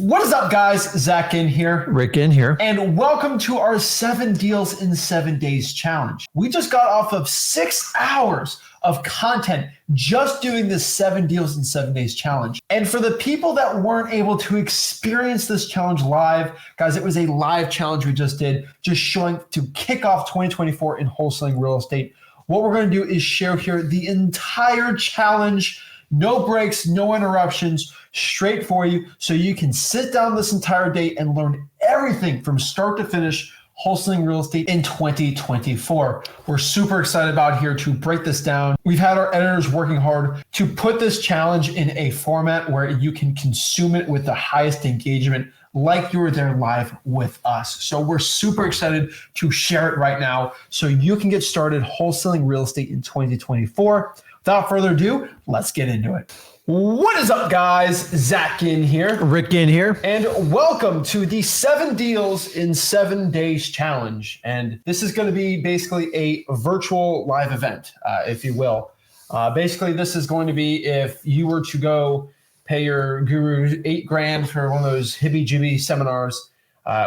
What is up, guys? Zach Ginn here. Rick Ginn here. And welcome to our 7 Deals in 7 Days challenge. We just got off of 6 hours of content just doing this 7 Deals in 7 Days challenge. And for the people that weren't able to experience this challenge live, guys, it was a live challenge we just did, just showing to kick off 2024 in wholesaling real estate. What we're going to do is share here the entire challenge. No breaks, no interruptions, straight for you, so you can sit down this entire day and learn everything from start to finish wholesaling real estate in 2024. We're super excited about here to break this down. We've had our editors working hard to put this challenge in a format where you can consume it with the highest engagement, like you were there live with us. So we're super excited to share it right now so you can get started wholesaling real estate in 2024. Without further ado, let's get into it. What is up, guys? Zach Ginn here. Rick Ginn here. And welcome to the 7 Deals in 7 Days challenge. And this is going to be basically a virtual live event, if you will. Basically, this is going to be if you were to go pay your guru $8,000 for one of those hibby-jibby seminars.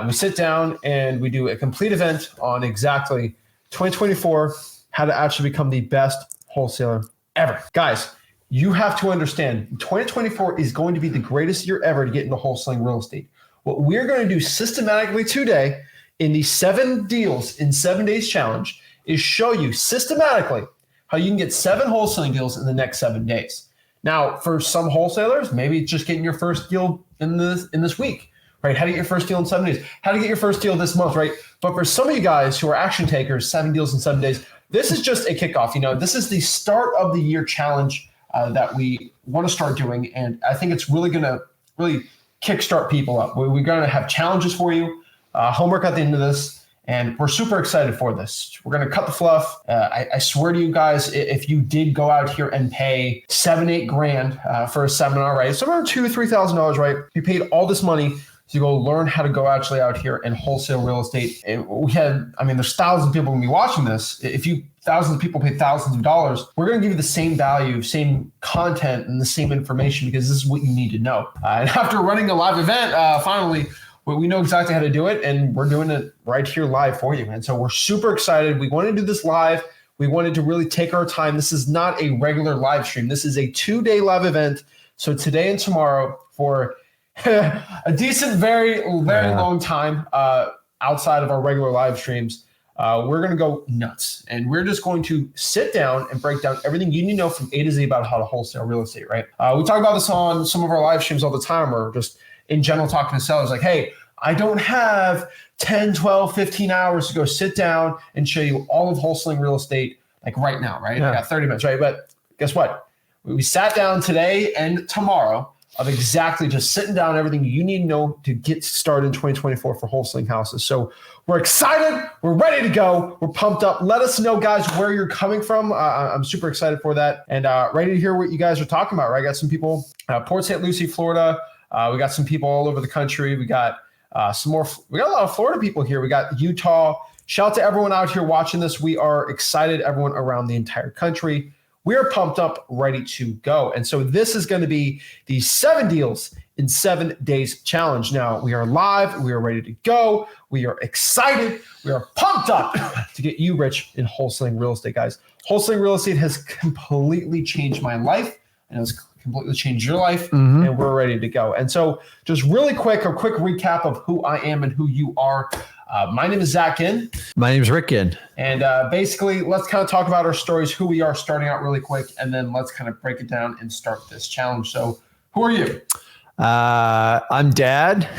We sit down and we do a complete event on exactly 2024, how to actually become the best wholesaler ever. Guys, you have to understand 2024 is going to be the greatest year ever to get into wholesaling real estate. What we're going to do systematically today in the 7 Deals in 7 Days challenge is show you systematically how you can get 7 wholesaling deals in the next 7 days. Now, for some wholesalers, maybe it's just getting your first deal in this week, right? How to get your first deal in 7 days? How to get your first deal this month, right? But for some of you guys who are action takers, 7 deals in 7 days, this is just a kickoff. This is the start of the year challenge that we want to start doing. And I think it's really going to kickstart people up. We're going to have challenges for you, homework at the end of this, and we're super excited for this. We're going to cut the fluff. I swear to you guys, if you did go out here and pay $7,000-8,000 for a seminar, right? Somewhere $2,000-3,000, right? You paid all this money to go learn how to go actually out here and wholesale real estate. And there's thousands of people going to be watching this. If thousands of people pay thousands of dollars, we're going to give you the same value, same content, and the same information because this is what you need to know. And after running a live event, finally, we know exactly how to do it, and we're doing it right here live for you. And so we're super excited. We want to do this live. We wanted to really take our time. This is not a regular live stream. This is a 2-day live event. So today and tomorrow for a decent, very long time outside of our regular live streams. We're going to go nuts, and we're just going to sit down and break down everything you need to know from A to Z about how to wholesale real estate, right? We talk about this on some of our live streams all the time, or just in general talking to sellers like, hey, I don't have 10, 12, 15 hours to go sit down and show you all of wholesaling real estate like right now, right? Yeah. I got 30 minutes, right? But guess what? We sat down today and tomorrow of exactly just sitting down everything you need to know to get started in 2024 for wholesaling houses. So we're excited. We're ready to go. We're pumped up. Let us know, guys, where you're coming from. I'm super excited for that and ready to hear what you guys are talking about, right? I got some people, Port St. Lucie, Florida. We got some people all over the country. We got we got a lot of Florida people here. We got Utah. Shout out to everyone out here watching this. We are excited, everyone around the entire country. We're pumped up, ready to go. And so this is going to be the 7 Deals in 7 Days challenge. Now, we are live. We are ready to go. We are excited. We are pumped up to get you rich in wholesaling real estate, guys. Wholesaling real estate has completely changed my life, and it's completely changed your life, and we're ready to go. And so just really quick, a quick recap of who I am and who you are. My name is Zach Ginn. My name is Rick Ginn. And basically, let's kind of talk about our stories, who we are starting out really quick, and then let's kind of break it down and start this challenge. So who are you? I'm Dad.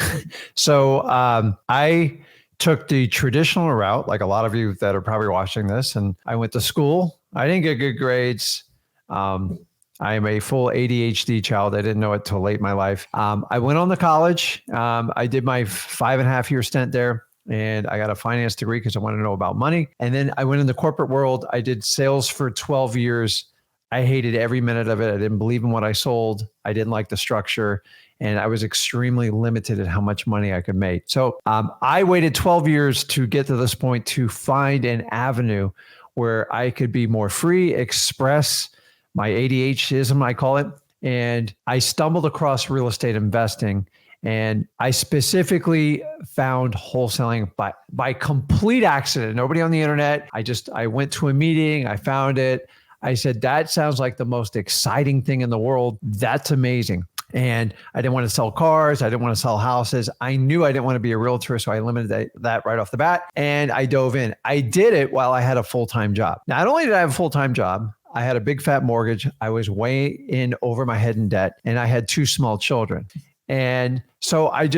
So I took the traditional route, like a lot of you that are probably watching this, and I went to school. I didn't get good grades. I am a full ADHD child. I didn't know it till late in my life. I went on to college. I did my 5.5-year stint there. And I got a finance degree because I wanted to know about money. And then I went in the corporate world. I did sales for 12 years. I hated every minute of it. I didn't believe in what I sold. I didn't like the structure. And I was extremely limited at how much money I could make. So I waited 12 years to get to this point to find an avenue where I could be more free, express my ADHDism, I call it. And I stumbled across real estate investing. And I specifically found wholesaling by complete accident. Nobody on the internet. I went to a meeting. I found it. I said, that sounds like the most exciting thing in the world. That's amazing. And I didn't want to sell cars. I didn't want to sell houses. I knew I didn't want to be a realtor. So I limited that right off the bat. And I dove in. I did it while I had a full-time job. Not only did I have a full-time job, I had a big fat mortgage. I was way in over my head in debt, and I had 2 small children. And so I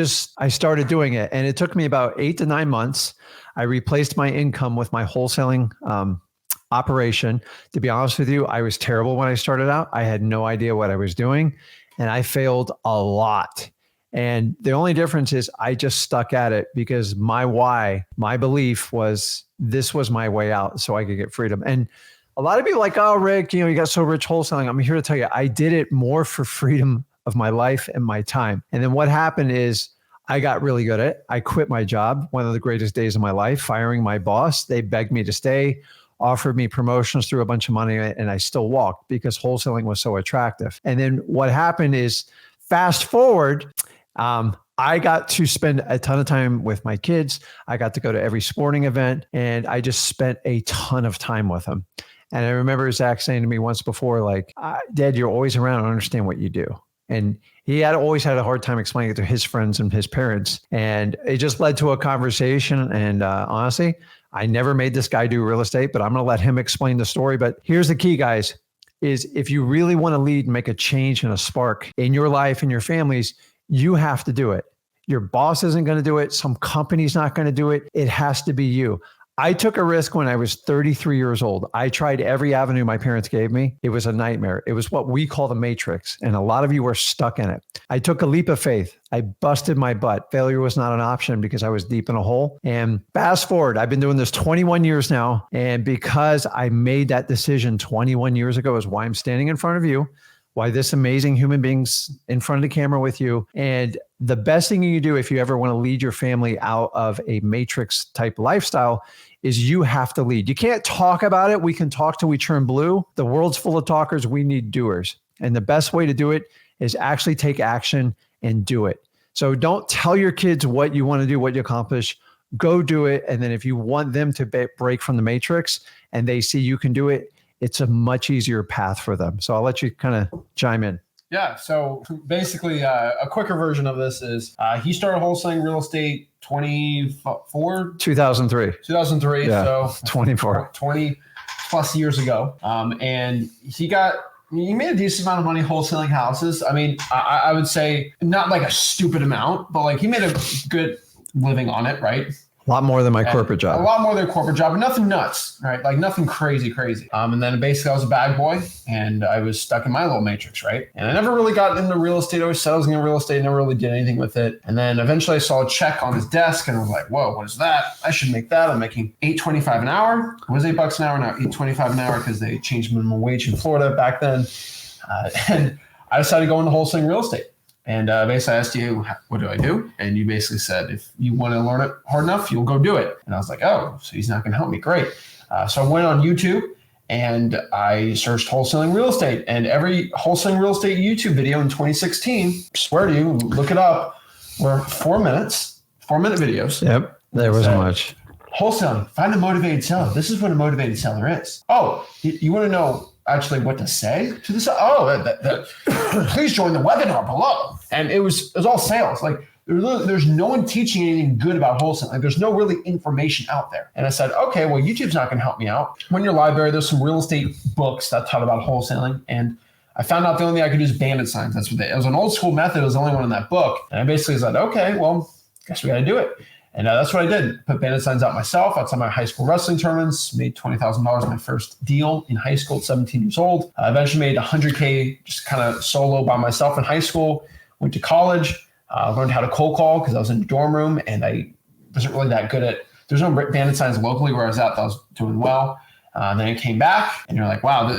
started doing it. And it took me about 8 to 9 months. I replaced my income with my wholesaling operation. To be honest with you, I was terrible when I started out. I had no idea what I was doing, and I failed a lot. And the only difference is I just stuck at it because my belief was this was my way out so I could get freedom. And a lot of people are like, oh, Rick, you got so rich wholesaling. I'm here to tell you, I did it more for freedom of my life and my time. And then what happened is I got really good at it. I quit my job, one of the greatest days of my life, firing my boss. They begged me to stay, offered me promotions, threw a bunch of money, and I still walked because wholesaling was so attractive. And then what happened is, fast forward, I got to spend a ton of time with my kids. I got to go to every sporting event, and I just spent a ton of time with them. And I remember Zach saying to me once before, like, Dad, you're always around. I don't understand what you do. And he had always had a hard time explaining it to his friends and his parents. And it just led to a conversation. And honestly, I never made this guy do real estate, but I'm going to let him explain the story. But here's the key, guys, is if you really want to lead and make a change and a spark in your life and your families, you have to do it. Your boss isn't going to do it. Some company's not going to do it. It has to be you. I took a risk when I was 33 years old. I tried every avenue my parents gave me. It was a nightmare. It was what we call the matrix. And a lot of you are stuck in it. I took a leap of faith. I busted my butt. Failure was not an option because I was deep in a hole. And fast forward, I've been doing this 21 years now. And because I made that decision 21 years ago is why I'm standing in front of you, why this amazing human being's in front of the camera with you. And the best thing you do if you ever want to lead your family out of a matrix type lifestyle is you have to lead. You can't talk about it. We can talk till we turn blue. The world's full of talkers. We need doers. And the best way to do it is actually take action and do it. So don't tell your kids what you want to do, what you accomplish. Go do it. And then if you want them to break from the matrix and they see you can do it, it's a much easier path for them. So I'll let you kind of chime in. Yeah. So basically, a quicker version of this is he started wholesaling real estate 2003. 2003. Yeah, so 24. 20 plus years ago. And he made a decent amount of money wholesaling houses. I mean, I would say not like a stupid amount, but like he made a good living on it, right? A lot more than my corporate job. A lot more than a corporate job, but nothing nuts, right? Like nothing crazy. And then basically I was a bag boy and I was stuck in my little matrix, right? And I never really got into real estate. I always said I was in real estate, never really did anything with it. And then eventually I saw a check on his desk and I was like, whoa, what is that? I should make that. I'm making $8.25 an hour. It was $8 an hour, now $8.25 an hour because they changed minimum wage in Florida back then. And I decided to go into wholesaling real estate. And basically I asked you, what do I do? And you basically said, if you want to learn it hard enough, you'll go do it. And I was like, oh, so he's not going to help me. Great. So I went on YouTube and I searched wholesaling real estate, and every wholesaling real estate YouTube video in 2016, swear to you, look it up, were 4-minute videos. Yep. There wasn't much. Wholesaling, find a motivated seller. This is what a motivated seller is. Oh, you want to know actually what to say to this? Oh, please join the webinar below. And it was all sales. Like there's no one teaching anything good about wholesaling. Like there's no really information out there. And I said, okay, well, YouTube's not going to help me out. When your library, there's some real estate books that taught about wholesaling. And I found out the only thing I could do is bandit signs. It was an old school method. It was the only one in that book. And I basically said, okay, well, guess we got to do it. And that's what I did. Put bandit signs out myself outside my high school wrestling tournaments, made $20,000 my first deal in high school at 17 years old. I eventually made $100K just kind of solo by myself in high school. Went to college, learned how to cold call because I was in the dorm room and I wasn't really that good at, there's no bandit signs locally where I was at that I was doing well. Then I came back and you're like, wow,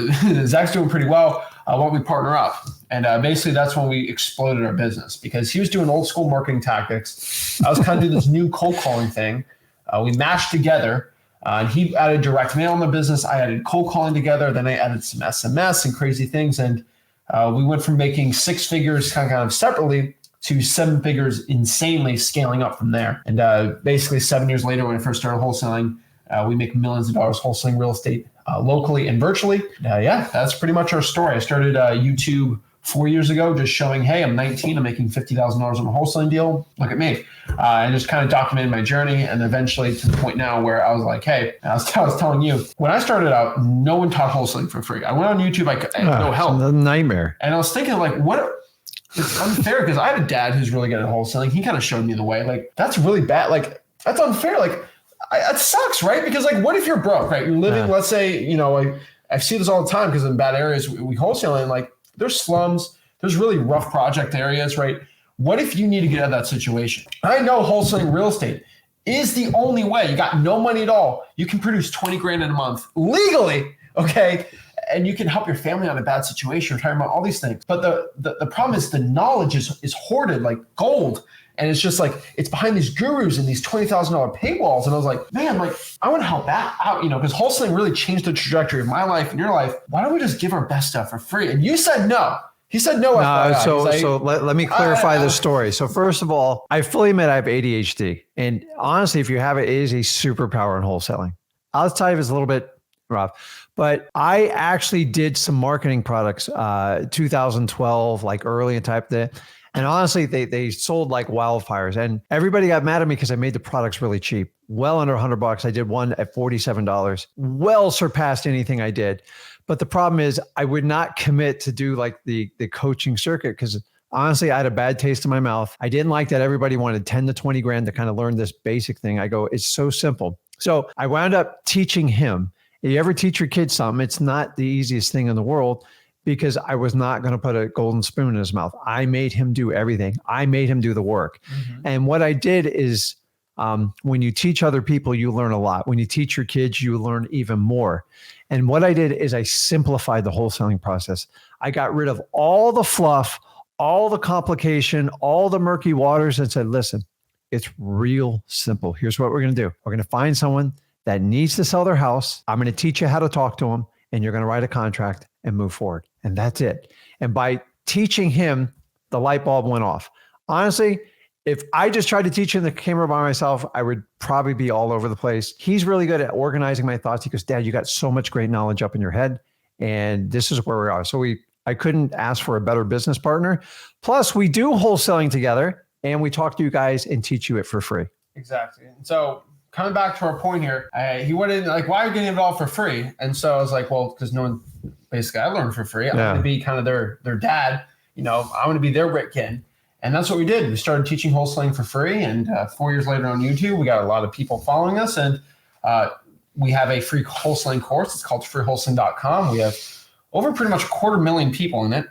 Zach's doing pretty well. Why don't we partner up? And basically that's when we exploded our business because he was doing old school marketing tactics. I was kind of doing this new cold calling thing. We mashed together and he added direct mail in the business. I added cold calling together. Then I added some SMS and crazy things. And we went from making 6 figures kind of separately to 7 figures, insanely scaling up from there. And basically 7 years later, when I first started wholesaling, we make millions of dollars wholesaling real estate locally and virtually. Yeah, that's pretty much our story. I started YouTube 4 years ago, just showing, hey, I'm 19, I'm making $50,000 on a wholesaling deal. Look at me. And just kind of documented my journey. And eventually to the point now where I was like, hey, I was telling you, when I started out, no one taught wholesaling for free. I went on YouTube, I had no help. It's a nightmare. And I was thinking like, it's unfair because I have a dad who's really good at wholesaling. He kind of showed me the way. Like, that's really bad. Like, that's unfair. Like, it sucks, right? Because like, what if you're broke, right? You're living, let's say, I see this all the time because in bad areas we wholesale in, like, there's slums, there's really rough project areas, right? What if you need to get out of that situation? I know wholesaling real estate is the only way. You got no money at all. You can produce 20 grand in a month legally, okay? And you can help your family out of a bad situation, retirement, all these things. But the problem is the knowledge is hoarded like gold. And it's just like, it's behind these gurus and these $20,000 paywalls. And I was like, man, like, I want to help that out, because wholesaling really changed the trajectory of my life and your life. Why don't we just give our best stuff for free? And you said no. He said no. So let me clarify the story. So first of all, I fully admit I have ADHD. And honestly, if you have it is a superpower in wholesaling. I'll tell you, it's a little bit rough, but I actually did some marketing products, 2012, like early and type that. And honestly, they sold like wildfires, and everybody got mad at me because I made the products really cheap, well under $100. I did one at $47, well surpassed anything I did. But the problem is I would not commit to do like the coaching circuit because honestly, I had a bad taste in my mouth. I didn't like that everybody wanted 10 to 20 grand to kind of learn this basic thing. I go, it's so simple. So I wound up teaching him. If you ever teach your kid something, it's not the easiest thing in the world, because I was not going to put a golden spoon in his mouth. I made him do everything. I made him do the work. Mm-hmm. And what I did is when you teach other people, you learn a lot. When you teach your kids, you learn even more. And what I did is I simplified the wholesaling process. I got rid of all the fluff, all the complication, all the murky waters, and said, listen, it's real simple. Here's what we're going to do. We're going to find someone that needs to sell their house. I'm going to teach you how to talk to them, and you're going to write a contract and move forward. And that's it. And by teaching him, the light bulb went off. Honestly, if I just tried to teach him the camera by myself, I would probably be all over the place. He's really good at organizing my thoughts. He goes, Dad, you got so much great knowledge up in your head. And this is where we are. So I couldn't ask for a better business partner. Plus, we do wholesaling together, and we talk to you guys and teach you it for free. Exactly. And so coming back to our point here, he went in like, why are you getting it all for free? And so I was like, well, because no one, basically I learned for free. I'm going to be kind of their dad, I'm going to be their Zach Ginn. And that's what we did. We started teaching wholesaling for free. And 4 years later on YouTube, we got a lot of people following us. And we have a free wholesaling course. It's called freewholesaling.com. We have over pretty much 250,000 people in it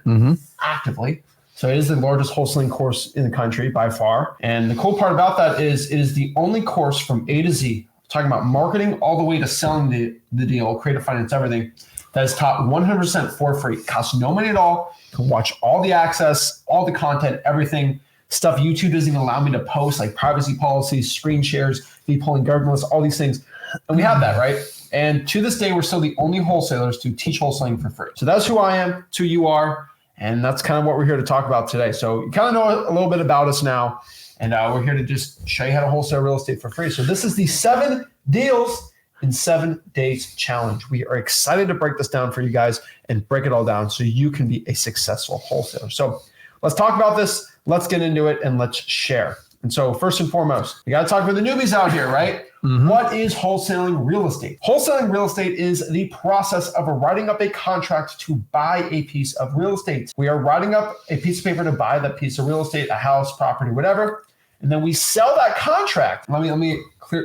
actively. So it is the largest wholesaling course in the country by far. And the cool part about that is it is the only course from A to Z, talking about marketing all the way to selling the deal, creative finance, everything, that is taught 100% for free. It costs no money at all. You can watch all the access, all the content, everything, stuff YouTube doesn't even allow me to post, like privacy policies, screen shares, be pulling guard lists, all these things. And we have that, right? And to this day, we're still the only wholesalers to teach wholesaling for free. So that's who I am, it's who you are. And that's kind of what we're here to talk about today. So you kind of know a little bit about us now. And we're here to just show you how to wholesale real estate for free. So this is the 7 deals in 7 days challenge. We are excited to break this down for you guys and break it all down so you can be a successful wholesaler. So let's talk about this. Let's get into it and let's share. And so first and foremost, we got to talk with the newbies out here, right? Mm-hmm. What is wholesaling real estate? Wholesaling real estate is the process of writing up a contract to buy a piece of real estate. We are writing up a piece of paper to buy that piece of real estate, a house, property, whatever. And then we sell that contract. Let me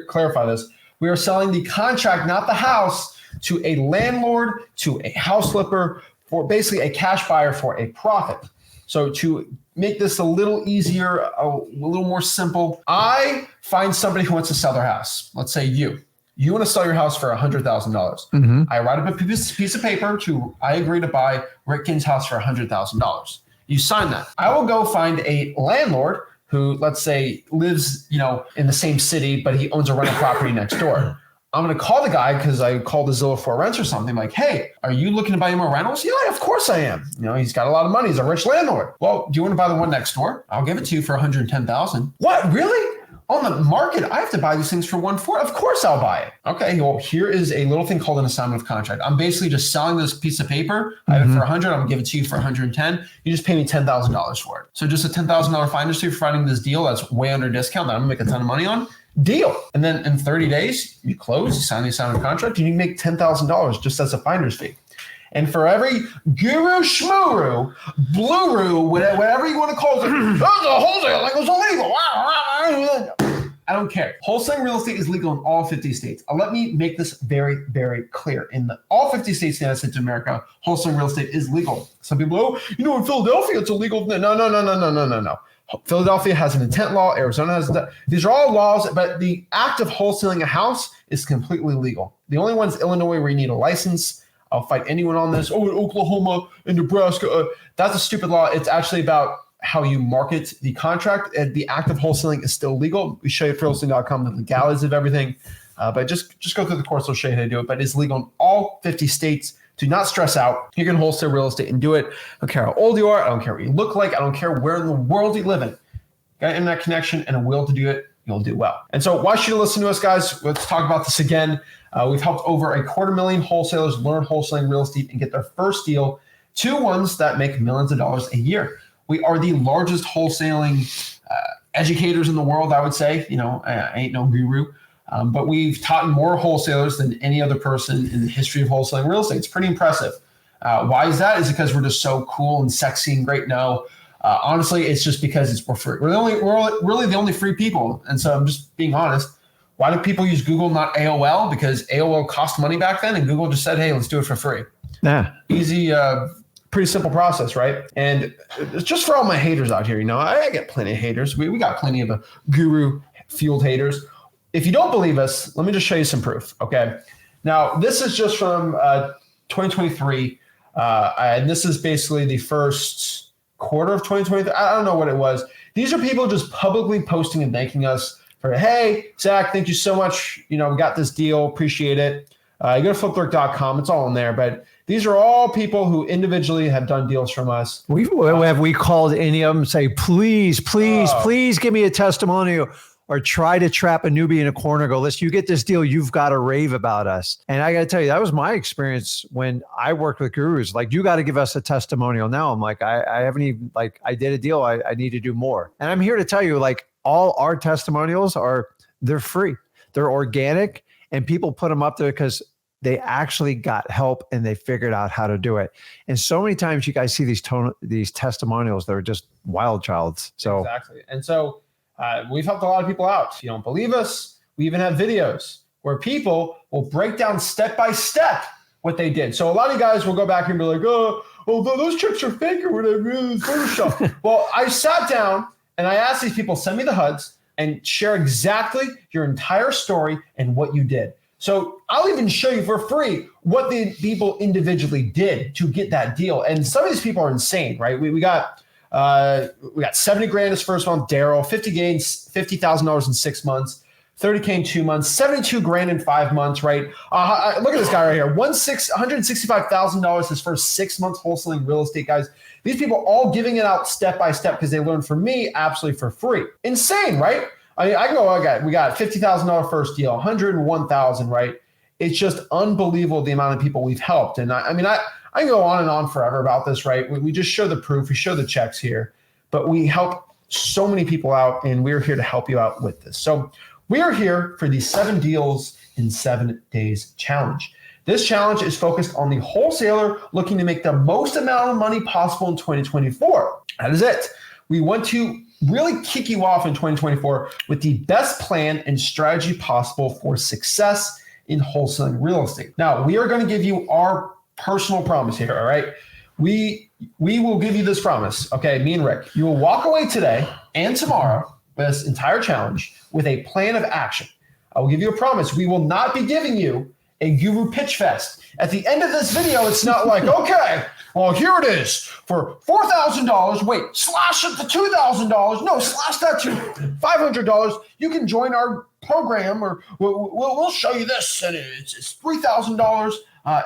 clarify this. We are selling the contract, not the house, to a landlord, to a house flipper, for basically a cash buyer for a profit. So to make this a little easier, a little more simple, I find somebody who wants to sell their house. Let's say you want to sell your house for $100,000. Mm-hmm. I write up a piece of paper I agree to buy Zach Ginn's house for $100,000. You sign that. I will go find a landlord who, let's say, lives, in the same city, but he owns a rental property next door. I'm going to call the guy because I called the Zillow for rents or something. Like, hey, are you looking to buy any more rentals? Yeah, of course I am. He's got a lot of money. He's a rich landlord. Well, do you want to buy the one next door? I'll give it to you for $110,000. What? Really? On the market, I have to buy these things for $140,000. Of course I'll buy it. Okay, well, here is a little thing called an assignment of contract. I'm basically just selling this piece of paper. I have it for $100. I'm gonna give it to you for $110. You just pay me $10,000 for it. So just a $10,000 finder's fee for finding this deal that's way under discount that I'm gonna make a ton of money on. Deal. And then in 30 days, you close, you sign the assignment contract, and you make $10,000 just as a finder's fee. And for every guru, shmuru, bluru, whatever you want to call it, that's a wholesale, like it's illegal. I don't care. Wholesaling real estate is legal in all 50 states. Let me make this very, very clear. In all 50 states in the United States of America, wholesaling real estate is legal. Some people, in Philadelphia, it's illegal. No. Philadelphia has an intent law. Arizona has these are all laws, but the act of wholesaling a house is completely legal. The only one is Illinois where you need a license. I'll fight anyone on this. Oh, in Oklahoma and Nebraska, that's a stupid law. It's actually about how you market the contract. And the act of wholesaling is still legal. We show you at wholesaling.com the legalities of everything. But just go through the course. I'll show you how to do it. But it's legal in all 50 states. Do not stress out. You can wholesale real estate and do it. I don't care how old you are. I don't care what you look like. I don't care where in the world you live in. Got an internet connection and a will to do it, you'll do well. And so why should you listen to us, guys? Let's talk about this again. We've helped over 250,000 wholesalers learn wholesaling real estate and get their first deal to ones that make millions of dollars a year. We are the largest wholesaling educators in the world, I would say. I ain't no guru. But we've taught more wholesalers than any other person in the history of wholesaling real estate. It's pretty impressive. Why is that? Is it because we're just so cool and sexy and great? No. Honestly, it's just because we're free. We're really the only free people. And so I'm just being honest. Why do people use Google, not AOL? Because AOL cost money back then, and Google just said, hey, let's do it for free. Yeah. Easy, pretty simple process, right? And it's just for all my haters out here. I get plenty of haters. We got plenty of guru-fueled haters. If you don't believe us, let me just show you some proof, okay? Now, this is just from 2023, and this is basically the first quarter of 2023. I don't know what it was. These are people just publicly posting and thanking us for, hey, Zach, thank you so much. We got this deal. Appreciate it. You go to flipwork.com. It's all in there. But these are all people who individually have done deals from us. Have we called any of them and say, please give me a testimonial? Or try to trap a newbie in a corner, go, listen, you get this deal, you've got to rave about us. And I got to tell you, that was my experience when I worked with gurus. Like, you got to give us a testimonial. Now I'm like, I haven't even, I did a deal. I need to do more. And I'm here to tell you, all our testimonials they're free. They're organic, and people put them up there because they actually got help and they figured out how to do it. And so many times you guys see these testimonials that are just wild childs. So exactly. And so, we've helped a lot of people out. If you don't believe us, we even have videos where people will break down step by step what they did. So a lot of you guys will go back and be like, oh, those checks are fake or whatever, Photoshop. Well, I sat down and I asked these people, send me the HUDs and share exactly your entire story and what you did. So I'll even show you for free what the people individually did to get that deal. And some of these people are insane, right? We got 70 grand his first month, Daryl, 50 gains, $50,000 in 6 months, 30K in 2 months, 72 grand in 5 months, right? Look at this guy right here, $165,000 his first 6 months wholesaling real estate, guys. These people all giving it out step by step because they learned from me absolutely for free. Insane, right? I can go, we got $50,000 first deal, 101,000, right? It's just unbelievable the amount of people we've helped. And I can go on and on forever about this, right? We just show the proof. We show the checks here, but we help so many people out, and we're here to help you out with this. So we are here for the 7 deals in 7 days challenge. This challenge is focused on the wholesaler looking to make the most amount of money possible in 2024. That is it. We want to really kick you off in 2024 with the best plan and strategy possible for success in wholesaling real estate. Now, we are going to give you our personal promise here, all right? We will give you this promise, okay? Me and Rick, you will walk away today and tomorrow with this entire challenge with a plan of action. I will give you a promise. We will not be giving you a guru pitch fest. At the end of this video, it's not like, okay, well, here it is for $4,000. Wait, slash it to $2,000. No, slash that to $500. You can join our program, or we'll show you this, and it's $3,000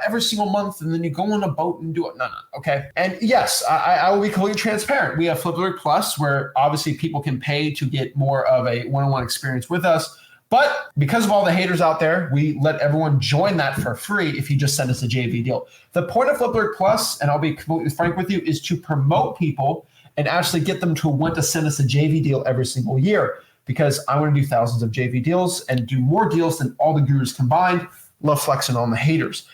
every single month, and then you go on a boat and do it. No. Okay. And yes, I will be completely transparent. We have Flip Alert Plus, where obviously people can pay to get more of a one-on-one experience with us. But because of all the haters out there, we let everyone join that for free if you just send us a JV deal. The point of Flip Alert Plus, and I'll be completely frank with you, is to promote people and actually get them to want to send us a JV deal every single year, because I want to do thousands of JV deals and do more deals than all the gurus combined. Love flexing on the haters.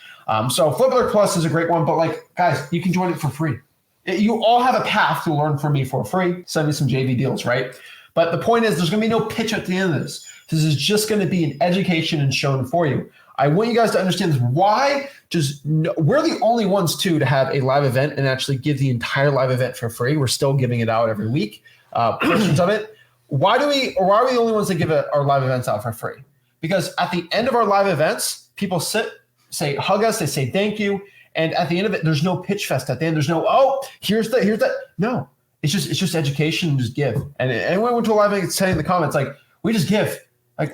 So Flip Alert Plus is a great one, but like, guys, you can join it for free. You all have a path to learn from me for free. Send me some JV deals, right? But the point is, there's going to be no pitch at the end of this. This is just going to be an education and shown for you. I want you guys to understand this. Why? We're the only ones to have a live event and actually give the entire live event for free. We're still giving it out every week, portions of it. Why are we the only ones that give our live events out for free? Because at the end of our live events, people say, hug us, they say thank you. And at the end of it, there's no pitch fest at the end. There's no, here's that. No, it's just education and just give. And anyone went to a live event saying in the comments, like, we just give. Like,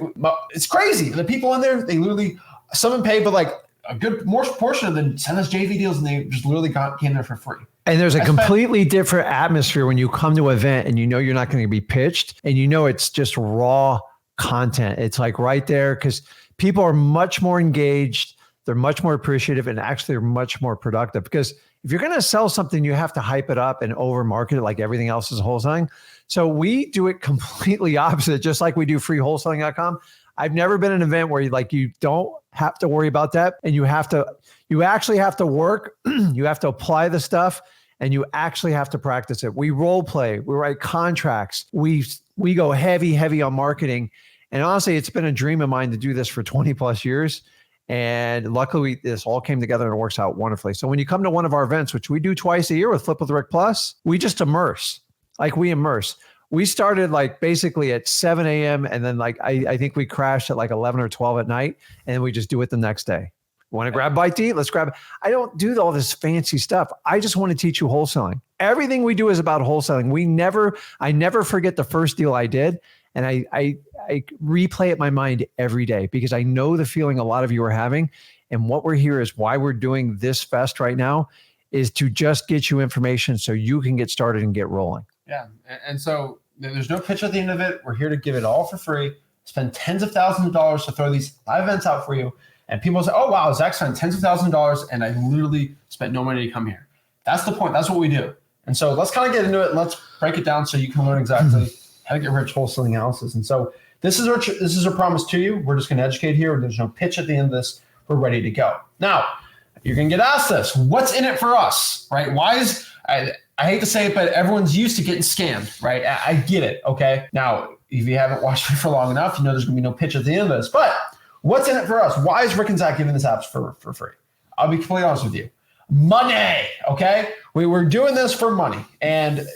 it's crazy. The people in there, they literally, some of them pay, but like a good more portion of them send us JV deals, and they just literally came there for free. And there's a completely different atmosphere when you come to an event and you know you're not going to be pitched, and you know it's just raw content. It's like right there, because people are much more engaged. They're much more appreciative, and actually they're much more productive, because if you're going to sell something, you have to hype it up and over market it like everything else is wholesaling. So we do it completely opposite, just like we do freewholesaling.com. I've never been in an event where you don't have to worry about that. And you actually have to work. You have to apply the stuff, and you actually have to practice it. We role play, we write contracts. We go heavy on marketing. And honestly, it's been a dream of mine to do this for 20 plus years. And luckily, this all came together and it works out wonderfully. So when you come to one of our events, which we do twice a year with Flip with Rick Plus, we just immerse. We started like basically at 7 a.m. And then like, I think we crashed at like 11 or 12 at night, and we just do it the next day. Want to grab a bite to eat? Let's grab it. I don't do all this fancy stuff. I just want to teach you wholesaling. Everything we do is about wholesaling. I never forget the first deal I did. And I replay it in my mind every day, because I know the feeling a lot of you are having. And what we're here is why we're doing this fest right now is to just get you information so you can get started and get rolling. Yeah. And so there's no pitch at the end of it. We're here to give it all for free, spend tens of thousands of dollars to throw these live events out for you. And people say, oh, wow, Zach spent tens of thousands of dollars and I literally spent no money to come here. That's the point. That's what we do. And so let's kind of get into it. Let's break it down so you can learn exactly how to get rich wholesaling analysis. And so this is our promise to you. We're just going to educate here. There's no pitch at the end of this. We're ready to go. Now, you're going to get asked this. What's in it for us, right? I hate to say it, but everyone's used to getting scammed, right? I get it, okay? Now, if you haven't watched me for long enough, you know there's going to be no pitch at the end of this. But what's in it for us? Why is Rick and Zach giving this apps for free? I'll be completely honest with you. Money, okay? We're doing this for money. And,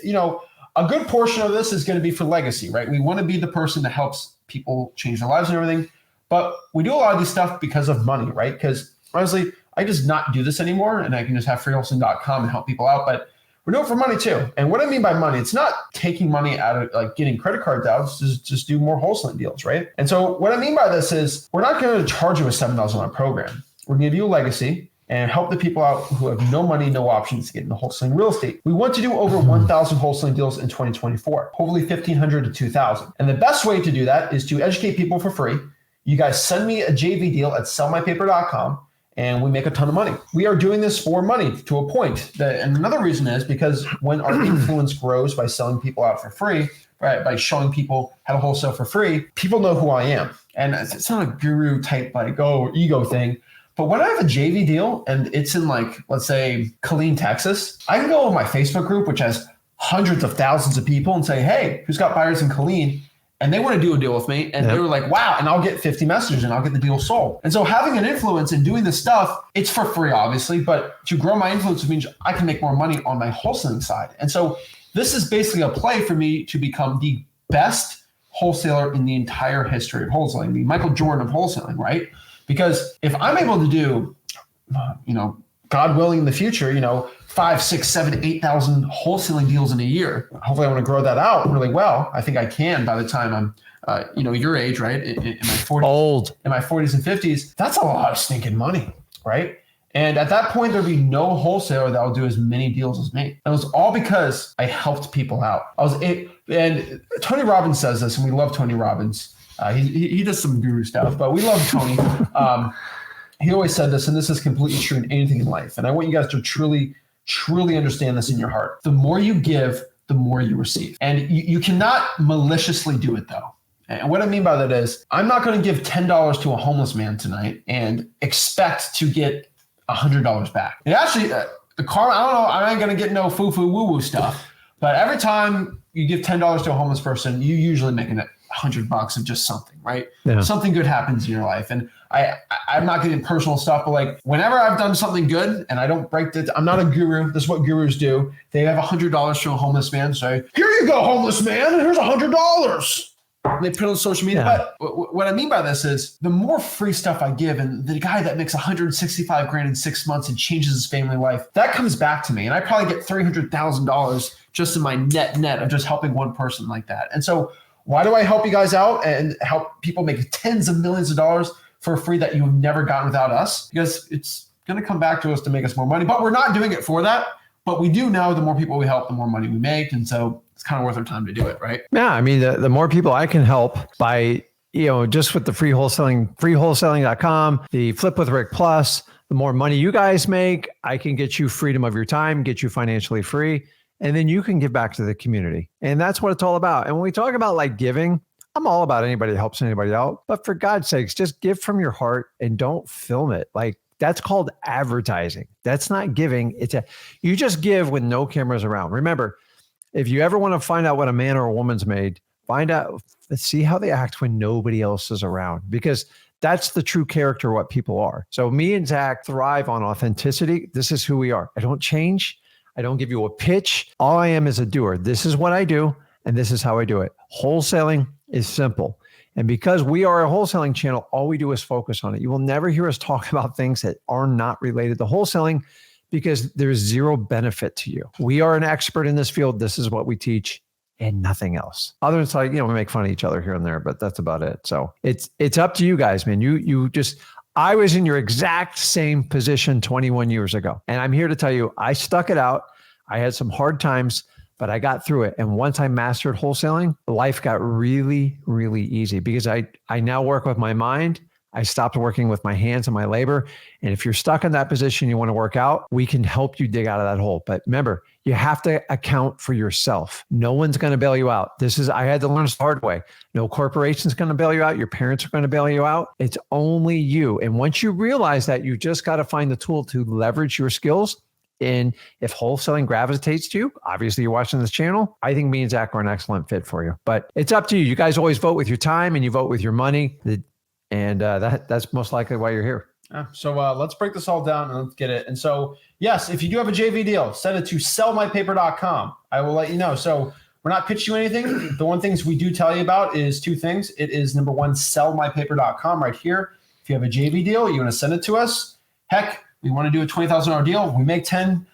a good portion of this is going to be for legacy, right? We want to be the person that helps people change their lives and everything. But we do a lot of this stuff because of money, right? Because honestly, I just not do this anymore, and I can just have freewholesaling.com and help people out. But we're doing it for money too. And what I mean by money, it's not taking money out of like getting credit cards out, it's just do more wholesaling deals, right? And so what I mean by this is we're not going to charge you a $7,000 program. We're going to give you a legacy and help the people out who have no money, no options to get into wholesaling real estate. We want to do over 1,000 wholesaling deals in 2024, hopefully 1,500 to 2,000. And the best way to do that is to educate people for free. You guys send me a JV deal at sellmypaper.com, and we make a ton of money. We are doing this for money to a point. And another reason is because when our influence grows by selling people out for free, right, by showing people how to wholesale for free, people know who I am. And it's not a guru type ego thing. But when I have a JV deal and it's in let's say Killeen, Texas, I can go on my Facebook group, which has hundreds of thousands of people, and say, hey, who's got buyers in Killeen? And they want to do a deal with me. And they were like, wow. And I'll get 50 messages and I'll get the deal sold. And so having an influence and doing this stuff, it's for free, obviously. But to grow my influence means I can make more money on my wholesaling side. And so this is basically a play for me to become the best wholesaler in the entire history of wholesaling, the Michael Jordan of wholesaling, right? Because if I'm able to do, God willing in the future, 5, 6, 7, 8,000 wholesaling deals in a year, hopefully I want to grow that out really well. I think I can by the time your age, right? In my 40s, in my 40s and 50s, that's a lot of stinking money, right? And at that point, there'd be no wholesaler that will do as many deals as me. And it was all because I helped people out. And Tony Robbins says this, and we love Tony Robbins. He does some guru stuff, but we love Tony. He always said this, and this is completely true in anything in life. And I want you guys to truly, truly understand this in your heart. The more you give, the more you receive. And you cannot maliciously do it, though. And what I mean by that is, I'm not going to give $10 to a homeless man tonight and expect to get $100 back. And actually, the karma, I don't know, I ain't going to get no foo-foo woo-woo stuff, but every time you give $10 to a homeless person, you usually make $100 of just something, right? Yeah. Something good happens in your life. And I'm not getting personal stuff, but like whenever I've done something good and I don't break it, I'm not a guru. This is what gurus do. They have $100 to a homeless man. Say, here you go, homeless man. Here's $100. And they put it on social media. Yeah. But what I mean by this is the more free stuff I give, and the guy that makes $165,000 in 6 months and changes his family life, that comes back to me. And I probably get $300,000 just in my net of just helping one person like that. And so why do I help you guys out and help people make tens of millions of dollars for free that you have never gotten without us? Because it's going to come back to us to make us more money, but we're not doing it for that. But we do know the more people we help, the more money we make. And so it's kind of worth our time to do it, right? Yeah. I mean, the more people I can help by, just with the free wholesaling, freewholesaling.com, the Flip with Rick Plus, the more money you guys make, I can get you freedom of your time, get you financially free, and then you can give back to the community. And that's what it's all about. And when we talk about like giving, I'm all about anybody that helps anybody out, but for God's sakes, just give from your heart and don't film it. Like that's called advertising. That's not giving. You just give when no cameras around. Remember, if you ever want to find out what a man or a woman's made, see how they act when nobody else is around, because that's the true character of what people are. So me and Zach thrive on authenticity. This is who we are. I don't change. I don't give you a pitch. All I am is a doer. This is what I do, and this is how I do it. Wholesaling is simple. And because we are a wholesaling channel, all we do is focus on it. You will never hear us talk about things that are not related to wholesaling because there's zero benefit to you. We are an expert in this field. This is what we teach and nothing else. Other than we make fun of each other here and there, but that's about it. So it's up to you guys, man. I was in your exact same position 21 years ago. And I'm here to tell you, I stuck it out. I had some hard times, but I got through it. And once I mastered wholesaling, life got really, really easy because I now work with my mind. I stopped working with my hands and my labor. And if you're stuck in that position, you want to work out, we can help you dig out of that hole. But remember, you have to account for yourself. No one's going to bail you out. I had to learn this the hard way. No corporation's going to bail you out. Your parents are going to bail you out. It's only you. And once you realize that, you just got to find the tool to leverage your skills. And if wholesaling gravitates to you, obviously you're watching this channel, I think me and Zach are an excellent fit for you. But it's up to you. You guys always vote with your time and you vote with your money. And that's most likely why you're here. So let's break this all down and let's get it. And so, yes, if you do have a JV deal, send it to sellmypaper.com. I will let you know. So we're not pitching you anything. The one things we do tell you about is two things. It is number one, sellmypaper.com right here. If you have a JV deal, you want to send it to us. Heck, we want to do a $20,000 deal. We make 10.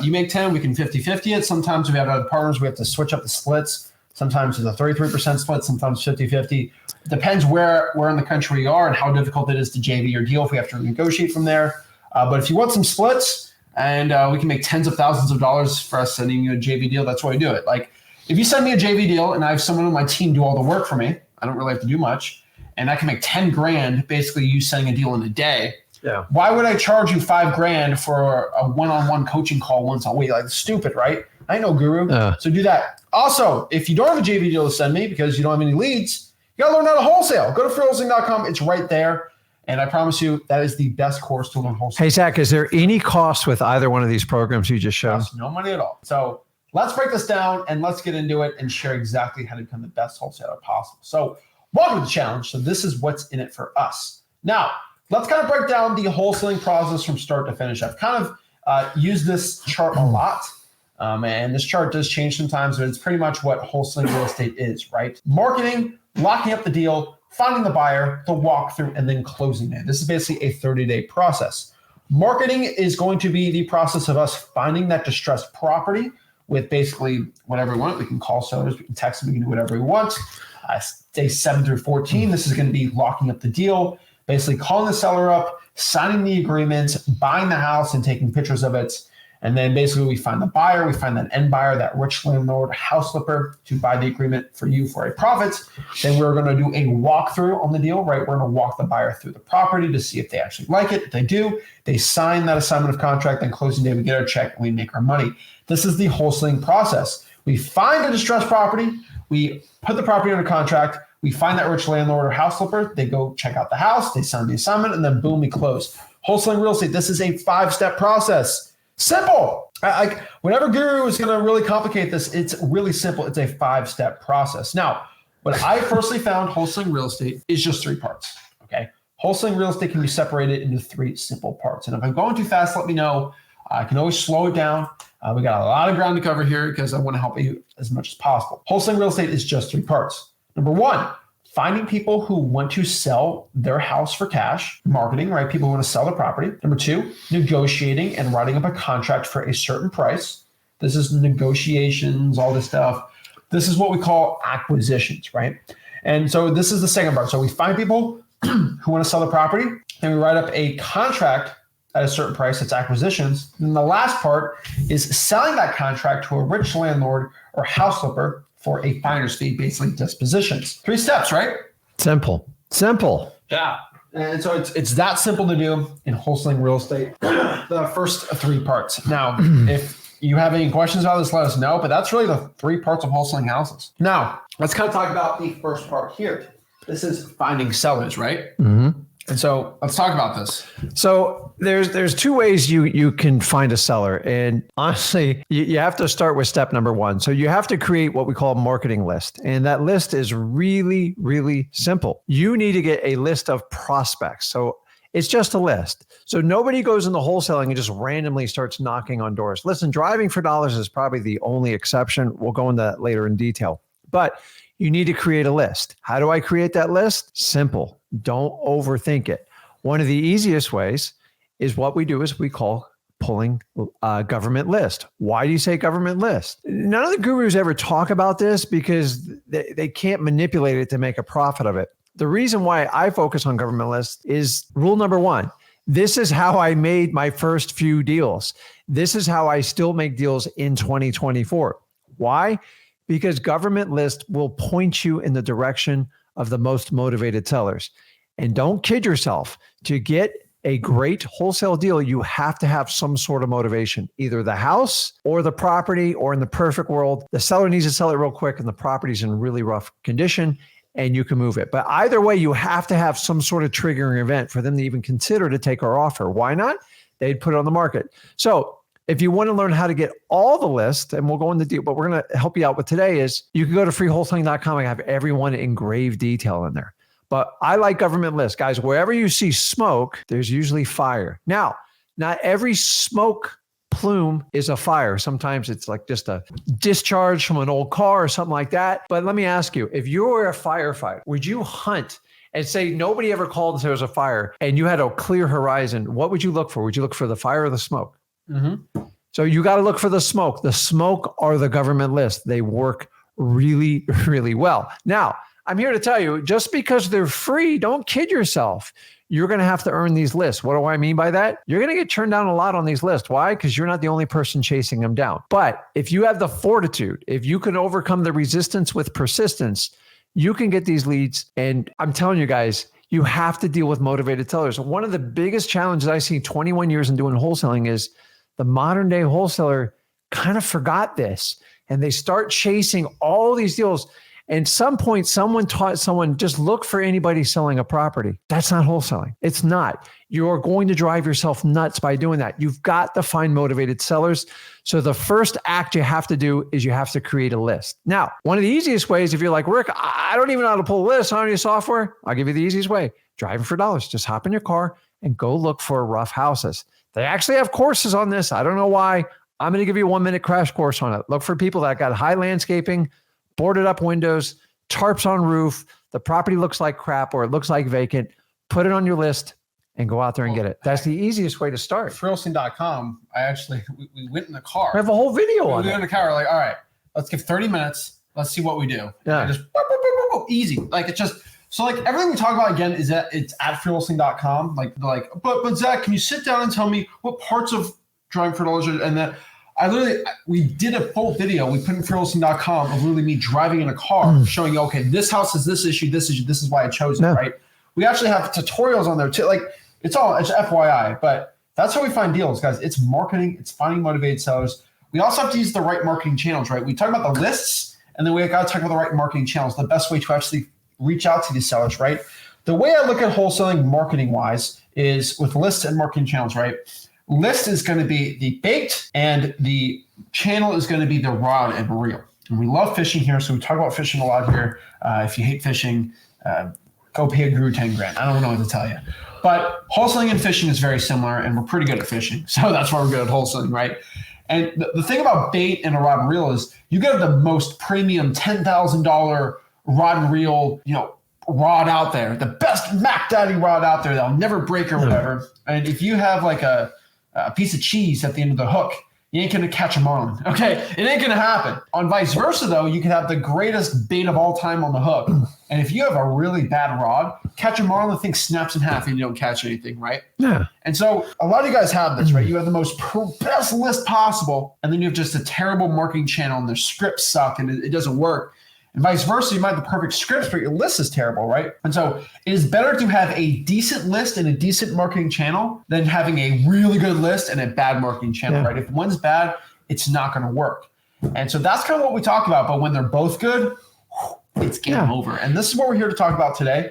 You make 10. We can 50-50 it. Sometimes we have other partners. We have to switch up the splits. Sometimes it's a 33% split. Sometimes 50-50. It depends where in the country you are and how difficult it is to JV your deal if we have to negotiate from there. But if you want some splits and we can make tens of thousands of dollars for us sending you a JV deal, that's why we do it. Like if you send me a JV deal and I have someone on my team do all the work for me, I don't really have to do much, and I can make 10 grand basically you sending a deal in a day. Yeah. Why would I charge you $5,000 for a one-on-one coaching call once a week? Like stupid, right? I know, guru. So do that. Also, if you don't have a JV deal to send me because you don't have any leads, you gotta learn how to wholesale. Go to freewholesaling.com. It's right there. And I promise you that is the best course to learn wholesale. Hey, Zach, is there any cost with either one of these programs you just showed? No money at all. So let's break this down and let's get into it and share exactly how to become the best wholesaler possible. So welcome to the challenge. So this is what's in it for us. Now, let's kind of break down the wholesaling process from start to finish. I've kind of used this chart a lot. And this chart does change sometimes, but it's pretty much what wholesaling real estate is, right? Marketing, locking up the deal, finding the buyer, the walkthrough, and then closing it. This is basically a 30-day process. Marketing is going to be the process of us finding that distressed property with basically whatever we want. We can call sellers, we can text them, we can do whatever we want. days 7 through 14. This is going to be locking up the deal, basically calling the seller up, signing the agreements, buying the house and taking pictures of it. And then basically we find the buyer, we find that end buyer, that rich landlord, house flipper to buy the agreement for you for a profit. Then we're going to do a walkthrough on the deal, right? We're going to walk the buyer through the property to see if they actually like it. If they do, they sign that assignment of contract. Then closing day, we get our check and we make our money. This is the wholesaling process. We find a distressed property. We put the property under contract. We find that rich landlord or house flipper. They go check out the house. They sign the assignment and then boom, we close. Wholesaling real estate. This is a 5-step process. Simple. Whenever guru is going to really complicate this, it's really simple. It's a 5-step process. Now, what I personally found wholesaling real estate is just 3 parts. Okay. Wholesaling real estate can be separated into 3 simple parts. And if I'm going too fast, let me know. I can always slow it down. We got a lot of ground to cover here because I want to help you as much as possible. Wholesaling real estate is just 3 parts. Number 1, finding people who want to sell their house for cash, marketing, right? People who want to sell their property. Number 2, negotiating and writing up a contract for a certain price. This is negotiations, all this stuff. This is what we call acquisitions, right? And so this is the second part. So we find people who want to sell the property, and we write up a contract at a certain price. That's acquisitions. And the last part is selling that contract to a rich landlord or house flipper for a finder's fee, basically dispositions. 3 steps, right? Simple. Yeah. And so it's that simple to do in wholesaling real estate. The first 3 parts. Now, if you have any questions about this, let us know. But that's really the 3 parts of wholesaling houses. Now, let's kind of talk about the first part here. This is finding sellers, right? Mm-hmm. And so let's talk about this. So there's 2 ways you can find a seller. And honestly, you have to start with step number 1. So you have to create what we call a marketing list. And that list is really, really simple. You need to get a list of prospects. So it's just a list. So nobody goes into wholesaling and just randomly starts knocking on doors. Listen, driving for dollars is probably the only exception. We'll go into that later in detail. But you need to create a list. How do I create that list? Simple. Don't overthink it. One of the easiest ways is what we do is we call pulling a government list. Why do you say government list? None of the gurus ever talk about this because they can't manipulate it to make a profit of it. The reason why I focus on government lists is rule number 1. This is how I made my first few deals. This is how I still make deals in 2024. Why? Because government list will point you in the direction of the most motivated sellers. And don't kid yourself. To get a great wholesale deal, you have to have some sort of motivation, either the house or the property, or in the perfect world, the seller needs to sell it real quick and the property's in really rough condition and you can move it. But either way, you have to have some sort of triggering event for them to even consider to take our offer. Why not? They'd put it on the market. So if you want to learn how to get all the lists, and we'll go into deal, but we're going to help you out with today, is you can go to freewholesaling.com. I have everyone in grave detail in there. But I like government lists. Guys, wherever you see smoke, there's usually fire. Now, not every smoke plume is a fire. Sometimes it's like just a discharge from an old car or something like that. But let me ask you, if you were a firefighter, would you hunt and say nobody ever called and said there was a fire and you had a clear horizon? What would you look for? Would you look for the fire or the smoke? Mm-hmm. So you got to look for the smoke. The smoke are the government list. They work really, really well. Now, I'm here to tell you, just because they're free, don't kid yourself. You're going to have to earn these lists. What do I mean by that? You're going to get turned down a lot on these lists. Why? Because you're not the only person chasing them down. But if you have the fortitude, if you can overcome the resistance with persistence, you can get these leads. And I'm telling you guys, you have to deal with motivated sellers. One of the biggest challenges I see 21 years in doing wholesaling is the modern day wholesaler kind of forgot this and they start chasing all these deals. And some point, someone taught someone, just look for anybody selling a property. That's not wholesaling. It's not. You're going to drive yourself nuts by doing that. You've got to find motivated sellers. So the first act you have to do is you have to create a list. Now, one of the easiest ways, if you're like, Rick, I don't even know how to pull a list on your software, I'll give you the easiest way. Driving for dollars. Just hop in your car and go look for rough houses. They actually have courses on this. I don't know why. I'm going to give you a 1-minute crash course on it. Look for people that got high landscaping, boarded up windows, tarps on roof. The property looks like crap or it looks like vacant. Put it on your list and go out there and get it. That's the easiest way to start. Wholesaling.com, we went in the car. I have a whole video on it. We went in the car. We're like, all right, let's give 30 minutes. Let's see what we do. Yeah. Just easy. Like it's just, so like everything we talk about again is that it's at freewholesaling.com. Like they're like, but Zach, can you sit down and tell me what parts of driving for dollars and that we did a full video we put in freewholesaling.com of literally me driving in a car showing you, okay, this house has this issue, this is why I chose it, right? We actually have tutorials on there too. Like it's FYI, but that's how we find deals, guys. It's marketing, it's finding motivated sellers. We also have to use the right marketing channels, right? We talk about the lists and then we got to talk about the right marketing channels, the best way to actually reach out to these sellers, right? The way I look at wholesaling marketing wise is with lists and marketing channels, right? List is going to be the baked and the channel is going to be the raw and real. And we love fishing here, so we talk about fishing a lot here. If you hate fishing, go pay a guru 10 grand. I don't know what to tell you. But wholesaling and fishing is very similar, and we're pretty good at fishing. So that's why we're good at wholesaling, right? And the thing about bait and a rod and reel is you get the most premium $10,000 rod and reel, rod out there, the best Mac Daddy rod out there that'll never break or whatever. And if you have like a piece of cheese at the end of the hook, you ain't going to catch a marlin. Okay, it ain't going to happen. On vice versa, though, you can have the greatest bait of all time on the hook. And if you have a really bad rod, catch a marlin, the thing snaps in half and you don't catch anything, right? Yeah. And so a lot of you guys have this, right? You have the best list possible, and then you have just a terrible marketing channel and their scripts suck and it doesn't work. And vice versa, you might have the perfect scripts, but your list is terrible, right? And so it is better to have a decent list and a decent marketing channel than having a really good list and a bad marketing channel, right? If one's bad, it's not going to work. And so that's kind of what we talk about. But when they're both good, it's game over. And this is what we're here to talk about today,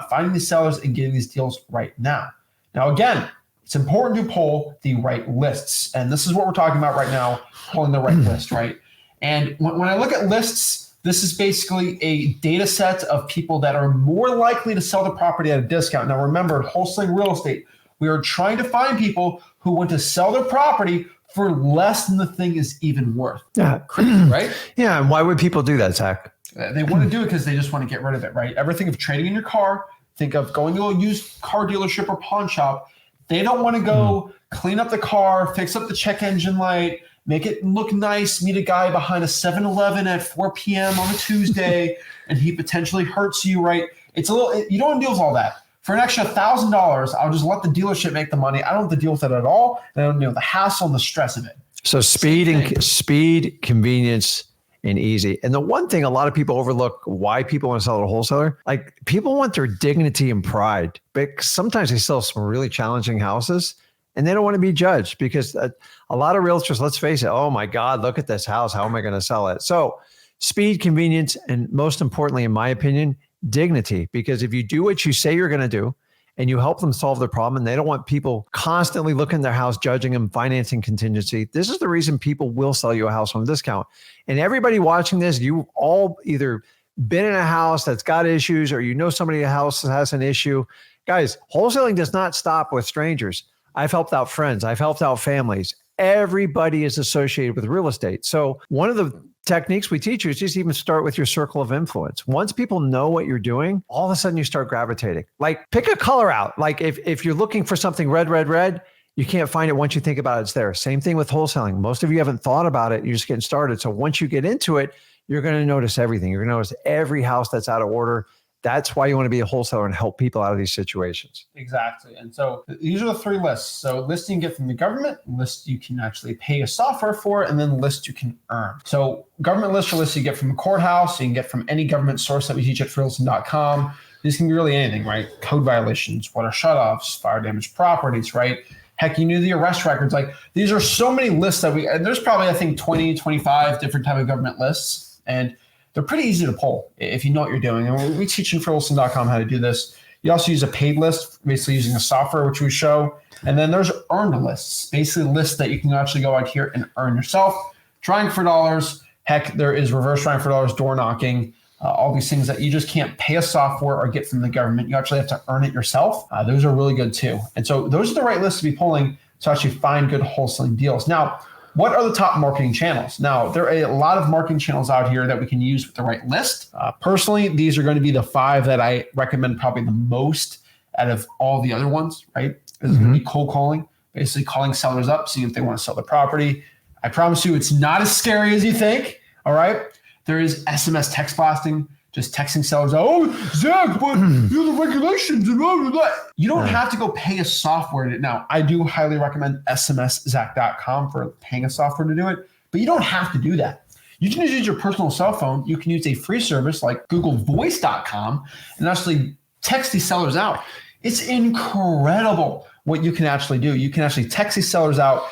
finding these sellers and getting these deals right now. Now, again, it's important to pull the right lists. And this is what we're talking about right now, pulling the right list, right? And when I look at lists, this is basically a data set of people that are more likely to sell the property at a discount. Now, remember, wholesaling real estate, we are trying to find people who want to sell their property for less than the thing is even worth. Yeah. Crazy, right? Yeah. And why would people do that, Zach? They want to do it because they just want to get rid of it, right? Everything of trading in your car, think of going to a used car dealership or pawn shop. They don't want to go clean up the car, fix up the check engine light, make it look nice, meet a guy behind a 7-Eleven at 4 p.m. on a Tuesday, and he potentially hurts you, right? It's a little, you don't want to deal with all that. For an extra $1,000, I'll just let the dealership make the money. I don't have to deal with it at all. And I don't, the hassle and the stress of it. So speed, convenience, and easy. And the one thing a lot of people overlook why people want to sell to a wholesaler, like people want their dignity and pride. But sometimes they sell some really challenging houses and they don't want to be judged because a lot of realtors, let's face it, oh my God, look at this house. How am I going to sell it? So speed, convenience, and most importantly, in my opinion, dignity. Because if you do what you say you're going to do and you help them solve their problem and they don't want people constantly looking at their house, judging them, financing contingency, this is the reason people will sell you a house on a discount. And everybody watching this, you all either been in a house that's got issues or you know somebody in a house that has an issue. Guys, wholesaling does not stop with strangers. I've helped out friends. I've helped out families. Everybody is associated with real estate. So one of the techniques we teach you is just even start with your circle of influence. Once people know what you're doing, all of a sudden you start gravitating. Like pick a color out. Like if you're looking for something red, you can't find it. Once you think about it, it's there. Same thing with wholesaling. Most of you haven't thought about it. You're just getting started. So once you get into it, you're going to notice everything. You're going to notice every house that's out of order. That's why you want to be a wholesaler and help people out of these situations. Exactly. And so these are the three lists. So list you can get from the government, list you can actually pay a software for, and then list you can earn. So government list or list you get from a courthouse, you can get from any government source that we teach at freewholesaling.com. These can be really anything, right? Code violations, water shutoffs, fire damaged properties, right? Heck, you knew the arrest records. Like these are so many lists that and there's probably, I think 20, 25 different type of government lists. And they're pretty easy to pull if you know what you're doing. And we teach in freewholesaling.com how to do this. You also use a paid list, basically using a software, which we show. And then there's earned lists, basically lists that you can actually go out here and earn yourself. Trying for dollars. Heck, there is reverse trying for dollars, door knocking, all these things that you just can't pay a software or get from the government. You actually have to earn it yourself. Those are really good too. And so those are the right lists to be pulling to actually find good wholesaling deals. Now, what are the top marketing channels? Now, there are a lot of marketing channels out here that we can use with the right list. Personally, these are going to be the 5 that I recommend probably the most out of all the other ones, right? This is going to be cold calling, basically calling sellers up, seeing if they want to sell the property. I promise you it's not as scary as you think, all right? There is SMS text blasting, just texting sellers, oh, Zach, but you know the regulations and blah, blah, blah. You don't have to go pay a software to. Now, I do highly recommend smszach.com for paying a software to do it, but you don't have to do that. You can just use your personal cell phone. You can use a free service like googlevoice.com and actually text these sellers out. It's incredible what you can actually do. You can actually text these sellers out.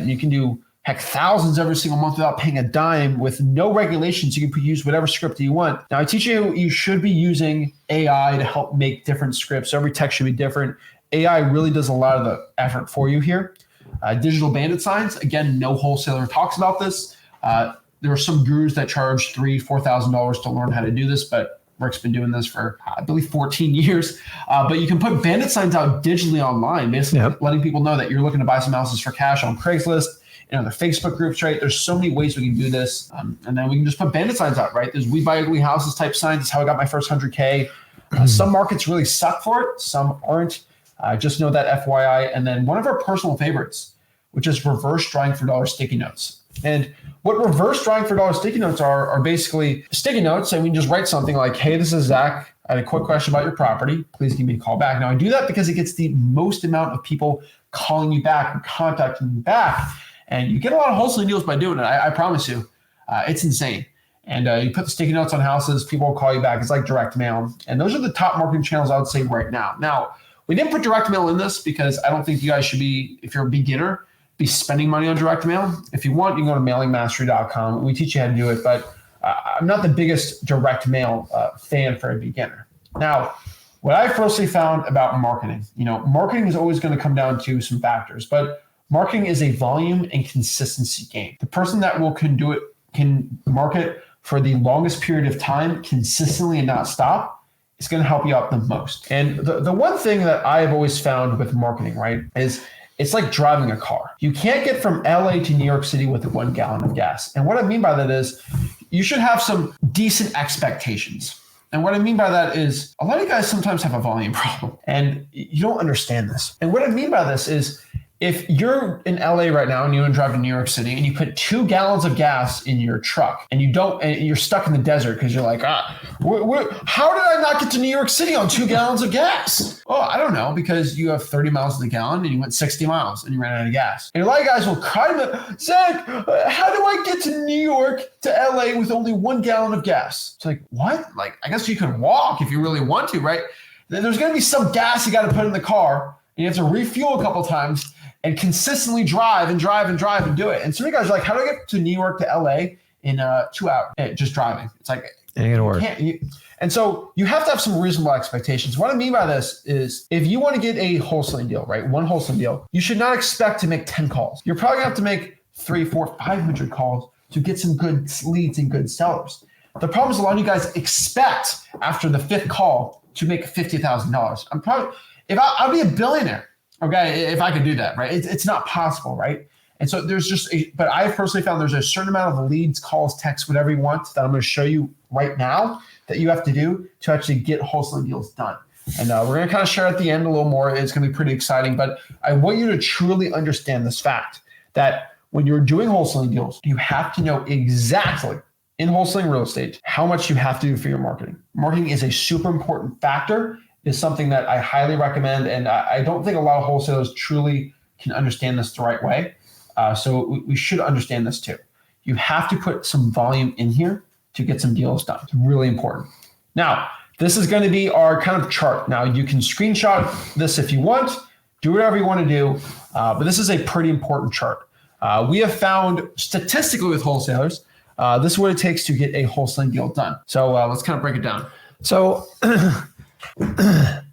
You can do thousands every single month without paying a dime with no regulations. You can use whatever script you want. Now, I teach you should be using AI to help make different scripts. Every text should be different. AI really does a lot of the effort for you here. Digital bandit signs. Again, no wholesaler talks about this. There are some gurus that charge $3,000, $4,000 to learn how to do this, but Rick's been doing this for, I believe, 14 years. But you can put bandit signs out digitally online, basically letting people know that you're looking to buy some houses for cash on Craigslist. The Facebook groups, right? There's so many ways we can do this. And then we can just put bandit signs out, right? There's We Buy Ugly Houses type signs. It's how I got my first 100K. Some markets really suck for it. Some aren't. Just know that FYI. And then one of our personal favorites, which is reverse drawing for dollar sticky notes. And what reverse drawing for dollar sticky notes are basically sticky notes. And we can just write something like, hey, this is Zach. I had a quick question about your property. Please give me a call back. Now, I do that because it gets the most amount of people calling you back and contacting you back. And you get a lot of wholesaling deals by doing it. I promise you. It's insane. And you put the sticky notes on houses, people will call you back. It's like direct mail. And those are the top marketing channels I would say right now. Now, we didn't put direct mail in this because I don't think you guys should be, if you're a beginner, be spending money on direct mail. If you want, you can go to mailingmastery.com. We teach you how to do it, but I'm not the biggest direct mail fan for a beginner. Now, what I firstly found about marketing, marketing is always going to come down to some factors, but marketing is a volume and consistency game. The person that can market for the longest period of time consistently and not stop is going to help you out the most. And the one thing that I've always found with marketing, right, is it's like driving a car. You can't get from LA to New York City with 1 gallon of gas. And what I mean by that is you should have some decent expectations. And what I mean by that is a lot of you guys sometimes have a volume problem and you don't understand this. And what I mean by this is if you're in LA right now and you want to drive to New York City and you put 2 gallons of gas in your truck and you're stuck in the desert because you're like, how did I not get to New York City on 2 gallons of gas? Oh, I don't know, because you have 30 miles to the gallon and you went 60 miles and you ran out of gas. And a lot of guys will cry to me, Zach, how do I get to New York to LA with only 1 gallon of gas? It's like, what? Like, I guess you could walk if you really want to, right? Then there's going to be some gas you got to put in the car and you have to refuel a couple times and consistently drive and do it. And so many guys are like, how do I get to New York to LA in 2 hours? Just driving. It's like, it ain't gonna work. And so you have to have some reasonable expectations. What I mean by this is if you want to get a wholesaling deal, right? One wholesaling deal, you should not expect to make 10 calls. You're probably gonna have to make 300, 400, 500 calls to get some good leads and good sellers. The problem is a lot of you guys expect after the 5th call to make $50,000. I'll be a billionaire. Okay, if I could do that, right? It's not possible, right? And so but I personally found there's a certain amount of leads, calls, texts, whatever you want that I'm going to show you right now that you have to do to actually get wholesaling deals done. And we're going to kind of share at the end a little more. It's going to be pretty exciting, but I want you to truly understand this fact that when you're doing wholesaling deals, you have to know exactly in wholesaling real estate how much you have to do for your marketing. Marketing is a super important factor. Is something that I highly recommend. And I don't think a lot of wholesalers truly can understand this the right way. So we should understand this too. You have to put some volume in here to get some deals done. It's really important. Now, this is going to be our kind of chart. Now, you can screenshot this if you want, do whatever you want to do. But this is a pretty important chart. We have found statistically with wholesalers, this is what it takes to get a wholesaling deal done. So let's kind of break it down. So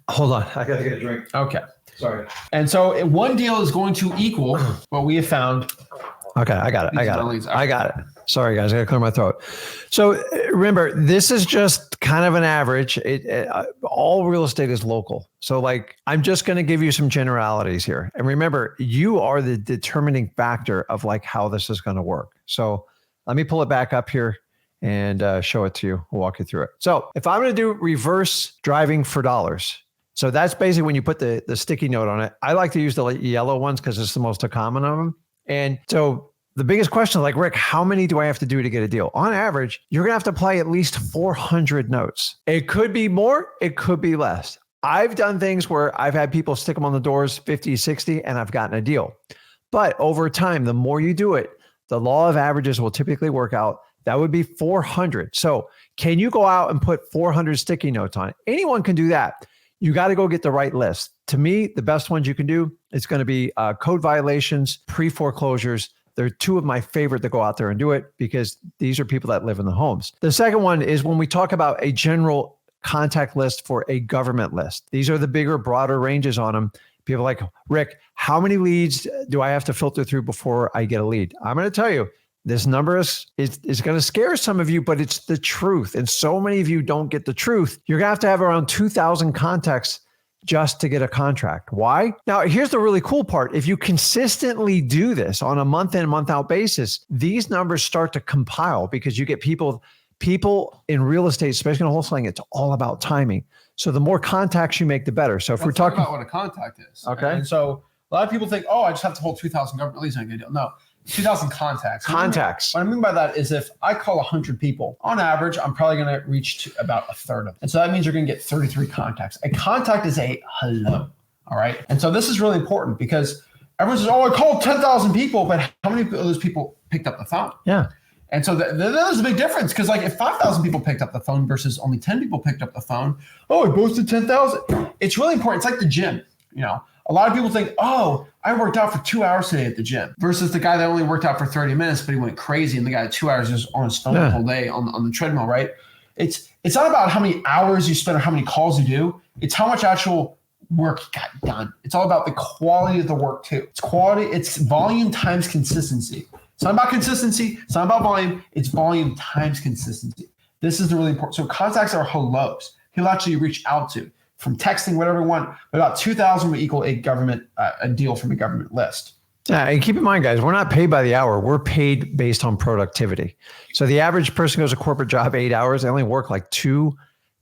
hold on. I got to get a drink. Okay. Sorry. And so one deal is going to equal what we have found. Okay. I got it. Sorry, guys. I got to clear my throat. So remember, this is just kind of an average. All real estate is local. So I'm just going to give you some generalities here. And remember, you are the determining factor of how this is going to work. So let me pull it back up here and show it to you. We'll walk you through it. So if I'm going to do reverse driving for dollars, so that's basically when you put the sticky note on it. I like to use the yellow ones because it's the most common of them. And so the biggest question is like, Rick, how many do I have to do to get a deal? On average, you're going to have to apply at least 400 notes. It could be more, it could be less. I've done things where I've had people stick them on the doors 50, 60, and I've gotten a deal. But over time, the more you do it, the law of averages will typically work out. That would be 400. So can you go out and put 400 sticky notes on it? Anyone can do that. You got to go get the right list. To me, the best ones you can do is going to be code violations, pre-foreclosures. They're two of my favorite to go out there and do it because these are people that live in the homes. The second one is when we talk about a general contact list for a government list. These are the bigger, broader ranges on them. People are like, Rick, how many leads do I have to filter through before I get a lead? I'm going to tell you, this number is going to scare some of you, but it's the truth. And so many of you don't get the truth. You're going to have around 2,000 contacts just to get a contract. Why? Now, here's the really cool part. If you consistently do this on a month in, month out basis, these numbers start to compile because you get people in real estate, especially in wholesaling, it's all about timing. So the more contacts you make, the better. So if we're talking about what a contact is. Okay. And so a lot of people think, I just have to hold 2,000 government leads and I get a deal. No. 2,000 contacts. Contacts. What I mean by that is if I call 100 people, on average, I'm probably going to reach to about a third of them. And so that means you're going to get 33 contacts. A contact is a hello. All right. And so this is really important because everyone says, I called 10,000 people, but how many of those people picked up the phone? Yeah. And so there's a big difference because like if 5,000 people picked up the phone versus only 10 people picked up the phone, I boasted 10,000. It's really important. It's like the gym, A lot of people think, I worked out for 2 hours today at the gym versus the guy that only worked out for 30 minutes, but he went crazy. And the guy at 2 hours just on his phone the whole day on the treadmill, right? It's not about how many hours you spend or how many calls you do. It's how much actual work got done. It's all about the quality of the work too. It's quality. It's volume times consistency. It's not about consistency. It's not about volume. It's volume times consistency. This is the really important. So contacts are hellos. He'll actually reach out to. From texting, whatever we want, about 2,000 would equal a deal from a government list. Yeah, and keep in mind, guys, we're not paid by the hour. We're paid based on productivity. So the average person goes to a corporate job 8 hours. They only work like two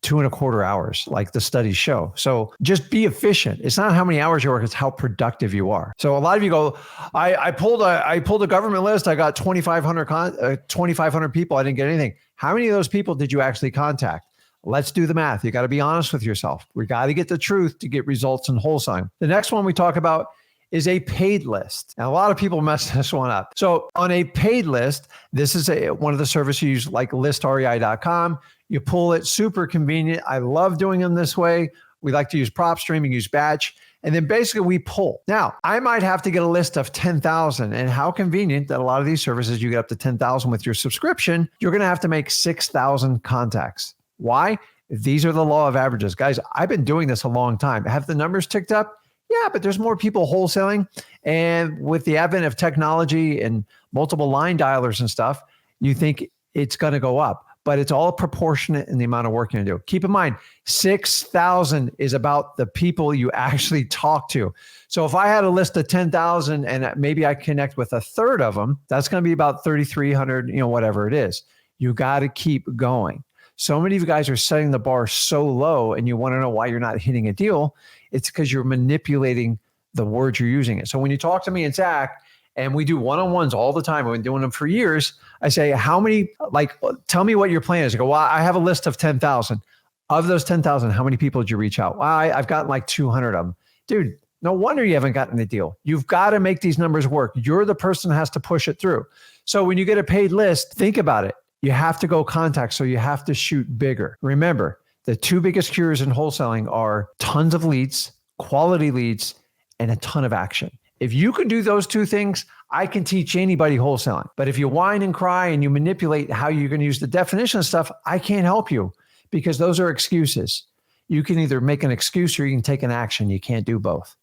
and a quarter hours, like the studies show. So just be efficient. It's not how many hours you work, it's how productive you are. So a lot of you go, I pulled a government list. I got 2,500 people. I didn't get anything. How many of those people did you actually contact? Let's do the math. You got to be honest with yourself. We got to get the truth to get results in wholesaling. The next one we talk about is a paid list. And a lot of people mess this one up. So on a paid list, this is one of the services you use like listrei.com. You pull it, super convenient. I love doing them this way. We like to use prop streaming, use batch. And then basically we pull. Now, I might have to get a list of 10,000 and how convenient that a lot of these services, you get up to 10,000 with your subscription, you're going to have to make 6,000 contacts. Why? These are the law of averages. Guys, I've been doing this a long time. Have the numbers ticked up? Yeah, but there's more people wholesaling. And with the advent of technology and multiple line dialers and stuff, you think it's going to go up. But it's all proportionate in the amount of work you're going to do. Keep in mind, 6,000 is about the people you actually talk to. So if I had a list of 10,000 and maybe I connect with a third of them, that's going to be about 3,300, whatever it is. You got to keep going. So many of you guys are setting the bar so low and you want to know why you're not hitting a deal. It's because you're manipulating the words you're using it. So when you talk to me and Zach, and we do one-on-ones all the time, we've been doing them for years, I say, tell me what your plan is. I go, well, I have a list of 10,000. Of those 10,000, how many people did you reach out? Well, I've gotten like 200 of them. Dude, no wonder you haven't gotten a deal. You've got to make these numbers work. You're the person that has to push it through. So when you get a paid list, think about it. You have to go contact, so you have to shoot bigger. Remember, the two biggest cures in wholesaling are tons of leads, quality leads, and a ton of action. If you can do those two things, I can teach anybody wholesaling. But if you whine and cry and you manipulate how you're going to use the definition of stuff, I can't help you because those are excuses. You can either make an excuse or you can take an action. You can't do both.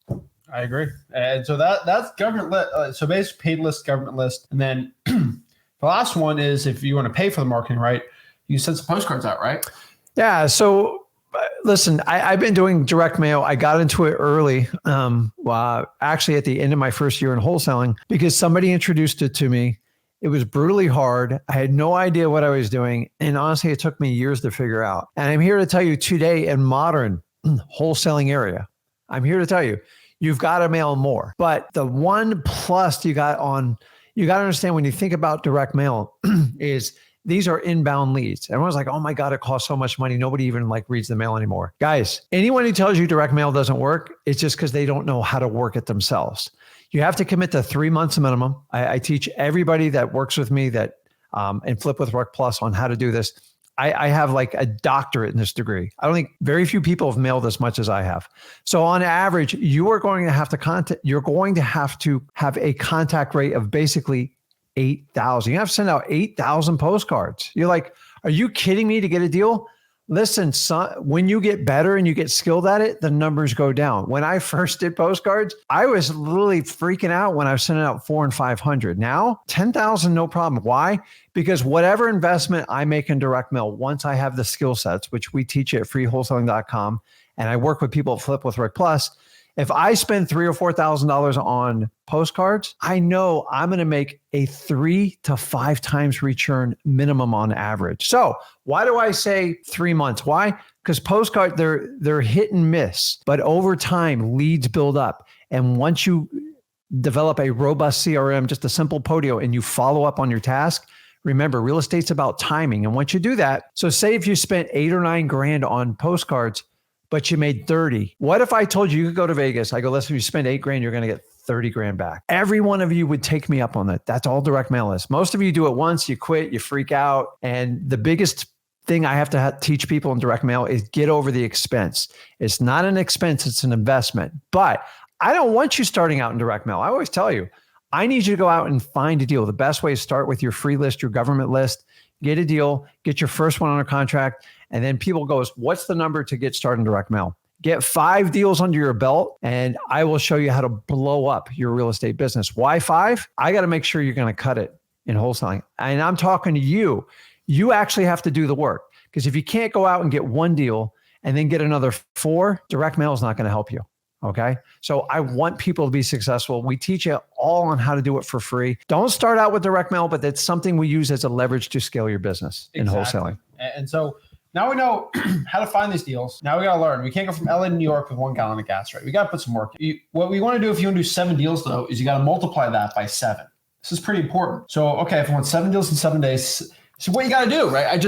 I agree. And so that's government list. So basically paid list, government list. And then the last one is if you want to pay for the marketing, right? You send some postcards out, right? Yeah. So listen, I've been doing direct mail. I got into it early, actually at the end of my first year in wholesaling, because somebody introduced it to me. It was brutally hard. I had no idea what I was doing. And honestly, it took me years to figure out. And I'm here to tell you today in modern wholesaling area, I'm here to tell you, you've got to mail more. But the one plus you got on you got to understand when you think about direct mail is these are inbound leads. Everyone's like, oh my God, it costs so much money. Nobody even like reads the mail anymore. Guys, anyone who tells you direct mail doesn't work, it's just because they don't know how to work it themselves. You have to commit to 3 months minimum. I teach everybody that works with me that and Flip with Rec Plus on how to do this. I have like a doctorate in this degree. I don't think very few people have mailed as much as I have. So on average, you are going to have to have a contact rate of basically 8,000. You have to send out 8,000 postcards. You're like, are you kidding me to get a deal? Listen, son, when you get better and you get skilled at it, the numbers go down. When I first did postcards, I was literally freaking out when I was sending out 400 and 500. Now, 10,000, no problem. Why? Because whatever investment I make in direct mail, once I have the skill sets, which we teach at freewholesaling.com, and I work with people at Flip with Rick Plus, if I spend $3,000 or $4,000 on postcards, I know I'm going to make a 3 to 5 times return minimum on average. So why do I say 3 months? Why? Because postcard, they're hit and miss, but over time, leads build up. And once you develop a robust CRM, just a simple Podio, and you follow up on your task, remember, real estate's about timing. And once you do that, so say if you spent 8 or 9 grand on postcards, but you made 30. What if I told you could go to Vegas? I go, listen, if you spend 8 grand, you're going to get 30 grand back. Every one of you would take me up on that. That's all direct mail is. Most of you do it once, you quit, you freak out. And the biggest thing I have to teach people in direct mail is get over the expense. It's not an expense, it's an investment. But I don't want you starting out in direct mail. I always tell you, I need you to go out and find a deal. The best way is start with your free list, your government list, get a deal, get your first one under contract. And then people goes, what's the number to get started in direct mail? Get 5 deals under your belt and I will show you how to blow up your real estate business. Why 5? I got to make sure you're going to cut it in wholesaling. And I'm talking to you. You actually have to do the work because if you can't go out and get 1 deal and then get another 4, direct mail is not going to help you. Okay. So I want people to be successful. We teach you all on how to do it for free. Don't start out with direct mail, but that's something we use as a leverage to scale your business in wholesaling. And so now we know how to find these deals. Now we got to learn. We can't go from LA to New York with 1 gallon of gas, right? We got to put some work. What we want to do if you want to do 7 deals though, is you got to multiply that by 7. This is pretty important. So, okay, if I want 7 deals in 7 days, so what you got to do, right?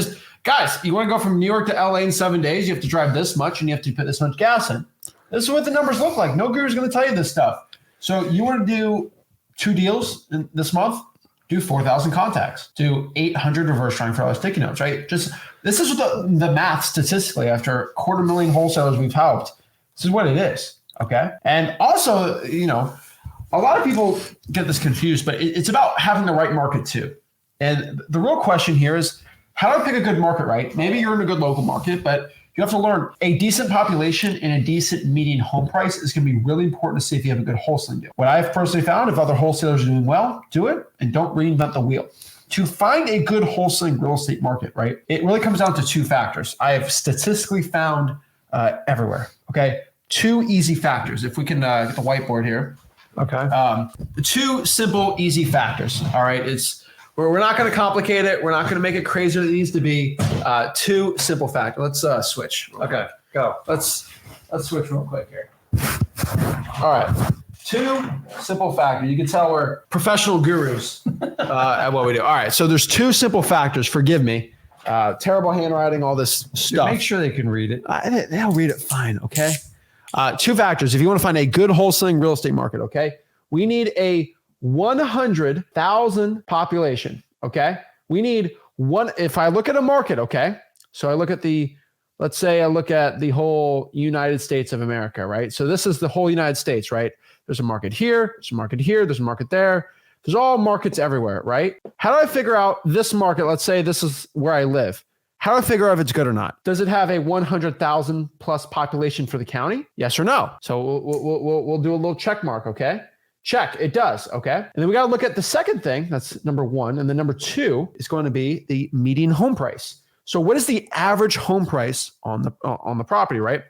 Guys, you want to go from New York to LA in 7 days, you have to drive this much and you have to put this much gas in. This is what the numbers look like. No guru is going to tell you this stuff. So you want to do 2 deals this month, do 4,000 contacts, do 800 reverse trying for sticky notes, right? This is what the math statistically after 250,000 wholesalers we've helped. This is what it is, okay? And also, a lot of people get this confused, but it's about having the right market too. And the real question here is, how do I pick a good market, right? Maybe you're in a good local market, but you have to learn a decent population and a decent median home price is going to be really important to see if you have a good wholesaling deal. What I've personally found, if other wholesalers are doing well, do it and don't reinvent the wheel. To find a good wholesaling real estate market, right, it really comes down to 2 factors. I have statistically found everywhere, okay? 2 easy factors. If we can get the whiteboard here. Okay. 2 simple, easy factors, all right? We're not going to complicate it. We're not going to make it crazier than it needs to be. 2 simple factors. Let's switch. Okay, go. Let's switch real quick here. All right. 2 simple factors. You can tell we're professional gurus at what we do. All right. So there's 2 simple factors. Forgive me. Terrible handwriting, all this stuff. Make sure they can read it. They'll read it fine. Okay. 2 factors. If you want to find a good wholesaling real estate market, okay, we need a 100,000 population. Okay. We need if I look at a market, okay. So I look at let's say I look at the whole United States of America, right? So this is the whole United States, right? There's a market here, there's a market here, there's a market there. There's all markets everywhere, right? How do I figure out this market? Let's say this is where I live. How do I figure out if it's good or not? Does it have a 100,000 plus population for the county? Yes or no? So we'll do a little check mark, okay? Check, it does, okay? And then we got to look at the second thing, that's number 1. And then number 2 is going to be the median home price. So what is the average home price on the property, right?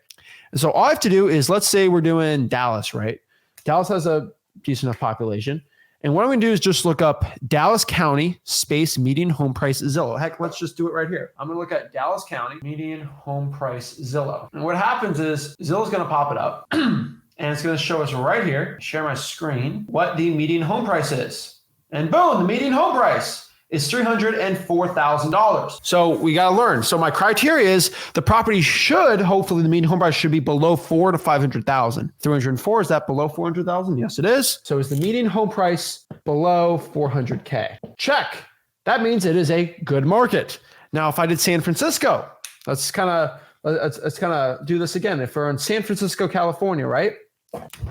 And so all I have to do is, let's say we're doing Dallas, right? Dallas has a decent enough population. And what I'm going to do is just look up Dallas County space median home price Zillow. Heck, let's just do it right here. I'm going to look at Dallas County median home price Zillow. And what happens is Zillow's going to pop it up. And it's going to show us right here, share my screen, what the median home price is. And boom, the median home price is $304,000. So we got to learn. So my criteria is the property should, hopefully the median home price should be below 400 to 500,000. 304, is that below 400,000? Yes, it is. So is the median home price below 400K? Check. That means it is a good market. Now, if I did San Francisco, let's kind of do this again. If we're in San Francisco, California, right?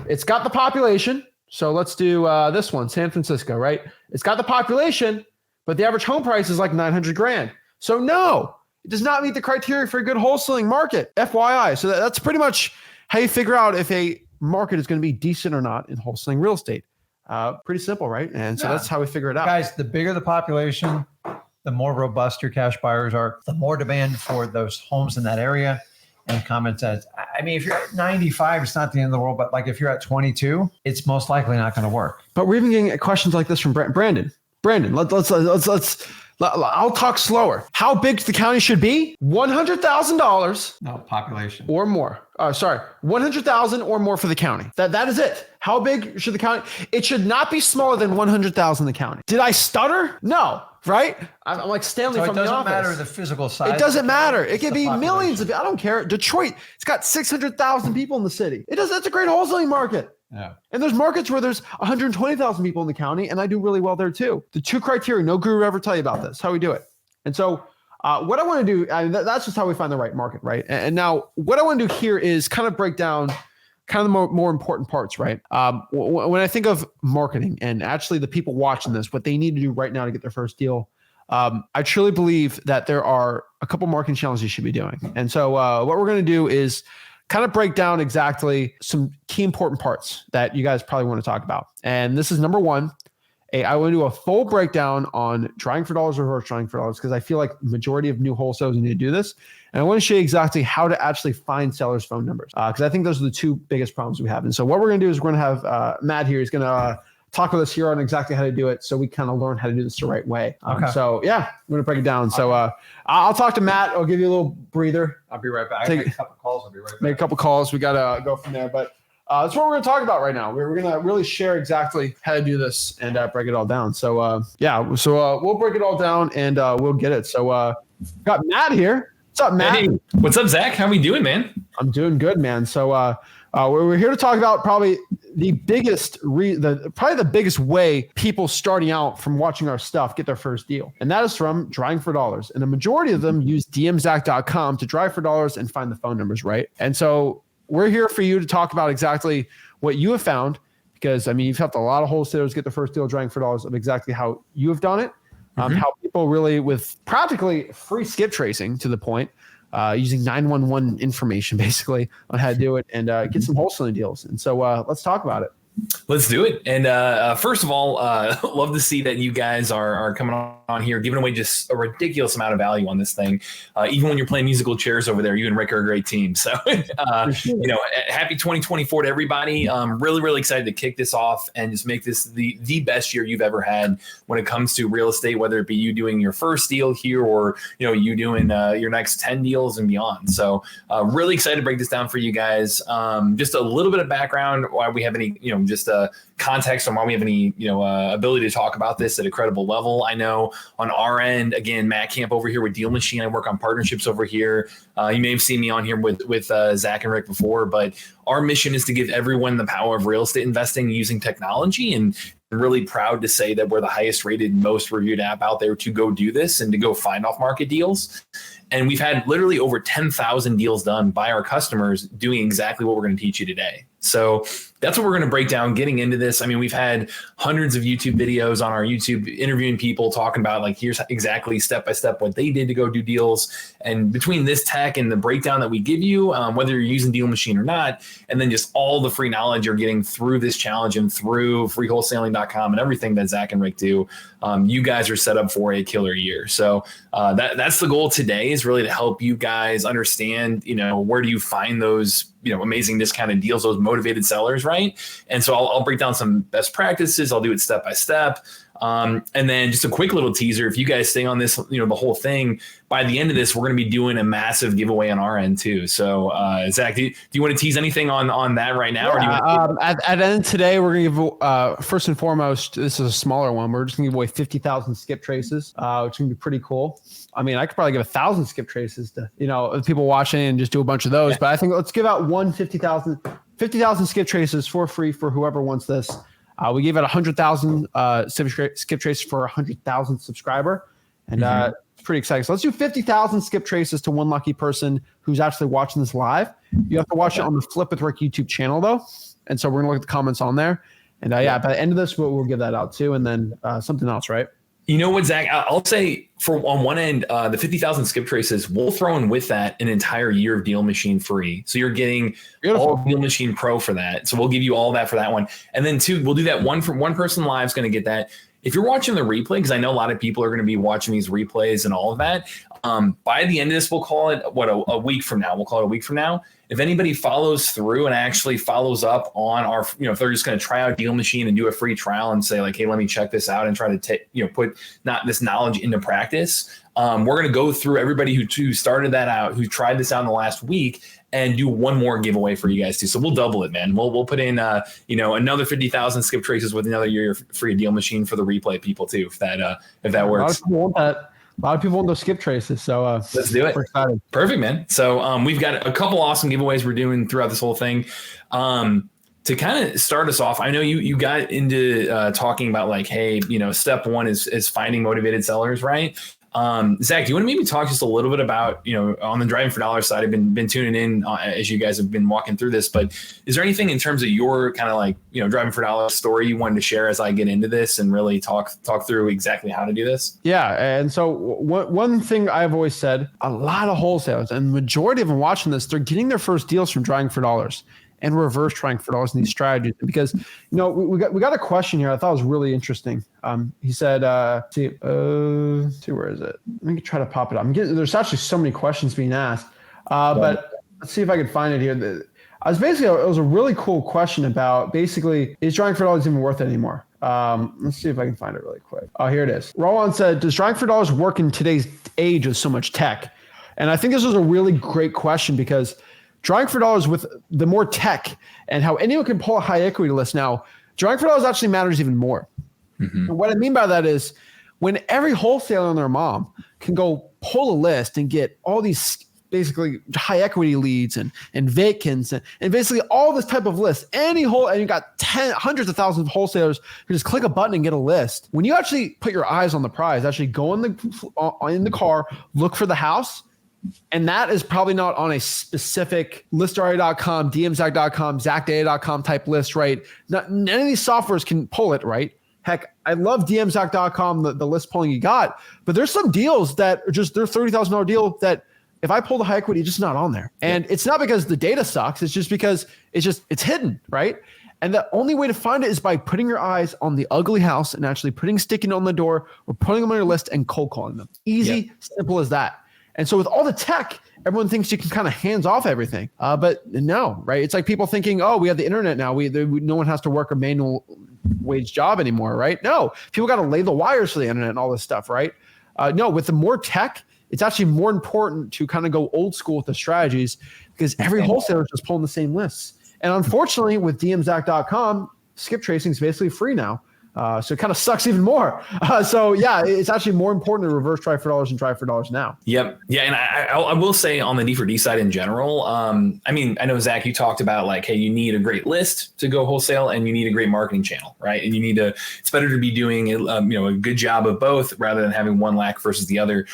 It's got the population. So let's do this one, San Francisco, right? It's got the population, but the average home price is like 900 grand. So no, it does not meet the criteria for a good wholesaling market, FYI. So that's pretty much how you figure out if a market is going to be decent or not in wholesaling real estate. Pretty simple, right? And so that's how we figure it out. Guys, the bigger the population, the more robust your cash buyers are, the more demand for those homes in that area. And the comment says, I mean, if you're at 95, it's not the end of the world, but like if you're at 22, it's most likely not going to work. But we're even getting questions like this from Brandon. Brandon, I'll talk slower. How big the county should be? $100,000. No, population. Or more. 100,000 or more for the county. That is it. How big should the county? It should not be smaller than 100,000 in the county. Did I stutter? No. Right? I'm like Stanley from The Office. It doesn't matter the physical size. It doesn't matter. It can be millions of. I don't care. Detroit, it's got 600,000 people in the city. That's a great wholesaling market. Yeah. And there's markets where there's 120,000 people in the county, and I do really well there too. The two criteria, no guru ever tell you about this, how we do it. And so what I want to do, that's just how we find the right market, right? And now what I want to do here is kind of break down kind of the more important parts, right? When I think of marketing and actually the people watching this, what they need to do right now to get their first deal, I truly believe that there are a couple marketing challenges you should be doing. And so what we're going to do is kind of break down exactly some key important parts that you guys probably want to talk about. And this is number one. I want to do a full breakdown on trying for dollars or reverse trying for dollars because I feel like the majority of new wholesalers need to do this. And I want to show you exactly how to actually find sellers' phone numbers because I think those are the two biggest problems we have. And so what we're going to do is we're going to have Matt here. He's going to talk with us here on exactly how to do it so we kind of learn how to do this the right way. Okay. So yeah, I'm going to break it down. So I'll talk to Matt. I'll give you a little breather. I'll be right back. Make a couple calls. I'll be right back. Make a couple calls. We got to go from there. But that's what we're going to talk about right now. We're going to really share exactly how to do this and break it all down. So we'll break it all down and we'll get it. So got Matt here. What's up, Matt? Hey, what's up, Zach? How we doing, man? I'm doing good, man. So we're here to talk about probably the biggest, the biggest way people starting out from watching our stuff get their first deal. And that is from drawing for dollars. And the majority of them use dmzach.com to drive for dollars and find the phone numbers, right? And so we're here for you to talk about exactly what you have found, because I mean, you've helped a lot of wholesalers get their first deal drawing for dollars of exactly how you have done it. How people really with practically free skip tracing to the point, using 911 information basically on how to do it and get some wholesaling deals. And so let's talk about it. Let's do it. And first of all, love to see that you guys are coming on here, giving away just a ridiculous amount of value on this thing. Even when you're playing musical chairs over there, you and Rick are a great team. So, happy 2024 to everybody. Really, really excited to kick this off and just make this the best year you've ever had when it comes to real estate, whether it be you doing your first deal here or, you doing your next 10 deals and beyond. So really excited to break this down for you guys. Just a little bit of background, why we have any, just context on why we have any, ability to talk about this at a credible level. I know on our end, again, Matt Camp over here with Deal Machine. I work on partnerships over here. You may have seen me on here with Zach and Rick before, but our mission is to give everyone the power of real estate investing using technology. And I'm really proud to say that we're the highest rated, most reviewed app out there to go do this and to go find off market deals. And we've had literally over 10,000 deals done by our customers doing exactly what we're going to teach you today. So that's what we're going to break down getting into this. I mean, we've had hundreds of YouTube videos on our YouTube interviewing people talking about like, here's exactly step-by-step what they did to go do deals. And between this tech and the breakdown that we give you, whether you're using Deal Machine or not, and then just all the free knowledge you're getting through this challenge and through freewholesaling.com and everything that Zach and Rick do, you guys are set up for a killer year. So that's the goal today, is really to help you guys understand, where do you find those amazing discounted deals, those motivated sellers, right? And so I'll break down some best practices. I'll do it step by step. And then just a quick little teaser. If you guys stay on this, the whole thing, by the end of this, we're going to be doing a massive giveaway on our end too. So Zach, do you want to tease anything on that right now? Yeah, or do you at the end of today, we're going to give, first and foremost, this is a smaller one. We're just going to give away 50,000 skip traces, which is going to be pretty cool. I mean, I could probably give 1,000 skip traces to, people watching and just do a bunch of those. But I think let's give out 50,000 skip traces for free for whoever wants this. We gave out 100,000 skip traces for 100,000 subscriber. And it's pretty exciting. So let's do 50,000 skip traces to one lucky person who's actually watching this live. You have to watch it on the Flip with Rick YouTube channel, though. And so we're going to look at the comments on there. And by the end of this, we'll give that out too. And then something else, right? You know what, Zach? I'll say on one end, the 50,000 skip traces, we'll throw in with that an entire year of Deal Machine free. So you're getting all Deal Machine Pro for that. So we'll give you all that for that one. And then two, we'll do that one person live is going to get that. If you're watching the replay, because I know a lot of people are going to be watching these replays and all of that, by the end of this, we'll call it a week from now. We'll call it a week from now. If anybody follows through and actually follows up on our, if they're just going to try out Deal Machine and do a free trial and say like, hey, let me check this out and try to put not this knowledge into practice. We're going to go through everybody who started that out, who tried this out in the last week, and do one more giveaway for you guys too. So we'll double it, man. We'll put in another 50,000 skip traces with another year free Deal Machine for the replay people too, if that works. A lot of people want those skip traces, so let's do it. We're excited. Perfect, man. So we've got a couple awesome giveaways we're doing throughout this whole thing. To kind of start us off, I know you got into talking about like, hey, step one is finding motivated sellers, right? Zach, do you want to maybe talk just a little bit about, on the Driving for Dollars side? I've been tuning in as you guys have been walking through this, but is there anything in terms of your kind of like, Driving for Dollars story you wanted to share as I get into this and really talk through exactly how to do this? Yeah. And so one thing I've always said, a lot of wholesalers and the majority of them watching this, they're getting their first deals from Driving for Dollars and reverse trying for dollars in these strategies. Because, we got a question here I thought was really interesting. He said, where is it? Let me try to pop it up. There's actually so many questions being asked, but let's see if I can find it here. It was a really cool question about basically, is Driving for Dollars even worth it anymore? Let's see if I can find it really quick. Oh, here it is. Roland said, does Driving for Dollars work in today's age of so much tech? And I think this was a really great question because Driving for Dollars with the more tech and how anyone can pull a high equity list now, Driving for Dollars actually matters even more. Mm-hmm. And what I mean by that is when every wholesaler and their mom can go pull a list and get all these basically high equity leads and vacants and basically all this type of lists, and you got hundreds of thousands of wholesalers who just click a button and get a list. When you actually put your eyes on the prize, actually go in the car, look for the house. And that is probably not on a specific listarea.com, dmzach.com, zachdata.com type list, right? None of these softwares can pull it, right? Heck, I love dmzach.com, the list pulling you got, but there's some deals that are just, they're $30,000 deal that if I pull the high equity, it's just not on there. And it's not because the data sucks. It's just because it's hidden, right? And the only way to find it is by putting your eyes on the ugly house and actually putting sticking on the door or putting them on your list and cold calling them. Easy, simple as that. And so with all the tech, everyone thinks you can kind of hands off everything. But no, right? It's like people thinking, oh, we have the internet now. No one has to work a manual wage job anymore, right? No, people got to lay the wires for the internet and all this stuff, right? No, with the more tech, it's actually more important to kind of go old school with the strategies because every wholesaler is just pulling the same lists. And unfortunately, with dmzach.com, skip tracing is basically free now. So it kind of sucks even more. So yeah, it's actually more important to reverse Drive for Dollars and Drive for Dollars now. Yep. Yeah. And I will say on the D4D side in general, I know, Zach, you talked about like, hey, you need a great list to go wholesale and you need a great marketing channel, right? And it's better to be doing a good job of both rather than having one lack versus the other.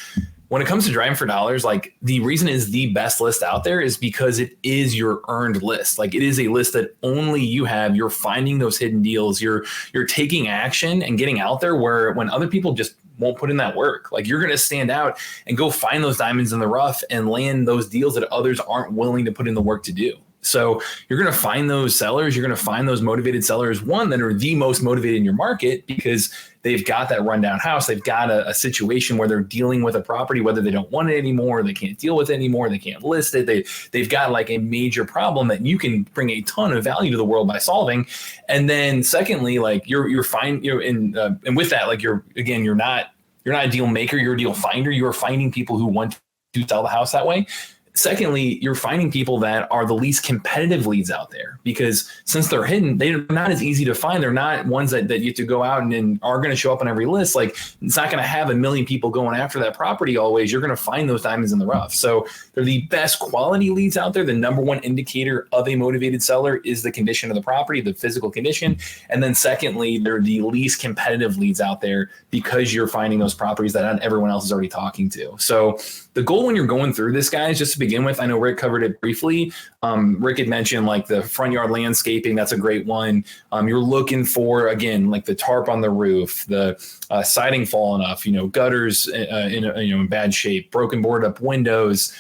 When it comes to Driving for Dollars, like the reason it is the best list out there is because it is your earned list. Like it is a list that only you have. You're finding those hidden deals. You're taking action and getting out there where when other people just won't put in that work, like you're going to stand out and go find those diamonds in the rough and land those deals that others aren't willing to put in the work to do. So you're going to find those sellers, you're going to find those motivated sellers, one, that are the most motivated in your market because they've got that rundown house. They've got a situation where they're dealing with a property, whether they don't want it anymore, they can't deal with it anymore, they can't list it. They've got like a major problem that you can bring a ton of value to the world by solving. And then secondly, like you're fine, and with that, like you're not a deal maker, you're a deal finder. You're finding people who want to sell the house that way. Secondly, you're finding people that are the least competitive leads out there because since they're hidden, they're not as easy to find. They're not ones that you have to go out and are going to show up on every list. Like it's not going to have a million people going after that property always. You're going to find those diamonds in the rough. So they're the best quality leads out there. The number one indicator of a motivated seller is the condition of the property, the physical condition. And then secondly, they're the least competitive leads out there because you're finding those properties that not everyone else is already talking to. So the goal when you're going through this, guys, just to begin with, I know Rick covered it briefly. Rick had mentioned like the front yard landscaping. That's a great one. You're looking for, again, like the tarp on the roof, the siding falling off, gutters in bad shape, broken board up windows,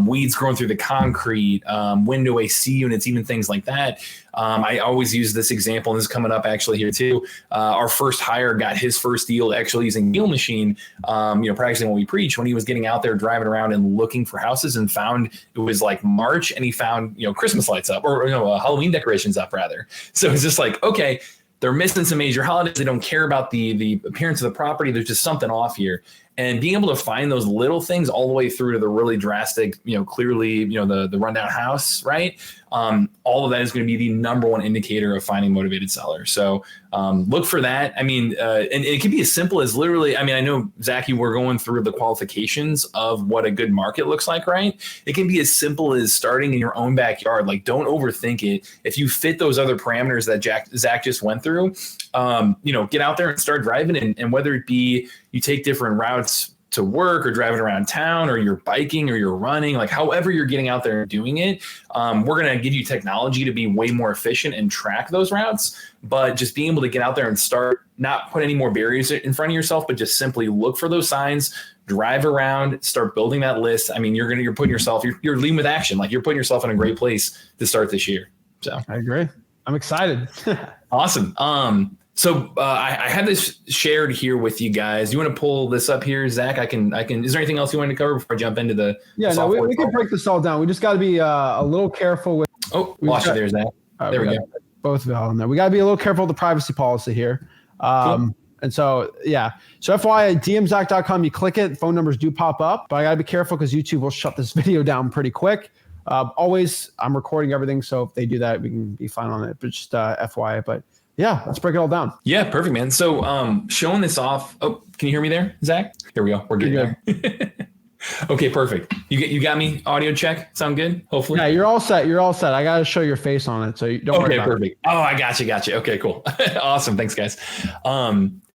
weeds growing through the concrete, window AC units, even things like that. I always use this example, and this is coming up actually here too. Our first hire got his first deal actually using Deal Machine, practicing what we preach, when he was getting out there driving around and looking for houses and found it was like March and he found, Christmas lights up or Halloween decorations up rather. So it's just like, okay, they're missing some major holidays. They don't care about the appearance of the property. There's just something off here. And being able to find those little things all the way through to the really drastic, clearly, the rundown house, right? All of that is going to be the number one indicator of finding motivated sellers. So look for that. I mean, and it can be as simple as literally, I know, Zach, you were going through the qualifications of what a good market looks like, right? It can be as simple as starting in your own backyard. Like, don't overthink it. If you fit those other parameters that Zach just went through, get out there and start driving. And whether it be you take different routes to work or driving around town or you're biking or you're running, like however you're getting out there and doing it, we're going to give you technology to be way more efficient and track those routes. But just being able to get out there and start, not put any more barriers in front of yourself, but just simply look for those signs, drive around, start building that list. I mean, you're putting yourself, you're leading with action. Like you're putting yourself in a great place to start this year. So I agree. I'm excited. Awesome. So I had this shared here with you guys. You want to pull this up here, Zach? I can. Is there anything else you wanted to cover before I jump into the? Yeah, no, we can break this all down. We just got to be a little careful with. Oh, lost you there, Zach. There we go. Both of y'all on there. We got to be a little careful with the privacy policy here. Cool. And so, yeah. So FYI, dmzach.com, you click it, phone numbers do pop up, but I got to be careful because YouTube will shut this video down pretty quick. Always, I'm recording everything, so if they do that, we can be fine on it. But just FYI, but. Yeah, let's break it all down. Yeah, perfect, man. So showing this off. Oh, can you hear me there, Zach? Here we go. We're good. Okay, perfect. You got me? Audio check. Sound good? Hopefully. Yeah, you're all set. I got to show your face on it, so you don't worry about perfect. it. Oh, I got you. Okay, cool. Awesome. Thanks, guys.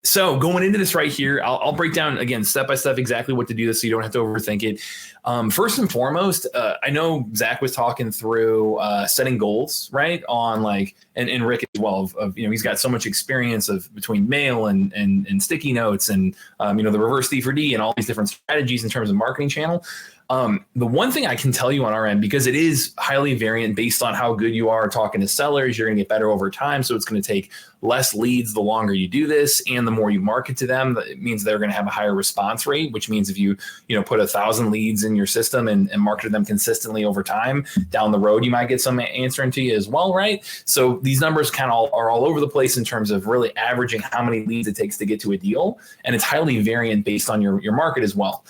So going into this right here, I'll break down again step by step exactly what to do this so you don't have to overthink it. First and foremost, I know Zach was talking through setting goals, right? On like, and Rick as well, of he's got so much experience of between mail and sticky notes and the reverse D4D and all these different strategies in terms of marketing channel. The one thing I can tell you on our end, because it is highly variant based on how good you are talking to sellers, you're going to get better over time. So it's going to take less leads the longer you do this. And the more you market to them, it means they're going to have a higher response rate, which means if you put 1,000 leads in your system and market them consistently over time, down the road, you might get some answering to you as well, right? So these numbers kind of are all over the place in terms of really averaging how many leads it takes to get to a deal. And it's highly variant based on your market as well.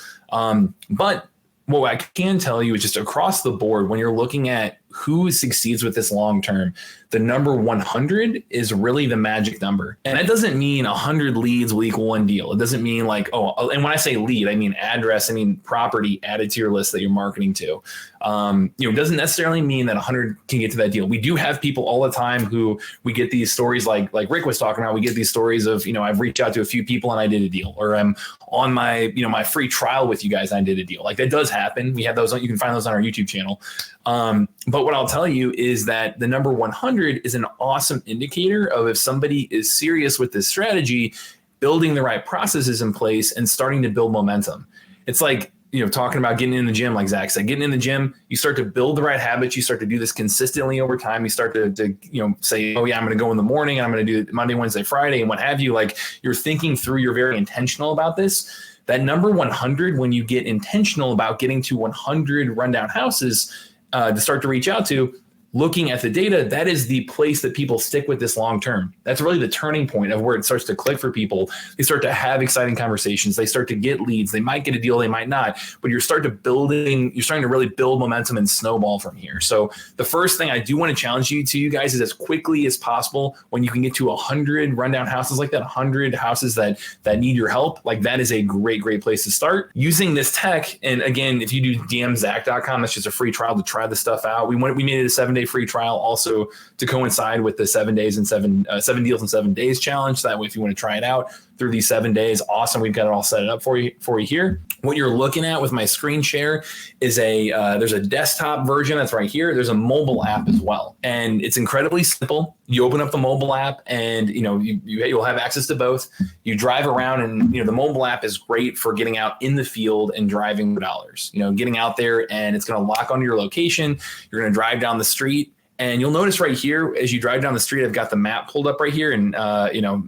But what I can tell you is just across the board, when you're looking at who succeeds with this long term, the number 100 is really the magic number. And that doesn't mean 100 leads will equal one deal. It doesn't mean like, and when I say lead, I mean address, I mean property added to your list that you're marketing to. It doesn't necessarily mean that 100 can get to that deal. We do have people all the time who we get these stories like Rick was talking about. We get these stories of, I've reached out to a few people and I did a deal, or I'm on my, my free trial with you guys and I did a deal. Like that does happen. We have those, you can find those on our YouTube channel. But what I'll tell you is that the number 100 is an awesome indicator of if somebody is serious with this strategy, building the right processes in place and starting to build momentum. It's like talking about getting in the gym, like Zach said, getting in the gym, you start to build the right habits. You start to do this consistently over time. You start to say, oh yeah, I'm going to go in the morning and I'm going to do it Monday, Wednesday, Friday, and what have you. Like, you're thinking through, you're very intentional about this. That number 100, when you get intentional about getting to 100 rundown houses to start to reach out to, looking at the data, that is the place that people stick with this long term. That's really the turning point of where it starts to click for people. They start to have exciting conversations. They start to get leads. They might get a deal, they might not, but you're starting to really build momentum and snowball from here. So the first thing I do want to challenge you guys is, as quickly as possible, when you can get to 100 rundown houses like that, 100 houses that need your help, like, that is a great place to start using this tech. And again, if you do dmzach.com, that's just a free trial to try the stuff out. We made it a 7-day free trial also to coincide with the 7 days and 7 deals in 7 days challenge. So that way, if you want to try it out through these 7 days, awesome. We've got it all set up for you here. What you're looking at with my screen share is there's a desktop version that's right here. There's a mobile app as well. And it's incredibly simple. You open up the mobile app and, you'll have access to both. You drive around and, the mobile app is great for getting out in the field and driving for dollars, getting out there, and it's going to lock onto your location. You're going to drive down the street. And you'll notice right here, as you drive down the street, I've got the map pulled up right here. And,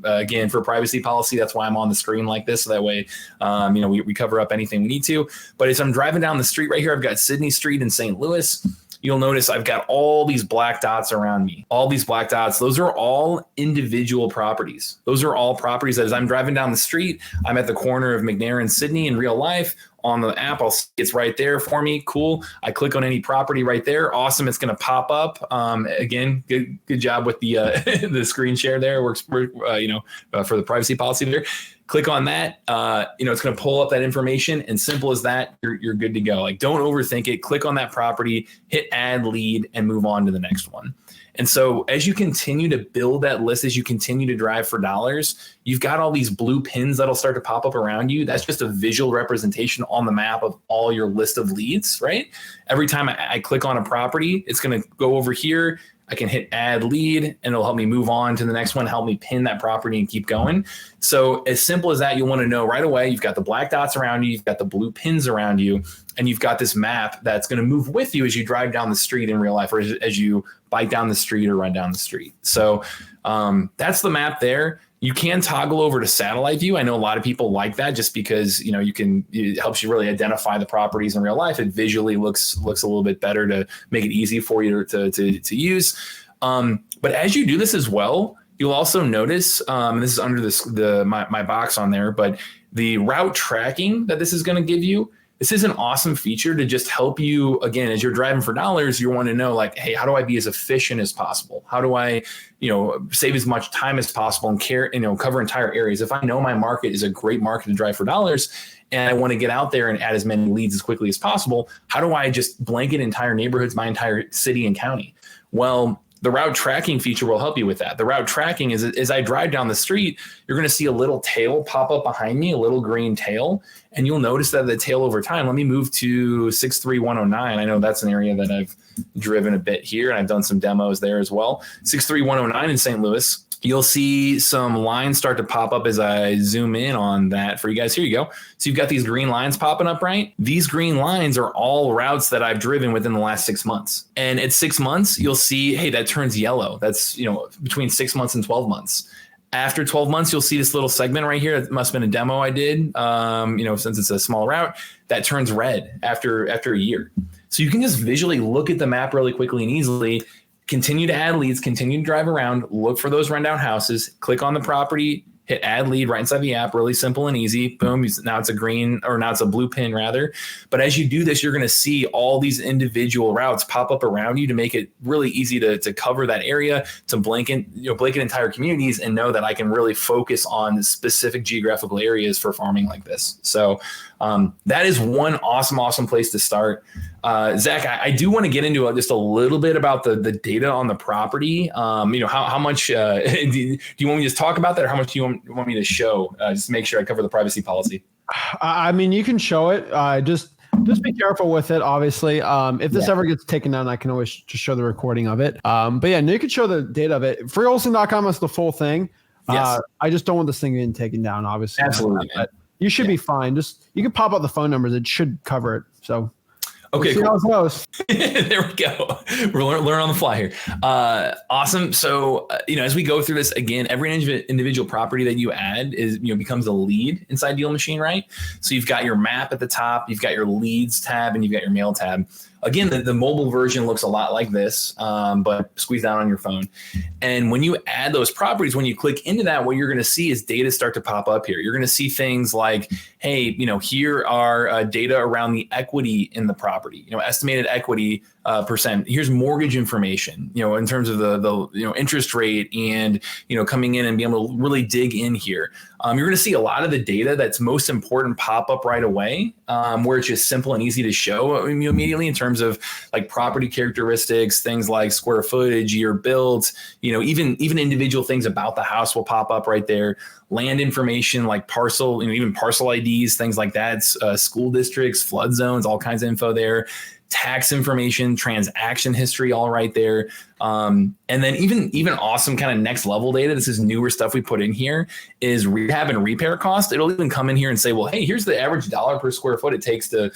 again, for privacy policy, that's why I'm on the screen like this. So that way, we cover up anything we need to. But as I'm driving down the street right here, I've got Sydney Street in St. Louis. You'll notice I've got all these black dots around me. All these black dots, those are all individual properties. Those are all properties that, as I'm driving down the street, I'm at the corner of McNair and Sydney in real life. On the app, it's right there for me. Cool. I click on any property right there. Awesome. It's going to pop up. Again, good job with the the screen share there. Works for the privacy policy there. Click on that. It's going to pull up that information, and simple as that, you're good to go. Like, don't overthink it. Click on that property, hit add lead, and move on to the next one. And so as you continue to build that list, as you continue to drive for dollars, you've got all these blue pins that'll start to pop up around you. That's just a visual representation on the map of all your list of leads, right? Every time I click on a property, it's going to go over here. I can hit add lead, and it'll help me move on to the next one, help me pin that property and keep going. So as simple as that, you'll want to know right away, you've got the black dots around you, you've got the blue pins around you, and you've got this map that's going to move with you as you drive down the street in real life, or as you bike down the street or run down the street. So that's the map there. You can toggle over to satellite view. I know a lot of people like that just because, it helps you really identify the properties in real life. It visually looks a little bit better to make it easy for you to use. But as you do this as well, you'll also notice, and this is under my box on there, but the route tracking that this is going to give you. This is an awesome feature to just help you, again, as you're driving for dollars, you want to know, like, hey, how do I be as efficient as possible? How do I, save as much time as possible and cover entire areas? If I know my market is a great market to drive for dollars, and I want to get out there and add as many leads as quickly as possible, how do I just blanket entire neighborhoods, my entire city and county? Well, the route tracking feature will help you with that. The route tracking is, as I drive down the street, you're going to see a little tail pop up behind me, a little green tail. And you'll notice that the tail over time, let me move to 63109. I know that's an area that I've driven a bit here, and I've done some demos there as well. 63109 in St. Louis. You'll see some lines start to pop up as I zoom in on that for you guys. Here you go. So you've got these green lines popping up, right? These green lines are all routes that I've driven within the last 6 months. And at 6 months, you'll see, hey, that turns yellow. That's, between 6 months and 12 months. After 12 months, you'll see this little segment right here. It must have been a demo I did, since it's a small route, that turns red after a year. So you can just visually look at the map really quickly and easily, continue to add leads, continue to drive around, look for those rundown houses, click on the property, hit add lead right inside the app, really simple and easy. Boom. Now it's a blue pin rather. But as you do this, you're going to see all these individual routes pop up around you to make it really easy to cover that area, to blanket entire communities, and know that I can really focus on specific geographical areas for farming like this. So that is one awesome place to start. Zach, I do want to get into just a little bit about the data on the property. How much do you want me to just talk about that, or how much do you want me to show? Just to make sure I cover the privacy policy. I mean, you can show it. Just be careful with it. Obviously, if this ever gets taken down, I can always just show the recording of it. But yeah, you can show the data of it. Freewholesaling.com is the full thing. Yes. I just don't want this thing getting taken down. Obviously, absolutely. You should be fine. Just you can pop out the phone numbers. It should cover it. So okay, we'll see how it goes. There we go. We're learning on the fly here. Awesome. So as we go through this again, every individual property that you add is becomes a lead inside Deal Machine, right? So you've got your map at the top, you've got your leads tab, and you've got your mail tab. Again, the mobile version looks a lot like this, but squeeze down on your phone. And when you add those properties, when you click into that, what you're going to see is data start to pop up here. You're going to see things like, hey, here are data around the equity in the property, estimated equity percent. Here's mortgage information, in terms of the interest rate and, coming in and being able to really dig in here. You're going to see a lot of the data that's most important pop up right away, where it's just simple and easy to show immediately in terms of like property characteristics, things like square footage, year built, even individual things about the house will pop up right there. Land information like parcel, even parcel IDs, things like that, school districts, flood zones, all kinds of info there. Tax information, transaction history, all right there. And then even awesome kind of next level data. This is newer stuff we put in here is rehab and repair cost. It'll even come in here and say, well, hey, here's the average dollar per square foot it takes to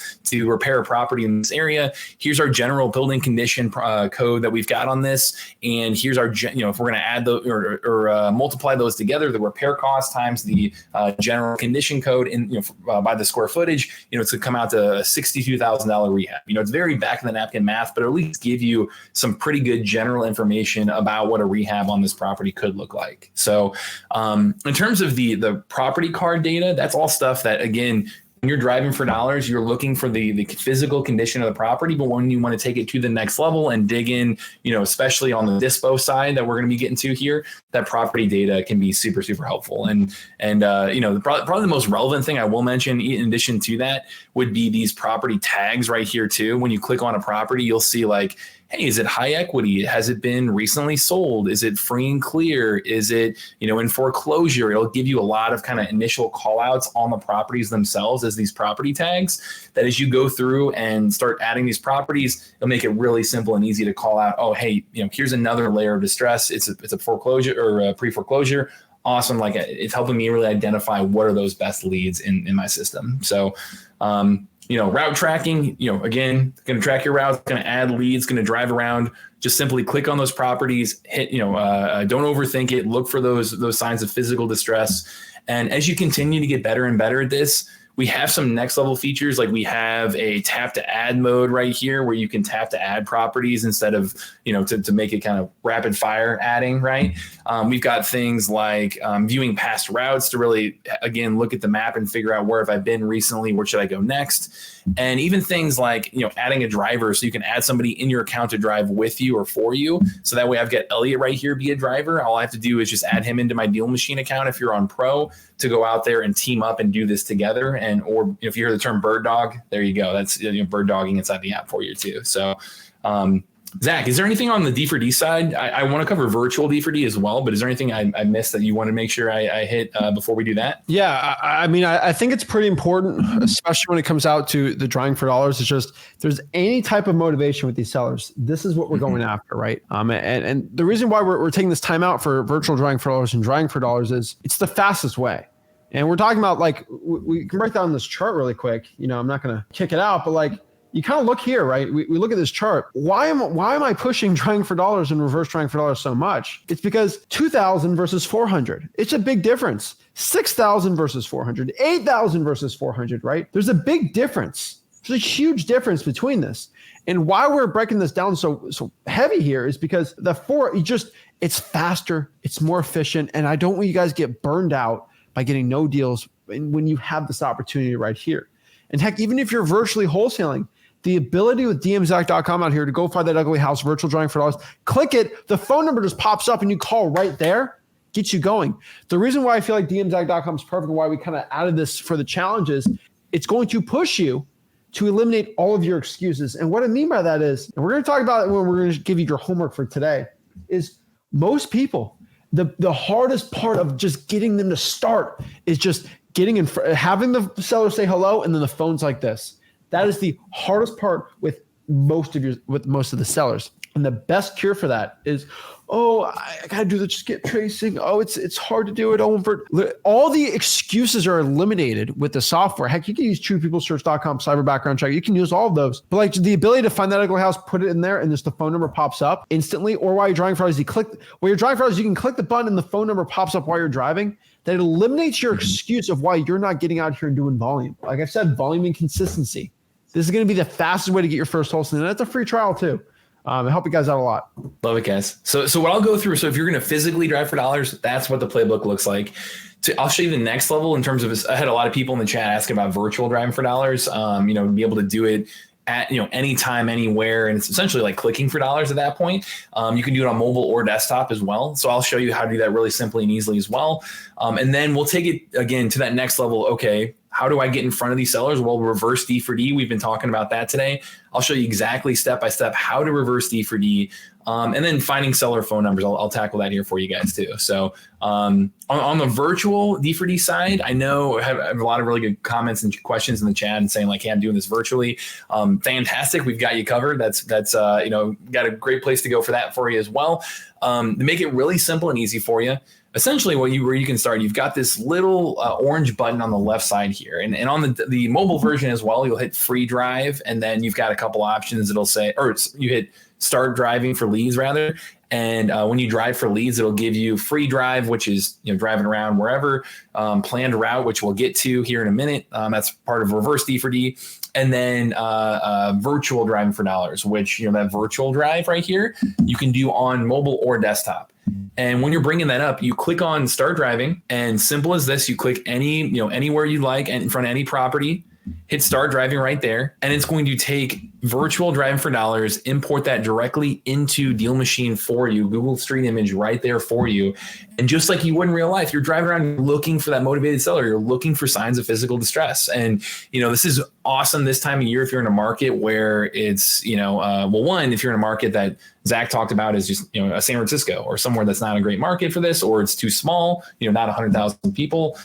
repair a property in this area. Here's our general building condition code that we've got on this. And here's our, if we're going to add or multiply those together, the repair cost times the general condition code in, by the square footage, it's going to come out to a $62,000 rehab. It's very back of the napkin math, but at least give you some pretty good general information about what a rehab on this property could look like. So in terms of the property card data, that's all stuff that, again, when you're driving for dollars, you're looking for the physical condition of the property. But when you want to take it to the next level and dig in, especially on the dispo side that we're going to be getting to here, that property data can be super, super helpful. And probably the most relevant thing I will mention in addition to that would be these property tags right here too. When you click on a property, you'll see like, hey, is it high equity? Has it been recently sold? Is it free and clear? Is it, in foreclosure? It'll give you a lot of kind of initial call outs on the properties themselves as these property tags that as you go through and start adding these properties, it'll make it really simple and easy to call out, oh, hey, here's another layer of distress. It's a foreclosure or a pre-foreclosure. Awesome. Like it's helping me really identify what are those best leads in my system. So, route tracking, again, going to track your routes, going to add leads, going to drive around, just simply click on those properties, hit, don't overthink it, look for those signs of physical distress. And as you continue to get better and better at this, we have some next level features. Like we have a tap to add mode right here where you can tap to add properties instead of, to make it kind of rapid fire adding, right? We've got things like viewing past routes to really, again, look at the map and figure out where have I been recently, where should I go next? And even things like, adding a driver so you can add somebody in your account to drive with you or for you. So that way I've got Elliot right here be a driver. All I have to do is just add him into my Deal Machine account if you're on Pro to go out there and team up and do this together. Or if you hear the term bird dog, there you go. That's bird dogging inside the app for you too. So, Zach, is there anything on the D4D side? I want to cover virtual D4D as well, but is there anything I missed that you want to make sure I hit before we do that? Yeah, I think it's pretty important, especially when it comes out to the drawing for dollars. It's just, if there's any type of motivation with these sellers, this is what we're going after, right? And the reason why we're taking this time out for virtual drawing for dollars and drawing for dollars is it's the fastest way. And we're talking about, like, we can break down this chart really quick. I'm not going to kick it out, but like, you kind of look here, right? We look at this chart. Why am I pushing drawing for dollars and reverse drawing for dollars so much? It's because 2,000 versus 400. It's a big difference. 6,000 versus 400, 8,000 versus 400, right? There's a big difference. There's a huge difference between this. And why we're breaking this down so heavy here is because it's faster, it's more efficient, and I don't want you guys to get burned out by getting no deals when you have this opportunity right here. And heck, even if you're virtually wholesaling, the ability with dmzac.com out here to go find that ugly house, virtual drawing for dollars, click it, the phone number just pops up and you call right there, gets you going. The reason why I feel like dmzac.com is perfect and why we kind of added this for the challenges, it's going to push you to eliminate all of your excuses. And what I mean by that is, and we're going to talk about it when we're going to give you your homework for today, is most people, the hardest part of just getting them to start is just getting in front, having the seller say hello, and then the phone's like this. That is the hardest part with most of the sellers. And the best cure for that is, I got to do the skip tracing. It's hard to do it over. All the excuses are eliminated with the software. Heck, you can use truepeoplesearch.com, cyber background check. You can use all of those. But like the ability to find that ugly house, put it in there, and just the phone number pops up instantly. Or while you're driving for hours, you can click the button and the phone number pops up while you're driving. That eliminates your excuse of why you're not getting out here and doing volume. Like I said, volume and consistency. This is going to be the fastest way to get your first wholesaling. And that's a free trial too. I help you guys out a lot. Love it, guys. So what I'll go through. So if you're going to physically drive for dollars, that's what the playbook looks like. I'll show you the next level in terms of, I had a lot of people in the chat asking about virtual driving for dollars, be able to do it at, anytime, anywhere. And it's essentially like clicking for dollars at that point. You can do it on mobile or desktop as well. So I'll show you how to do that really simply and easily as well. And then we'll take it again to that next level. Okay, how do I get in front of these sellers? Well, reverse D for D. We've been talking about that today. I'll show you exactly step-by-step how to reverse D for D. And then finding seller phone numbers. I'll tackle that here for you guys too. So on the virtual D for D side, I know I have a lot of really good comments and questions in the chat and saying like, hey, I'm doing this virtually. Fantastic. We've got you covered. That's got a great place to go for that for you as well. To make it really simple and easy for you. Essentially where you can start, you've got this little orange button on the left side here. And on the mobile version as well, you'll hit free drive. And then you've got a couple options. It'll say, or you hit start driving for leads rather. And when you drive for leads, it'll give you free drive, which is driving around wherever, planned route, which we'll get to here in a minute. That's part of reverse D for D. And then virtual driving for dollars, which that virtual drive right here, you can do on mobile or desktop. And when you're bringing that up, you click on start driving, and simple as this, you click anywhere you like and in front of any property, hit start driving right there. And it's going to take virtual driving for dollars, import that directly into Deal Machine for you, Google Street Image right there for you. And just like you would in real life, you're driving around looking for that motivated seller. You're looking for signs of physical distress. And, this is awesome this time of year if you're in a market where it's, if you're in a market that Zach talked about is just, a San Francisco or somewhere that's not a great market for this, or it's too small, not 100,000 people.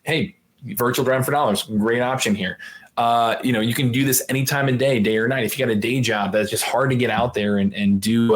Hey, virtual driving for dollars, great option here. You can do this any time of day or night. If you got a day job that's just hard to get out there and do,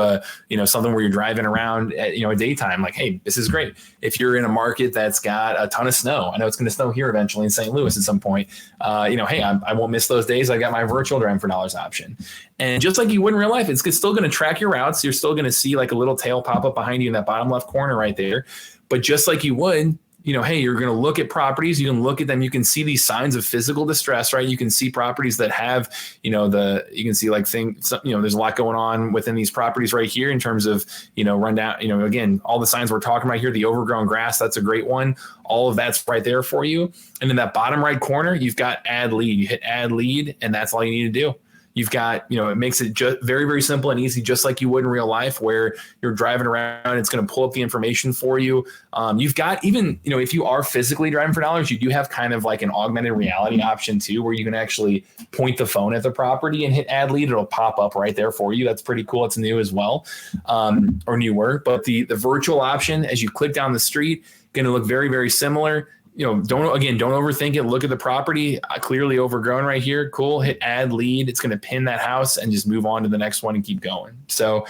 something where you're driving around at, a daytime, like, hey, this is great. If you're in a market that's got a ton of snow, I know it's going to snow here eventually in St. Louis at some point, hey, I won't miss those days. I got my virtual driving for dollars option. And just like you would in real life, it's still going to track your routes. You're still going to see like a little tail pop up behind you in that bottom left corner right there. But just like you would, hey, you're going to look at properties. You can look at them. You can see these signs of physical distress, right? You can see properties that have, you can see like things, there's a lot going on within these properties right here in terms of, rundown, again, all the signs we're talking about here, the overgrown grass, that's a great one. All of that's right there for you. And in that bottom right corner, you've got add lead. You hit add lead, and that's all you need to do. You've got, it makes it just very, very simple and easy, just like you would in real life where you're driving around. It's going to pull up the information for you. You've got even, if you are physically driving for dollars, you do have kind of like an augmented reality option too, where you can actually point the phone at the property and hit add lead. It'll pop up right there for you. That's pretty cool. It's new as well, or newer. But the virtual option, as you click down the street, going to look very, very similar. Don't overthink it. Look at the property, clearly overgrown right here. Cool. Hit add lead. It's going to pin that house and just move on to the next one and keep going. So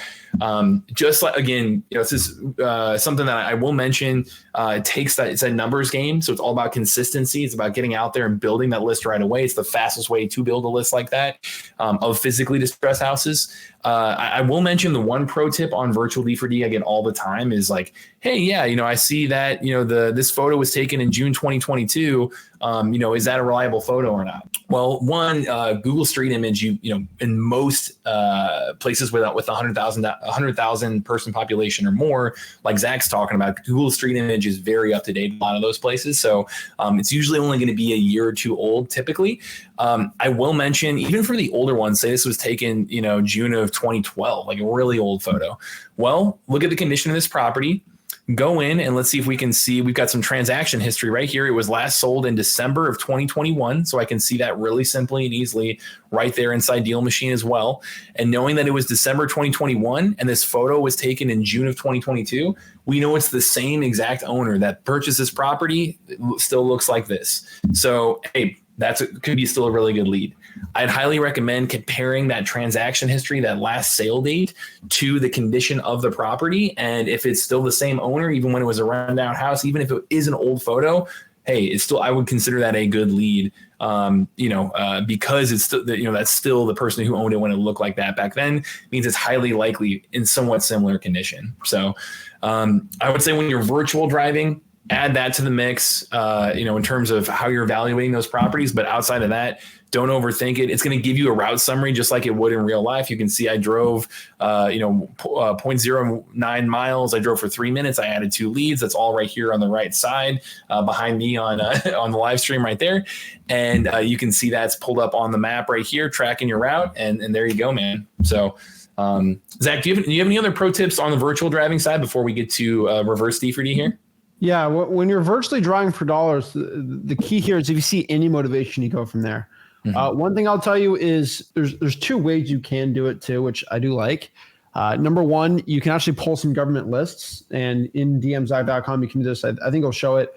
just like, again, this is something that I will mention. It's a numbers game. So it's all about consistency. It's about getting out there and building that list right away. It's the fastest way to build a list like that of physically distressed houses. I will mention the one pro tip on virtual D for D I get all the time is like, hey, yeah, I see that, this photo was taken in June 2022. Is that a reliable photo or not? Well, one, Google Street Image, in most places with 100,000 person population or more, like Zach's talking about, Google Street Image is very up to date in a lot of those places. So it's usually only going to be a year or two old typically. I will mention, even for the older ones, say this was taken, June of 2012, like a really old photo. Well, look at the condition of this property. Go in and let's see if we can see, we've got some transaction history right here. It was last sold in December of 2021. So I can see that really simply and easily right there inside Deal Machine as well. And knowing that it was December 2021 and this photo was taken in June of 2022, we know it's the same exact owner that purchased this property. It still looks like this. So, hey, could be still a really good lead. I'd highly recommend comparing that transaction history, that last sale date, to the condition of the property. And if it's still the same owner, even when it was a rundown house, even if it is an old photo, hey, it's still, I would consider that a good lead. Because it's still, that's still the person who owned it when it looked like that back then, means it's highly likely in somewhat similar condition. So I would say when you're virtual driving, add that to the mix, in terms of how you're evaluating those properties. But outside of that, don't overthink it. It's going to give you a route summary just like it would in real life. You can see I drove, 0.09 miles. I drove for 3 minutes. I added 2 leads. That's all right here on the right side behind me on the live stream right there. And you can see that's pulled up on the map right here, tracking your route. And there you go, man. So Zach, do you have any other pro tips on the virtual driving side before we get to reverse D4D here? Yeah, when you're virtually driving for dollars, the key here is if you see any motivation, you go from there. Mm-hmm. One thing I'll tell you is there's 2 ways you can do it too, which I do like. Number one, you can actually pull some government lists, and in dmzach.com, you can do this. I think it'll show it.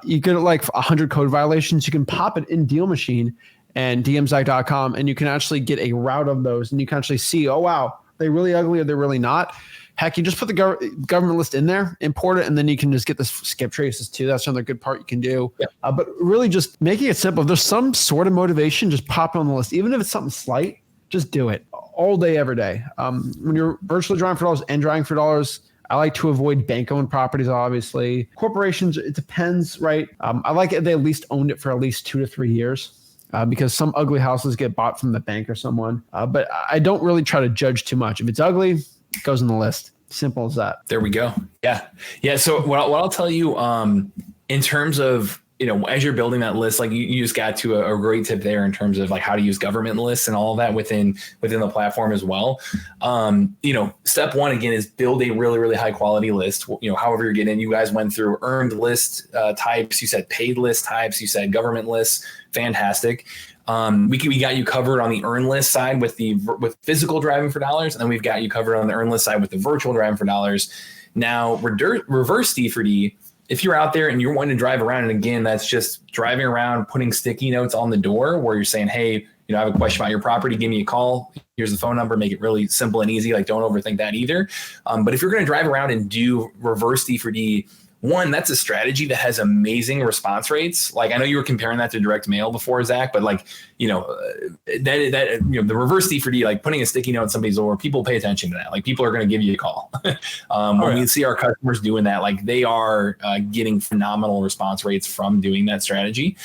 You get like 100 code violations. You can pop it in Deal Machine and dmzach.com, and you can actually get a route of those, and you can actually see, oh, wow, are they really ugly or they're really not? Heck, you just put the government list in there, import it, and then you can just get the skip traces too. That's another good part you can do. Yeah. But really just making it simple. If there's some sort of motivation, just pop it on the list. Even if it's something slight, just do it all day, every day. When you're virtually driving for dollars and driving for dollars, I like to avoid bank-owned properties, obviously. Corporations, it depends, right? I like it. They at least owned it for at least 2 to 3 years. Because some ugly houses get bought from the bank or someone. But I don't really try to judge too much. If it's ugly, it goes on the list. Simple as that. There we go. Yeah. So what I'll tell you, in terms of, as you're building that list, like you just got to a great tip there in terms of like how to use government lists and all of that within the platform as well. Step one, again, is build a really, really high quality list. However you're getting, you guys went through earned list types. You said paid list types. You said government lists. Fantastic. We got you covered on the earn list side with physical driving for dollars, and then we've got you covered on the earn list side with the virtual driving for dollars. Now, reverse D4D, if you're out there and you're wanting to drive around, and again, that's just driving around, putting sticky notes on the door where you're saying, hey, I have a question about your property, give me a call. Here's the phone number, make it really simple and easy. Like, don't overthink that either. But if you're going to drive around and do reverse D4D, one, that's a strategy that has amazing response rates. Like, I know you were comparing that to direct mail before, Zach, but like, the reverse D4D, like putting a sticky note on somebody's door, people pay attention to that. Like, people are going to give you a call. When we see our customers doing that, like they are getting phenomenal response rates from doing that strategy.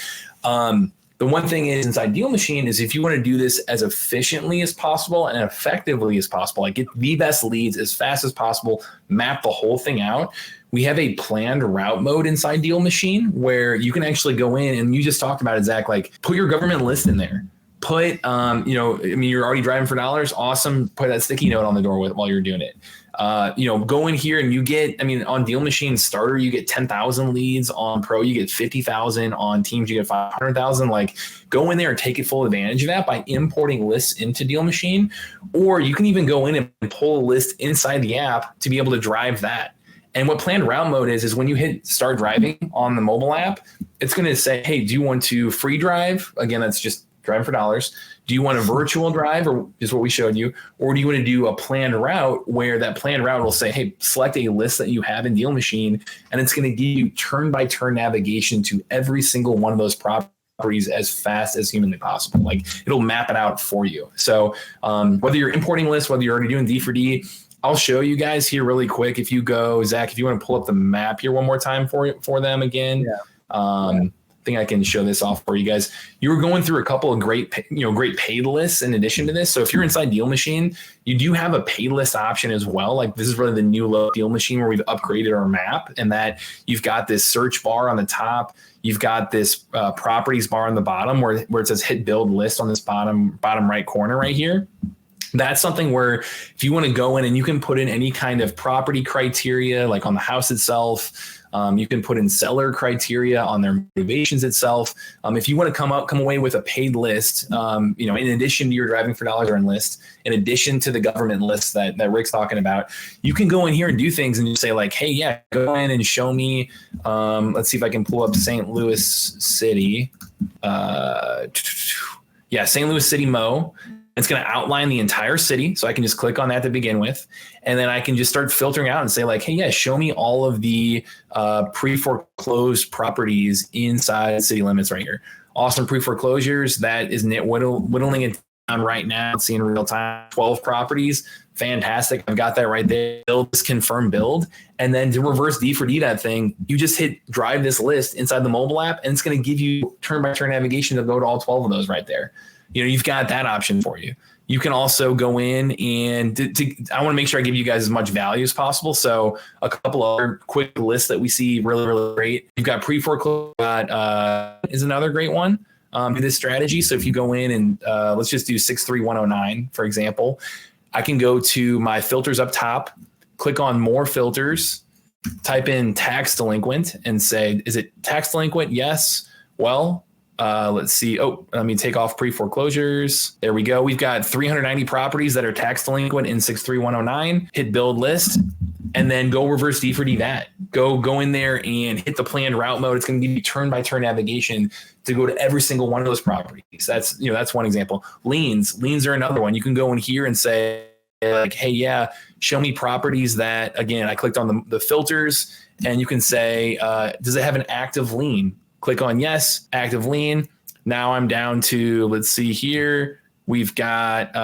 The one thing is inside Deal Machine is if you want to do this as efficiently as possible and effectively as possible, like get the best leads as fast as possible, map the whole thing out. We have a planned route mode inside Deal Machine where you can actually go in, and you just talked about it, Zach, like put your government list in there. Put, you're already driving for dollars. Awesome. Put that sticky note on the door while you're doing it. Go in here and you get, on Deal Machine starter, you get 10,000 leads. On Pro, you get 50,000. On Teams, you get 500,000. Like, go in there and take full advantage of that by importing lists into Deal Machine. Or you can even go in and pull a list inside the app to be able to drive that. And what planned route mode is when you hit start driving on the mobile app, it's going to say, hey, do you want to free drive? Again, that's just driving for dollars. Do you want a virtual drive, or is what we showed you? Or do you want to do a planned route where that planned route will say, hey, select a list that you have in Deal Machine, and it's going to give you turn-by-turn navigation to every single one of those properties as fast as humanly possible. Like, it'll map it out for you. So whether you're importing lists, whether you're already doing D4D, I'll show you guys here really quick. If you go, Zach, if you want to pull up the map here one more time for them again. Yeah. I think I can show this off for you guys. You were going through a couple of great paid lists in addition to this. So if you're inside Deal Machine, you do have a paid list option as well. Like, this is really the new Deal Machine where we've upgraded our map, and that you've got this search bar on the top. You've got this properties bar on the bottom where it says hit build list on this bottom right corner right here. That's something where if you want to go in and you can put in any kind of property criteria, like on the house itself, you can put in seller criteria on their motivations itself. If you want to come away with a paid list, in addition to your driving for dollars earn list, in addition to the government list that Rick's talking about, you can go in here and do things and just say like, hey, yeah, go in and show me. Let's see if I can pull up St. Louis City. St. Louis City Mo. It's going to outline the entire city. So I can just click on that to begin with. And then I can just start filtering out and say like, hey, yeah, show me all of the pre-foreclosed properties inside city limits right here. Awesome pre-foreclosures. That is whittling it down right now. It's seeing real time 12 properties. Fantastic. I've got that right there. Build this confirm build. And then to reverse D for D that thing, you just hit drive this list inside the mobile app, and it's going to give you turn by turn navigation to go to all 12 of those right there. You've got that option for you. You can also go in and I want to make sure I give you guys as much value as possible. So a couple other quick lists that we see really, really great. You've got pre-foreclosure is another great one in this strategy. So if you go in and let's just do 63109, for example, I can go to my filters up top, click on more filters, type in tax delinquent and say, is it tax delinquent? Yes. Well, let's see. Oh, let me take off pre-foreclosures. There we go. We've got 390 properties that are tax delinquent in 63109. Hit build list and then go reverse D for D that. Go in there and hit the planned route mode. It's going to give you turn by turn navigation to go to every single one of those properties. That's one example. Liens are another one. You can go in here and say like, hey, yeah, show me properties that, again, I clicked on the filters and you can say, does it have an active lien? Click on yes, active lien. Now I'm down to, let's see here. We've got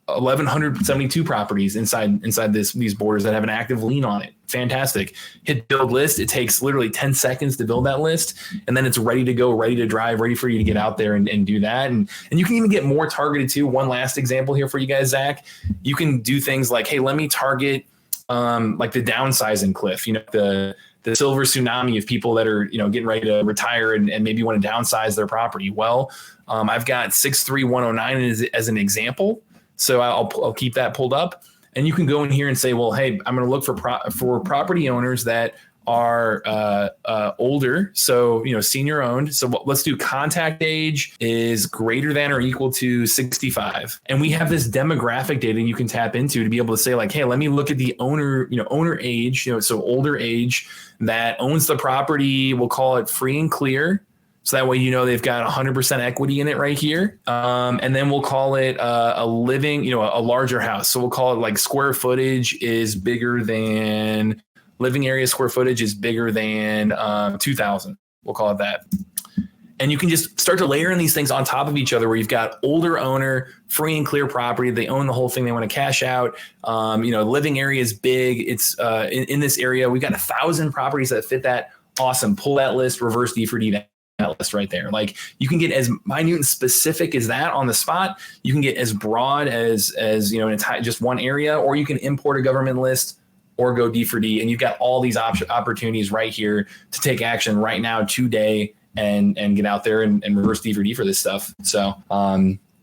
1,172 properties inside these borders that have an active lien on it. Fantastic. Hit build list. It takes literally 10 seconds to build that list. And then it's ready to go, ready to drive, ready for you to get out there and do that. And you can even get more targeted too. One last example here for you guys, Zach. You can do things like, hey, let me target like the downsizing cliff, the silver tsunami of people that are, getting ready to retire and maybe want to downsize their property. Well, I've got 63109 as an example. So I'll keep that pulled up, and you can go in here and say, well, hey, I'm going to look for property owners that are older. So, senior owned. So let's do contact age is greater than or equal to 65. And we have this demographic data you can tap into to be able to say like, hey, let me look at the owner age, so older age that owns the property. We'll call it free and clear. So that way, they've got 100% equity in it right here. And then we'll call it a living, a larger house. So we'll call it like square footage is bigger than living area square footage is bigger than 2,000. We'll call it that. And you can just start to layer in these things on top of each other where you've got older owner, free and clear property. They own the whole thing. They want to cash out. Living area is big. It's in this area. We've got 1,000 properties that fit that. Awesome. Pull that list, reverse D for D that list right there. Like you can get as minute and specific as that on the spot. You can get as broad as just one area, or you can import a government list or go D for D. And you've got all these opportunities right here to take action right now today and get out there and reverse D for D for this stuff. So,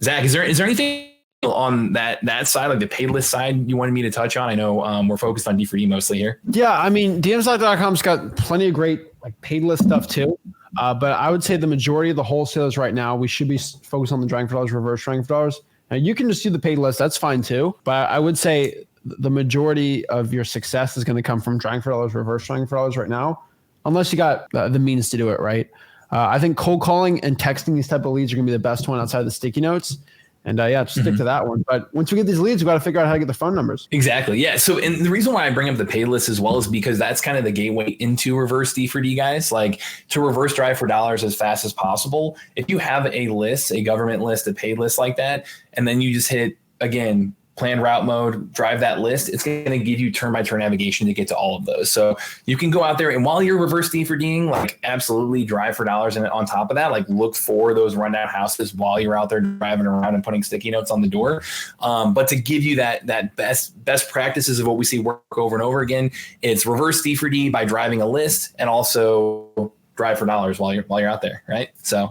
Zach, is there anything on that side, like the paid list side, you wanted me to touch on? I know we're focused on D for D mostly here. Yeah, I mean, DMSLock.com's got plenty of great like paid list stuff too. But I would say the majority of the wholesalers right now, we should be focused on the drawing for dollars, reverse drawing for dollars. Now you can just do the paid list. That's fine too. But I would say the majority of your success is going to come from drawing for dollars, reverse drawing for dollars right now, unless you got the means to do it, right? I think cold calling and texting these type of leads are going to be the best one outside of the sticky notes. And stick to that one. But once we get these leads, we got to figure out how to get the phone numbers. Exactly. Yeah. So, and the reason why I bring up the paid list as well is because that's kind of the gateway into reverse D for D, guys. Like to reverse drive for dollars as fast as possible. If you have a list, a government list, a paid list like that, and then you just hit, again, plan route mode, drive that list, it's going to give you turn-by-turn navigation to get to all of those. So you can go out there and while you're reverse D for D'ing, like absolutely drive for dollars. And on top of that, like look for those rundown houses while you're out there driving around and putting sticky notes on the door. But to give you that best practices of what we see work over and over again, it's reverse D for D by driving a list and also drive for dollars while you're out there. Right. So,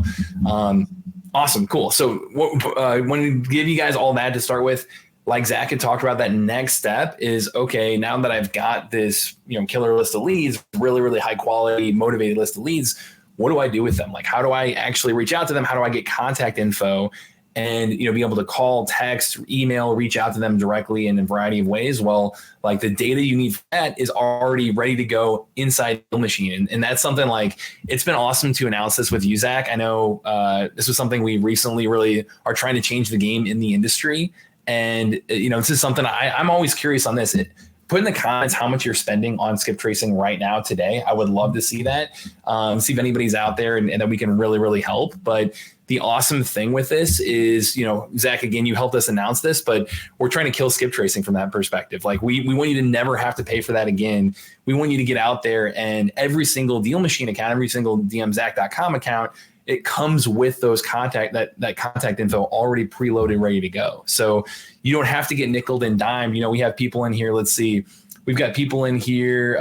awesome. Cool. So when we give you guys all that to start with, like Zach had talked about, that next step is, okay, now that I've got this, killer list of leads, really, really high quality, motivated list of leads, what do I do with them? Like, how do I actually reach out to them? How do I get contact info? and, you know, be able to call, text, email, reach out to them directly in a variety of ways. Well, like the data you need for that is already ready to go inside the machine. And that's something like, it's been awesome to announce this with you, Zach. I know this was something we recently really are trying to change the game in the industry. And, you know, this is something I'm always curious on this. Put in the comments how much you're spending on skip tracing right now today. I would love to see that, see if anybody's out there and that we can really, really help. But the awesome thing with this is, you know, Zach, again, you helped us announce this, but we're trying to kill skip tracing from that perspective. Like we want you to never have to pay for that again. We want you to get out there, and every single Deal Machine account, every single DMZach.com account, it comes with those that contact info already preloaded, ready to go. So you don't have to get nickeled and dimed. You know, we have people in here. Let's see. We've got people in here.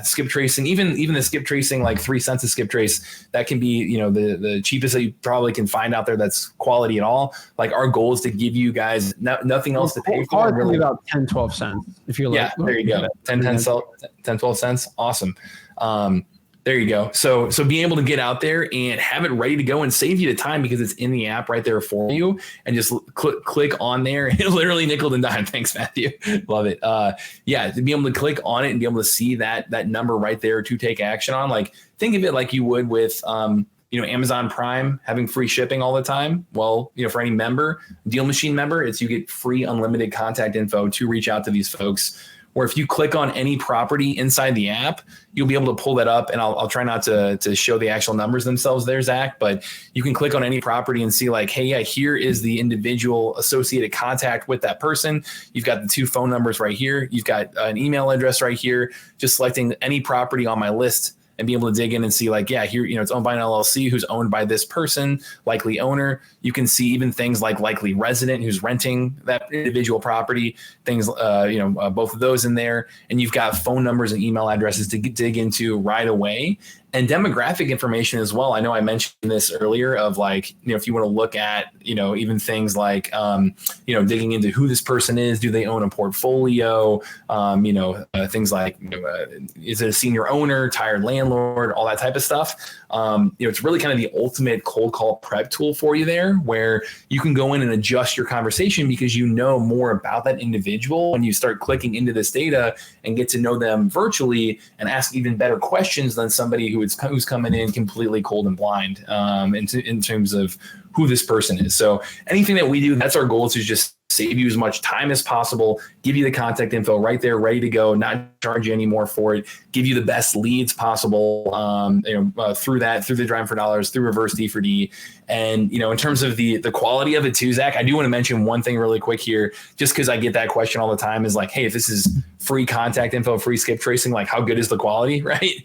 Skip tracing, even the skip tracing, like 3 cents a skip trace, that can be, you know, the cheapest that you probably can find out there that's quality at all. Like our goal is to give you guys nothing else to pay for. Really about 10, 12 cents. If you're there you go. 10, 12 cents. Awesome. There you go. So being able to get out there and have it ready to go and save you the time because it's in the app right there for you, and just click on there. Literally nickel and dime. Thanks, Matthew. Love it. To be able to click on it and be able to see that number right there to take action on. Like think of it like you would with Amazon Prime having free shipping all the time. Well, you know, for any member, Deal Machine member, you get free unlimited contact info to reach out to these folks. Or if you click on any property inside the app, you'll be able to pull that up. And I'll try not to show the actual numbers themselves there, Zach, but you can click on any property and see like, hey, yeah, here is the individual associated contact with that person. You've got the 2 phone numbers right here. You've got an email address right here. Just selecting any property on my list and be able to dig in and see like, yeah, here, you know, it's owned by an LLC who's owned by this person, likely owner. You can see even things like likely resident who's renting that individual property, things, both of those in there. And you've got phone numbers and email addresses to dig into right away. And demographic information as well. I know I mentioned this earlier of like, you know, if you want to look at, you know, even things like, digging into who this person is, do they own a portfolio, things like, is it a senior owner, tired landlord, all that type of stuff. It's really kind of the ultimate cold call prep tool for you there, where you can go in and adjust your conversation because you know more about that individual when you start clicking into this data and get to know them virtually and ask even better questions than somebody who's coming in completely cold and blind in terms of who this person is. So anything that we do, that's our goal, is to just save you as much time as possible, give you the contact info right there, ready to go, not charge you any more for it, give you the best leads possible, through the Driving for Dollars, through Reverse D for D. And, you know, in terms of the quality of it too, Zach, I do want to mention one thing really quick here, just because I get that question all the time, is like, hey, if this is free contact info, free skip tracing, like how good is the quality, right?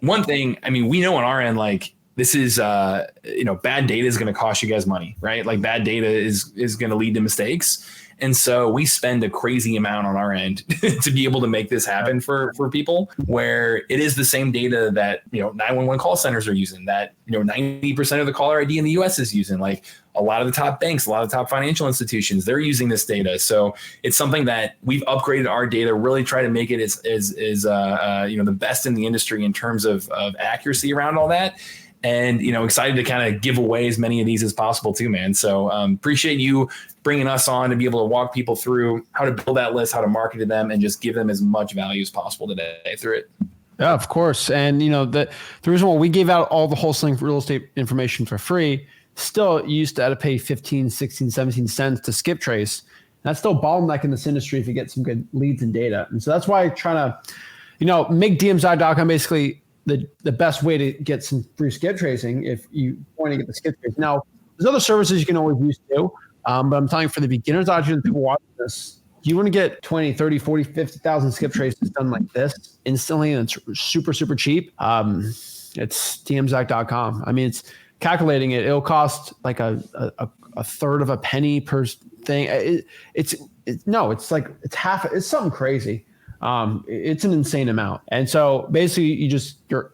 One thing, I mean, we know on our end, like, this is, bad data is going to cost you guys money, right? Like bad data is going to lead to mistakes. And so we spend a crazy amount on our end to be able to make this happen for people, where it is the same data that, 911 call centers are using, that, 90% of the caller ID in the US is using. Like a lot of the top banks, a lot of the top financial institutions, they're using this data. So it's something that we've upgraded our data, really try to make it as the best in the industry in terms of accuracy around all that. And, excited to kind of give away as many of these as possible too, man. So appreciate you bringing us on to be able to walk people through how to build that list, how to market to them, and just give them as much value as possible today through it. Yeah, of course. And, the reason why we gave out all the wholesaling real estate information for free, still you used to have to pay 15, 16, 17 cents to skip trace. That's still bottleneck in this industry if you get some good leads and data. And so that's why trying to, make DMZI.com basically the best way to get some free skip tracing if you want to get the skip trace. Now, there's other services you can always use too, but I'm telling you, for the beginners out here, the people watching this, you want to get 20, 30, 40, 50,000 skip traces done like this instantly, and it's super, super cheap. It's DMZach.com. I mean, it's calculating it. It'll cost like a third of a penny per thing. It's something crazy. It's an insane amount. And so basically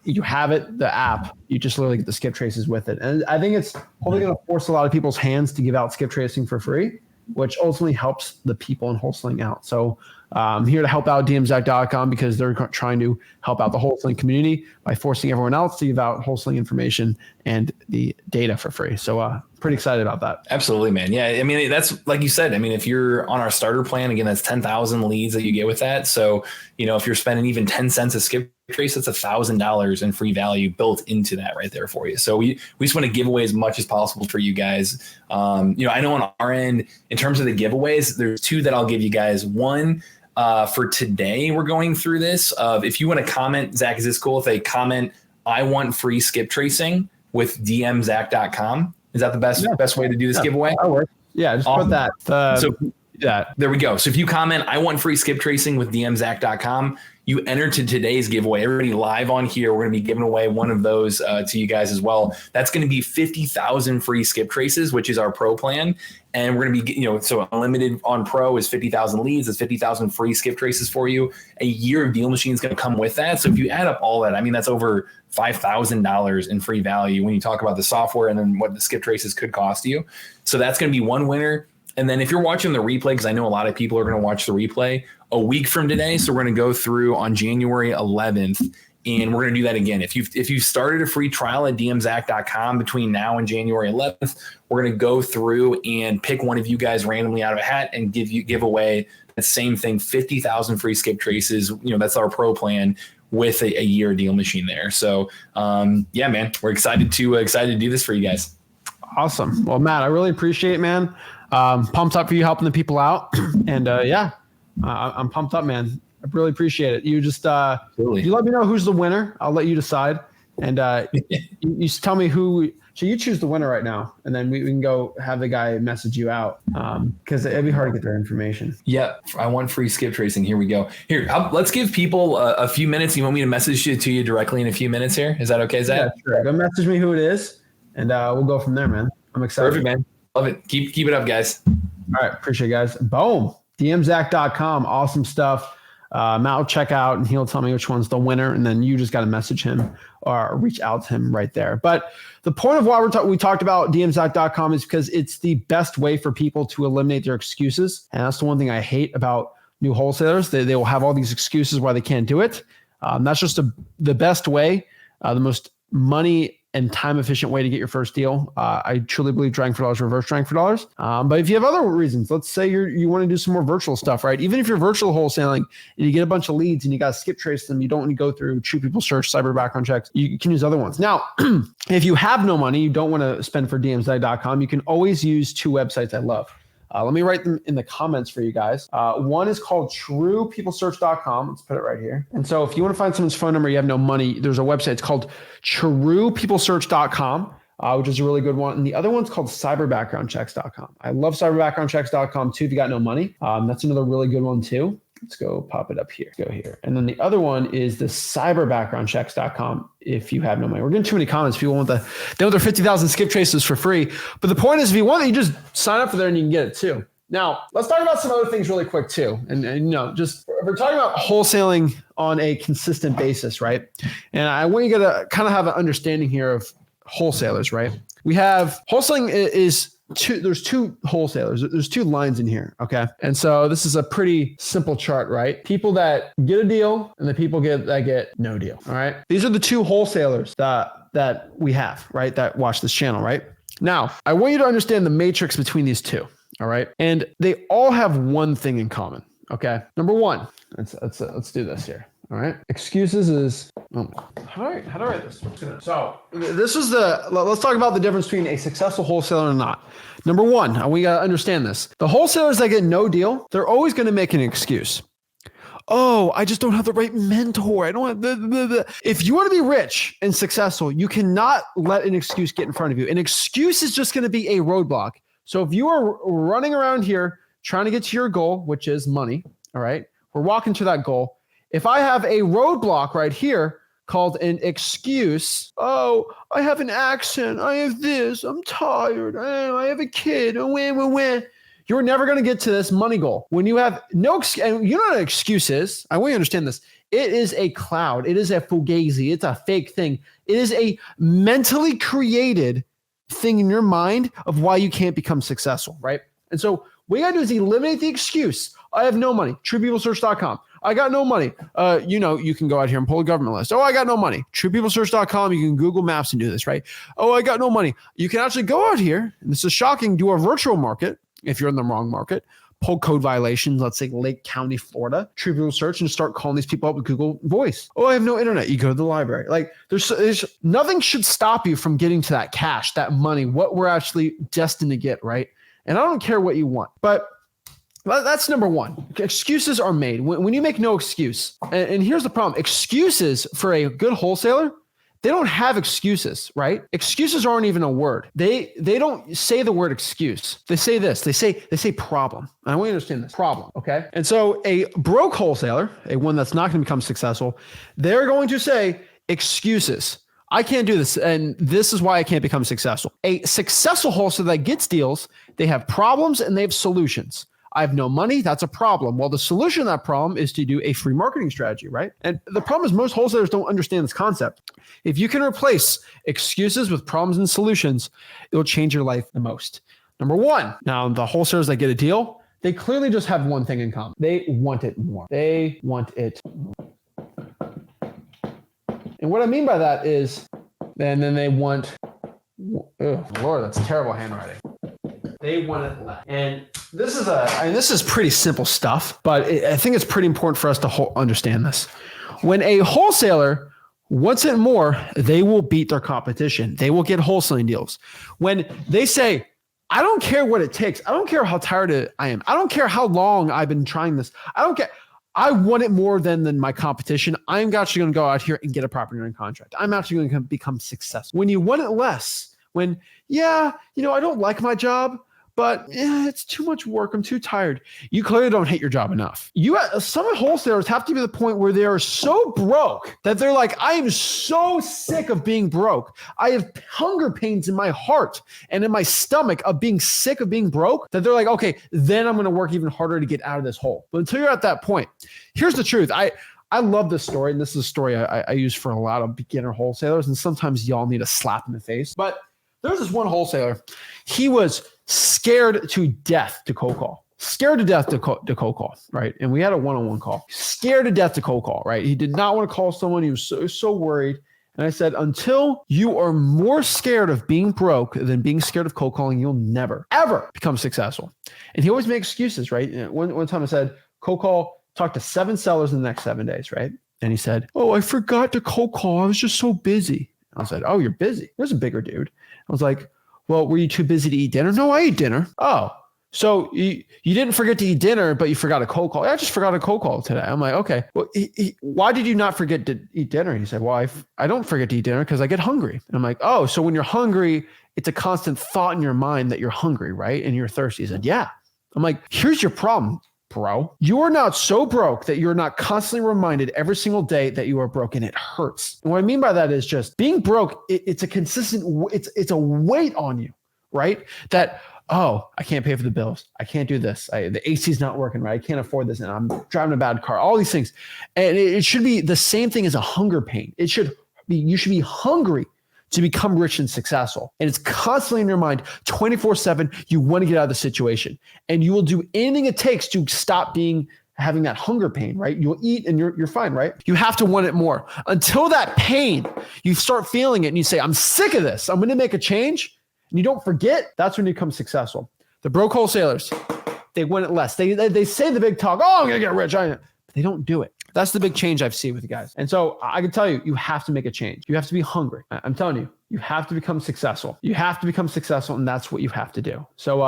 you have it, the app, you just literally get the skip traces with it. And I think it's probably going to force a lot of people's hands to give out skip tracing for free, which ultimately helps the people in wholesaling out. So I'm here to help out DMZach.com because they're trying to help out the wholesaling community by forcing everyone else to give out wholesaling information and the data for free. So pretty excited about that. Absolutely, man. Yeah. I mean, that's like you said, I mean, if you're on our starter plan, again, that's 10,000 leads that you get with that. So, if you're spending even 10 cents a skip trace, that's $1,000 in free value built into that right there for you. So we just want to give away as much as possible for you guys. I know on our end, in terms of the giveaways, there's 2 that I'll give you guys. One, for today, we're going through this. If you want to comment, Zach, is this cool if they comment, I want free skip tracing with dmzach.com? Is that the best way to do this giveaway? That works. Yeah, just awesome. put that. There we go. So if you comment, I want free skip tracing with dmzach.com, you enter to today's giveaway. Everybody live on here, we're going to be giving away one of those to you guys as well. That's going to be 50,000 free skip traces, which is our pro plan. And we're going to be, so unlimited on pro is 50,000 leads. It's 50,000 free skip traces for you. A year of Deal Machine is going to come with that. So if you add up all that, I mean, that's over $5,000 in free value when you talk about the software and then what the skip traces could cost you. So that's going to be one winner. And then if you're watching the replay, because I know a lot of people are going to watch the replay a week from today. So we're going to go through on January 11th. And we're going to do that again. If you started a free trial at dmzach.com between now and January 11th, we're going to go through and pick one of you guys randomly out of a hat and give away the same thing, 50,000 free skip traces. That's our pro plan with a year Deal Machine there. So yeah, man, we're excited to do this for you guys. Awesome. Well, Matt, I really appreciate it, man. Pumped up for you helping the people out. And I'm pumped up, man. I really appreciate it. You just you let me know who's the winner. I'll let you decide. And you tell me who. So you choose the winner right now, and then we can go have the guy message you out because it'd be hard to get their information. Yeah, I want free skip tracing. Here we go. Here, let's give people a few minutes. You want me to message it to you directly in a few minutes here? Is that okay, Zach? Yeah, sure. Go message me who it is, and we'll go from there, man. I'm excited. Perfect, man. Love it. Keep it up, guys. All right. Appreciate it, guys. Boom. dmzach.com. Awesome stuff. Matt will check out and he'll tell me which one's the winner. And then you just got to message him or reach out to him right there. But the point of why we talked about dmzach.com is because it's the best way for people to eliminate their excuses. And that's the one thing I hate about new wholesalers. They will have all these excuses why they can't do it. That's just the best way, the most money and time efficient way to get your first deal. I truly believe drawing for dollars, reverse drawing for dollars. But if you have other reasons, let's say you want to do some more virtual stuff, right? Even if you're virtual wholesaling and you get a bunch of leads and you got to skip trace them, you don't need to go through True People Search, cyber background checks. You can use other ones. Now, if you have no money, you don't want to spend for dmzach.com, you can always use 2 websites I love. Let me write them in the comments for you guys. One is called truepeoplesearch.com. Let's put it right here. And so if you want to find someone's phone number, you have no money, there's a website. It's called truepeoplesearch.com, which is a really good one. And the other one's called cyberbackgroundchecks.com. I love cyberbackgroundchecks.com too if you got no money. That's another really good one too. Let's go pop it up here. Go here. And then the other one is the cyberbackgroundchecks.com if you have no money. We're getting too many comments. People want they want their 50,000 skip traces for free. But the point is, if you want it, you just sign up for there and you can get it too. Now, let's talk about some other things really quick too. And just we're talking about wholesaling on a consistent basis, right? And I want you to kind of have an understanding here of wholesalers, right? We have wholesaling is there's 2 wholesalers. There's 2 lines in here. Okay. And so this is a pretty simple chart, right? People that get a deal and the people that get no deal. All right. These are the 2 wholesalers that we have, right? That watch this channel, right? Now, I want you to understand the matrix between these 2. All right. And they all have one thing in common. Okay. Number 1, let's do this here. All right. Excuses is, how do I write this? So this is let's talk about the difference between a successful wholesaler and not. Number 1, we got to understand this. The wholesalers that get no deal, they're always going to make an excuse. Oh, I just don't have the right mentor. I don't have blah, blah, blah. If you want to be rich and successful, you cannot let an excuse get in front of you. An excuse is just going to be a roadblock. So if you are running around here trying to get to your goal, which is money, all right, we're walking to that goal. If I have a roadblock right here called an excuse, oh, I have an accent, I have this, I'm tired, I have a kid, you're never going to get to this money goal. When you have and you know what an excuse is? I want you to understand this. It is a cloud. It is a fugazi. It's a fake thing. It is a mentally created thing in your mind of why you can't become successful, right? And so what you got to do is eliminate the excuse. I have no money. TruePeopleSearch.com. I got no money. You can go out here and pull a government list. Oh, I got no money. TruePeopleSearch.com. You can Google Maps and do this, right? Oh, I got no money. You can actually go out here, and this is shocking, do a virtual market if you're in the wrong market. Pull code violations, let's say Lake County, Florida, True People Search, and start calling these people up with Google Voice. Oh, I have no internet. You go to the library. Like there's nothing should stop you from getting to that cash, that money, what we're actually destined to get, right? And I don't care what you want, but that's number one. Excuses are made when you make no excuse. And here's the problem. Excuses for a good wholesaler, they don't have excuses, right? Excuses aren't even a word. They don't say the word excuse. They say this. They say problem. And I want you to understand this problem, okay? And so a broke wholesaler, a one that's not going to become successful, they're going to say excuses. I can't do this, and this is why I can't become successful. A successful wholesaler that gets deals, they have problems and they have solutions. I have no money. That's a problem. Well, the solution to that problem is to do a free marketing strategy, right? And the problem is most wholesalers don't understand this concept. If you can replace excuses with problems and solutions, it'll change your life the most. Number one, now the wholesalers that get a deal, they clearly just have one thing in common. They want it more. They want it more. And what I mean by that is, and then they want, oh Lord, that's terrible handwriting. They want it less. And this is pretty simple stuff, but I think it's pretty important for us to understand this. When a wholesaler wants it more, they will beat their competition. They will get wholesaling deals. When they say, I don't care what it takes. I don't care how tired I am. I don't care how long I've been trying this. I don't care. I want it more than my competition. I'm actually going to go out here and get a property owner contract. I'm actually going to become successful. When you want it less, when, I don't like my job, but it's too much work. I'm too tired. You clearly don't hate your job enough. Some wholesalers have to be to the point where they are so broke that they're like, I am so sick of being broke. I have hunger pains in my heart and in my stomach of being sick of being broke, that they're like, okay, then I'm going to work even harder to get out of this hole. But until you're at that point, here's the truth. I love this story, and this is a story I use for a lot of beginner wholesalers, and sometimes y'all need a slap in the face. But there's this one wholesaler. He was scared to death to cold call. Scared to death to cold call, right? And we had a one-on-one call. Scared to death to cold call, right? He did not want to call someone. He was so worried. And I said, until you are more scared of being broke than being scared of cold calling, you'll never, ever become successful. And he always makes excuses, right? One time I said, cold call, talk to 7 sellers in the next 7 days, right? And he said, oh, I forgot to cold call. I was just so busy. I said, oh, you're busy. There's a bigger dude. I was like, well, were you too busy to eat dinner? No, I ate dinner. Oh, so you didn't forget to eat dinner, but you forgot a cold call. I just forgot a cold call today. I'm like, okay, well, why did you not forget to eat dinner? And he said, well, I don't forget to eat dinner because I get hungry. And I'm like, oh, so when you're hungry, it's a constant thought in your mind that you're hungry, right? And you're thirsty. He said, yeah. I'm like, here's your problem, bro. You are not so broke that you're not constantly reminded every single day that you are broke, and it hurts. And what I mean by that is just being broke. It's a consistent, it's a weight on you, right? That, oh, I can't pay for the bills. I can't do this. The AC is not working right. I can't afford this. And I'm driving a bad car, all these things. And it should be the same thing as a hunger pain. You should be hungry to become rich and successful. And it's constantly in your mind, 24/7. You want to get out of the situation, and you will do anything it takes to stop having that hunger pain, right? You'll eat and you're fine, right? You have to want it more until that pain, you start feeling it and you say, I'm sick of this. I'm going to make a change. And you don't forget, that's when you become successful. The broke wholesalers, they want it less. They say the big talk, oh, I'm going to get rich. But they don't do it. That's the big change I've seen with you guys. And so I can tell you, you have to make a change. You have to be hungry. I'm telling you, you have to become successful. You have to become successful, and that's what you have to do. So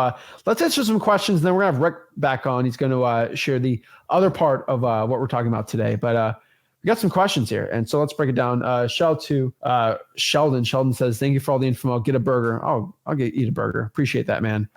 let's answer some questions, and then we're going to have Rick back on. He's going to share the other part of what we're talking about today. But we got some questions here, and so let's break it down. Shout out to Sheldon. Sheldon says, thank you for all the info. I'll get a burger. Oh, I'll eat a burger. Appreciate that, man.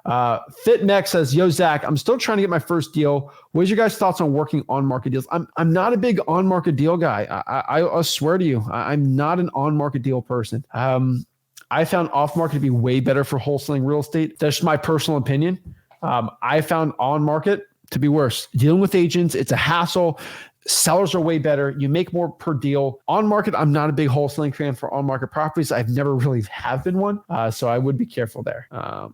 Fit Next says, yo, Zach, I'm still trying to get my first deal. What is your guys' thoughts on working on-market deals? I'm not a big on-market deal guy. I swear to you, I'm not an on-market deal person. I found off-market to be way better for wholesaling real estate. That's my personal opinion. I found on-market to be worse. Dealing with agents, it's a hassle. Sellers are way better. You make more per deal. On market, I'm not a big wholesaling fan for on market properties. I've never really have been one. So I would be careful there.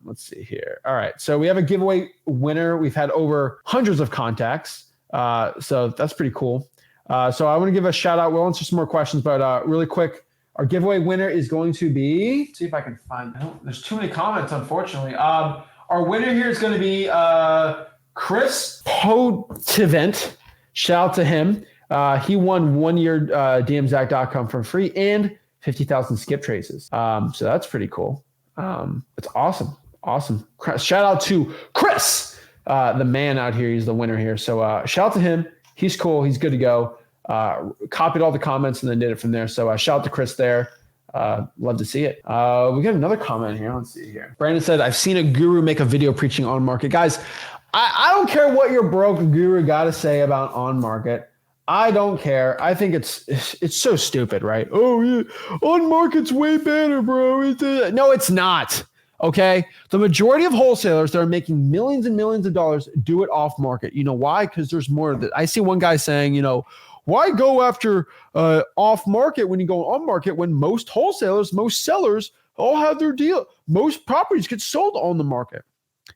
Let's see here. All right. So we have a giveaway winner. We've had over hundreds of contacts. So that's pretty cool. So I want to give a shout out. We'll answer some more questions, but really quick, our giveaway winner is going to be, see if I can find, there's too many comments, unfortunately. Our winner here is going to be Chris Potivent. Shout out to him. He won 1 year DMZach.com for free and 50,000 skip traces. So that's pretty cool. It's awesome. Awesome. Shout out to Chris, the man out here. He's the winner here. So shout out to him. He's cool. He's good to go. Copied all the comments and then did it from there. So shout out to Chris there. Love to see it. We got another comment here. Let's see here. Brandon said, I've seen a guru make a video preaching on market. Guys, I don't care what your broke guru got to say about on market. I don't care. I think it's so stupid, right? Oh, yeah, on market's way better, bro. No, it's not. Okay. The majority of wholesalers that are making millions and millions of dollars do it off market. You know why? Because there's more of it. I see one guy saying, why go after off market when you go on market when most wholesalers, most sellers all have their deal. Most properties get sold on the market.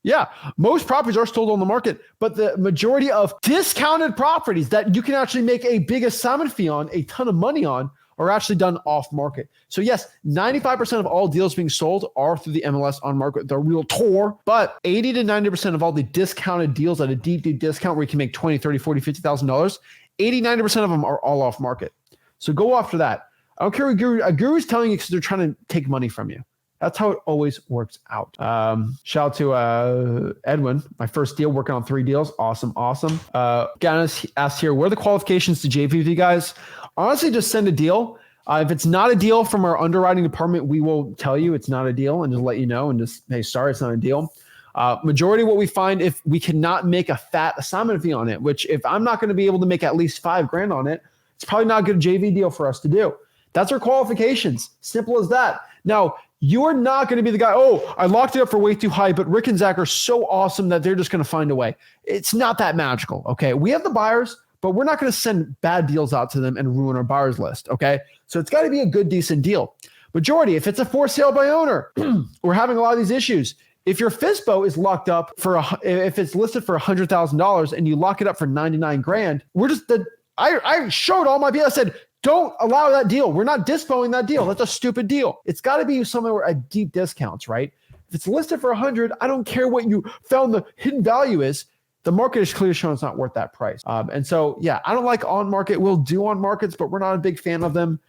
Yeah, most properties are sold on the market, but the majority of discounted properties that you can actually make a big assignment fee on, a ton of money on, are actually done off market. So yes, 95% of all deals being sold are through the MLS on market, the Realtor, but 80 to 90% of all the discounted deals at a deep, deep discount where you can make $20, $30, $40, $50,000, 80, 90% of them are all off market. So go after that. I don't care what a guru's telling you because they're trying to take money from you. That's how it always works out. Shout out to Edwin, my first deal, working on 3 deals. Awesome. Gannis asked here, what are the qualifications to JV with you guys? Honestly, just send a deal. If it's not a deal from our underwriting department, we will tell you it's not a deal and just let you know and just, hey, sorry, it's not a deal. Majority of what we find, if we cannot make a fat assignment fee on it, which if I'm not going to be able to make at least $5,000 on it, it's probably not a good JV deal for us to do. That's our qualifications. Simple as that. Now, you are not going to be the guy, I locked it up for way too high, but Rick and Zach are so awesome that they're just going to find a way. It's not that magical, okay? We have the buyers, but we're not going to send bad deals out to them and ruin our buyers list, okay? So it's got to be a good, decent deal. Majority, if it's a for sale by owner, we're having a lot of these issues. If your FSBO is locked up if it's listed for $100,000 and you lock it up for $99,000, I showed all my deals. I said, don't allow that deal. We're not dispoing that deal. That's a stupid deal. It's got to be somewhere at deep discounts, right? If it's listed for 100, I don't care what you found the hidden value is. The market is clearly showing it's not worth that price. And so, yeah, I don't like on market. We'll do on markets, but we're not a big fan of them.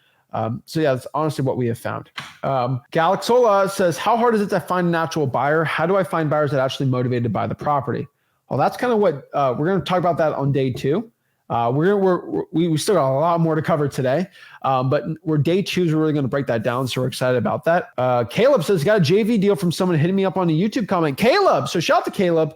So yeah, that's honestly what we have found. Galaxola says, how hard is it to find an actual buyer? How do I find buyers that are actually motivated to buy the property? Well, that's kind of what we're going to talk about that on day 2. We still got a lot more to cover today, but we're day 2 is we're really going to break that down. So we're excited about that. Caleb says, got a JV deal from someone hitting me up on a YouTube comment. Caleb. So shout out to Caleb.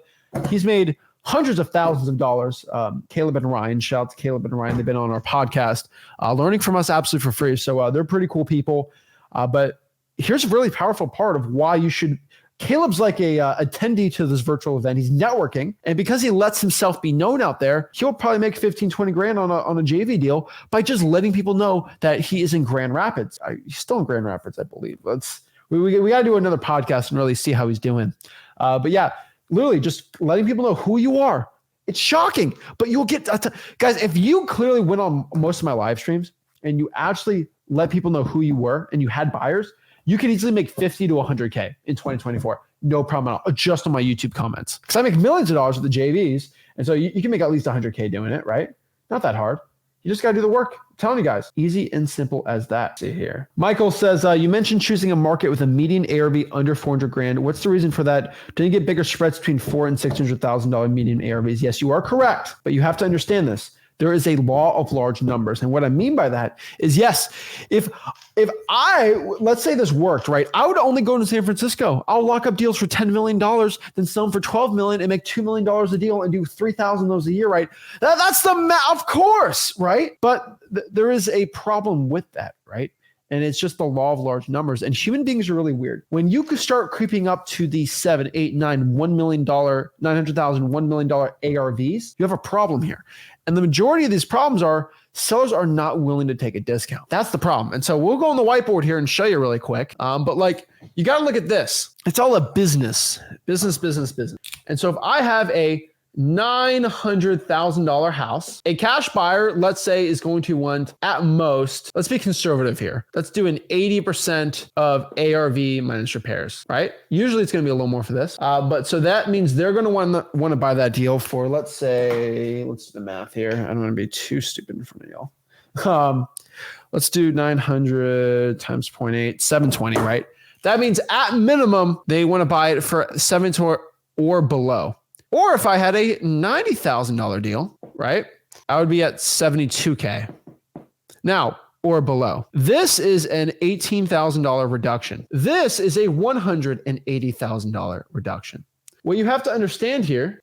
He's made hundreds of thousands of dollars. Caleb and Ryan, shout out to Caleb and Ryan. They've been on our podcast, learning from us absolutely for free. So they're pretty cool people. But here's a really powerful part of why you should. Caleb's like a attendee to this virtual event. He's networking. And because he lets himself be known out there, he'll probably make 15, 20 grand on a JV deal by just letting people know that he is in Grand Rapids. He's still in Grand Rapids, I believe. We got to do another podcast and really see how he's doing. But yeah, literally just letting people know who you are. It's shocking, but you'll get, guys, if you clearly went on most of my live streams and you actually let people know who you were and you had buyers, you could easily make 50 to 100K in 2024. No problem at all. Just on my YouTube comments. Because I make millions of dollars with the JVs. And so you can make at least 100K doing it, right? Not that hard. You just got to do the work. I'm telling you guys, easy and simple as that. See here. Michael says, you mentioned choosing a market with a median ARV under 400 grand. What's the reason for that? Do you get bigger spreads between $400,000 and $600,000 median ARVs? Yes, you are correct. But you have to understand this. There is a law of large numbers. And what I mean by that is, yes, if let's say this worked, right? I would only go to San Francisco. I'll lock up deals for $10 million, then sell them for $12 million and make $2 million a deal and do 3,000 of those a year, right? That's of course, right? But there is a problem with that, right? And it's just the law of large numbers. And human beings are really weird. When you could start creeping up to the 7, 8, 9, $1 million, $900,000, $1 million ARVs, you have a problem here. And the majority of these problems are sellers are not willing to take a discount. That's the problem. And so we'll go on the whiteboard here and show you really quick. But you got to look at this. It's all a business. And so if I have a $900,000 house. A cash buyer, let's say, is going to want at most, let's be conservative here. Let's do an 80% of ARV minus repairs, right? Usually it's going to be a little more for this. But so that means they're going to want to buy that deal for, let's do the math here. I don't want to be too stupid in front of y'all. Let's do 900 times 0.8, 720, right? That means at minimum, they want to buy it for 720 or below. Or if I had a $90,000 deal, right, I would be at $72K. Now, or below. This is an $18,000 reduction. This is a $180,000 reduction. What you have to understand here,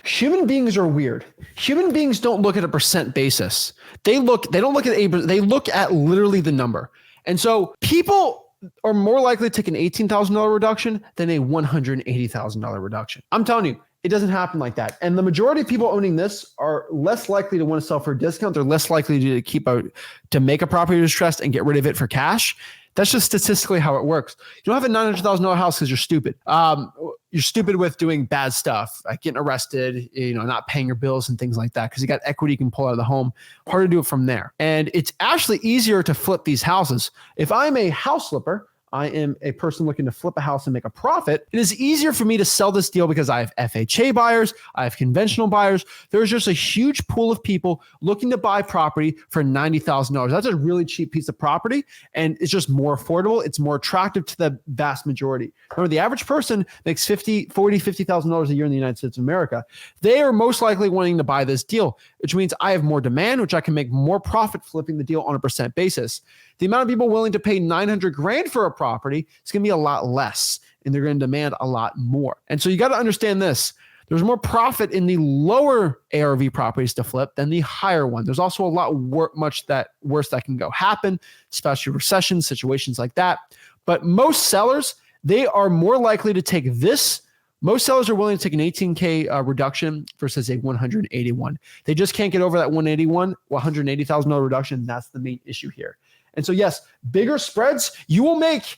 human beings are weird. Human beings don't look at a percent basis. They don't look at they look at literally the number. And so people are more likely to take an $18,000 reduction than a $180,000 reduction. I'm telling you, it doesn't happen like that. And the majority of people owning this are less likely to want to sell for a discount. They're less likely to make a property distressed and get rid of it for cash. That's just statistically how it works. You don't have a $900,000 house because you're stupid. You're stupid with doing bad stuff, like getting arrested, not paying your bills and things like that, because you got equity you can pull out of the home. Hard to do it from there. And it's actually easier to flip these houses. If I'm a house flipper, I am a person looking to flip a house and make a profit. It is easier for me to sell this deal because I have FHA buyers, I have conventional buyers. There's just a huge pool of people looking to buy property for $90,000. That's a really cheap piece of property, and it's just more affordable. It's more attractive to the vast majority. Remember, the average person makes $50,000 a year in the United States of America. They are most likely wanting to buy this deal, which means I have more demand, which I can make more profit flipping the deal on a percent basis. The amount of people willing to pay $900,000 for a property is going to be a lot less, and they're going to demand a lot more. And so you got to understand this. There's more profit in the lower ARV properties to flip than the higher one. There's also a lot worse that can happen, especially recessions, situations like that. But most sellers, they are more likely to take this. Most sellers are willing to take an $18K reduction versus a $181. They just can't get over that $180,000 reduction. That's the main issue here. And so, yes, bigger spreads, you will make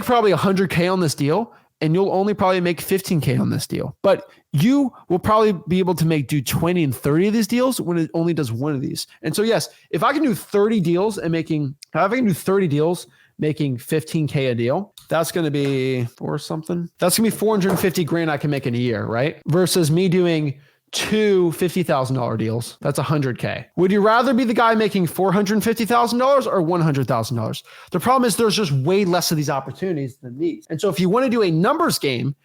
probably $100K on this deal, and you'll only probably make $15K on this deal. But you will probably be able to do 20 and 30 of these deals when it only does one of these. And so, yes, if I can do 30 deals making 15K a deal, that's going to be That's going to be $450,000 I can make in a year, right? Versus me doing two $50,000 deals. That's $100K. Would you rather be the guy making $450,000 or $100,000? The problem is there's just way less of these opportunities than these. And so if you want to do a numbers game,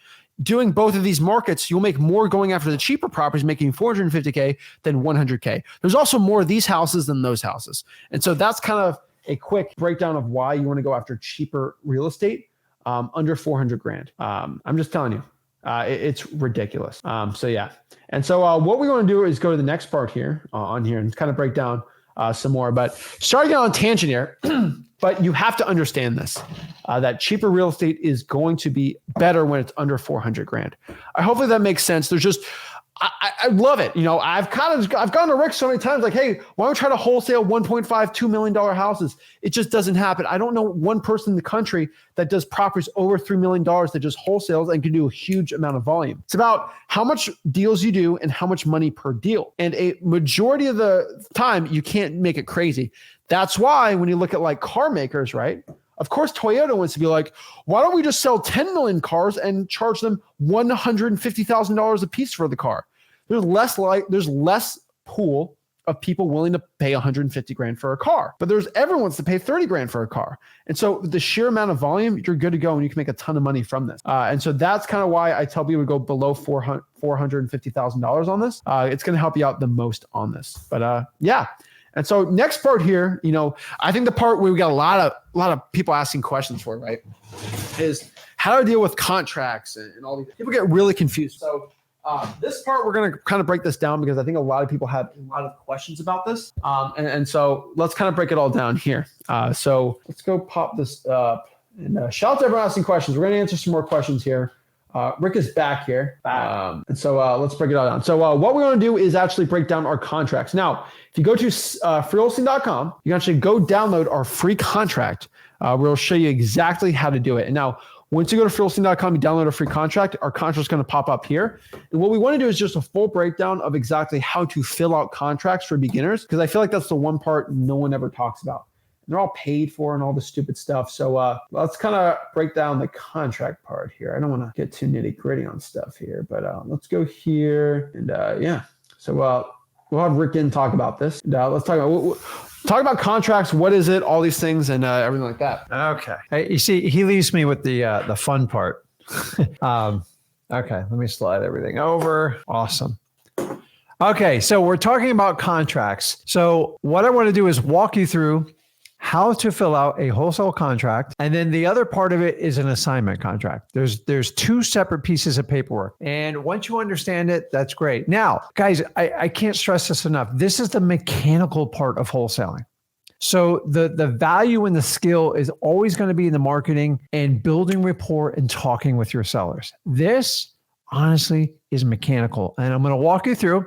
doing both of these markets, you'll make more going after the cheaper properties, making $450K than $100K. There's also more of these houses than those houses. And so that's kind of a quick breakdown of why you want to go after cheaper real estate under $400,000. I'm just telling you. It's ridiculous. So yeah. And so what we want to do is go to the next part here on here and kind of break down some more, but starting out on tangent here, but you have to understand this, that cheaper real estate is going to be better when it's under $400,000. Hopefully that makes sense. There's just, I love it. I've gone to Rick so many times, like, hey, why don't we try to wholesale $1.5-2 million houses? It just doesn't happen. I don't know one person in the country that does properties over $3 million that just wholesales and can do a huge amount of volume. It's about how much deals you do and how much money per deal. And a majority of the time, you can't make it crazy. That's why when you look at like car makers, right? Of course, Toyota wants to be like, why don't we just sell 10 million cars and charge them $150,000 a piece for the car? There's less pool of people willing to pay $150,000 for a car, but everyone wants to pay $30,000 for a car. And so the sheer amount of volume, you're good to go, and you can make a ton of money from this. And so that's kind of why I tell people to go below $450,000 on this. It's going to help you out the most on this. But yeah. And so next part here, I think the part where we got a lot of people asking questions for, right, is how to deal with contracts and all these. People get really confused. So this part, we're going to kind of break this down because I think a lot of people have a lot of questions about this. And so let's kind of break it all down here. So let's go pop this up. And shout out to everyone asking questions. We're going to answer some more questions here. Rick is back here. And so let's break it all down. So what we're going to do is actually break down our contracts. Now, if you go to freewholesaling.com, you can actually go download our free contract. We'll show you exactly how to do it. And now, Once you go to freelisting.com, you download a free contract. Our contract's going to pop up here. And what we want to do is just a full breakdown of exactly how to fill out contracts for beginners, because I feel like that's the one part no one ever talks about. And they're all paid for and all this stupid stuff. So let's kind of break down the contract part here. I don't want to get too nitty gritty on stuff here, but let's go here. And yeah, so we'll have Rick Ginn talk about this. And, let's talk about contracts. What is it? All these things and everything like that. Okay. Hey, you see, he leaves me with the fun part. Okay, let me slide everything over. Awesome. Okay, so we're talking about contracts. So what I want to do is walk you through how to fill out a wholesale contract. And then the other part of it is an assignment contract. There's two separate pieces of paperwork. And once you understand it, that's great. Now, guys, I can't stress this enough. This is the mechanical part of wholesaling. So the value and the skill is always going to be in the marketing and building rapport and talking with your sellers. This honestly is mechanical. And I'm going to walk you through.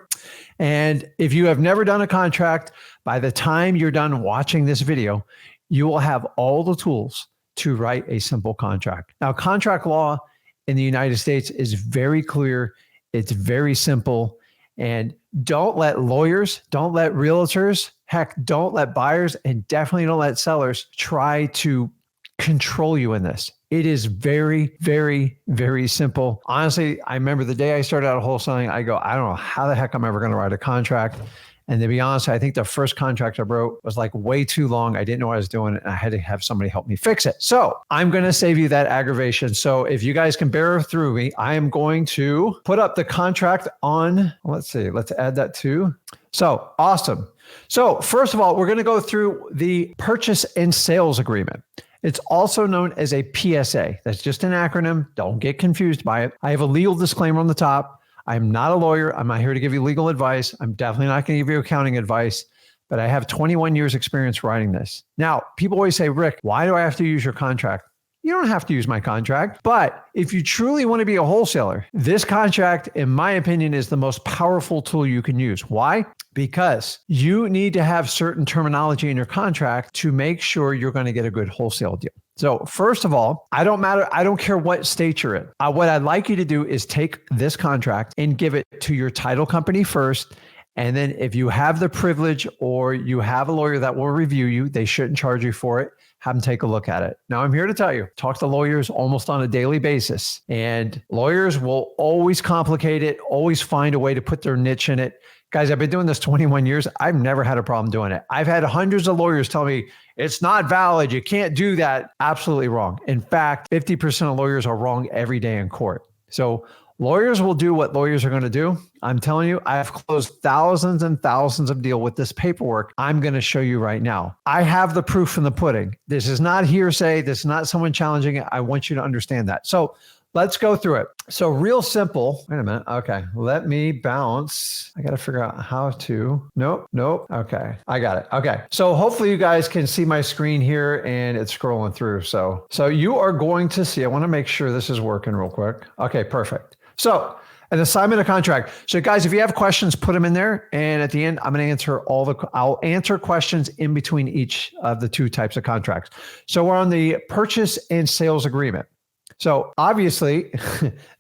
And if you have never done a contract, by the time you're done watching this video, you will have all the tools to write a simple contract. Now, contract law in the United States is very clear. It's very simple. And don't let lawyers, don't let realtors, heck, don't let buyers, and definitely don't let sellers try to control you in this. It is very, very, very simple. Honestly, I remember the day I started out wholesaling, I don't know how the heck I'm ever going to write a contract. And to be honest, I think the first contract I wrote was like way too long. I didn't know what I was doing, and I had to have somebody help me fix it. So I'm going to save you that aggravation. So if you guys can bear through me, I am going to put up the contract on, let's see, let's add that too. So awesome. So first of all, we're going to go through the purchase and sales agreement. It's also known as a PSA. That's just an acronym. Don't get confused by it. I have a legal disclaimer on the top. I'm not a lawyer. I'm not here to give you legal advice. I'm definitely not going to give you accounting advice, but I have 21 years experience writing this. Now, people always say, Rick, why do I have to use your contract? You don't have to use my contract, but if you truly want to be a wholesaler, this contract, in my opinion, is the most powerful tool you can use. Why? Because you need to have certain terminology in your contract to make sure you're going to get a good wholesale deal. So first of all, I don't care what state you're in. What I'd like you to do is take this contract and give it to your title company first. And then if you have the privilege or you have a lawyer that will review you, they shouldn't charge you for it. Have them take a look at it. Now, I'm here to tell you, talk to lawyers almost on a daily basis. And lawyers will always complicate it, always find a way to put their niche in it. Guys, I've been doing this 21 years. I've never had a problem doing it. I've had hundreds of lawyers tell me, it's not valid. You can't do that. Absolutely wrong. In fact, 50% of lawyers are wrong every day in court. So lawyers will do what lawyers are going to do. I'm telling you, I've closed thousands and thousands of deals with this paperwork I'm going to show you right now. I have the proof in the pudding. This is not hearsay. This is not someone challenging it. I want you to understand that. So let's go through it. So real simple. Wait a minute. Okay. Let me bounce. I got to figure out how to. Nope. Okay. I got it. Okay. So hopefully you guys can see my screen here and it's scrolling through. So you are going to see, I want to make sure this is working real quick. Okay. Perfect. So an assignment of contract. So guys, if you have questions, put them in there. And at the end, I'm going to answer I'll answer questions in between each of the two types of contracts. So we're on the purchase and sales agreement. So obviously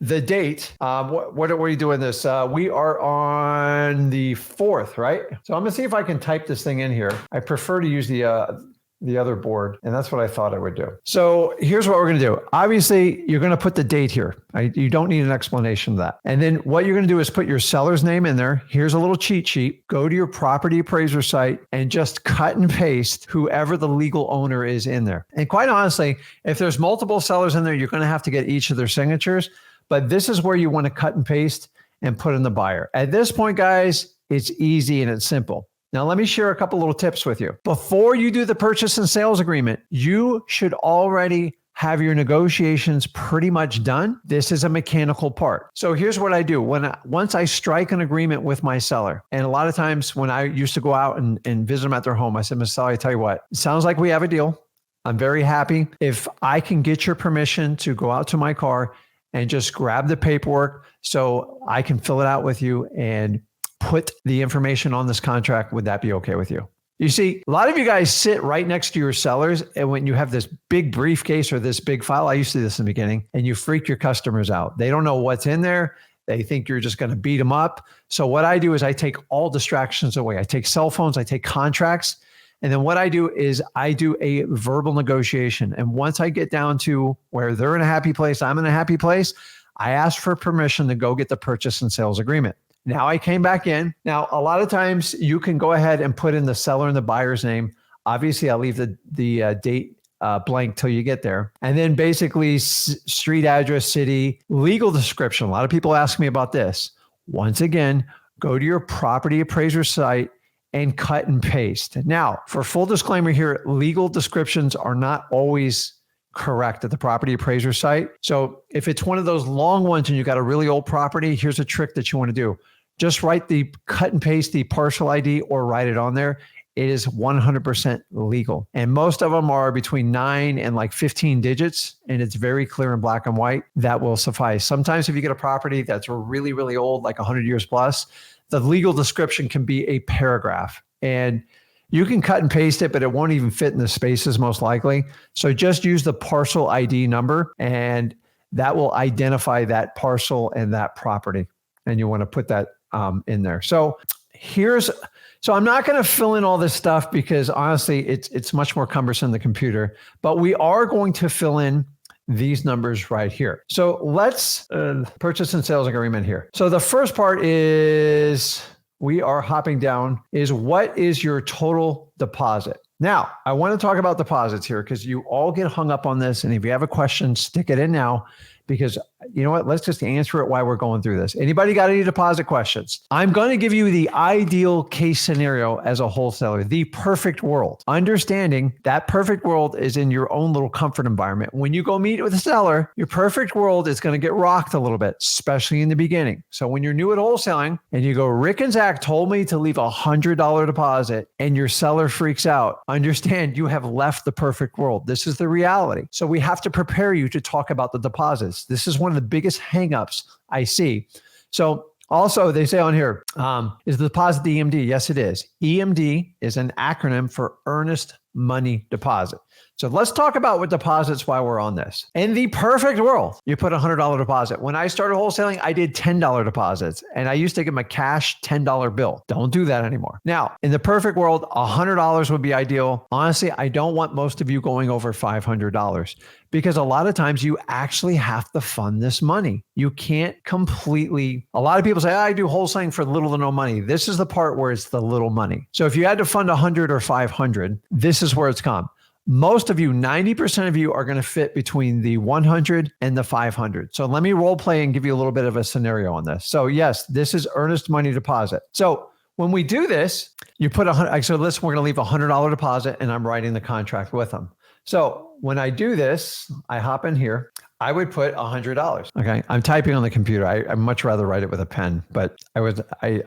the date, what are we doing this? We are on the 4th, right? So I'm gonna see if I can type this thing in here. I prefer to use the other board, and that's what I thought I would do. So here's what we're gonna do. Obviously, you're gonna put the date here. You don't need an explanation of that. And then what you're gonna do is put your seller's name in there. Here's a little cheat sheet. Go to your property appraiser site and just cut and paste whoever the legal owner is in there. And quite honestly, if there's multiple sellers in there, you're gonna have to get each of their signatures, but this is where you wanna cut and paste and put in the buyer. At this point, guys, it's easy and it's simple. Now, let me share a couple little tips with you. Before you do the purchase and sales agreement, you should already have your negotiations pretty much done. This is a mechanical part. So here's what I do. Once I strike an agreement with my seller, and a lot of times when I used to go out and visit them at their home, I said, Mr. Seller, I tell you what, it sounds like we have a deal. I'm very happy. If I can get your permission to go out to my car and just grab the paperwork so I can fill it out with you and put the information on this contract, would that be okay with you? You see, a lot of you guys sit right next to your sellers, and when you have this big briefcase or this big file, I used to do this in the beginning, and you freak your customers out. They don't know what's in there. They think you're just going to beat them up. So what I do is I take all distractions away. I take cell phones, I take contracts. And then what I do is I do a verbal negotiation. And once I get down to where they're in a happy place, I'm in a happy place, I ask for permission to go get the purchase and sales agreement. Now I came back in. Now, a lot of times you can go ahead and put in the seller and the buyer's name. Obviously, I'll leave the date blank till you get there. And then basically street address, city, legal description. A lot of people ask me about this. Once again, go to your property appraiser site and cut and paste. Now, for full disclaimer here, legal descriptions are not always correct at the property appraiser site. So if it's one of those long ones and you got a really old property, here's a trick that you want to do. Just cut and paste the parcel ID or write it on there. It is 100% legal. And most of them are between 9 and like 15 digits. And it's very clear in black and white. That will suffice. Sometimes if you get a property that's really, really old, like 100 years plus, the legal description can be a paragraph. And you can cut and paste it, but it won't even fit in the spaces most likely. So just use the parcel ID number and that will identify that parcel and that property. And you want to put that in there. So I'm not going to fill in all this stuff because honestly, it's much more cumbersome than the computer, but we are going to fill in these numbers right here. So let's purchase and sales agreement here. So the first part is we are hopping down is what is your total deposit? Now, I want to talk about deposits here because you all get hung up on this. And if you have a question, stick it in now because you know what? Let's just answer it while we're going through this. Anybody got any deposit questions? I'm going to give you the ideal case scenario as a wholesaler, the perfect world. Understanding that perfect world is in your own little comfort environment. When you go meet with a seller, your perfect world is going to get rocked a little bit, especially in the beginning. So when you're new at wholesaling and you go, Rick and Zach told me to leave $100 deposit and your seller freaks out, understand you have left the perfect world. This is the reality. So we have to prepare you to talk about the deposits. This is one of the biggest hangups I see. So also they say on here, is the deposit the EMD? Yes, it is. EMD is an acronym for earnest money deposit. So let's talk about what deposits while we're on this. In the perfect world, you put $100 deposit. When I started wholesaling, I did $10 deposits and I used to give them a cash $10 bill. Don't do that anymore. Now, in the perfect world, $100 would be ideal. Honestly, I don't want most of you going over $500 because a lot of times you actually have to fund this money. You can't completely, a lot of people say, I do wholesaling for little to no money. This is the part where it's the little money. So if you had to fund 100 or 500, this is where it's come. Most of you, 90% of you are going to fit between the 100 and the 500. So let me role play and give you a little bit of a scenario on this. So yes, this is earnest money deposit. So when we do this, you put we're going to leave $100 deposit and I'm writing the contract with them. So when I do this, I hop in here. I would put $100. Okay. I'm typing on the computer. I'd much rather write it with a pen, but I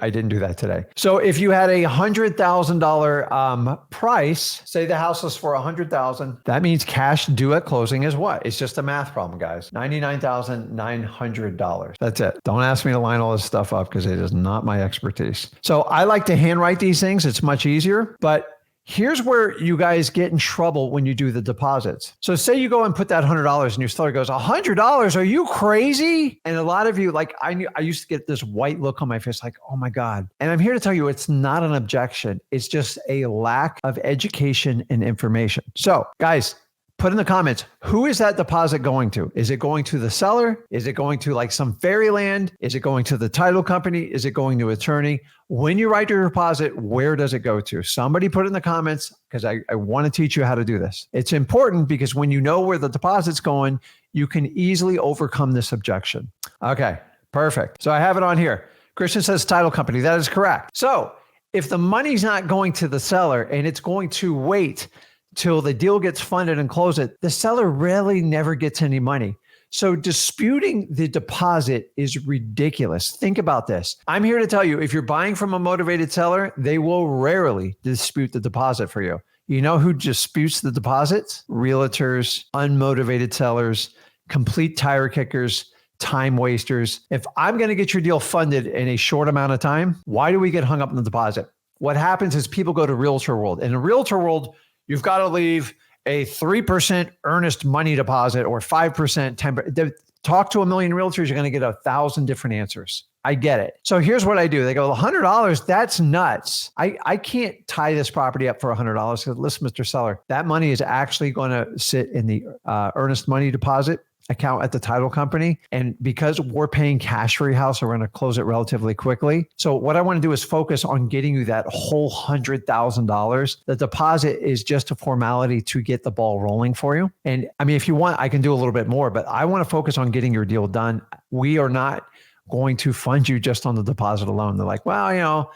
didn't do that today. So if you had a $100,000 price, say the house was for $100,000, that means cash due at closing is what? It's just a math problem, guys. $99,900. That's it. Don't ask me to line all this stuff up because it is not my expertise. So I like to handwrite these things. It's much easier, but here's where you guys get in trouble when you do the deposits. So say you go and put that $100 and your seller goes, $100? Are you crazy? And a lot of you, like I used to get this white look on my face like, oh my God. And I'm here to tell you, it's not an objection. It's just a lack of education and information. So guys, put in the comments, who is that deposit going to? Is it going to the seller? Is it going to like some fairyland? Is it going to the title company? Is it going to attorney? When you write your deposit, where does it go to? Somebody put it in the comments because I want to teach you how to do this. It's important because when you know where the deposit's going, you can easily overcome this objection. Okay, perfect. So I have it on here. Christian says title company. That is correct. So if the money's not going to the seller and it's going to wait till the deal gets funded and close it, the seller rarely never gets any money. So disputing the deposit is ridiculous. Think about this. I'm here to tell you, if you're buying from a motivated seller, they will rarely dispute the deposit for you. You know who disputes the deposits? Realtors, unmotivated sellers, complete tire kickers, time wasters. If I'm going to get your deal funded in a short amount of time, why do we get hung up on the deposit? what happens is people go to realtor world. In a realtor world, you've got to leave a 3% earnest money deposit or 5%, 10%. Talk to a million realtors, you're going to get 1,000 different answers. I get it. So here's what I do. They go, $100, that's nuts. I can't tie this property up for $100. So listen, Mr. Seller, that money is actually going to sit in the earnest money deposit account at the title company. And because we're paying cash for your house, we're going to close it relatively quickly. So what I want to do is focus on getting you that whole $100,000. The deposit is just a formality to get the ball rolling for you. And I mean, if you want, I can do a little bit more, but I want to focus on getting your deal done. We are not going to fund you just on the deposit alone. They're like, well,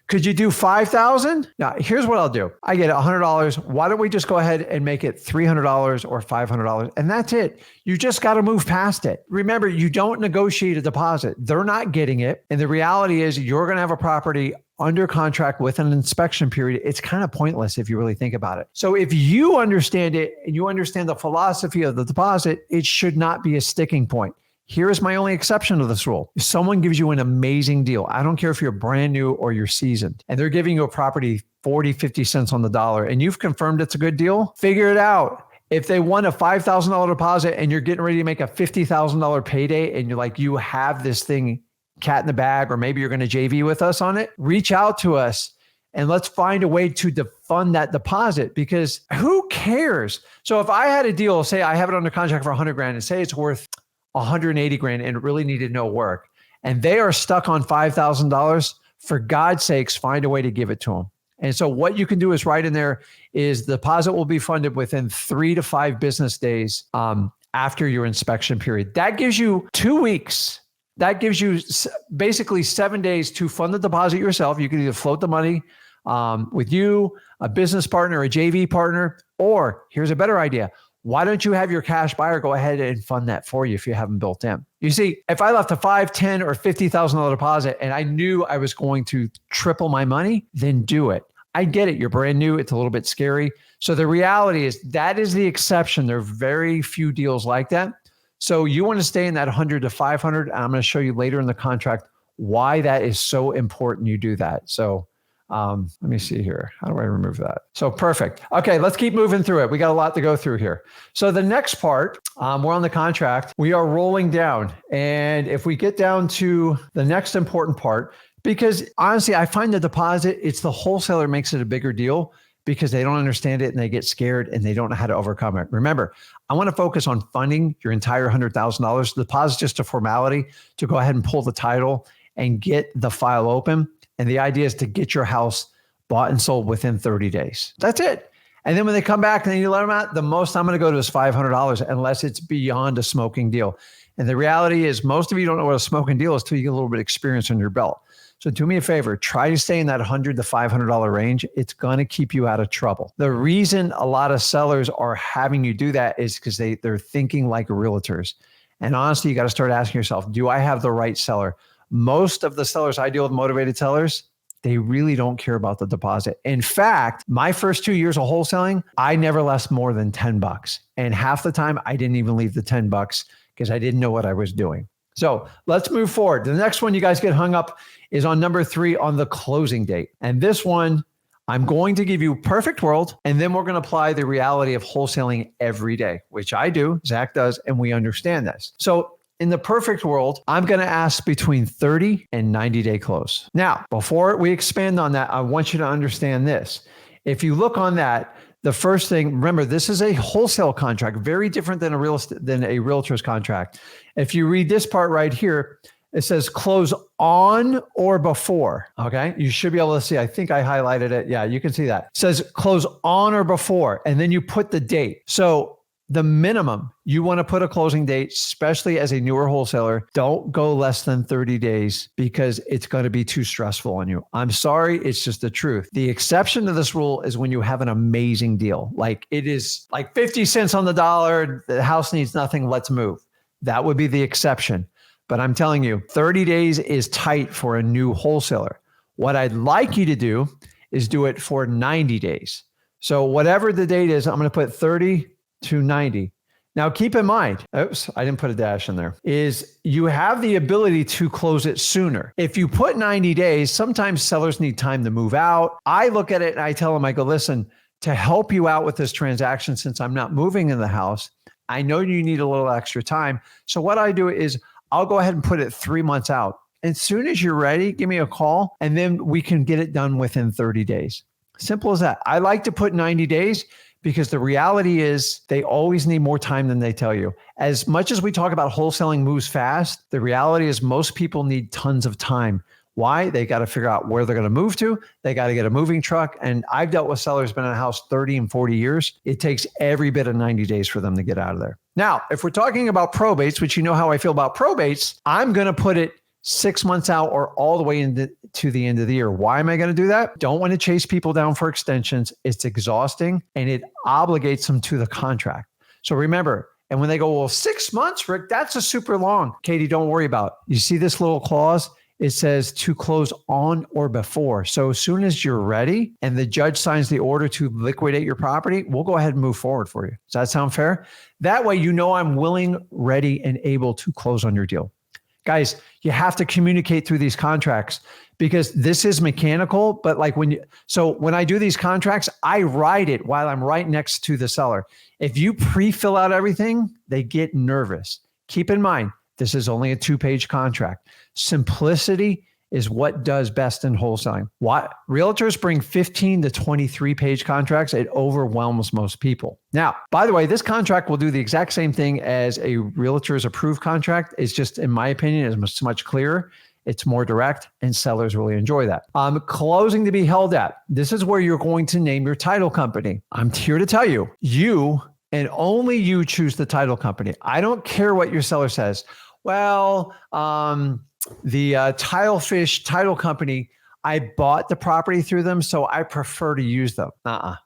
could you do 5,000? Now, here's what I'll do. I get $100. Why don't we just go ahead and make it $300 or $500? And that's it. You just got to move past it. Remember, you don't negotiate a deposit. They're not getting it. And the reality is you're going to have a property under contract with an inspection period. It's kind of pointless if you really think about it. So if you understand it and you understand the philosophy of the deposit, it should not be a sticking point. Here is my only exception to this rule. If someone gives you an amazing deal, I don't care if you're brand new or you're seasoned, and they're giving you a property 40, 50 cents on the dollar, and you've confirmed it's a good deal, figure it out. If they want a $5,000 deposit and you're getting ready to make a $50,000 payday and you're like, you have this thing cat in the bag, or maybe you're going to JV with us on it, reach out to us and let's find a way to fund that deposit, because who cares? So if I had a deal, say I have it under contract for 100 grand and say it's worth 180 grand and it really needed no work, and they are stuck on $5,000, for God's sakes, find a way to give it to them. And so what you can do is write in there is the deposit will be funded within 3 to 5 business days after your inspection period. That gives you 2 weeks. That gives you basically 7 days to fund the deposit yourself. You can either float the money with you, a business partner, a JV partner, or here's a better idea. Why don't you have your cash buyer go ahead and fund that for you if you haven't built in? You see, if I left a $5,000, $10,000, or $50,000 deposit and I knew I was going to triple my money, then do it. I get it. You're brand new. It's a little bit scary. So the reality is that is the exception. There are very few deals like that. So you want to stay in that 100 to 500. And I'm going to show you later in the contract why that is so important you do that. So let me see here. How do I remove that? So perfect. Okay, let's keep moving through it. We got a lot to go through here. So the next part, we're on the contract. We are rolling down. And if we get down to the next important part, because honestly, I find the deposit, it's the wholesaler makes it a bigger deal because they don't understand it and they get scared and they don't know how to overcome it. Remember, I want to focus on funding your entire $100,000. The deposit is just a formality to go ahead and pull the title and get the file open. And the idea is to get your house bought and sold within 30 days. That's it. And then when they come back and then you let them out, the most I'm going to go to is $500 unless it's beyond a smoking deal. And the reality is most of you don't know what a smoking deal is until you get a little bit of experience on your belt. So do me a favor, try to stay in that $100 to $500 range. It's going to keep you out of trouble. The reason a lot of sellers are having you do that is because they're thinking like realtors. And honestly, you got to start asking yourself, do I have the right seller? Most of the sellers I deal with, motivated sellers, they really don't care about the deposit. In fact, my first 2 years of wholesaling, I never lost more than $10. And half the time I didn't even leave the $10 because I didn't know what I was doing. So let's move forward. The next one you guys get hung up is on number 3 on the closing date. And this one, I'm going to give you perfect world, and then we're going to apply the reality of wholesaling every day, which I do, Zach does, and we understand this. So in the perfect world, I'm going to ask between 30 and 90-day close. Now, before we expand on that, I want you to understand this. If you look on that, the first thing, remember, this is a wholesale contract, very different than a realtor's contract. If you read this part right here, it says close on or before. Okay. You should be able to see. I think I highlighted it. Yeah, you can see that. It says close on or before, and then you put the date. So the minimum you want to put a closing date, especially as a newer wholesaler, don't go less than 30 days because it's going to be too stressful on you. I'm sorry. It's just the truth. The exception to this rule is when you have an amazing deal. Like it is like 50 cents on the dollar. The house needs nothing. Let's move. That would be the exception. But I'm telling you, 30 days is tight for a new wholesaler. What I'd like you to do is do it for 90 days. So whatever the date is, I'm going to put 30 to 90. Now, keep in mind, oops, I didn't put a dash in there, is you have the ability to close it sooner. If you put 90 days, sometimes sellers need time to move out. I look at it and I tell them, I go, listen, to help you out with this transaction, since I'm not moving in the house, I know you need a little extra time. So what I do is I'll go ahead and put it 3 months out. As soon as you're ready, give me a call and then we can get it done within 30 days. Simple as that. I like to put 90 days because the reality is they always need more time than they tell you. As much as we talk about wholesaling moves fast, the reality is most people need tons of time. Why? They got to figure out where they're going to move to. They got to get a moving truck. And I've dealt with sellers been in a house 30 and 40 years. It takes every bit of 90 days for them to get out of there. Now, if we're talking about probates, which you know how I feel about probates, I'm going to put it 6 months out or all the way into the end of the year. Why am I going to do that? Don't want to chase people down for extensions. It's exhausting and it obligates them to the contract. So remember, and when they go, well, 6 months, Rick, that's a super long. Katie, don't worry about it. You see this little clause? It says to close on or before. So as soon as you're ready and the judge signs the order to liquidate your property, we'll go ahead and move forward for you. Does that sound fair? That way, you know I'm willing, ready, and able to close on your deal. Guys, you have to communicate through these contracts because this is mechanical, but when I do these contracts, I write it while I'm right next to the seller. If you pre-fill out everything, they get nervous. Keep in mind, this is only a 2-page contract. Simplicity is what does best in wholesaling. Realtors bring 15 to 23-page contracts. It overwhelms most people. Now, by the way, this contract will do the exact same thing as a realtor's approved contract. It's just, in my opinion, is much clearer. It's more direct, and sellers really enjoy that. Closing to be held at. This is where you're going to name your title company. I'm here to tell you, you and only you choose the title company. I don't care what your seller says. Well, the Tilefish title company, I bought the property through them, so I prefer to use them.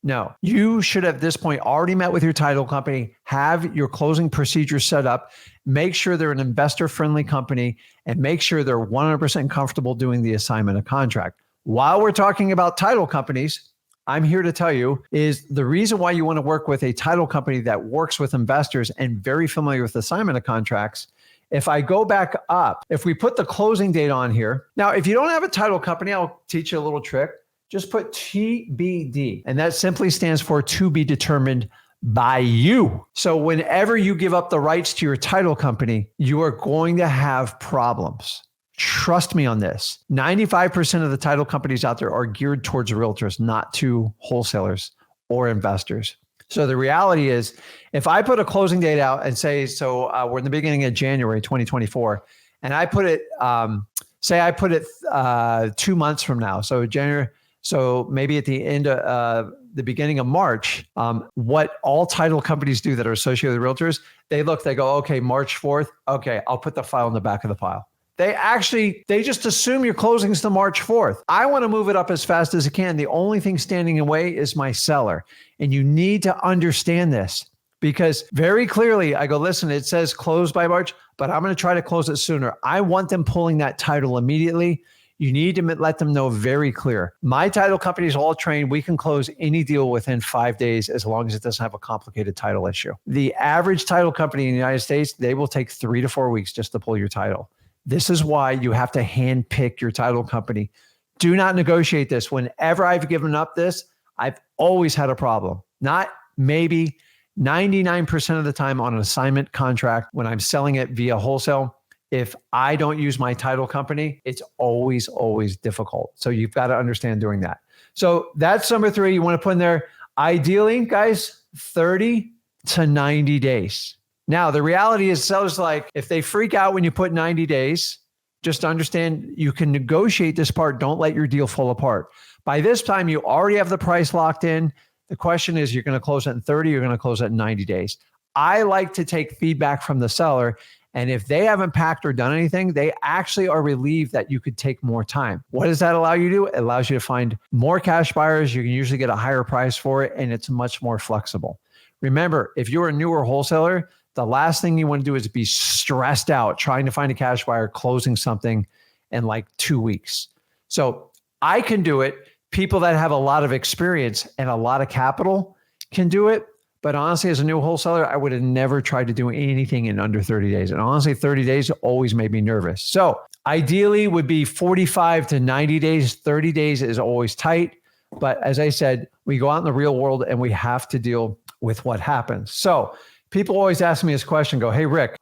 No, you should at this point already met with your title company, have your closing procedures set up, make sure they're an investor-friendly company, and make sure they're 100% comfortable doing the assignment of contract. While we're talking about title companies, I'm here to tell you is the reason why you want to work with a title company that works with investors and very familiar with assignment of contracts. If I go back up, if we put the closing date on here, now, if you don't have a title company, I'll teach you a little trick. Just put TBD, and that simply stands for to be determined by you. So whenever you give up the rights to your title company, you are going to have problems. Trust me on this. 95% of the title companies out there are geared towards realtors, not to wholesalers or investors. So the reality is, if I put a closing date out and say, we're in the beginning of January 2024, and I put it, say I put it 2 months from now, so January, so maybe at the end of the beginning of March, what all title companies do that are associated with realtors, they go, okay, March 4th, okay, I'll put the file in the back of the file. They just assume your closing's the March 4th. I want to move it up as fast as I can. The only thing standing in the way is my seller. And you need to understand this because very clearly I go, listen, it says close by March, but I'm going to try to close it sooner. I want them pulling that title immediately. You need to let them know very clear. My title company is all trained. We can close any deal within 5 days as long as it doesn't have a complicated title issue. The average title company in the United States, they will take 3 to 4 weeks just to pull your title. This is why you have to hand pick your title company. Do not negotiate this. Whenever I've given up this, I've always had a problem. Not maybe 99% of the time on an assignment contract when I'm selling it via wholesale. If I don't use my title company, it's always, always difficult. So you've got to understand doing that. So that's number 3 you want to put in there. Ideally, guys, 30 to 90 days. Now, the reality is sellers if they freak out when you put 90 days, just understand you can negotiate this part. Don't let your deal fall apart. By this time, you already have the price locked in. The question is, you're going to close it in 30, you're going to close it in 90 days. I like to take feedback from the seller. And if they haven't packed or done anything, they actually are relieved that you could take more time. What does that allow you to do? It allows you to find more cash buyers. You can usually get a higher price for it, and it's much more flexible. Remember, if you're a newer wholesaler, the last thing you want to do is be stressed out trying to find a cash buyer closing something in 2 weeks. So I can do it. People that have a lot of experience and a lot of capital can do it. But honestly, as a new wholesaler, I would have never tried to do anything in under 30 days. And honestly, 30 days always made me nervous. So ideally would be 45 to 90 days. 30 days is always tight. But as I said, we go out in the real world and we have to deal with what happens. So people always ask me this question, go, hey, Rick,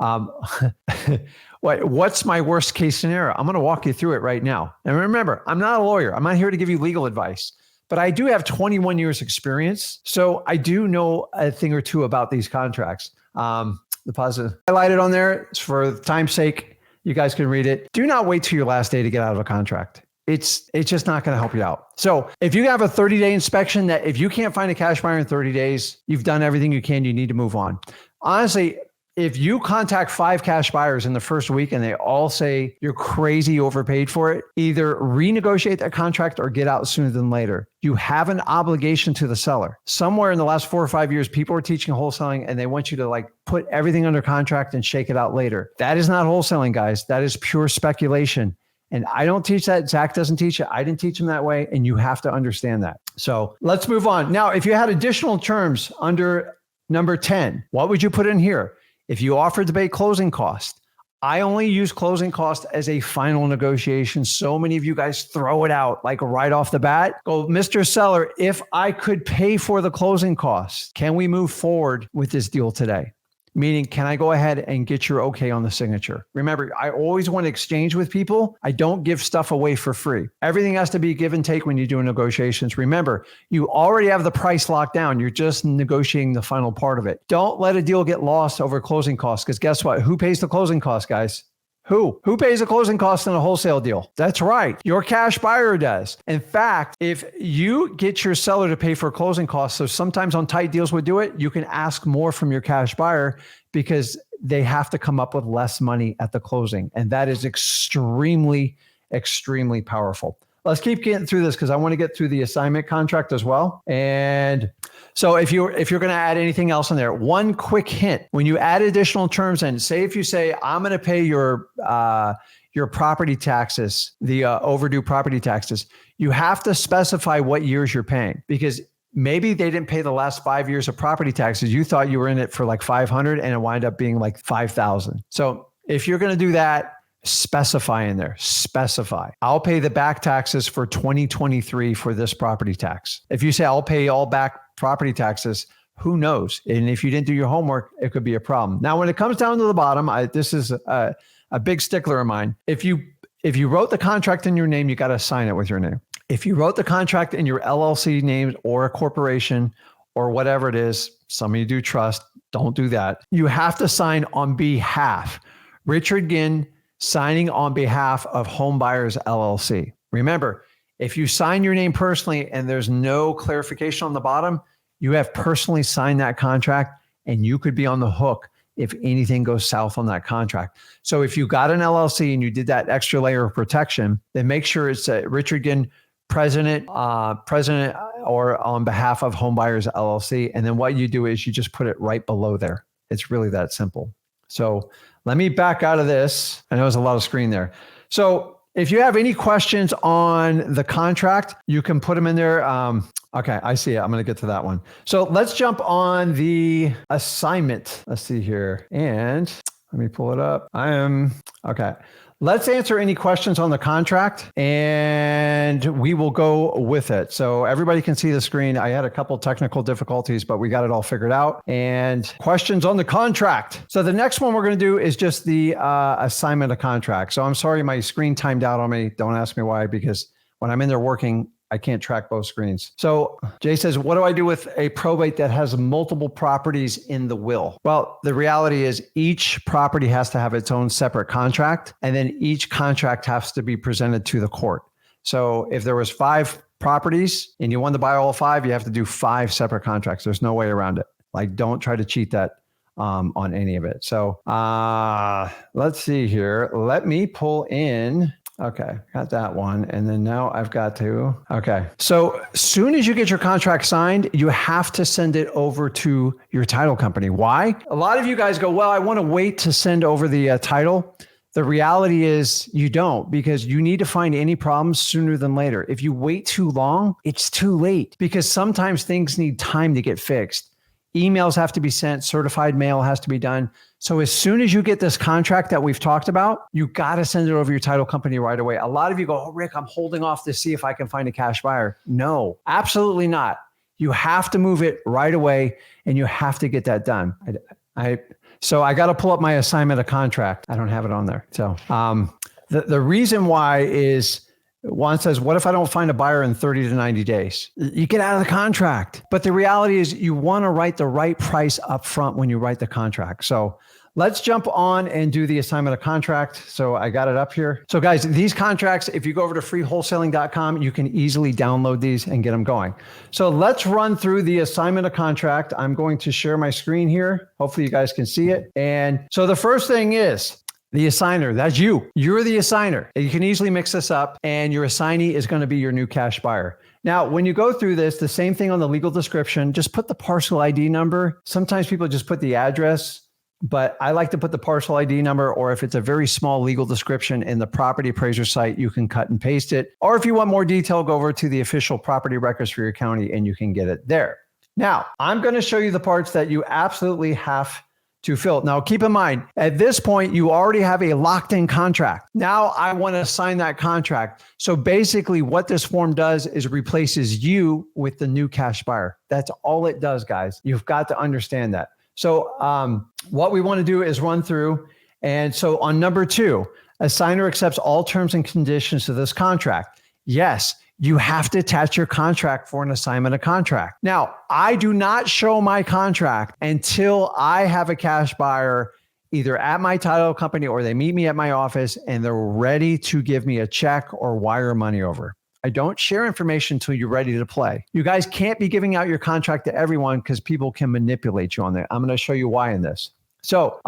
what's my worst case scenario? I'm going to walk you through it right now. And remember, I'm not a lawyer. I'm not here to give you legal advice, but I do have 21 years experience. So I do know a thing or two about these contracts. The positive highlighted on there, it's for time's sake, you guys can read it. Do not wait till your last day to get out of a contract. It's just not going to help you out. So if you have a 30-day inspection that if you can't find a cash buyer in 30 days, you've done everything you can, you need to move on. Honestly, if you contact 5 cash buyers in the first week and they all say you're crazy overpaid for it, either renegotiate that contract or get out sooner than later. You have an obligation to the seller. Somewhere in the last 4 or 5 years, people are teaching wholesaling and they want you to like put everything under contract and shake it out later. That is not wholesaling, guys. That is pure speculation. And I don't teach that. Zach doesn't teach it. I didn't teach him that way. And you have to understand that. So let's move on. Now, if you had additional terms under number 10, what would you put in here? If you offered to pay closing cost, I only use closing cost as a final negotiation. So many of you guys throw it out like right off the bat. Go, Mr. Seller, if I could pay for the closing costs, can we move forward with this deal today? Meaning, can I go ahead and get your okay on the signature? Remember, I always want to exchange with people. I don't give stuff away for free. Everything has to be give and take when you do negotiations. Remember, you already have the price locked down. You're just negotiating the final part of it. Don't let a deal get lost over closing costs, because guess what? Who pays the closing costs, guys? Who pays the closing costs in a wholesale deal? That's right. Your cash buyer does. In fact, if you get your seller to pay for closing costs, so sometimes on tight deals we do it, you can ask more from your cash buyer because they have to come up with less money at the closing. And that is extremely, extremely powerful. Let's keep getting through this because I want to get through the assignment contract as well. And so if you're going to add anything else in there, one quick hint, when you add additional terms in, say if you say, I'm going to pay your property taxes, the overdue property taxes, you have to specify what years you're paying, because maybe they didn't pay the last 5 years of property taxes. You thought you were in it for like 500 and it wound up being like 5,000. So if you're going to do that, specify in there, specify. I'll pay the back taxes for 2023 for this property tax. If you say I'll pay all back property taxes, who knows? And if you didn't do your homework, it could be a problem. Now, when it comes down to the bottom, this is a big stickler of mine. If you wrote the contract in your name, you got to sign it with your name. If you wrote the contract in your LLC name or a corporation or whatever it is, some of you do trust, don't do that. You have to sign on behalf. Richard Ginn, signing on behalf of Home Buyers LLC. Remember, if you sign your name personally and there's no clarification on the bottom, you have personally signed that contract and you could be on the hook if anything goes south on that contract. So if you got an LLC and you did that extra layer of protection, then make sure it's Richard Ginn, president or on behalf of Home Buyers LLC. And then what you do is you just put it right below there. It's really that simple. So let me back out of this. I know there's a lot of screen there. So if you have any questions on the contract, you can put them in there. Okay, I see it. I'm going to get to that one. So let's jump on the assignment. Let's see here. And let me pull it up. Okay. Let's answer any questions on the contract and we will go with it. So everybody can see the screen. I had a couple technical difficulties, but we got it all figured out. And questions on the contract. So the next one we're going to do is just the assignment of contract. So I'm sorry, my screen timed out on me. Don't ask me why, because when I'm in there working, I can't track both screens. So Jay says, what do I do with a probate that has multiple properties in the will? Well, the reality is each property has to have its own separate contract, and then each contract has to be presented to the court. So if there was 5 properties and you wanted to buy all 5, you have to do 5 separate contracts. There's no way around it. Like, don't try to cheat that on any of it. So let's see here. Let me pull in. Okay, got that one. And then now I've got to, okay. So soon as you get your contract signed, you have to send it over to your title company. Why? A lot of you guys go, well, I want to wait to send over the title. The reality is you don't, because you need to find any problems sooner than later. If you wait too long, it's too late, because sometimes things need time to get fixed. Emails have to be sent. Certified mail has to be done. So as soon as you get this contract that we've talked about, you got to send it over to your title company right away. A lot of you go, oh, Rick, I'm holding off to see if I can find a cash buyer. No, absolutely not. You have to move it right away and you have to get that done. So I got to pull up my assignment of contract. I don't have it on there. So the reason why is one says, what if I don't find a buyer in 30 to 90 days? You get out of the contract. But the reality is you want to write the right price up front when you write the contract. So let's jump on and do the assignment of contract. So I got it up here. So guys, these contracts, if you go over to freewholesaling.com, you can easily download these and get them going. So let's run through the assignment of contract. I'm going to share my screen here. Hopefully you guys can see it. And so the first thing is, the assigner, that's you. You're the assigner. You can easily mix this up and your assignee is going to be your new cash buyer. Now, when you go through this, the same thing on the legal description, just put the parcel ID number. Sometimes people just put the address, but I like to put the parcel ID number, or if it's a very small legal description in the property appraiser site, you can cut and paste it. Or if you want more detail, go over to the official property records for your county and you can get it there. Now, I'm going to show you the parts that you absolutely have to fill. Now, keep in mind, at this point, you already have a locked in contract. Now I want to sign that contract. So basically what this form does is replaces you with the new cash buyer. That's all it does, guys. You've got to understand that. So what we want to do is run through. And so on number 2, assigner accepts all terms and conditions of this contract. Yes, you have to attach your contract for an assignment of contract. Now, I do not show my contract until I have a cash buyer either at my title company or they meet me at my office and they're ready to give me a check or wire money over. I don't share information until you're ready to play. You guys can't be giving out your contract to everyone because people can manipulate you on that. I'm going to show you why in this. So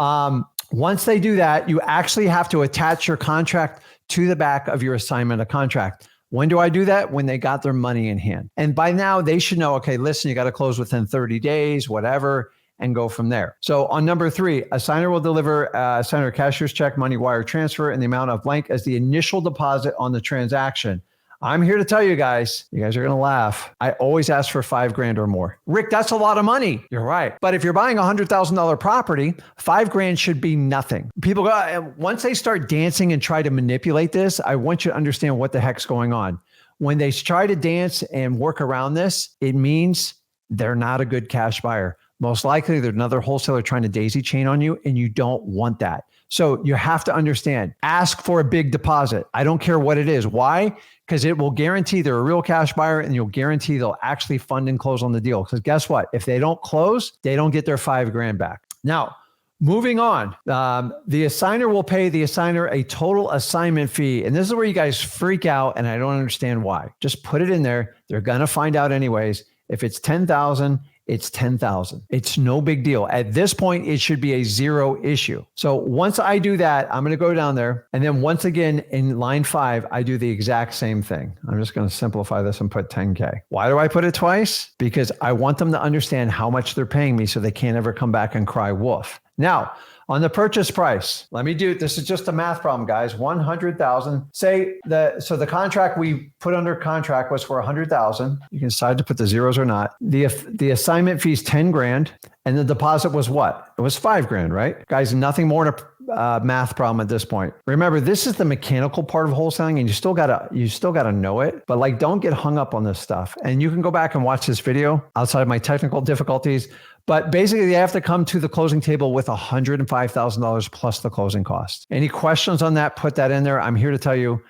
once they do that, you actually have to attach your contract to the back of your assignment of contract. When do I do that? When they got their money in hand. And by now they should know, okay, listen, you got to close within 30 days, whatever, and go from there. So on number 3, assigner will deliver assigner cashier's check, money wire transfer in the amount of blank as the initial deposit on the transaction. I'm here to tell you guys are going to laugh. I always ask for $5,000 or more. Rick, that's a lot of money. You're right. But if you're buying $100,000 property, $5,000 should be nothing. People go, once they start dancing and try to manipulate this, I want you to understand what the heck's going on. When they try to dance and work around this, it means they're not a good cash buyer. Most likely, there's another wholesaler trying to daisy chain on you, and you don't want that. So you have to understand, ask for a big deposit. I don't care what it is. Why? Because it will guarantee they're a real cash buyer and you'll guarantee they'll actually fund and close on the deal. Because guess what? If they don't close, they don't get their $5,000 back. Now, moving on, the assigner will pay the assigner a total assignment fee. And this is where you guys freak out and I don't understand why. Just put it in there. They're going to find out anyways. If it's $10,000, it's $10,000. It's no big deal. At this point, it should be a zero issue. So once I do that, I'm going to go down there. And then once again, in line 5, I do the exact same thing. I'm just going to simplify this and put 10K. Why do I put it twice? Because I want them to understand how much they're paying me so they can't ever come back and cry wolf. Now, on the purchase price, this is just a math problem, guys. 100,000. So the contract we put under contract was for 100,000. You can decide to put the zeros or not. The assignment fee is 10 grand, and the deposit was what? It was 5 grand, right? Guys, nothing more than a math problem at this point. Remember, this is the mechanical part of wholesaling, and you still gotta know it. But don't get hung up on this stuff. And you can go back and watch this video outside of my technical difficulties. But basically, they have to come to the closing table with $105,000 plus the closing costs. Any questions on that? Put that in there. I'm here to tell you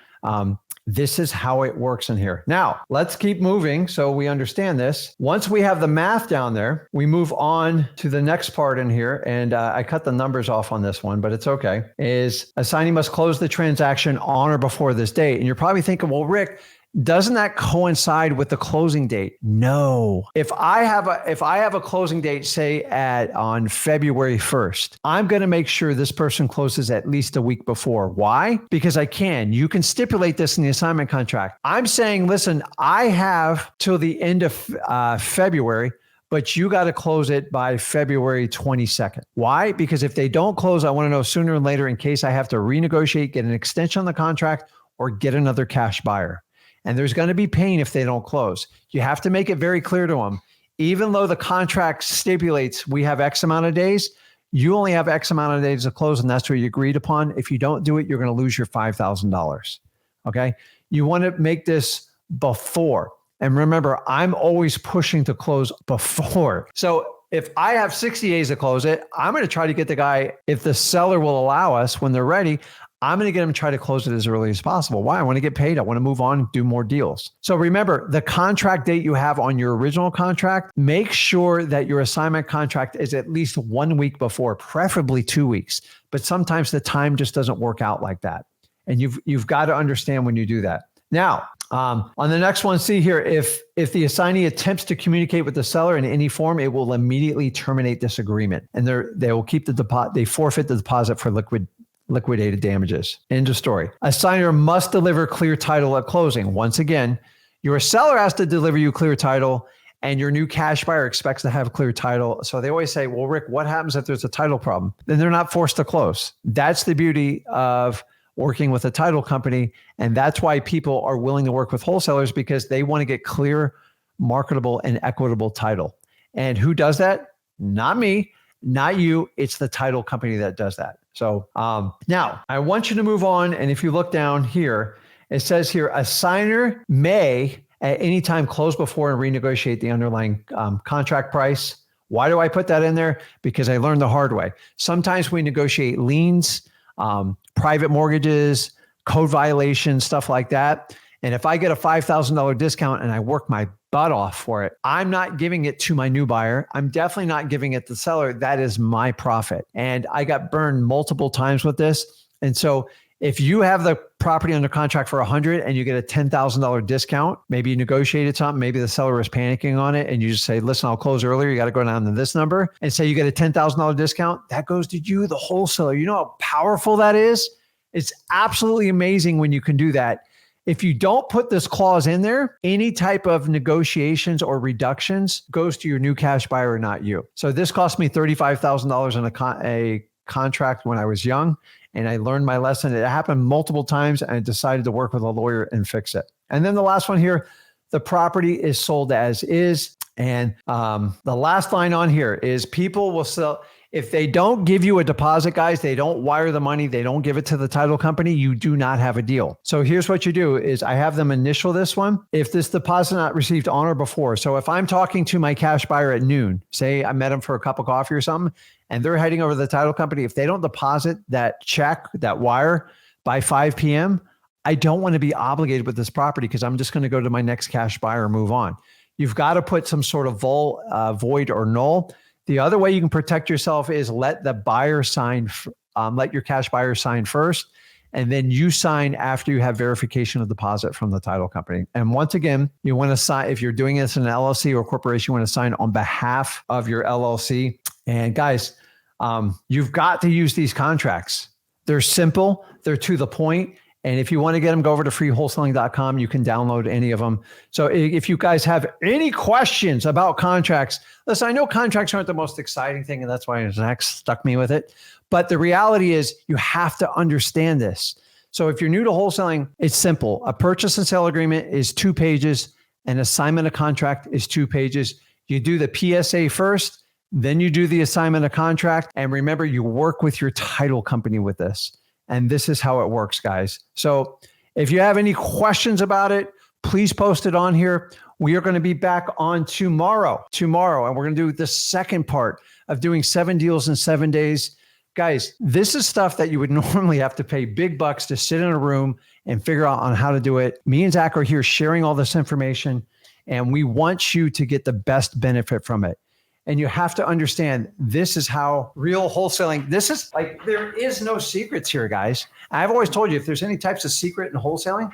this is how it works in here. Now, let's keep moving so we understand this. Once we have the math down there, we move on to the next part in here. And I cut the numbers off on this one, but it's okay. Is assignee must close the transaction on or before this date. And you're probably thinking, well, Rick, doesn't that coincide with the closing date? No. If I have a closing date, say on February 1st, I'm going to make sure this person closes at least a week before. Why? Because I can. You can stipulate this in the assignment contract. I'm saying, listen, I have till the end of February, but you got to close it by February 22nd. Why? Because if they don't close, I want to know sooner or later in case I have to renegotiate, get an extension on the contract, or get another cash buyer. And there's going to be pain if they don't close. You have to make it very clear to them. even though the contract stipulates we have X amount of days, you only have X amount of days to close, and that's what you agreed upon. If you don't do it, you're going to lose your $5,000. Okay. You want to make this before. And remember, I'm always pushing to close before. So if I have 60 days to close it, I'm going to try to get the guy, if the seller will allow us when they're ready, I'm going to get them to try to close it as early as possible. Why? I want to get paid. I want to move on and do more deals. So remember, the contract date you have on your original contract, make sure that your assignment contract is at least 1 week before, preferably 2 weeks. But sometimes the time just doesn't work out like that. And you've got to understand when you do that. Now, on the next one, see here, if the assignee attempts to communicate with the seller in any form, it will immediately terminate this agreement. And they will keep the deposit, they forfeit the deposit for liquidated damages. End of story. Assigner must deliver clear title at closing. Once again, your seller has to deliver you clear title, and your new cash buyer expects to have clear title. So they always say, well, Rick, what happens if there's a title problem? Then they're not forced to close. That's the beauty of working with a title company. And that's why people are willing to work with wholesalers, because they want to get clear, marketable, and equitable title. And who does that? Not me, not you. It's the title company that does that. So now I want you to move on. And if you look down here, it says here, assigner may at any time close before and renegotiate the underlying contract price. Why do I put that in there? Because I learned the hard way. Sometimes we negotiate liens, private mortgages, code violations, stuff like that. And if I get a $5,000 discount and I work my butt off for it, I'm not giving it to my new buyer. I'm definitely not giving it to the seller. That is my profit. And I got burned multiple times with this. And so if you have the property under contract for $100 and you get a $10,000 discount, maybe you negotiated something, maybe the seller was panicking on it, and you just say, listen, I'll close earlier. You got to go down to this number, and say you get a $10,000 discount. That goes to you, the wholesaler. You know how powerful that is? It's absolutely amazing when you can do that. If you don't put this clause in there, any type of negotiations or reductions goes to your new cash buyer, not you. So this cost me $35,000 in a contract when I was young, and I learned my lesson. It happened multiple times, and I decided to work with a lawyer and fix it. And then the last one here, the property is sold as is. And the last line on here is people will sell. If they don't give you a deposit, guys, they don't wire the money, they don't give it to the title company, you do not have a deal. So here's what you do is I have them initial this one. If this deposit not received on or before. So if I'm talking to my cash buyer at noon, say I met them for a cup of coffee or something, and they're heading over to the title company, if they don't deposit that check, that wire by 5 p.m., I don't want to be obligated with this property because I'm just going to go to my next cash buyer and move on. You've got to put some sort of void or null. The other way you can protect yourself is let the buyer sign, let your cash buyer sign first, and then you sign after you have verification of deposit from the title company. And once again, you want to sign, if you're doing this in an LLC or corporation, you want to sign on behalf of your LLC. And guys, you've got to use these contracts. They're simple, they're to the point. And if you want to get them, go over to freewholesaling.com. You can download any of them. So if you guys have any questions about contracts, listen, I know contracts aren't the most exciting thing, and that's why Zach stuck me with it. But the reality is you have to understand this. So if you're new to wholesaling, it's simple. A purchase and sale agreement is 2 pages. An assignment of contract is 2 pages. You do the PSA first, then you do the assignment of contract. And remember, you work with your title company with this. And this is how it works, guys. So if you have any questions about it, please post it on here. We are going to be back on tomorrow, and we're going to do the second part of doing 7 deals in 7 days. Guys, this is stuff that you would normally have to pay big bucks to sit in a room and figure out on how to do it. Me and Zach are here sharing all this information, and we want you to get the best benefit from it. And you have to understand, this is how real wholesaling, this is like, there is no secrets here, guys. I've always told you, if there's any types of secret in wholesaling,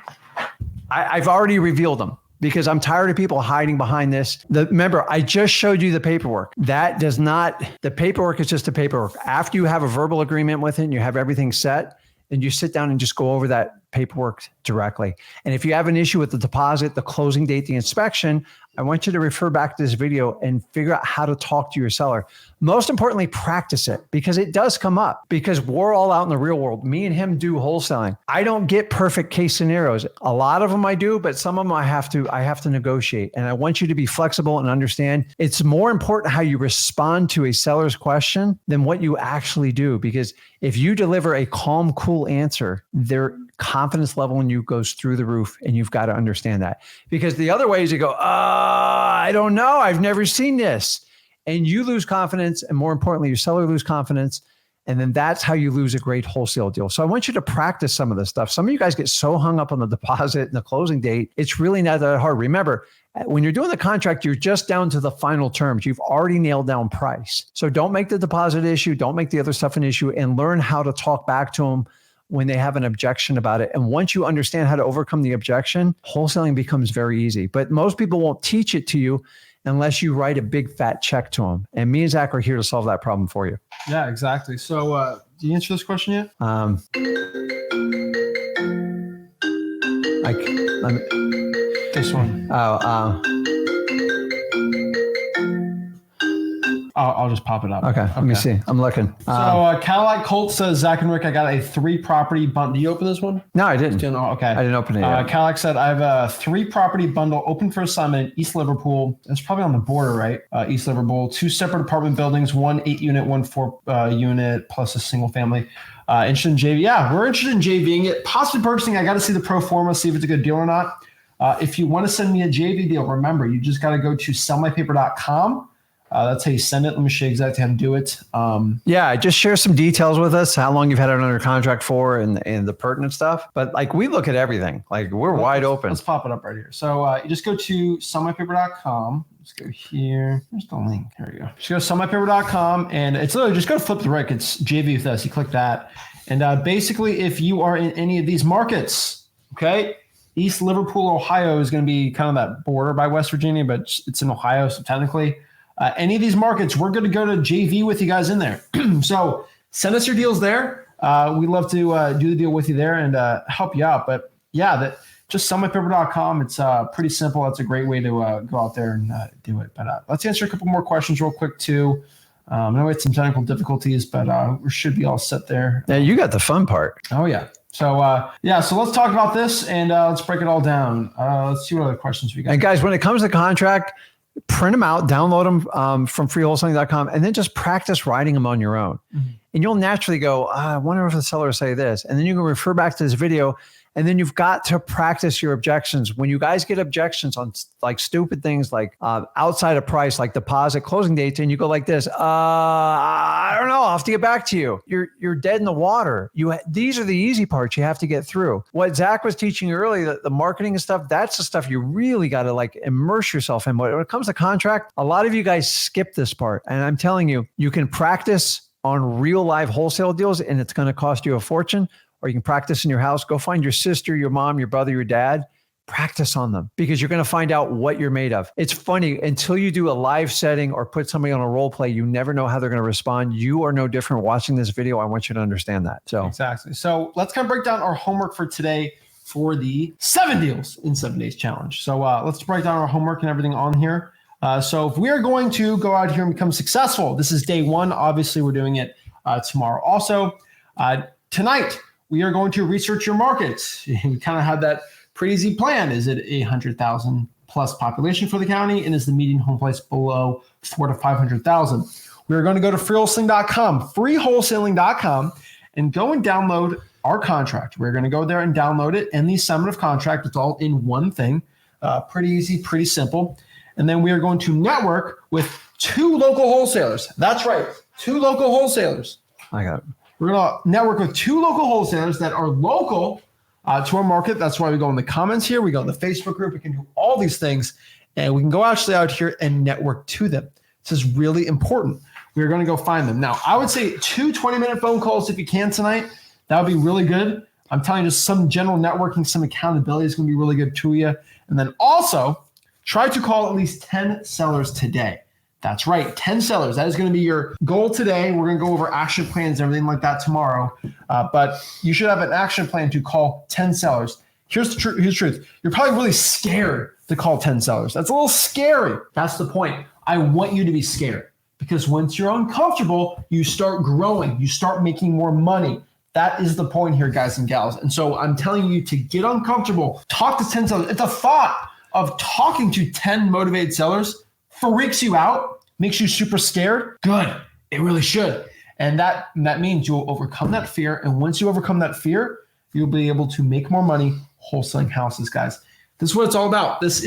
I've already revealed them because I'm tired of people hiding behind this. Remember, I just showed you the paperwork. The paperwork is just the paperwork. After you have a verbal agreement with it and you have everything set, and you sit down and just go over that paperwork directly. And if you have an issue with the deposit, the closing date, the inspection, I want you to refer back to this video and figure out how to talk to your seller. Most importantly, practice it, because it does come up, because we're all out in the real world. Me and him do wholesaling. I don't get perfect case scenarios. A lot of them I do, but some of them I have to negotiate. And I want you to be flexible and understand it's more important how you respond to a seller's question than what you actually do. Because if you deliver a calm, cool answer, their confidence level in you goes through the roof, and you've got to understand that. Because the other way is you go, I don't know. I've never seen this. And you lose confidence. And more importantly, your seller lose confidence. And then that's how you lose a great wholesale deal. So I want you to practice some of this stuff. Some of you guys get so hung up on the deposit and the closing date. It's really not that hard. Remember, when you're doing the contract, you're just down to the final terms. You've already nailed down price. So don't make the deposit issue. Don't make the other stuff an issue, and learn how to talk back to them when they have an objection about it. And once you understand how to overcome the objection, wholesaling becomes very easy. But most people won't teach it to you unless you write a big fat check to them. And me and Zach are here to solve that problem for you. Yeah, exactly. So do you answer this question yet? This one. I'll just pop it up. Okay. Let me see. I'm looking. So Cadillac Colt says, Zach and Rick, I got a 3-property bundle. Did you open this one? No, I didn't. Okay. I didn't open it yet. Cadillac said, I have a 3-property bundle open for assignment in East Liverpool. That's probably on the border, right? East Liverpool. 2 separate apartment buildings, 1 8-unit, 1 4-unit, plus a single family. Interested in JV? Yeah, we're interested in JVing it. Possibly purchasing. I got to see the pro forma, see if it's a good deal or not. If you want to send me a JV deal, remember, you just got to go to sellmypaper.com. That's how you send it. Let me show you exactly how to do it. Yeah, just share some details with us, how long you've had it under contract for, and the pertinent stuff. But like, we look at everything. Like, we're wide open. Let's pop it up right here. So you just go to sellmypaper.com. Let's go here. There's the link. There we go. Just go to sellmypaper.com, and it's literally just go to flip the Rick. It's JV with us. You click that. And basically, if you are in any of these markets, okay, East Liverpool, Ohio is going to be kind of that border by West Virginia, but it's in Ohio, so technically. Any of these markets, we're going to go to JV with you guys in there. So send us your deals there. We'd love to do the deal with you there and help you out. But yeah, just sellmypaper.com. It's pretty simple. That's a great way to go out there and do it. But let's answer a couple more questions real quick too. I know we had some technical difficulties, but we should be all set there. Yeah, you got the fun part. Oh, yeah. So, so let's talk about this and let's break it all down. Let's see what other questions we got. And guys, when it comes to contract, print them out, download them from freewholesaling.com, and then just practice writing them on your own. Mm-hmm. And you'll naturally go, I wonder if the seller will say this. And then you can refer back to this video. And then you've got to practice your objections. When you guys get objections on like stupid things like outside of price, like deposit, closing dates, and you go like this, I don't know, I'll have to get back to you. You're dead in the water. These are the easy parts you have to get through. What Zach was teaching you earlier, the marketing and stuff, that's the stuff you really got to like immerse yourself in. But when it comes to contract, a lot of you guys skip this part. And I'm telling you, you can practice on real live wholesale deals and it's going to cost you a fortune. Or you can practice in your house. Go find your sister, your mom, your brother, your dad. Practice on them because you're going to find out what you're made of. It's funny, until you do a live setting or put somebody on a role play, you never know how they're going to respond. You are no different watching this video. I want you to understand that. So exactly. So let's kind of break down our homework for today for the 7 deals in 7 days challenge. So let's break down our homework and everything on here. So if we are going to go out here and become successful, this is day 1. Obviously, we're doing it tomorrow. Also, tonight, we are going to research your markets. We kind of have that pretty easy plan. Is it 100,000 plus population for the county? And is the median home price below 400,000 to 500,000? We're going to go to freewholesaling.com, and go and download our contract. We're going to go there and download it and the assignment of contract. It's all in one thing. Pretty easy, pretty simple. And then we are going to network with 2 local wholesalers. That's right, 2 local wholesalers. I got it. We're going to network with 2 local wholesalers that are local to our market. That's why we go in the comments here. We go in the Facebook group. We can do all these things, and we can go actually out here and network to them. This is really important. We're going to go find them. Now, I would say 2 20-minute phone calls if you can tonight. That would be really good. I'm telling you, just some general networking, some accountability is going to be really good to you. And then also try to call at least 10 sellers today. That's right, 10 sellers. That is going to be your goal today. We're going to go over action plans and everything like that tomorrow. But you should have an action plan to call 10 sellers. Here's the truth. You're probably really scared to call 10 sellers. That's a little scary. That's the point. I want you to be scared, because once you're uncomfortable, you start growing. You start making more money. That is the point here, guys and gals. And so I'm telling you to get uncomfortable. Talk to 10 sellers. If the thought of talking to 10 motivated sellers freaks you out, makes you super scared, good. It really should. And that means you'll overcome that fear. And once you overcome that fear, you'll be able to make more money wholesaling houses, guys. This is what it's all about. It's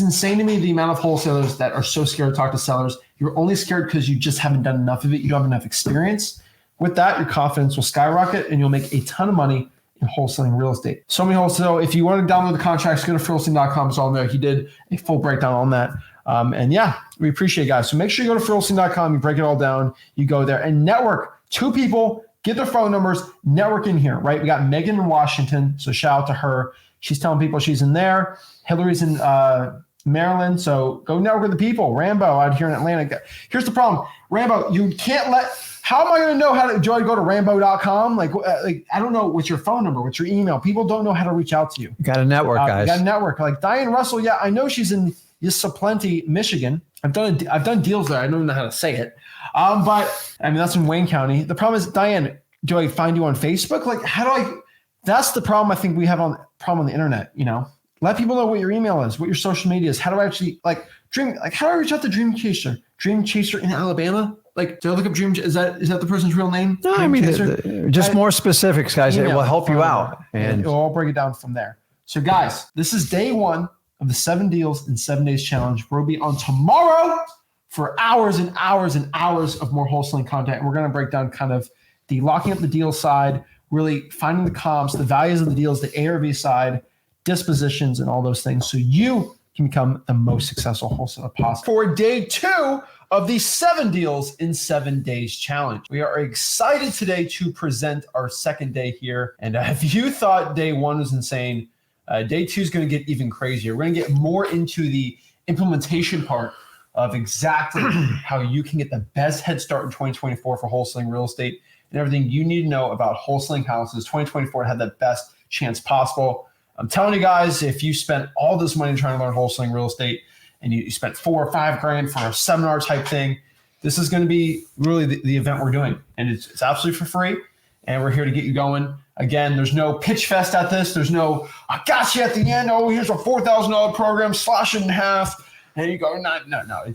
insane to me, the amount of wholesalers that are so scared to talk to sellers. You're only scared because you just haven't done enough of it. You don't have enough experience. With that, your confidence will skyrocket and you'll make a ton of money in wholesaling real estate. So many wholesale. If you want to download the contracts, go to Wholesaling.com. It's all there. He did a full breakdown on that. And yeah, we appreciate it, guys. So make sure you go to Wholesaling.com. You break it all down. You go there and network. 2 people, get their phone numbers, network in here, right? We got Megan in Washington. So shout out to her. She's telling people she's in there. Hillary's in Maryland. So go network with the people. Rambo out here in Atlanta. Here's the problem. Rambo, you can't how am I going to know how to, do I go to Rambo.com? Like, I don't know what's your phone number, what's your email. People don't know how to reach out to you. You got to network, guys. You got to network. Like Diane Russell, yeah, I know she's in Plenty, Michigan. I've done deals there. I don't know how to say it. But I mean, that's in Wayne County. The problem is, Diane, do I find you on Facebook? Like, that's the problem I think we have on the internet, Let people know what your email is, what your social media is. How do I actually how do I reach out to Dream Chaser? Dream Chaser in Alabama? Like, do I look up Dream? Is that the person's real name? No, I mean, just more specifics, guys. It will help you out. And we'll all break it down from there. So guys, this is day 1 of the 7 Deals in 7 Days Challenge. We'll be on tomorrow for hours and hours and hours of more wholesaling content. And we're going to break down kind of the locking up the deal side, really finding the comps, the values of the deals, the ARV side, dispositions, and all those things. So you can become the most successful wholesaler possible. For day 2 of the 7 Deals in 7 Days Challenge. We are excited today to present our second day here. And if you thought day 1 was insane, day 2 is going to get even crazier. We're going to get more into the implementation part of exactly how you can get the best head start in 2024 for wholesaling real estate and everything you need to know about wholesaling houses. 2024 had the best chance possible. I'm telling you guys, if you spent all this money trying to learn wholesaling real estate and you spent $4 or $5 grand for a seminar type thing, this is going to be really the event we're doing. And it's absolutely for free. And we're here to get you going. Again, there's no pitch fest at this. There's no, I got you at the end. Oh, here's a $4,000 program, slash it in half. And you go, no. We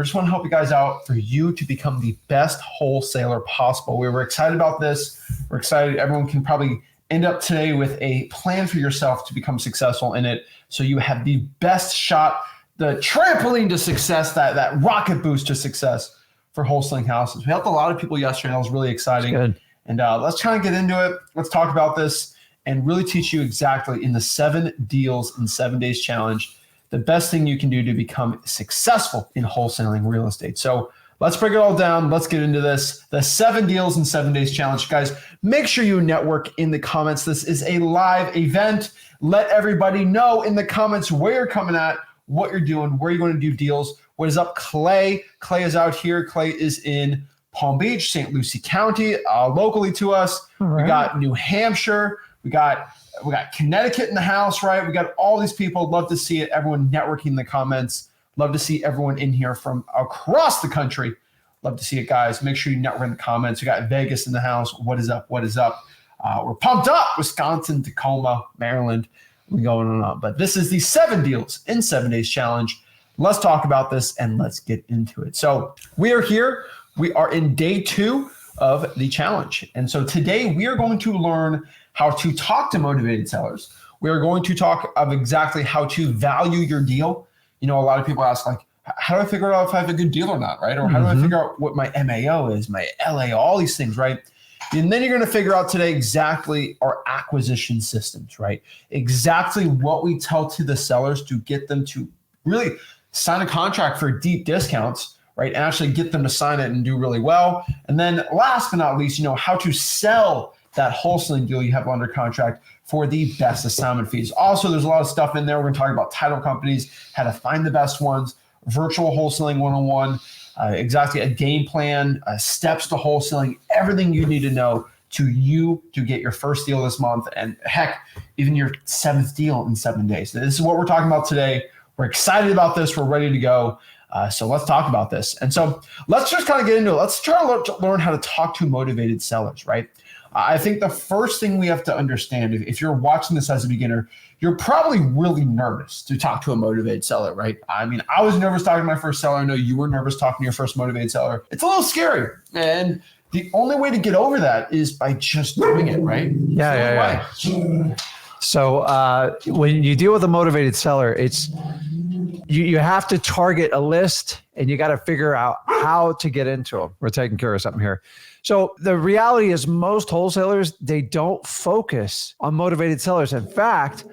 just want to help you guys out for you to become the best wholesaler possible. We were excited about this. We're excited. Everyone can probably end up today with a plan for yourself to become successful in it. So you have the best shot, the trampoline to success, that rocket boost to success for wholesaling houses. We helped a lot of people yesterday. That was really exciting. Good. And let's try and get into it. Let's talk about this and really teach you exactly in the 7 Deals in 7 Days Challenge, the best thing you can do to become successful in wholesaling real estate. So let's break it all down. Let's get into this. The 7 Deals in 7 Days Challenge. Guys, make sure you network in the comments. This is a live event. Let everybody know in the comments where you're coming at, what you're doing, where you're going to do deals. What is up, Clay? Clay is out here. Clay is in Palm Beach, St. Lucie County, locally to us. Right. We got New Hampshire. We got Connecticut in the house, right? We got all these people. Love to see it. Everyone networking in the comments. Love to see everyone in here from across the country. Love to see it, guys. Make sure you network in the comments. We got Vegas in the house. What is up? What is up? We're pumped up. Wisconsin, Tacoma, Maryland. We're going on. But this is the 7 Deals in 7 Days Challenge. Let's talk about this and let's get into it. So we are here. We are in day 2 of the challenge. And so today we are going to learn how to talk to motivated sellers. We are going to talk of exactly how to value your deal. A lot of people ask, like, how do I figure out if I have a good deal or not, right? Or how do I figure out what my MAO is, my LAO, all these things, right? And then you're going to figure out today exactly our acquisition systems, right? Exactly what we tell to the sellers to get them to really sign a contract for deep discounts, right? And actually get them to sign it and do really well. And then last but not least, how to sell that wholesaling deal you have under contract for the best assignment fees. Also, there's a lot of stuff in there. We're going to talk about title companies, how to find the best ones, virtual wholesaling 101, exactly a game plan, steps to wholesaling, everything you need to know to get your first deal this month, and heck, even your 7th deal in 7 days. This is what we're talking about today. We're excited about this. We're ready to go. So let's talk about this. And so let's just kind of get into it. Let's try to learn how to talk to motivated sellers, right? I think the first thing we have to understand, if you're watching this as a beginner, you're probably really nervous to talk to a motivated seller, right? I mean, I was nervous talking to my first seller. I know you were nervous talking to your first motivated seller. It's a little scary. And the only way to get over that is by just doing it, right? Yeah. So when you deal with a motivated seller, it's you have to target a list and you got to figure out how to get into them. We're taking care of something here. So the reality is most wholesalers, they don't focus on motivated sellers. In fact,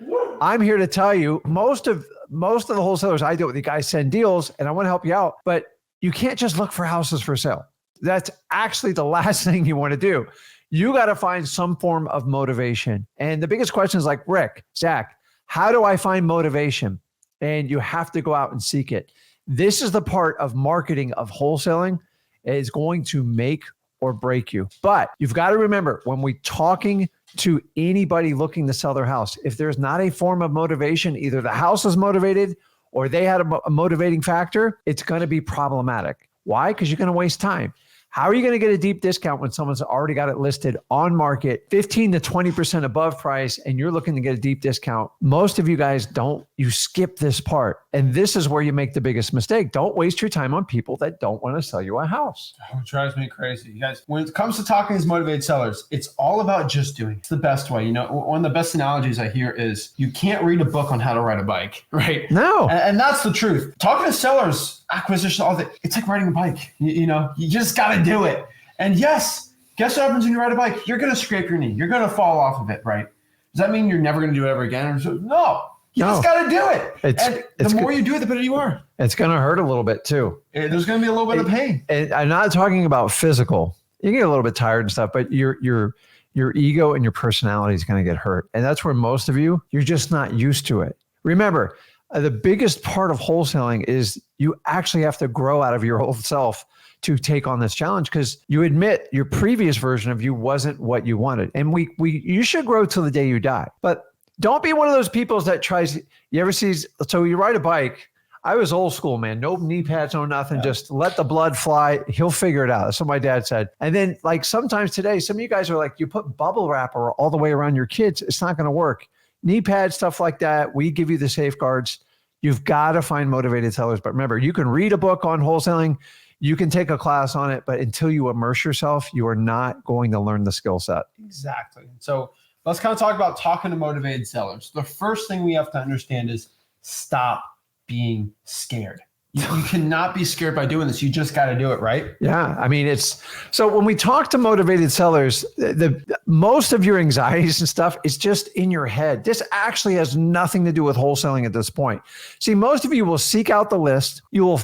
I'm here to tell you, most of the wholesalers I deal with, you guys send deals and I want to help you out, but you can't just look for houses for sale. That's actually the last thing you want to do. You got to find some form of motivation. And the biggest question is like, Rick, Zach, how do I find motivation? And you have to go out and seek it. This is the part of marketing of wholesaling is going to make or break you. But you've got to remember when we're talking to anybody looking to sell their house, if there's not a form of motivation, either the house is motivated or they had a motivating factor, it's going to be problematic. Why? Because you're going to waste time. How are you going to get a deep discount when someone's already got it listed on market, 15 to 20% above price, and you're looking to get a deep discount? Most of you guys don't. You skip this part. And this is where you make the biggest mistake. Don't waste your time on people that don't want to sell you a house. Oh, it drives me crazy. You guys, when it comes to talking to these motivated sellers, it's all about just doing it. It's the best way. You know, one of the best analogies I hear is you can't read a book on how to ride a bike, right? No. And that's the truth. Talking to sellers, acquisition, all that, it's like riding a bike. You know, you just got to do it. And yes, guess what happens when you ride a bike? You're going to scrape your knee. You're going to fall off of it, right? Does that mean you're never going to do it ever again? No. You just got to do it. And the more you do it, the better you are. It's going to hurt a little bit too. There's going to be a little bit of pain. And I'm not talking about physical. You get a little bit tired and stuff, but your ego and your personality is going to get hurt. And that's where most of you're just not used to it. Remember, the biggest part of wholesaling is you actually have to grow out of your old self to take on this challenge, because you admit your previous version of you wasn't what you wanted. And you should grow till the day you die. But don't be one of those people that tries, you ever see, so you ride a bike. I was old school, man. No knee pads, no nothing. Yeah. Just let the blood fly. He'll figure it out. That's what my dad said. And then like sometimes today, some of you guys are like, you put bubble wrap all the way around your kids. It's not going to work. Knee pads, stuff like that. We give you the safeguards. You've got to find motivated sellers. But remember, you can read a book on wholesaling. You can take a class on it, but until you immerse yourself, you are not going to learn the skill set. Exactly. So let's kind of talk about talking to motivated sellers. The first thing we have to understand is stop being scared. You cannot be scared by doing this. You just got to do it, right? Yeah. I mean, so when we talk to motivated sellers, the most of your anxieties and stuff is just in your head. This actually has nothing to do with wholesaling at this point. See, most of you will seek out the list. You'll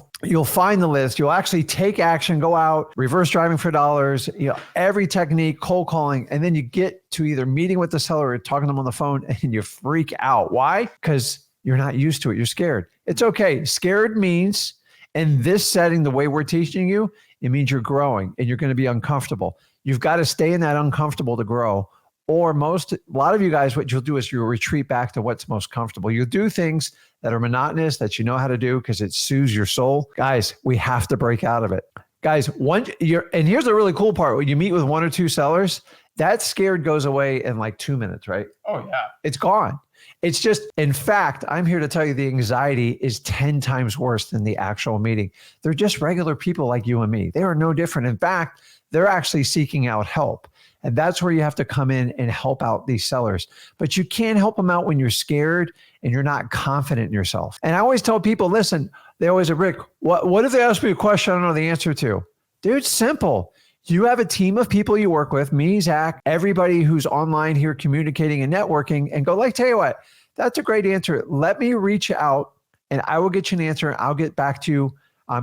find the list. You'll actually take action, go out, reverse driving for dollars, every technique, cold calling, and then you get to either meeting with the seller or talking to them on the phone and you freak out. Why? Because you're not used to it. You're scared. It's okay. Scared means, in this setting, the way we're teaching you, it means you're growing and you're going to be uncomfortable. You've got to stay in that uncomfortable to grow. Or a lot of you guys, what you'll do is you'll retreat back to what's most comfortable. You'll do things that are monotonous that you know how to do because it soothes your soul. Guys, we have to break out of it. Guys, and here's the really cool part. When you meet with one or two sellers, that scared goes away in like 2 minutes, right? Oh, yeah. It's gone. It's just, in fact, I'm here to tell you the anxiety is 10 times worse than the actual meeting. They're just regular people like you and me. They are no different. In fact, they're actually seeking out help. And that's where you have to come in and help out these sellers. But you can't help them out when you're scared and you're not confident in yourself. And I always tell people, listen, they always say, Rick, what if they ask me a question I don't know the answer to? Dude, simple. You have a team of people you work with, me, Zach, everybody who's online here communicating and networking, and go, tell you what, that's a great answer. Let me reach out and I will get you an answer. I'll get back to you.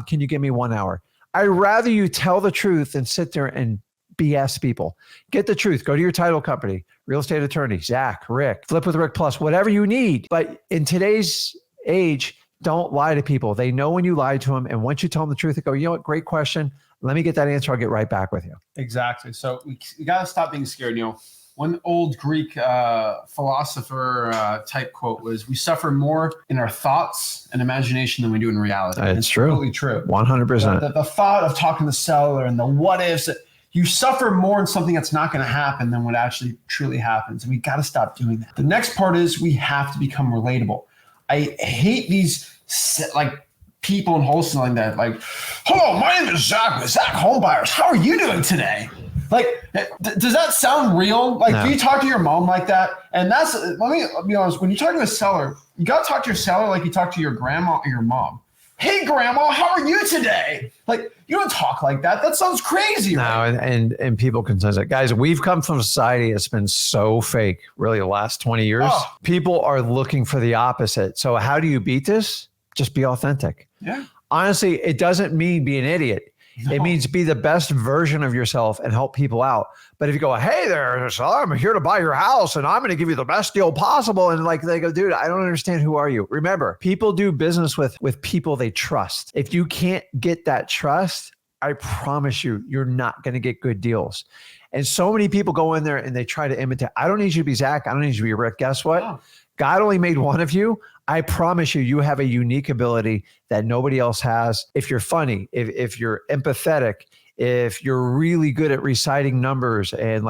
Can you give me 1 hour? I'd rather you tell the truth than sit there and BS people. Get the truth. Go to your title company, real estate attorney, Zach, Rick, Flip with Rick Plus, whatever you need. But in today's age, Don't lie to people. They know when you lie to them. And once you tell them the truth, they go, you know what? Great question. Let me get that answer. I'll get right back with you. Exactly. So we got to stop being scared. One old Greek philosopher type quote was, we suffer more in our thoughts and imagination than we do in reality. It's true. Totally true. 100%. The thought of talking to the seller and the what ifs, you suffer more in something that's not going to happen than what actually truly happens. And we got to stop doing that. The next part is we have to become relatable. I hate these people in wholesaling that hello, my name is Zach with Zach Homebuyers. How are you doing today? Does that sound real? No. Do you talk to your mom like that? And let me be honest, when you talk to a seller, you got to talk to your seller like you talk to your grandma or your mom. Hey, grandma, how are you today? You don't talk like that. That sounds crazy. No, right? and people can sense it. Guys, we've come from a society that's been so fake, really, the last 20 years. Oh. People are looking for the opposite. So how do you beat this? Just be authentic. Yeah. Honestly, it doesn't mean be an idiot. No. It means be the best version of yourself and help people out. But if you go, hey there, I'm here to buy your house and I'm going to give you the best deal possible. And they go, dude, I don't understand. Who are you? Remember, people do business with people they trust. If you can't get that trust, I promise you, you're not going to get good deals. And so many people go in there and they try to imitate. I don't need you to be Zach. I don't need you to be Rick. Guess what? Oh. God only made one of you. I promise you, you have a unique ability that nobody else has. If you're funny, if you're empathetic, if you're really good at reciting numbers and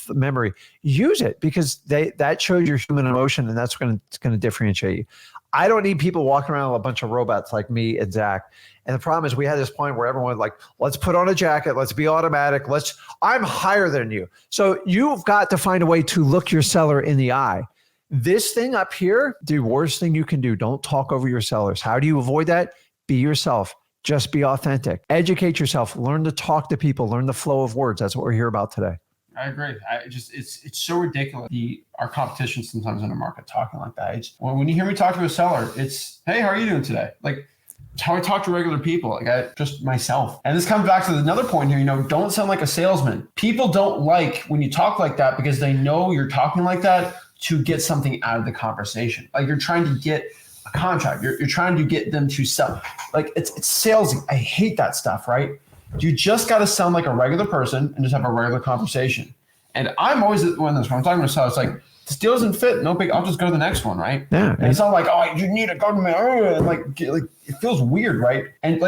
memory, use it because that shows your human emotion and that's going to differentiate you. I don't need people walking around with a bunch of robots like me and Zach. And the problem is we had this point where everyone let's put on a jacket, let's be automatic, I'm higher than you. So you've got to find a way to look your seller in the eye. This thing up here, the worst thing you can do, don't talk over your sellers. How do you avoid that? Be yourself. Just be authentic. Educate yourself. Learn to talk to people. Learn the flow of words. That's what we're here about today. I agree. It's so ridiculous. Our competition sometimes in the market talking like that. When you hear me talk to a seller, it's, hey, how are you doing today? It's how I talk to regular people, just myself. And this comes back to another point here, don't sound like a salesman. People don't like when you talk like that because they know you're talking like that to get something out of the conversation. You're trying to get a contract. You're trying to get them to sell. It's salesy. I hate that stuff, right? You just got to sound like a regular person and just have a regular conversation. And I'm always the one when I'm talking to myself, it's this deal doesn't fit. No big, I'll just go to the next one, right? Yeah. And it's not you need to go to me. It feels weird, right? And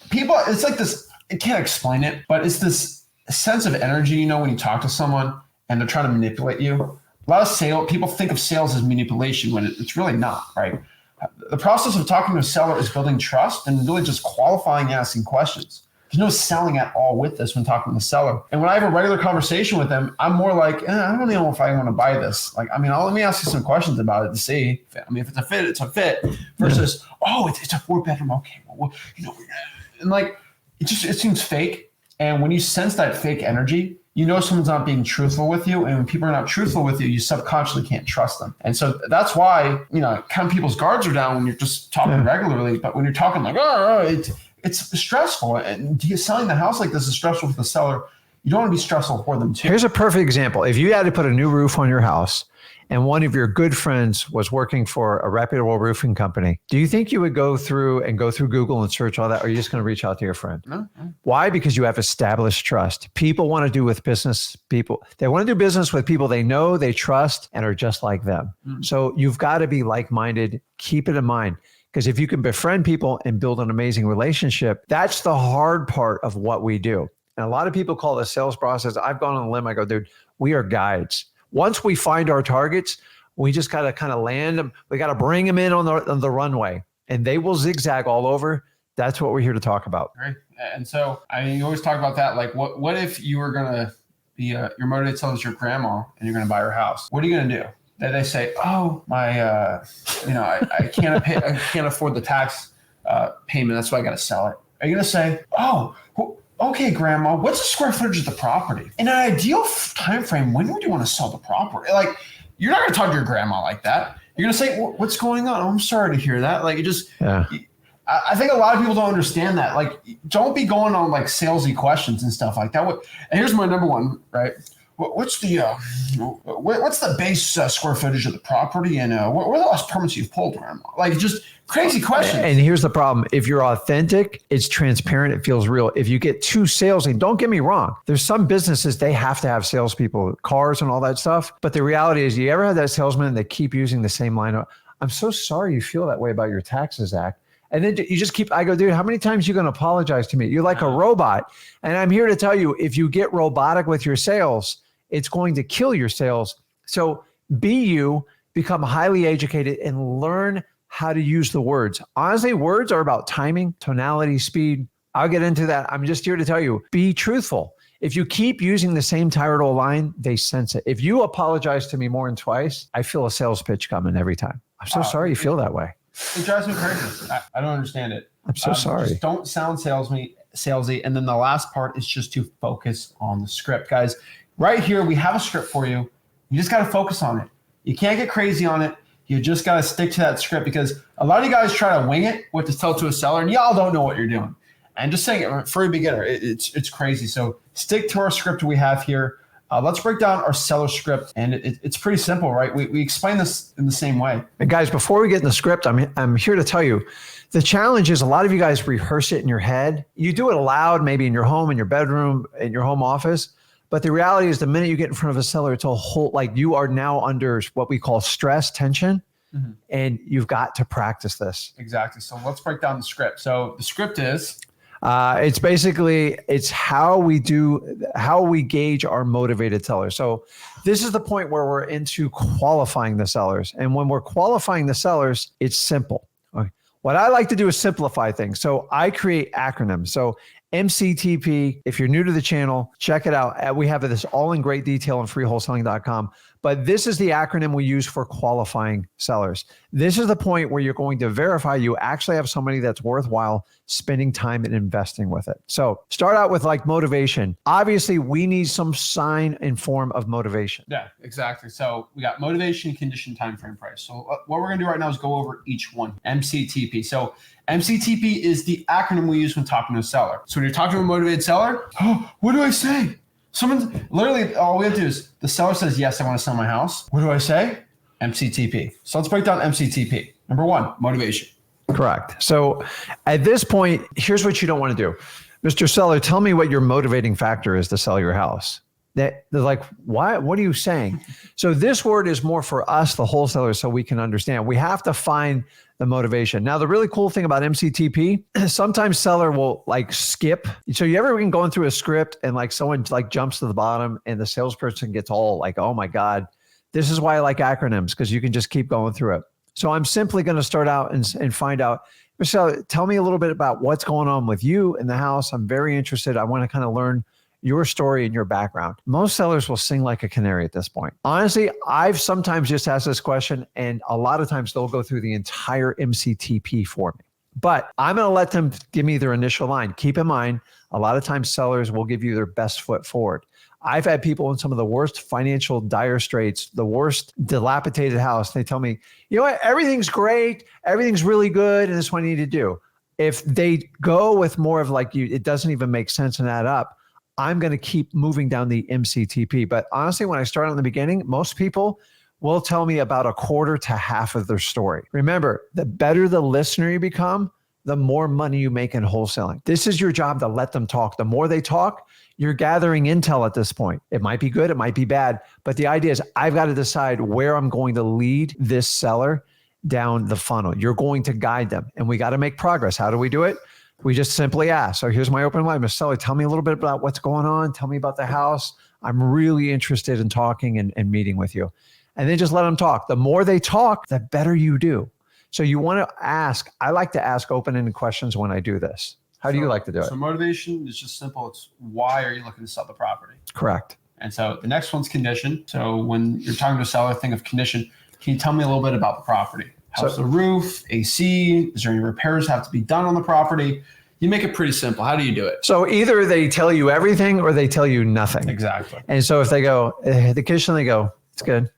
people, it's this, I can't explain it, but it's this sense of energy, when you talk to someone and they're trying to manipulate you. A lot of people think of sales as manipulation when it's really not, right? The process of talking to a seller is building trust and really just qualifying and asking questions. There's no selling at all with this when talking to the seller. And when I have a regular conversation with them, I'm more I don't know if I want to buy this. let me ask you some questions about it to see. If it's a fit, it's a fit. Versus, it's a 4-bedroom. Okay, well, and it seems fake. And when you sense that fake energy, someone's not being truthful with you. And when people are not truthful with you, you subconsciously can't trust them. And so that's why, kind of people's guards are down when you're just talking regularly. But when you're talking it's stressful. And selling the house like this is stressful for the seller. You don't want to be stressful for them too. Here's a perfect example. If you had to put a new roof on your house and one of your good friends was working for a reputable roofing company, do you think you would go through Google and search all that? Or are you just going to reach out to your friend? No. Why? Because you have established trust. People want to do with business people. They want to do business with people they know, they trust, and are just like them. Mm. So you've got to be like-minded. Keep it in mind. Because if you can befriend people and build an amazing relationship, that's the hard part of what we do. And a lot of people call the sales process, I've gone on a limb. I go, dude, we are guides. Once we find our targets, we just got to kind of land them. We got to bring them in on the runway and they will zigzag all over. That's what we're here to talk about. Right. And so, you always talk about that. What if you were going to be, your motivated seller is your grandma and you're going to buy her house? What are you going to do? They say, I can't afford the tax payment. That's why I got to sell it. Are you going to say, okay, grandma, what's the square footage of the property? In an ideal time frame, when would you want to sell the property? You're not going to talk to your grandma like that. You're going to say, what's going on? Oh, I'm sorry to hear that. I think a lot of people don't understand that. Don't be going on salesy questions and stuff like that. And here's my number one, right? What's the base square footage of the property, and what are the last permits you've pulled, grandma? Crazy questions. And here's the problem. If you're authentic, it's transparent, it feels real. If you get too salesy, don't get me wrong. There's some businesses, they have to have salespeople, cars and all that stuff. But the reality is, you ever had that salesman that keep using the same line? I'm so sorry you feel that way about your taxes, Zach. And then you just keep, I go, dude, how many times are you going to apologize to me? You're like a robot. And I'm here to tell you, if you get robotic with your sales, it's going to kill your sales. So be you, become highly educated, and learn how to use the words. Honestly, words are about timing, tonality, speed. I'll get into that. I'm just here to tell you, be truthful. If you keep using the same tired old line, they sense it. If you apologize to me more than twice, I feel a sales pitch coming every time. I'm so sorry you feel that way. It drives me crazy. I don't understand it. I'm so sorry. Just don't sound salesy. And then the last part is just to focus on the script. Guys, right here, we have a script for you. You just got to focus on it. You can't get crazy on it. You just got to stick to that script, because a lot of you guys try to wing it, what to sell to a seller, and y'all don't know what you're doing. And just saying it for a beginner, it's crazy. So stick to our script we have here. Let's break down our seller script, and it's pretty simple, right? We explain this in the same way. And guys, before we get in the script, I'm here to tell you, the challenge is a lot of you guys rehearse it in your head. You do it aloud, maybe in your home, in your bedroom, in your home office. But the reality is, the minute you get in front of a seller, it's a whole, like, you are now under what we call stress, tension, and you've got to practice this. Exactly. So let's break down the script. So the script is... it's basically, it's how we gauge our motivated sellers. So this is the point where we're into qualifying the sellers. And when we're qualifying the sellers, it's simple. Okay. What I like to do is simplify things. So I create acronyms. So MCTP, if you're new to the channel, check it out. We have this all in great detail on freewholesaling.com. But this is the acronym we use for qualifying sellers. This is the point where you're going to verify you actually have somebody that's worthwhile spending time and investing with it. So start out with like motivation. Obviously, we need some sign and form of motivation. Yeah, exactly. So we got motivation, condition, time frame, price. So what we're going to do right now is go over each one. MCTP. So MCTP is the acronym we use when talking to a seller. So when you're talking to a motivated seller, what do I say? Someone's literally, all we have to do is, the seller says, yes, I want to sell my house. What do I say? MCTP. So let's break down MCTP. Number one, motivation. Correct. So at this point, here's what you don't want to do. Mr. Seller, tell me what your motivating factor is to sell your house. They're like, what? What are you saying? So this word is more for us, the wholesalers, so we can understand. We have to find the motivation. Now, the really cool thing about MCTP, sometimes seller will like skip. So you ever been going through a script and like someone like jumps to the bottom and the salesperson gets all like, oh my God, this is why I like acronyms, because you can just keep going through it. So I'm simply going to start out and find out, Michelle, tell me a little bit about what's going on with you in the house. I'm very interested. I want to kind of learn your story and your background. Most sellers will sing like a canary at this point. Honestly, I've sometimes just asked this question, and a lot of times they'll go through the entire MCTP for me. But I'm going to let them give me their initial line. Keep in mind, a lot of times sellers will give you their best foot forward. I've had people in some of the worst financial dire straits, the worst dilapidated house. They tell me, you know what, everything's great, everything's really good, and this is what I need to do. If they go with more of like, it doesn't even make sense and add up, I'm going to keep moving down the MCTP. But honestly, when I start in the beginning, most people will tell me about a quarter to half of their story. Remember, the better the listener you become, the more money you make in wholesaling. This is your job, to let them talk. The more they talk, you're gathering intel at this point. It might be good, it might be bad, but the idea is I've got to decide where I'm going to lead this seller down the funnel. You're going to guide them, and we got to make progress. How do we do it? We just simply ask. So here's my open line. Mr. Seller, tell me a little bit about what's going on. Tell me about the house. I'm really interested in talking and meeting with you. And then just let them talk. The more they talk, the better you do. So you want to ask. I like to ask open-ended questions when I do this. How do you like to do it? So motivation is just simple. It's why are you looking to sell the property? Correct. And so the next one's condition. So when you're talking to a seller, think of condition. Can you tell me a little bit about the property? How's the roof, AC? Is there any repairs have to be done on the property? You make it pretty simple. How do you do it? So either they tell you everything or they tell you nothing. Exactly. And so if they go, the kitchen, they go, it's good.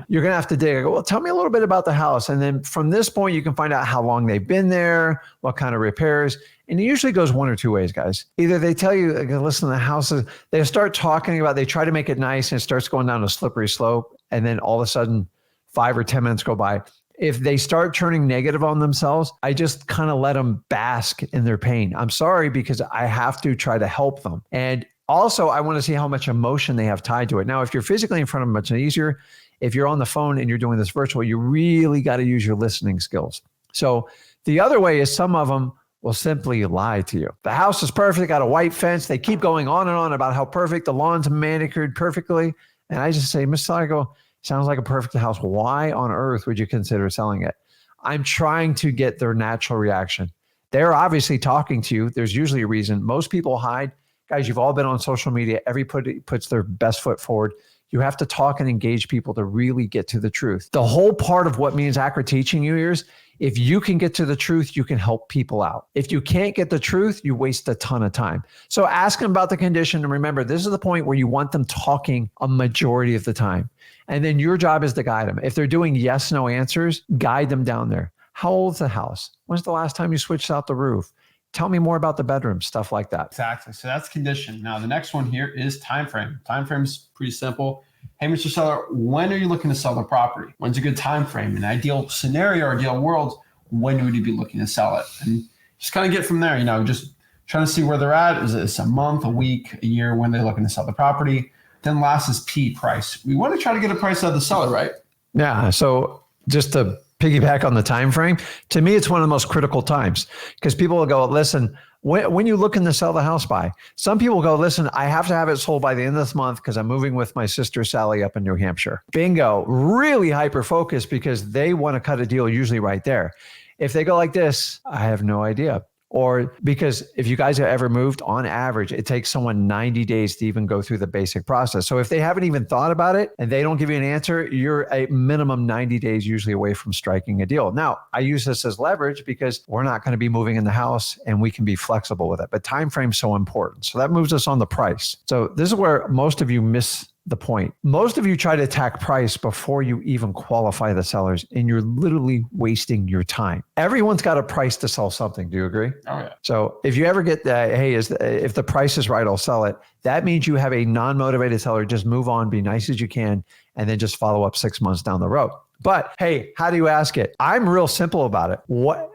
You're going to have to dig. I go, well, tell me a little bit about the house. And then from this point, you can find out how long they've been there, what kind of repairs. And it usually goes one or two ways, guys. Either they tell you, listen, the house is, they start talking about, they try to make it nice and it starts going down a slippery slope. And then all of a sudden, 5 or 10 minutes go by if they start turning negative on themselves, I just kind of let them bask in their pain. I'm sorry, because I have to try to help them. And also, I want to see how much emotion they have tied to it. Now, if you're physically in front of them, much easier. If you're on the phone and you're doing this virtual, you really got to use your listening skills. So the other way is some of them will simply lie to you. The house is perfect, got a white fence. They keep going on and on about how perfect the lawn's manicured perfectly. And I just say, Mr. Seller, sounds like a perfect house. Why on earth would you consider selling it? I'm trying to get their natural reaction. They're obviously talking to you. There's usually a reason. Most people hide. Guys, you've all been on social media. Everybody puts their best foot forward. You have to talk and engage people to really get to the truth. The whole part of what me and Zach are teaching you here is, if you can get to the truth, you can help people out. If you can't get the truth, you waste a ton of time. So ask them about the condition. And remember, this is the point where you want them talking a majority of the time. And then your job is to guide them. If they're doing yes, no answers, guide them down there. How old's the house? When's the last time you switched out the roof? Tell me more about the bedroom, stuff like that. Exactly. So that's condition. Now, the next one here is time frame. Time frame is pretty simple. Hey, Mr. Seller, when are you looking to sell the property? When's a good time frame? An ideal scenario or ideal world, when would you be looking to sell it? And just kind of get from there, just trying to see where they're at. Is it a month, a week, a year, when they're looking to sell the property? Then last is P, price. We want to try to get a price out of the seller, right? Yeah. So just to piggyback on the time frame, to me, it's one of the most critical times, because people will go, listen, when you looking to sell the house by, some people go, listen, I have to have it sold by the end of this month because I'm moving with my sister Sally up in New Hampshire. Bingo, really hyper focused, because they want to cut a deal usually right there. If they go like this, I have no idea. Or because if you guys have ever moved, on average, it takes someone 90 days to even go through the basic process. So if they haven't even thought about it and they don't give you an answer, you're a minimum 90 days usually away from striking a deal. Now, I use this as leverage because we're not going to be moving in the house and we can be flexible with it. But time frame's so important. So that moves us on the price. So this is where most of you miss the point. Most of you try to attack price before you even qualify the sellers, and you're literally wasting your time. Everyone's got a price to sell something. Do you agree? Oh, yeah. So if you ever get that, hey, if the price is right, I'll sell it. That means you have a non-motivated seller. Just move on, be nice as you can, and then just follow up 6 months down the road. But hey, how do you ask it? I'm real simple about it.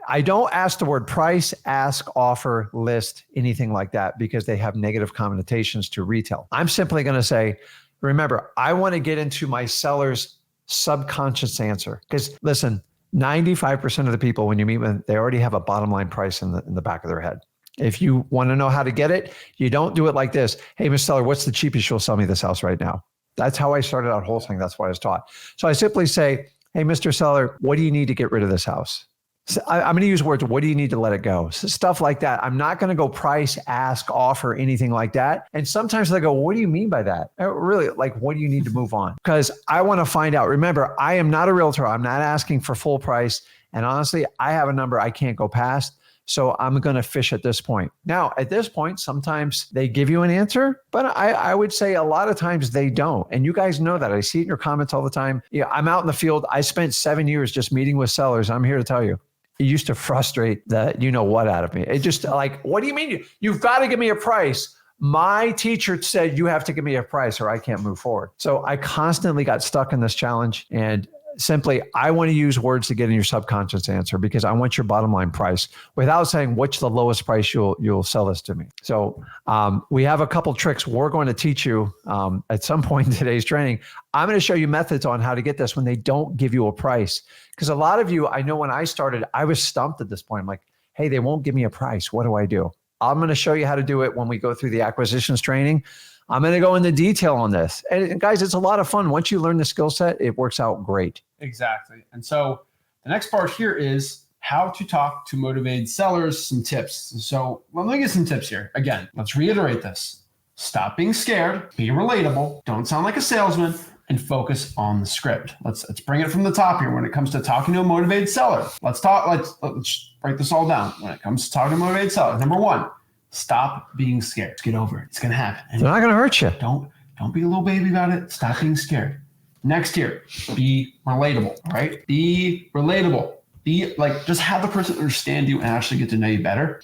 I don't ask the word price, ask, offer, list, anything like that, because they have negative connotations to retail. I'm simply going to say, remember, I want to get into my seller's subconscious answer, because listen, 95% of the people, when you meet with them, they already have a bottom line price in the back of their head. If you want to know how to get it, you don't do it like this. Hey, Mr. Seller, what's the cheapest you'll sell me this house right now? That's how I started out wholesaling. That's what I was taught. So I simply say, hey, Mr. Seller, what do you need to get rid of this house? So I'm going to use words, what do you need to let it go? So stuff like that. I'm not going to go price, ask, offer, anything like that. And sometimes they go, what do you mean by that? Really, like, what do you need to move on? Because I want to find out. Remember, I am not a realtor. I'm not asking for full price. And honestly, I have a number I can't go past. So I'm going to fish at this point. Now, at this point, sometimes they give you an answer, but I would say a lot of times they don't. And you guys know that. I see it in your comments all the time. Yeah, I'm out in the field. I spent 7 years just meeting with sellers. I'm here to tell you, it used to frustrate the what out of me. It just like, what do you mean? You've got to give me a price. My teacher said you have to give me a price or I can't move forward. So I constantly got stuck in this challenge, and simply, I want to use words to get in your subconscious answer, because I want your bottom line price without saying what's the lowest price you'll sell this to me. So we have a couple tricks we're going to teach you at some point in today's training. I'm going to show you methods on how to get this when they don't give you a price. Because a lot of you, I know when I started, I was stumped at this point. I'm like, hey, they won't give me a price. What do I do? I'm going to show you how to do it when we go through the acquisitions training. I'm going to go into detail on this. And guys, it's a lot of fun. Once you learn the skill set, it works out great. Exactly. And so the next part here is how to talk to motivated sellers, some tips. So let me get some tips here. Again, let's reiterate this. Stop being scared, be relatable, don't sound like a salesman, and focus on the script. Let's bring it from the top here. When it comes to talking to a motivated seller, let's break this all down. When it comes to talking to a motivated seller, number one, stop being scared. Let's get over it. It's going to happen. And they're not going to hurt you. Don't be a little baby about it. Stop being scared. Next here, be relatable, right? Be relatable. Be like, just have the person understand you and actually get to know you better.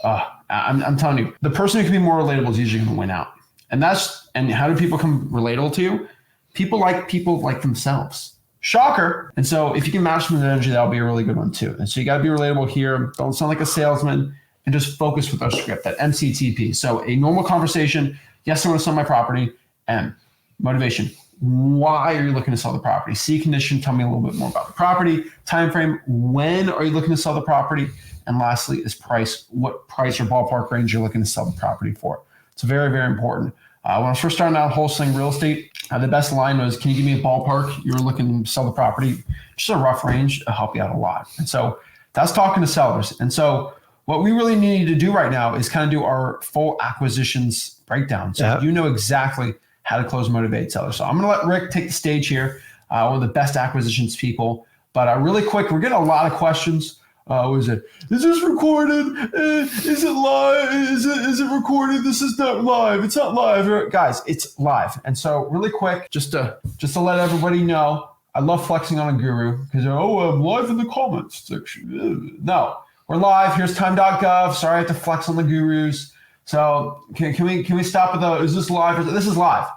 I'm telling you, the person who can be more relatable is usually going to win out. And how do people become relatable to you? People like themselves. Shocker. And so if you can match them with energy, that'll be a really good one too. And so you got to be relatable here. Don't sound like a salesman and just focus with our script, that MCTP. So a normal conversation. Yes, I want to sell my property. M, motivation. Why are you looking to sell the property? C, condition. Tell me a little bit more about the property. Time frame. When are you looking to sell the property? And lastly is price. What price or ballpark range you're looking to sell the property for? It's very, very important. When I was first starting out wholesaling real estate, the best line was, can you give me a ballpark? You're looking to sell the property. Just a rough range to help you out a lot. And so that's talking to sellers. And so what we really need to do right now is kind of do our full acquisitions breakdown. So you know exactly how to close motivated sellers. So I'm going to let Rick take the stage here, one of the best acquisitions people. But really quick, we're getting a lot of questions. Is this recorded? Is it live? Is it recorded? This is not live. It's not live. Guys, it's live. And so really quick, just to let everybody know, I love flexing on a guru because, I'm live in the comments section. No, we're live. Here's time.gov. Sorry, I have to flex on the gurus. So can we stop with is this live? This is live.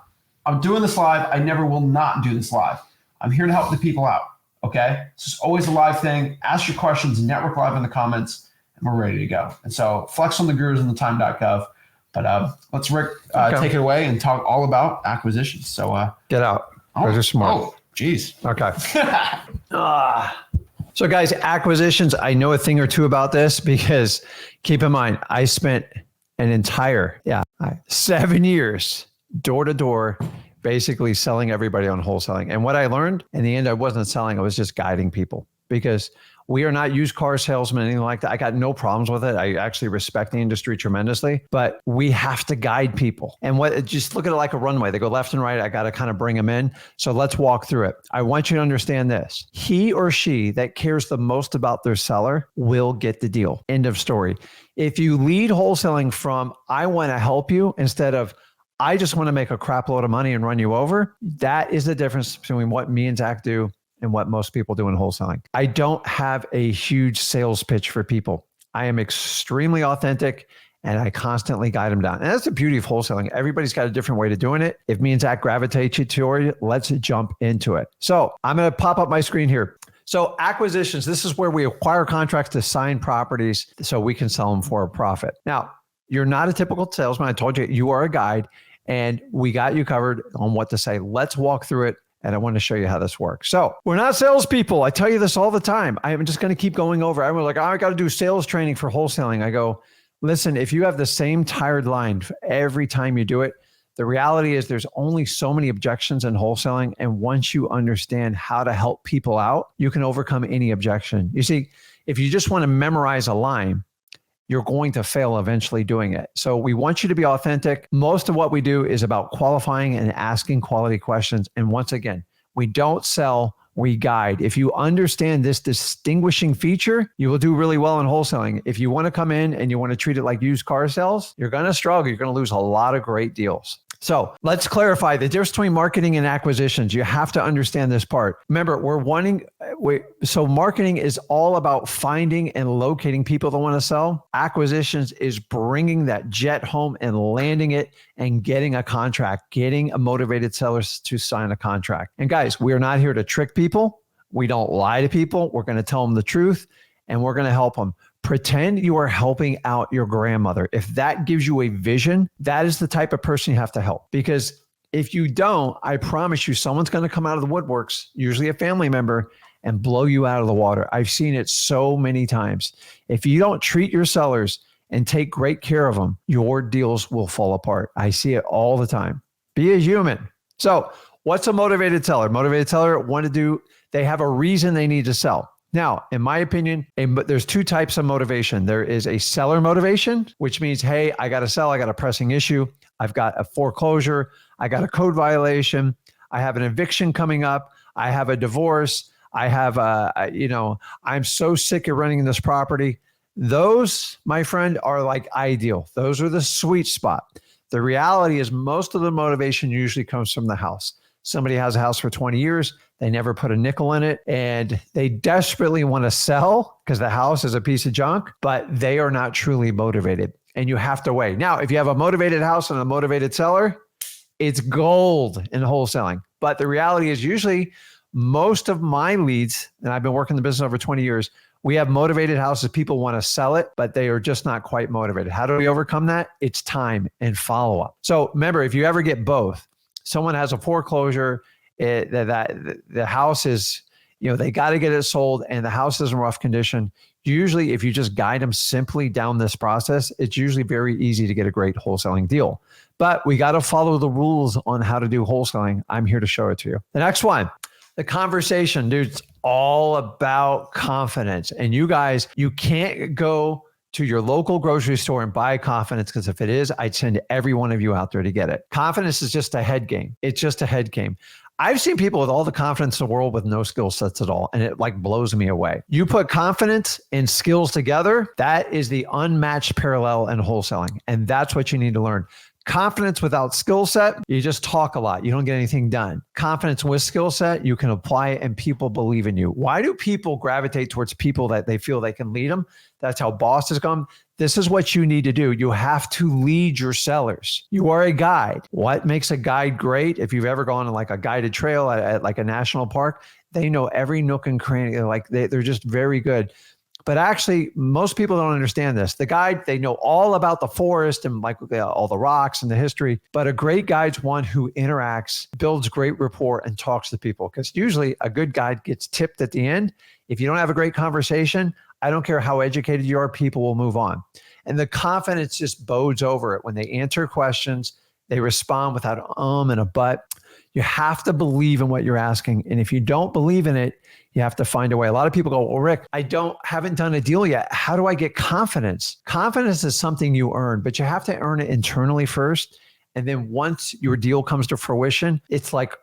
I'm doing this live. I never will not do this live. I'm here to help the people out. Okay. It's just always a live thing. Ask your questions, network live in the comments, and we're ready to go. And so flex on the gurus and the time.gov. But let's Rick take it away and talk all about acquisitions. So get out. Those are smart. Oh, geez. Okay. So guys, acquisitions, I know a thing or two about this because keep in mind, I spent an entire 7 years door to door, basically selling everybody on wholesaling. And what I learned in the end, I wasn't selling, I was just guiding people because we are not used car salesmen, anything like that. I got no problems with it. I actually respect the industry tremendously, but we have to guide people. And just look at it like a runway. They go left and right. I got to kind of bring them in. So let's walk through it. I want you to understand this. He or she that cares the most about their seller will get the deal. End of story. If you lead wholesaling from, I want to help you instead of, I just want to make a crap load of money and run you over. That is the difference between what me and Zach do and what most people do in wholesaling. I don't have a huge sales pitch for people. I am extremely authentic and I constantly guide them down. And that's the beauty of wholesaling. Everybody's got a different way of doing it. If me and Zach gravitate you toward it, let's jump into it. So I'm going to pop up my screen here. So acquisitions, this is where we acquire contracts to sign properties so we can sell them for a profit. Now, you're not a typical salesman. I told you, you are a guide. And we got you covered on what to say. Let's walk through it. And I want to show you how this works. So we're not salespeople. I tell you this all the time. I'm just going to keep going over. I'm like, I got to do sales training for wholesaling. I go, listen, if you have the same tired line every time you do it, the reality is there's only so many objections in wholesaling. And once you understand how to help people out, you can overcome any objection. You see, if you just want to memorize a line, you're going to fail eventually doing it. So we want you to be authentic. Most of what we do is about qualifying and asking quality questions. And once again, we don't sell, we guide. If you understand this distinguishing feature, you will do really well in wholesaling. If you want to come in and you want to treat it like used car sales, you're going to struggle. You're going to lose a lot of great deals. So let's clarify the difference between marketing and acquisitions. You have to understand this part. Remember, so marketing is all about finding and locating people that want to sell. Acquisitions is bringing that jet home and landing it and getting a contract, getting a motivated seller to sign a contract. And guys, we're not here to trick people. We don't lie to people. We're going to tell them the truth and we're going to help them. Pretend you are helping out your grandmother. If that gives you a vision, that is the type of person you have to help. Because if you don't, I promise you, someone's going to come out of the woodworks, usually a family member, and blow you out of the water. I've seen it so many times. If you don't treat your sellers and take great care of them, your deals will fall apart. I see it all the time. Be a human. So what's a motivated seller? Motivated seller they have a reason they need to sell. Now, in my opinion, there's two types of motivation. There is a seller motivation, which means, hey, I got to sell. I got a pressing issue. I've got a foreclosure. I got a code violation. I have an eviction coming up. I have a divorce. I have I'm so sick of renting this property. Those, my friend, are like ideal. Those are the sweet spot. The reality is most of the motivation usually comes from the house. Somebody has a house for 20 years. They never put a nickel in it and they desperately want to sell because the house is a piece of junk, but they are not truly motivated and you have to weigh. Now, if you have a motivated house and a motivated seller, it's gold in wholesaling. But the reality is usually Most of my leads, and I've been working the business over 20 years, we have motivated houses. People want to sell it, but they are just not quite motivated. How do we overcome that? It's time and follow-up. So remember, if you ever get both, someone has a foreclosure, the house is, they got to get it sold and the house is in rough condition. Usually, if you just guide them simply down this process, it's usually very easy to get a great wholesaling deal. But we got to follow the rules on how to do wholesaling. I'm here to show it to you. The next one, the conversation, dude, it's all about confidence. And you guys, you can't go to your local grocery store and buy confidence, because if it is, I'd send every one of you out there to get it. Confidence is just a head game. It's just a head game. I've seen people with all the confidence in the world with no skill sets at all, and it like blows me away. You put confidence and skills together, that is the unmatched parallel in wholesaling, and that's what you need to learn. Confidence without skill set, you just talk a lot. You don't get anything done. Confidence with skill set, you can apply it and people believe in you. Why do people gravitate towards people that they feel they can lead them? That's how bosses come. This is what you need to do. You have to lead your sellers. You are a guide. What makes a guide great? If you've ever gone on like a guided trail at like a national park, they know every nook and cranny. They're just very good. But actually, most people don't understand this. The guide, they know all about the forest and like all the rocks and the history. But a great guide's one who interacts, builds great rapport, and talks to people. Because usually a good guide gets tipped at the end. If you don't have a great conversation, I don't care how educated you are, people will move on. And the confidence just bodes over it. When they answer questions, they respond without an and a but. You have to believe in what you're asking. And if you don't believe in it, you have to find a way. A lot of people go, well, Rick, haven't done a deal yet. How do I get confidence? Confidence is something you earn, but you have to earn it internally first. And then once your deal comes to fruition, it's like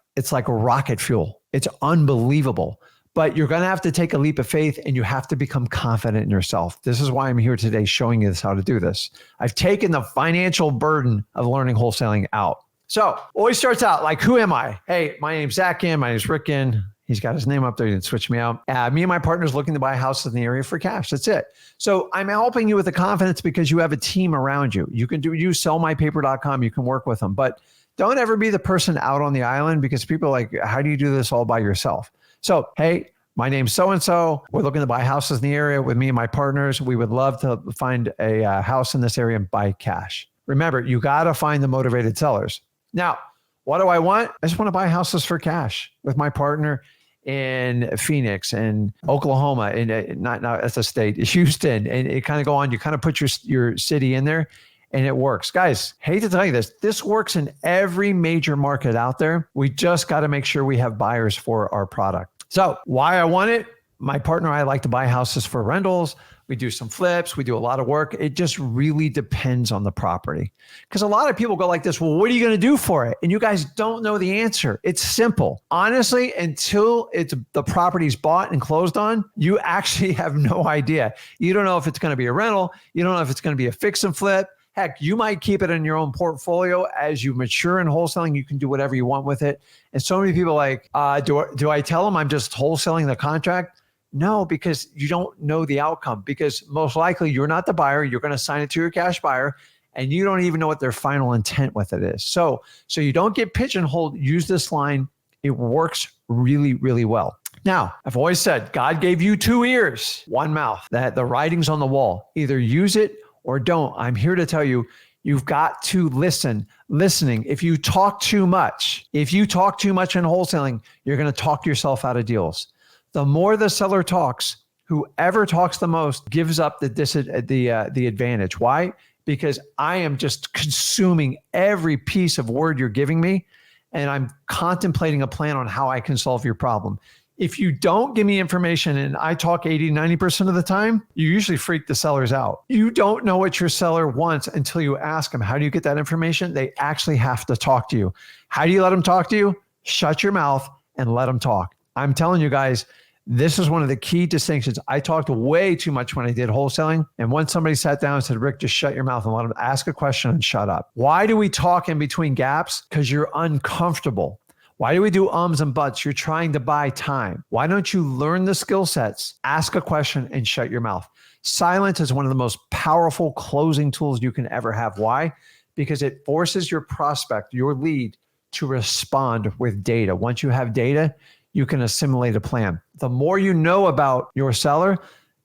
rocket fuel. It's unbelievable. But you're going to have to take a leap of faith and you have to become confident in yourself. This is why I'm here today showing you how to do this. I've taken the financial burden of learning wholesaling out. So always starts out like, who am I? Hey, my name's Zach Ginn. My name's Rick Ginn. He's got his name up there. He didn't switch me out. Me and my partner's looking to buy houses in the area for cash. That's it. So I'm helping you with the confidence because you have a team around you. You can use sellmypaper.com. You can work with them, but don't ever be the person out on the island because people are like, how do you do this all by yourself? So, hey, my name's so-and-so. We're looking to buy houses in the area with me and my partners. We would love to find a house in this area and buy cash. Remember, you got to find the motivated sellers. Now, what do I want? I just want to buy houses for cash with my partner in Phoenix and Oklahoma, and not as a state, Houston, and it kind of go on. You kind of put your city in there, and it works. Guys, hate to tell you this. This works in every major market out there. We just got to make sure we have buyers for our product. So why I want it? My partner and I like to buy houses for rentals. We do some flips. We do a lot of work. It just really depends on the property. Because a lot of people go like this, well, what are you going to do for it? And you guys don't know the answer. It's simple. Honestly, until the property's bought and closed on, you actually have no idea. You don't know if it's going to be a rental. You don't know if it's going to be a fix and flip. Heck, you might keep it in your own portfolio. As you mature in wholesaling, you can do whatever you want with it. And so many people are like, do I tell them I'm just wholesaling the contract? No, because you don't know the outcome, because most likely you're not the buyer. You're going to sign it to your cash buyer and you don't even know what their final intent with it is. So you don't get pigeonholed. Use this line. It works really, really well. Now, I've always said, God gave you 2 ears, 1 mouth, that the writing's on the wall. Either use it or don't. I'm here to tell you, you've got to listen. Listening. If you talk too much in wholesaling, you're going to talk yourself out of deals. The more the seller talks, whoever talks the most gives up the advantage. Why? Because I am just consuming every piece of word you're giving me, and I'm contemplating a plan on how I can solve your problem. If you don't give me information and I talk 80-90% of the time, you usually freak the sellers out. You don't know what your seller wants until you ask them. How do you get that information? They actually have to talk to you. How do you let them talk to you? Shut your mouth and let them talk. I'm telling you guys, this is one of the key distinctions. I talked way too much when I did wholesaling. And once somebody sat down and said, Rick, just shut your mouth and let them ask a question and shut up. Why do we talk in between gaps? Because you're uncomfortable. Why do we do ums and buts? You're trying to buy time. Why don't you learn the skill sets, ask a question, and shut your mouth? Silence is one of the most powerful closing tools you can ever have. Why? Because it forces your prospect, your lead, to respond with data. Once you have data, you can assimilate a plan. The more you know about your seller,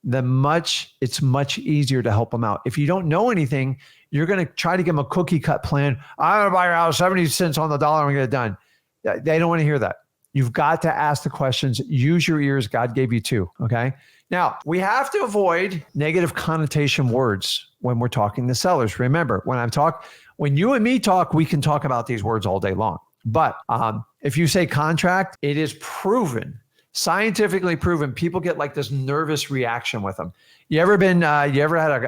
it's much easier to help them out. If you don't know anything, you're going to try to give them a cookie cut plan. I'm going to buy your house 70 cents on the dollar and get it done. They don't want to hear that. You've got to ask the questions. Use your ears. God gave you two. Okay. Now, we have to avoid negative connotation words when we're talking to sellers. Remember, when you and me talk, we can talk about these words all day long. But if you say contract, it is proven, scientifically proven, people get like this nervous reaction with them. You ever had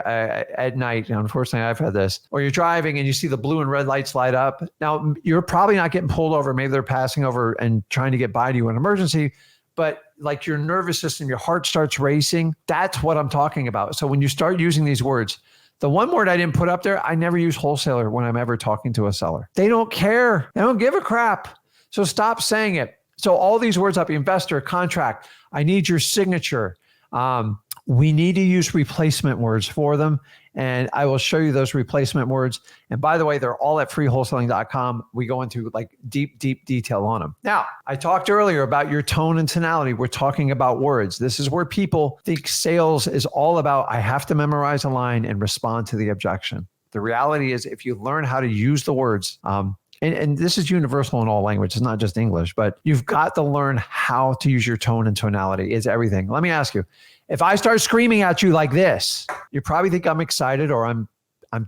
at night, unfortunately I've had this, or you're driving and you see the blue and red lights light up. Now, you're probably not getting pulled over. Maybe they're passing over and trying to get by to you in an emergency, but like your nervous system, your heart starts racing. That's what I'm talking about. So when you start using these words, the one word I didn't put up there, I never use wholesaler when I'm ever talking to a seller. They don't care. They don't give a crap. So stop saying it. So all these words up, investor, contract, I need your signature. We need to use replacement words for them. And I will show you those replacement words. And by the way, they're all at freewholesaling.com. We go into like deep detail on them. Now, I talked earlier about your tone and tonality. We're talking about words. This is where people think sales is all about, I have to memorize a line and respond to the objection. The reality is if you learn how to use the words, and this is universal in all languages, it's not just English, but you've got to learn how to use your tone and tonality. It's everything. Let me ask you, if I start screaming at you like this, you probably think I'm excited or I'm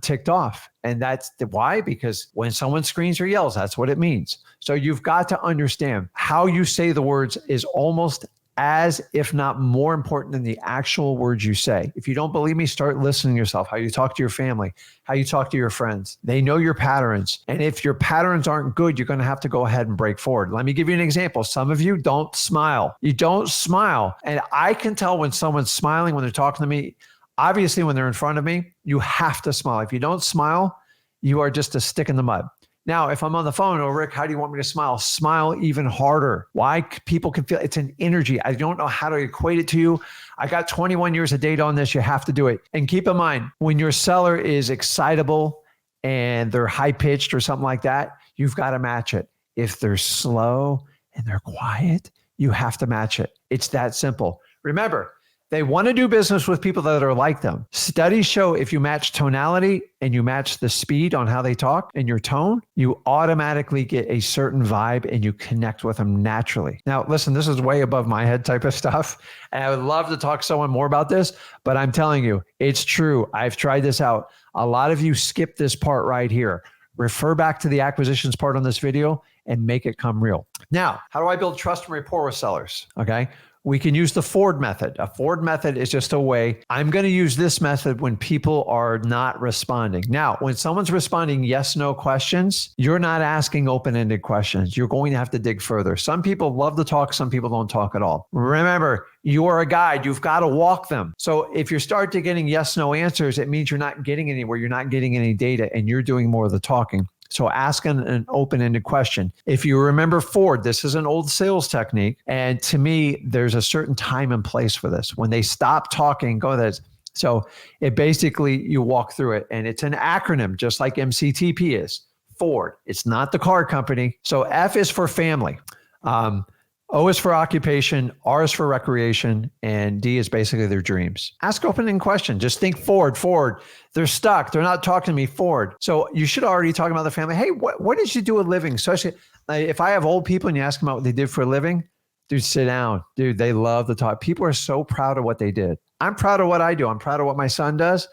ticked off. And that's why, because when someone screams or yells, that's what it means. So you've got to understand how you say the words is almost as, if not more important than the actual words you say. If you don't believe me, start listening to yourself, how you talk to your family, how you talk to your friends. They know your patterns. And if your patterns aren't good, you're going to have to go ahead and break forward. Let me give you an example. Some of you don't smile. You don't smile. And I can tell when someone's smiling, when they're talking to me. Obviously, when they're in front of me, you have to smile. If you don't smile, you are just a stick in the mud. Now, if I'm on the phone, oh, Rick, how do you want me to smile? Smile even harder. Why? People can feel it's an energy. I don't know how to equate it to you. I got 21 years of data on this. You have to do it. And keep in mind, when your seller is excitable and they're high pitched or something like that, you've got to match it. If they're slow and they're quiet, you have to match it. It's that simple. Remember, they want to do business with people that are like them. Studies show if you match tonality and you match the speed on how they talk and your tone, you automatically get a certain vibe and you connect with them naturally. Now, listen, this is way above my head type of stuff. And I would love to talk to someone more about this, but I'm telling you, it's true. I've tried this out. A lot of you skip this part right here. Refer back to the acquisitions part on this video and make it come real. Now, how do I build trust and rapport with sellers? Okay. We can use the Ford method. A Ford method is just a way. I'm going to use this method when people are not responding. Now, when someone's responding yes, no questions, you're not asking open-ended questions. You're going to have to dig further. Some people love to talk. Some people don't talk at all. Remember, you are a guide. You've got to walk them. So if you start to getting yes, no answers, it means you're not getting anywhere. You're not getting any data and you're doing more of the talking. So ask an open-ended question. If you remember Ford, this is an old sales technique. And to me, there's a certain time and place for this. When they stop talking, go this. So it basically, you walk through it and it's an acronym, just like MCTP is. Ford. It's not the car company. So F is for family. O is for occupation, R is for recreation, and D is basically their dreams. Ask open-ended question. Just think Ford. They're stuck. They're not talking to me, Ford. So you should already talk about the family. Hey, what did you do a living? Especially if I have old people and you ask them what they did for a living, dude, sit down. Dude, they love to talk. People are so proud of what they did. I'm proud of what I do. I'm proud of what my son does.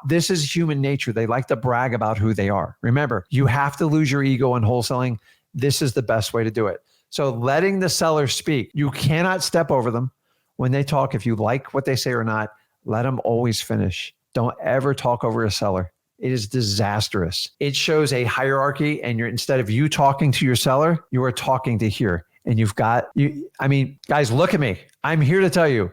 This is human nature. They like to brag about who they are. Remember, you have to lose your ego in wholesaling. This is the best way to do it. So letting the seller speak, you cannot step over them when they talk. If you like what they say or not, let them always finish. Don't ever talk over a seller. It is disastrous. It shows a hierarchy and instead of you talking to your seller, you are talking to here. And guys, look at me. I'm here to tell you,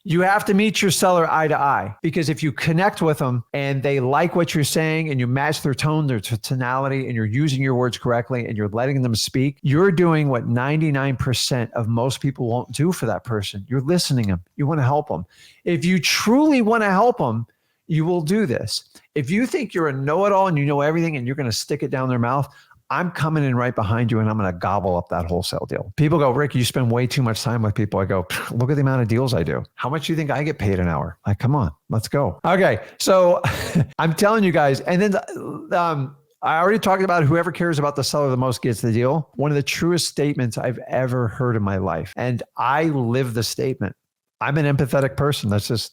you have to meet your seller eye to eye, because if you connect with them and they like what you're saying and you match their tone, their tonality, and you're using your words correctly and you're letting them speak, you're doing what 99% of most people won't do for that person. You're listening to them. You want to help them. If you truly want to help them, you will do this. If you think you're a know-it-all and you know everything and you're going to stick it down their mouth, I'm coming in right behind you and I'm going to gobble up that wholesale deal. People go, Rick, you spend way too much time with people. I go, look at the amount of deals I do. How much do you think I get paid an hour? Like, come on, let's go. Okay. So I'm telling you guys, and then I already talked about whoever cares about the seller the most gets the deal. One of the truest statements I've ever heard in my life. And I live the statement. I'm an empathetic person. That's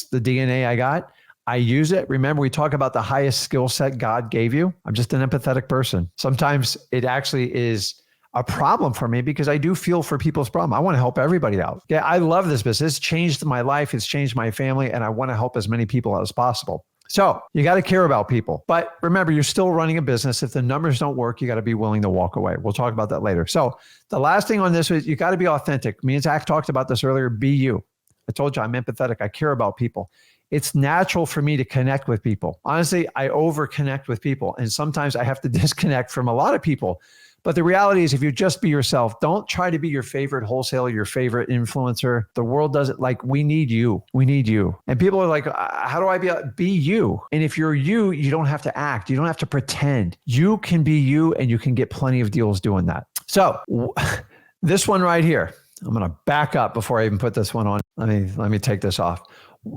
the DNA I got. I use it. Remember, we talk about the highest skill set God gave you. I'm just an empathetic person. Sometimes it actually is a problem for me because I do feel for people's problem. I want to help everybody out. Yeah, I love this business. It's changed my life. It's changed my family. And I want to help as many people as possible. So you got to care about people. But remember, you're still running a business. If the numbers don't work, you got to be willing to walk away. We'll talk about that later. So the last thing on this is you got to be authentic. Me and Zach talked about this earlier. Be you. I told you I'm empathetic. I care about people. It's natural for me to connect with people. Honestly, I over connect with people. And sometimes I have to disconnect from a lot of people. But the reality is if you just be yourself, don't try to be your favorite wholesaler, your favorite influencer. The world doesn't we need you. We need you. And people are like, how do I be you? And if you're you, you don't have to act. You don't have to pretend. You can be you and you can get plenty of deals doing that. So this one right here, I'm going to back up before I even put this one on. Let me take this off.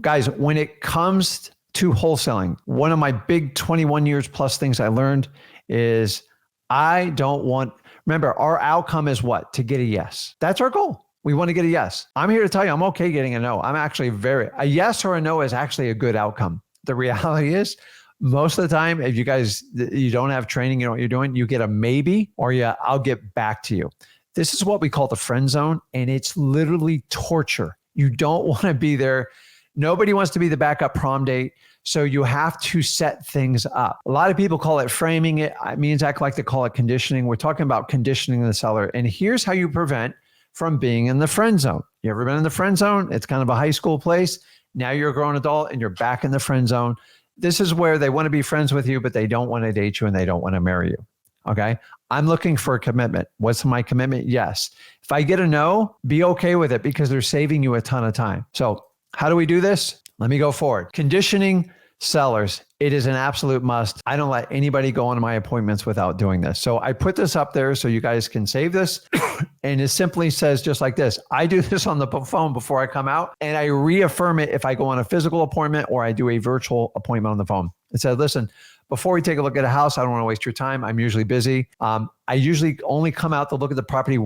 Guys, when it comes to wholesaling, one of my big 21 years plus things I learned is remember, our outcome is what? To get a yes. That's our goal. We want to get a yes. I'm here to tell you, I'm okay getting a no. I'm actually a yes or a no is actually a good outcome. The reality is most of the time, if you don't have training, you know what you're doing, you get a maybe or I'll get back to you. This is what we call the friend zone. And it's literally torture. You don't want to be there. Nobody wants to be the backup prom date. So you have to set things up. A lot of people call it framing it. Me and Zach like to call it conditioning. We're talking about conditioning the seller. And here's how you prevent from being in the friend zone. You ever been in the friend zone? It's kind of a high school place. Now you're a grown adult and you're back in the friend zone. This is where they want to be friends with you, but they don't want to date you and they don't want to marry you. Okay. I'm looking for a commitment. What's my commitment? Yes. If I get a no, be okay with it because they're saving you a ton of time. So how do we do this? Let me go forward. Conditioning sellers. It is an absolute must. I don't let anybody go on my appointments without doing this. So I put this up there so you guys can save this. And it simply says just like this. I do this on the phone before I come out and I reaffirm it if I go on a physical appointment or I do a virtual appointment on the phone. It says, listen, before we take a look at a house, I don't want to waste your time. I'm usually busy. I usually only come out to look at the property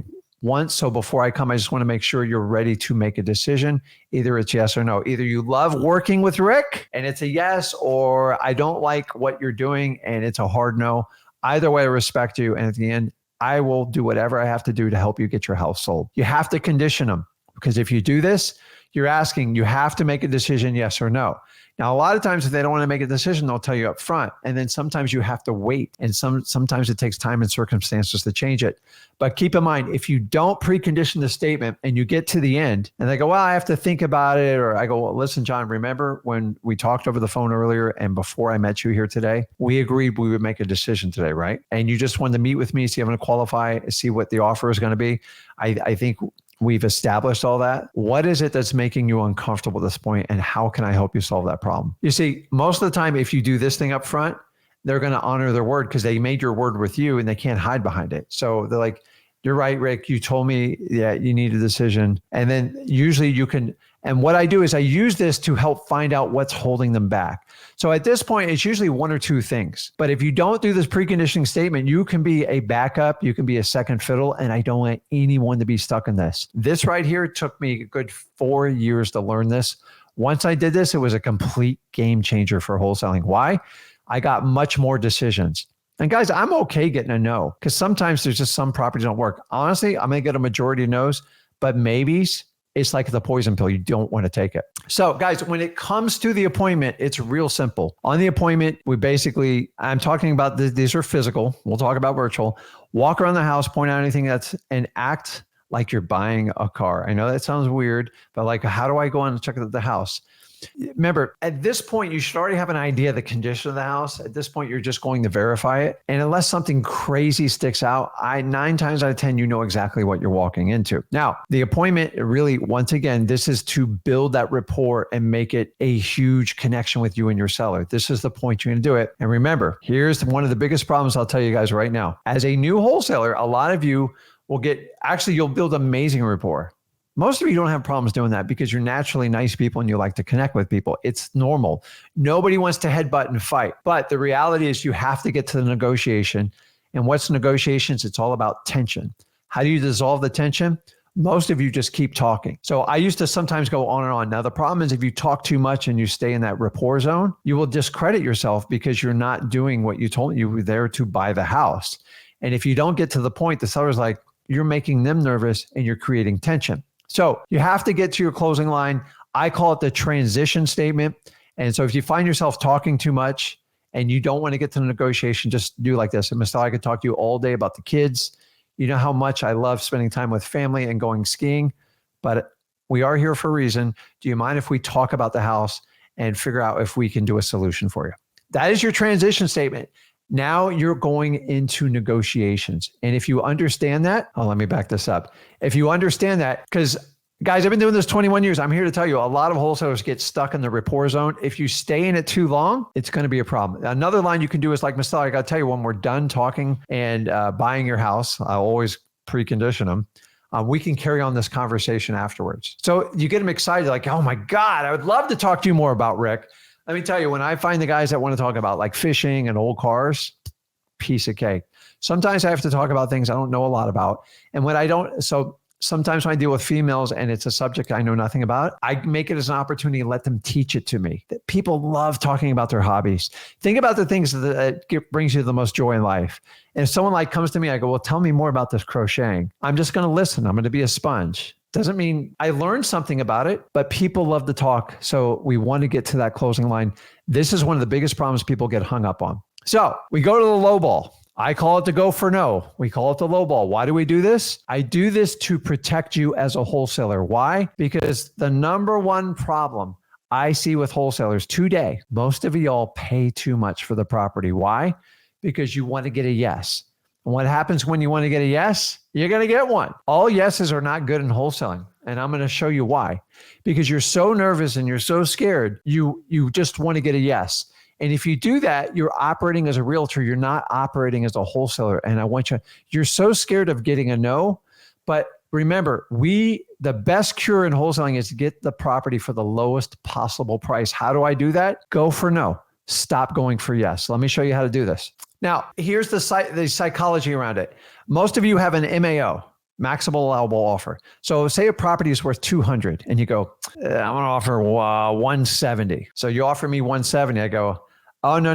once. So before I come, I just want to make sure you're ready to make a decision. Either it's yes or no. Either you love working with Rick and it's a yes, or I don't like what you're doing and it's a hard no. Either way, I respect you. And at the end, I will do whatever I have to do to help you get your house sold. You have to condition them because if you do this, you have to make a decision, yes or no. Now, a lot of times if they don't want to make a decision, they'll tell you up front. And then sometimes you have to wait. And sometimes it takes time and circumstances to change it. But keep in mind, if you don't precondition the statement and you get to the end and they go, well, I have to think about it. Or I go, well, listen, John, remember when we talked over the phone earlier and before I met you here today, we agreed we would make a decision today, right? And you just wanted to meet with me, see if I'm going to qualify, see what the offer is going to be. I think we've established all that. What is it that's making you uncomfortable at this point, and how can I help you solve that problem? You see, most of the time, if you do this thing up front, they're going to honor their word because they made your word with you and they can't hide behind it. So they're like, you're right, Rick. You told me, you need a decision. And then usually you can, and what I do is I use this to help find out what's holding them back. So at this point, it's usually one or two things. But if you don't do this preconditioning statement, you can be a backup, you can be a second fiddle, and I don't want anyone to be stuck in this. This right here took me a good 4 years to learn this. Once I did this, it was a complete game changer for wholesaling. Why? I got much more decisions. And guys, I'm okay getting a no because sometimes there's just some properties don't work. Honestly, I'm going to get a majority of no's, but maybes, it's like the poison pill. You don't want to take it. So guys, when it comes to the appointment, it's real simple. On the appointment, I'm talking about these are physical. We'll talk about virtual. Walk around the house, point out anything and act like you're buying a car. I know that sounds weird, but like, how do I go on and check out the house? Remember, at this point, you should already have an idea of the condition of the house. At this point, you're just going to verify it. And unless something crazy sticks out, 9 times out of 10, you know exactly what you're walking into. Now, the appointment really, once again, this is to build that rapport and make it a huge connection with you and your seller. This is the point you're going to do it. And remember, here's one of the biggest problems I'll tell you guys right now. As a new wholesaler, a lot of you you'll build amazing rapport. Most of you don't have problems doing that because you're naturally nice people and you like to connect with people. It's normal. Nobody wants to headbutt and fight. But the reality is you have to get to the negotiation. And what's negotiations? It's all about tension. How do you dissolve the tension? Most of you just keep talking. So I used to sometimes go on and on. Now, the problem is if you talk too much and you stay in that rapport zone, you will discredit yourself because you're not doing what you told you were there to buy the house. And if you don't get to the point, the seller's like, you're making them nervous and you're creating tension. So you have to get to your closing line. I call it the transition statement. And so if you find yourself talking too much and you don't want to get to the negotiation, just do like this. And Mr. I could talk to you all day about the kids. You know how much I love spending time with family and going skiing, but we are here for a reason. Do you mind if we talk about the house and figure out if we can do a solution for you? That is your transition statement. Now you're going into negotiations. And if you understand that, let me back this up. If you understand that, because guys, I've been doing this 21 years. I'm here to tell you, a lot of wholesalers get stuck in the rapport zone. If you stay in it too long, it's going to be a problem. Another line you can do is like, Mr. I got to tell you, when we're done talking and buying your house, I'll always precondition them. We can carry on this conversation afterwards. So you get them excited, like, oh my God, I would love to talk to you more about Rick. Let me tell you, when I find the guys that want to talk about like fishing and old cars, piece of cake. Sometimes I have to talk about things I don't know a lot about. And sometimes when I deal with females and it's a subject I know nothing about, I make it as an opportunity to let them teach it to me. That people love talking about their hobbies. Think about the things that brings you the most joy in life. And if someone like comes to me, I go, well, tell me more about this crocheting. I'm just going to listen. I'm going to be a sponge. Doesn't mean I learned something about it, but people love to talk. So we want to get to that closing line. This is one of the biggest problems people get hung up on. So we go to the low ball. I call it the go for no. We call it the low ball. Why do we do this? I do this to protect you as a wholesaler. Why? Because the number one problem I see with wholesalers today, most of y'all pay too much for the property. Why? Because you want to get a yes. And what happens when you want to get a yes? You're going to get one. All yeses are not good in wholesaling. And I'm going to show you why. Because you're so nervous and you're so scared, you just want to get a yes. And if you do that, you're operating as a realtor. You're not operating as a wholesaler. And you're so scared of getting a no. But remember, the best cure in wholesaling is to get the property for the lowest possible price. How do I do that? Go for no. Stop going for yes. Let me show you how to do this. Now, here's the psychology around it. Most of you have an MAO, maximum allowable offer. So say a property is worth 200 and you go, I'm going to offer 170. So you offer me 170. I go, oh, no.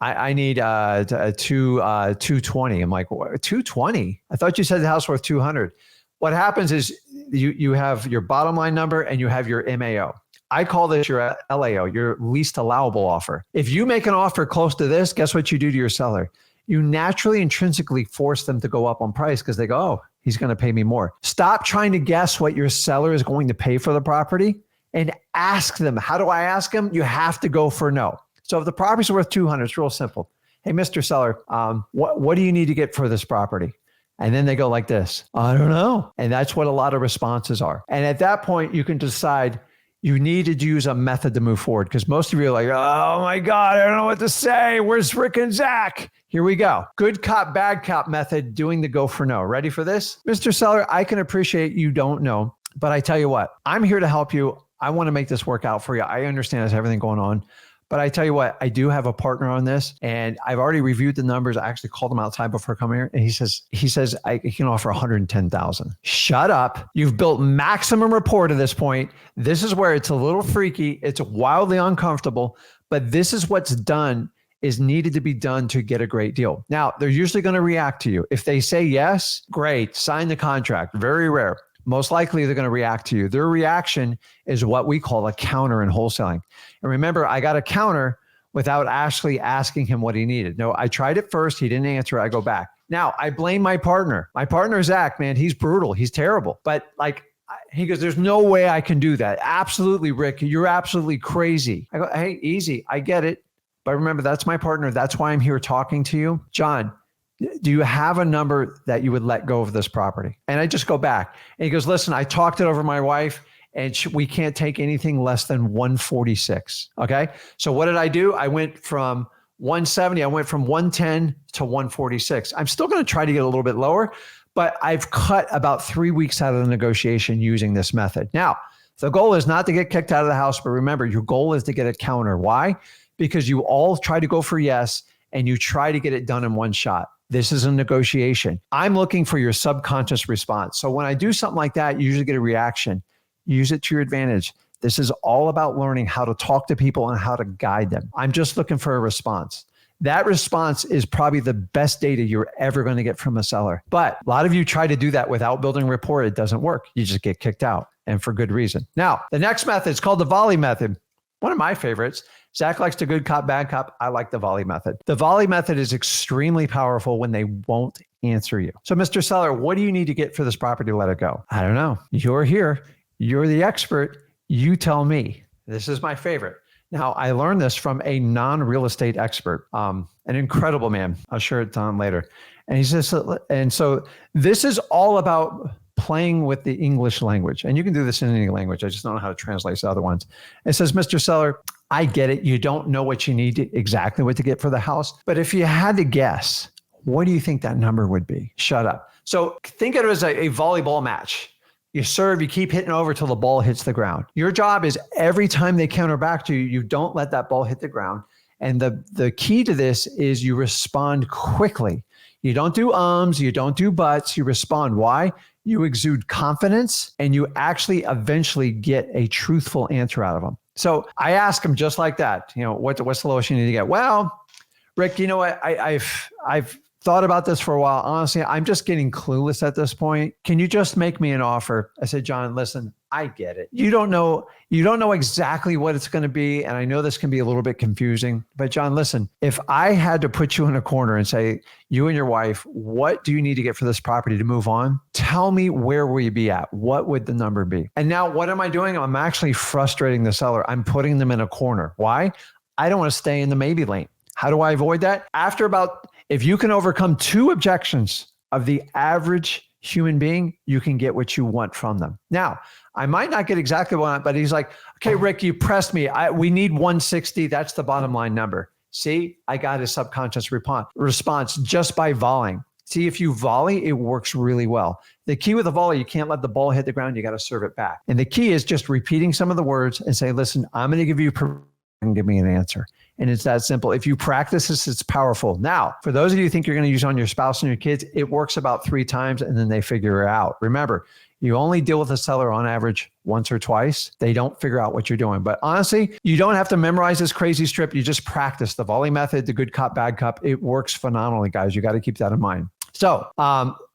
I need 220. I'm like, what, 220? I thought you said the house worth 200. What happens is you have your bottom line number and you have your MAO. I call this your LAO, your least allowable offer. If you make an offer close to this, guess what you do to your seller? You naturally intrinsically force them to go up on price because they go, oh, he's going to pay me more. Stop trying to guess what your seller is going to pay for the property and ask them. How do I ask them? You have to go for no. So if the property's worth 200, it's real simple. Hey, Mr. Seller, what do you need to get for this property? And then they go like this, I don't know. And that's what a lot of responses are. And at that point, you can decide you need to use a method to move forward because most of you are like, oh my God, I don't know what to say. Where's Rick and Zach? Here we go. Good cop, bad cop method, doing the go for no. Ready for this? Mr. Seller, I can appreciate you don't know, but I tell you what, I'm here to help you. I want to make this work out for you. I understand there's everything going on. But I tell you what, I do have a partner on this and I've already reviewed the numbers. I actually called him outside before coming here and he says, I can offer 110,000. Shut up. You've built maximum rapport to this point. This is where it's a little freaky. It's wildly uncomfortable, but this is what's is needed to be done to get a great deal. Now, they're usually going to react to you. If they say yes, great, sign the contract. Very rare. Most likely they're going to react to you. Their reaction is what we call a counter in wholesaling. And remember, I got a counter without actually asking him what he needed. No, I tried it first. He didn't answer. I go back. Now, I blame my partner. My partner, Zach, man, he's brutal. He's terrible. But like, He goes, there's no way I can do that. Absolutely, Rick. You're absolutely crazy. I go, hey, easy. I get it. But remember, that's my partner. That's why I'm here talking to you. John, do you have a number that you would let go of this property? And I just go back. And he goes, listen, I talked it over my wife and we can't take anything less than 146. Okay. So what did I do? I went from 170. I went from 110 to 146. I'm still going to try to get a little bit lower, but I've cut about 3 weeks out of the negotiation using this method. Now, the goal is not to get kicked out of the house, but remember, your goal is to get a counter. Why? Because you all try to go for yes, and you try to get it done in one shot. This is a negotiation. I'm looking for your subconscious response. So when I do something like that, you usually get a reaction. Use it to your advantage. This is all about learning how to talk to people and how to guide them. I'm just looking for a response. That response is probably the best data you're ever going to get from a seller. But a lot of you try to do that without building rapport. It doesn't work. You just get kicked out, and for good reason. Now, the next method is called the volley method. One of my favorites. Zach likes the good cop, bad cop. I like the volley method. The volley method is extremely powerful when they won't answer you. So, Mr. Seller, what do you need to get for this property to let it go? I don't know. You're here. You're the expert. You tell me. This is my favorite. Now, I learned this from a non-real estate expert, an incredible man. I'll share it on later. And he says, and so this is all about playing with the English language. And you can do this in any language. I just don't know how to translate the other ones. It says, Mr. Seller, I get it. You don't know what you need exactly what to get for the house. But if you had to guess, what do you think that number would be? Shut up. So think of it as a volleyball match. You serve, you keep hitting over till the ball hits the ground. Your job is every time they counter back to you, you don't let that ball hit the ground. And the key to this is you respond quickly. You don't do ums, you don't do buts, you respond. Why? You exude confidence and you actually eventually get a truthful answer out of them. So I ask them just like that, what's the lowest you need to get? Well, Rick, you know what? I've thought about this for a while. Honestly, I'm just getting clueless at this point. Can you just make me an offer? I said, John, listen, I get it. You don't know exactly what it's going to be. And I know this can be a little bit confusing, but John, listen, if I had to put you in a corner and say, you and your wife, what do you need to get for this property to move on? Tell me, where will you be at? What would the number be? And now what am I doing? I'm actually frustrating the seller. I'm putting them in a corner. Why? I don't want to stay in the maybe lane. How do I avoid that? If you can overcome 2 objections of the average human being, you can get what you want from them. Now, I might not get exactly what I want, but he's like, okay, Rick, you pressed me. We need 160. That's the bottom line number. See, I got his subconscious response just by volleying. See, if you volley, it works really well. The key with a volley, you can't let the ball hit the ground. You got to serve it back. And the key is just repeating some of the words and say, listen, I'm going to give you and give me an answer. And it's that simple. If you practice this, it's powerful. Now, for those of you who think you're going to use it on your spouse and your kids, it works about 3 times and then they figure it out. Remember, you only deal with a seller on average once or twice. They don't figure out what you're doing. But honestly, you don't have to memorize this crazy strip. You just practice the volley method, the good cop, bad cop. It works phenomenally, guys. You got to keep that in mind. So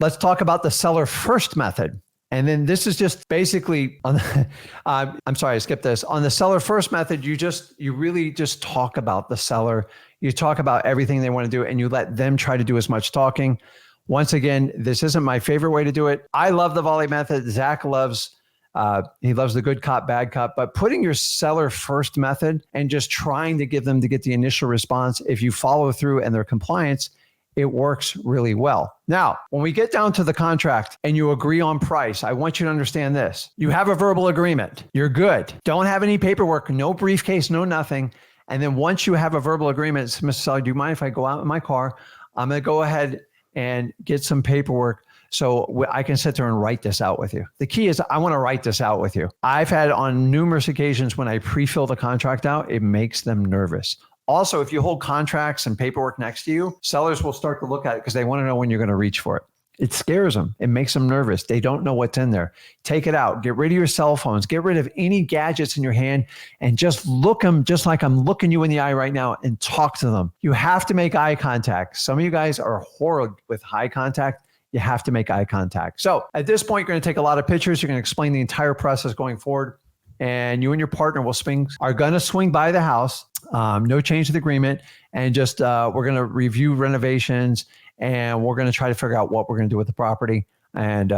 let's talk about the seller first method. And then this is just basically I'm sorry, I skipped this. On the seller first method, you really just talk about the seller. You talk about everything they want to do and you let them try to do as much talking. Once again, this isn't my favorite way to do it. I love the volley method. Zach loves the good cop, bad cop, but putting your seller first method and just trying to get them to get the initial response, if you follow through and their compliance, it works really well. Now, when we get down to the contract and you agree on price, I want you to understand this. You have a verbal agreement. You're good. Don't have any paperwork, no briefcase, no nothing. And then once you have a verbal agreement, Mr. Seller, do you mind if I go out in my car? I'm going to go ahead and get some paperwork so I can sit there and write this out with you. The key is I want to write this out with you. I've had on numerous occasions when I pre-fill the contract out, it makes them nervous. Also, if you hold contracts and paperwork next to you, sellers will start to look at it because they want to know when you're going to reach for it. It scares them. It makes them nervous. They don't know what's in there. Take it out. Get rid of your cell phones. Get rid of any gadgets in your hand and just look them just like I'm looking you in the eye right now and talk to them. You have to make eye contact. Some of you guys are horrible with eye contact. You have to make eye contact. So at this point, you're going to take a lot of pictures. You're going to explain the entire process going forward. And you and your partner are going to swing by the house. No change to the agreement. And just we're going to review renovations and we're going to try to figure out what we're going to do with the property. And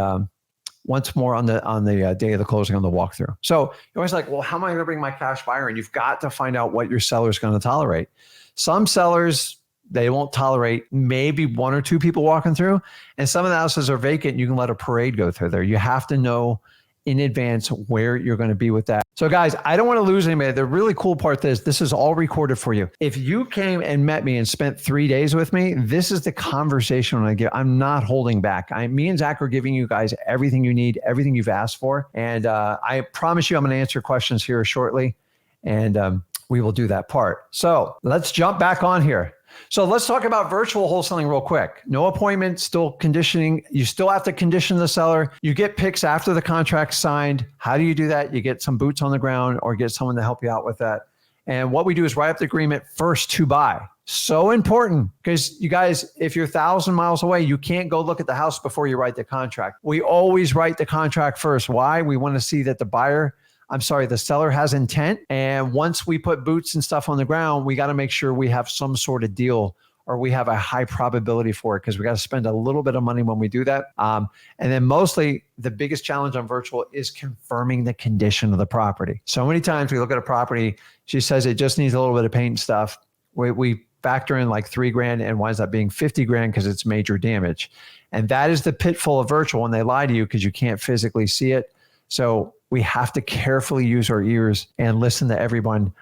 once more on the day of the closing on the walkthrough. So you're always like, well, how am I going to bring my cash buyer in? You've got to find out what your seller is going to tolerate. Some sellers, they won't tolerate maybe one or two people walking through, and some of the houses are vacant. You can let a parade go through there. You have to know in advance where you're going to be with that. So guys, I don't want to lose anybody. The really cool part is this is all recorded for you. If you came and met me and spent 3 days with me, this is the conversation I give. I'm not holding back. Me and Zach are giving you guys everything you need, everything you've asked for. And I promise you I'm going to answer questions here shortly. And we will do that part. So let's jump back on here. So let's talk about virtual wholesaling real quick. No appointment, still conditioning. You still have to condition the seller. You get picks after the contract's signed. How do you do that? You get some boots on the ground or get someone to help you out with that. And what we do is write up the agreement first to buy. So important, because you guys, if you're 1,000 miles away, you can't go look at the house before you write the contract. We always write the contract first. Why? We want to see that the seller has intent. And once we put boots and stuff on the ground, we got to make sure we have some sort of deal or we have a high probability for it, because we got to spend a little bit of money when we do that. And then mostly the biggest challenge on virtual is confirming the condition of the property. So many times we look at a property, she says it just needs a little bit of paint and stuff. We factor in like $3,000 and winds up being $50,000 because it's major damage. And that is the pitfall of virtual when they lie to you because you can't physically see it. So we have to carefully use our ears and listen to everyone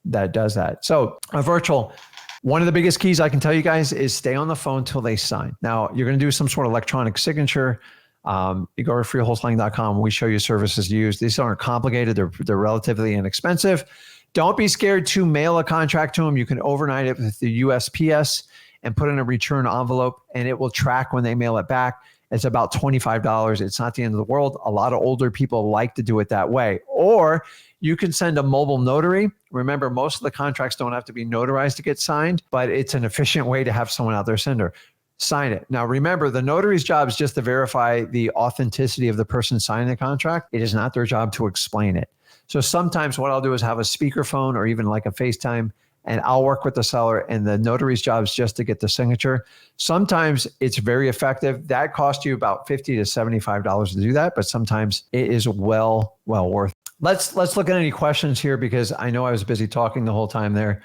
that does that. So a virtual, one of the biggest keys I can tell you guys is stay on the phone till they sign. Now you're going to do some sort of electronic signature. You go to freewholesaling.com. We show you services to use. These aren't complicated. They're relatively inexpensive. Don't be scared to mail a contract to them. You can overnight it with the USPS and put in a return envelope, and it will track when they mail it back. It's about $25. It's not the end of the world. A lot of older people like to do it that way. Or you can send a mobile notary. Remember, most of the contracts don't have to be notarized to get signed, but it's an efficient way to have someone out there sign it. Now, remember, the notary's job is just to verify the authenticity of the person signing the contract. It is not their job to explain it. So sometimes what I'll do is have a speakerphone or even like a FaceTime, and I'll work with the seller, and the notary's job is just to get the signature. Sometimes it's very effective. That costs you about $50 to $75 to do that, but sometimes it is well worth it. Let's look at any questions here, because I know I was busy talking the whole time there.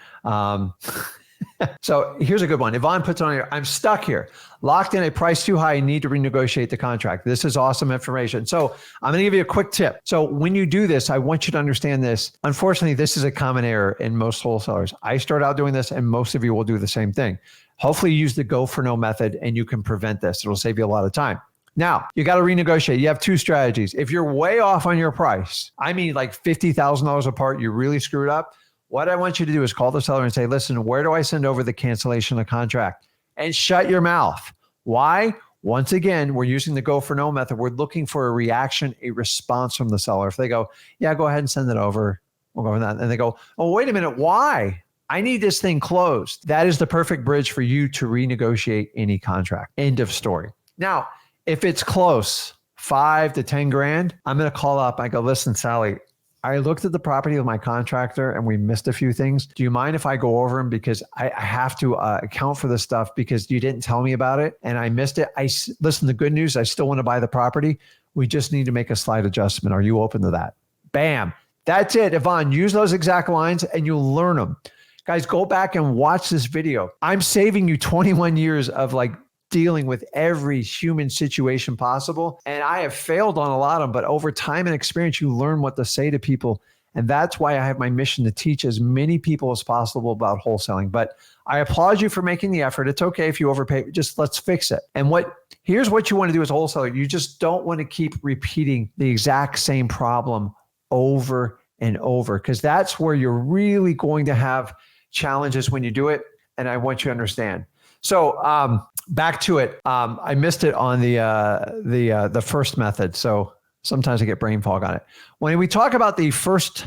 So here's a good one. Yvonne puts on here, I'm stuck here. Locked in a price too high, need to renegotiate the contract. This is awesome information. So I'm going to give you a quick tip. So when you do this, I want you to understand this. Unfortunately, this is a common error in most wholesalers. I start out doing this, and most of you will do the same thing. Hopefully you use the go for no method and you can prevent this. It'll save you a lot of time. Now, you got to renegotiate. You have two strategies. If you're way off on your price, I mean like $50,000 apart, you really screwed up. What I want you to do is call the seller and say, listen, where do I send over the cancellation of contract? And shut your mouth. Why? Once again, we're using the go for no method. We're looking for a reaction, a response from the seller. If they go, yeah, go ahead and send it over, we'll go with that. And they go, oh, wait a minute. Why? I need this thing closed. That is the perfect bridge for you to renegotiate any contract. End of story. Now, if it's close, $5,000 to $10,000, I'm going to call up. I go, listen, Sally, I looked at the property with my contractor and we missed a few things. Do you mind if I go over them? Because I have to account for this stuff because you didn't tell me about it and I missed it. Listen, the good news, I still want to buy the property. We just need to make a slight adjustment. Are you open to that? Bam. That's it. Yvonne, use those exact lines and you'll learn them. Guys, go back and watch this video. I'm saving you 21 years of dealing with every human situation possible. And I have failed on a lot of them, but over time and experience, you learn what to say to people. And that's why I have my mission to teach as many people as possible about wholesaling. But I applaud you for making the effort. It's okay if you overpay, just let's fix it. And here's what you want to do as a wholesaler. You just don't want to keep repeating the exact same problem over and over, because that's where you're really going to have challenges when you do it. And I want you to understand. So back to it. I missed it on the first method. So sometimes I get brain fog on it. When we talk about the first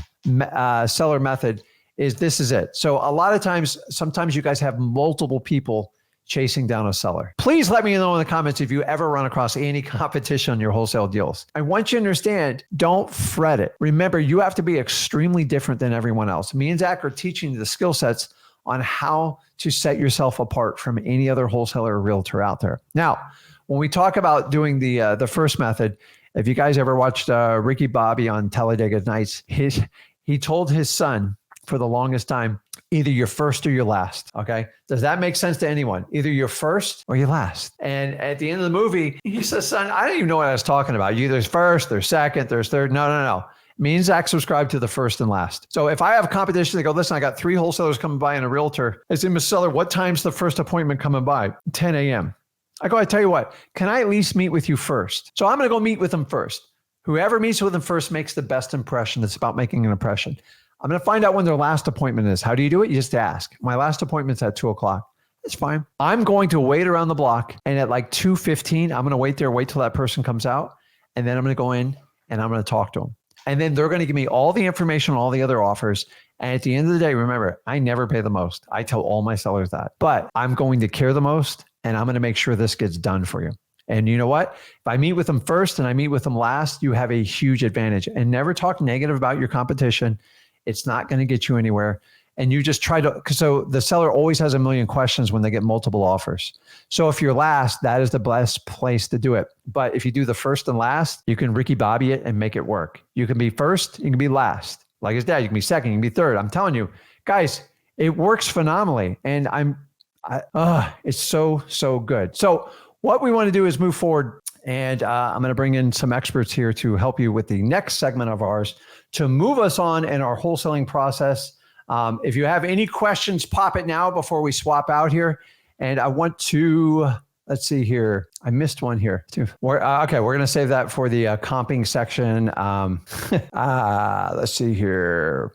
seller method, this is it. So a lot of times, sometimes you guys have multiple people chasing down a seller. Please let me know in the comments if you ever run across any competition on your wholesale deals. I want you to understand, don't fret it. Remember, you have to be extremely different than everyone else. Me and Zach are teaching you the skill sets on how to set yourself apart from any other wholesaler or realtor out there. Now, when we talk about doing the first method, If you guys ever watched Ricky Bobby on Talladega Nights, he told his son for the longest time, either you're first or you're last. Okay. Does that make sense to anyone? Either you're first or you're last. And at the end of the movie, he says, son, I don't even know what I was talking about. You there's first, there's second, there's third. No. Me and Zach subscribe to the first and last. So if I have a competition, they go, listen, I got 3 wholesalers coming by and a realtor. I say, Mr. Seller, what time's the first appointment coming by? 10 a.m. I go, I tell you what, can I at least meet with you first? So I'm going to go meet with them first. Whoever meets with them first makes the best impression. It's about making an impression. I'm going to find out when their last appointment is. How do you do it? You just ask. My last appointment's at 2:00. It's fine. I'm going to wait around the block. And at like 2:15, I'm going to wait till that person comes out. And then I'm going to go in and I'm going to talk to them. And then they're going to give me all the information on all the other offers. And at the end of the day, remember, I never pay the most. I tell all my sellers that. But I'm going to care the most, and I'm going to make sure this gets done for you. And you know what? If I meet with them first and I meet with them last, you have a huge advantage. And never talk negative about your competition. It's not going to get you anywhere. And you just try to, so the seller always has a million questions when they get multiple offers. So if you're last, that is the best place to do it. But if you do the first and last, you can Ricky Bobby it and make it work. You can be first, you can be last. Like his dad, you can be second, you can be third. I'm telling you, guys, it works phenomenally. And it's so good. So what we want to do is move forward. And I'm going to bring in some experts here to help you with the next segment of ours to move us on in our wholesaling process. If you have any questions, pop it now before we swap out here. And I want to, let's see here. I missed one here too. Okay, we're going to save that for the comping section. Let's see here.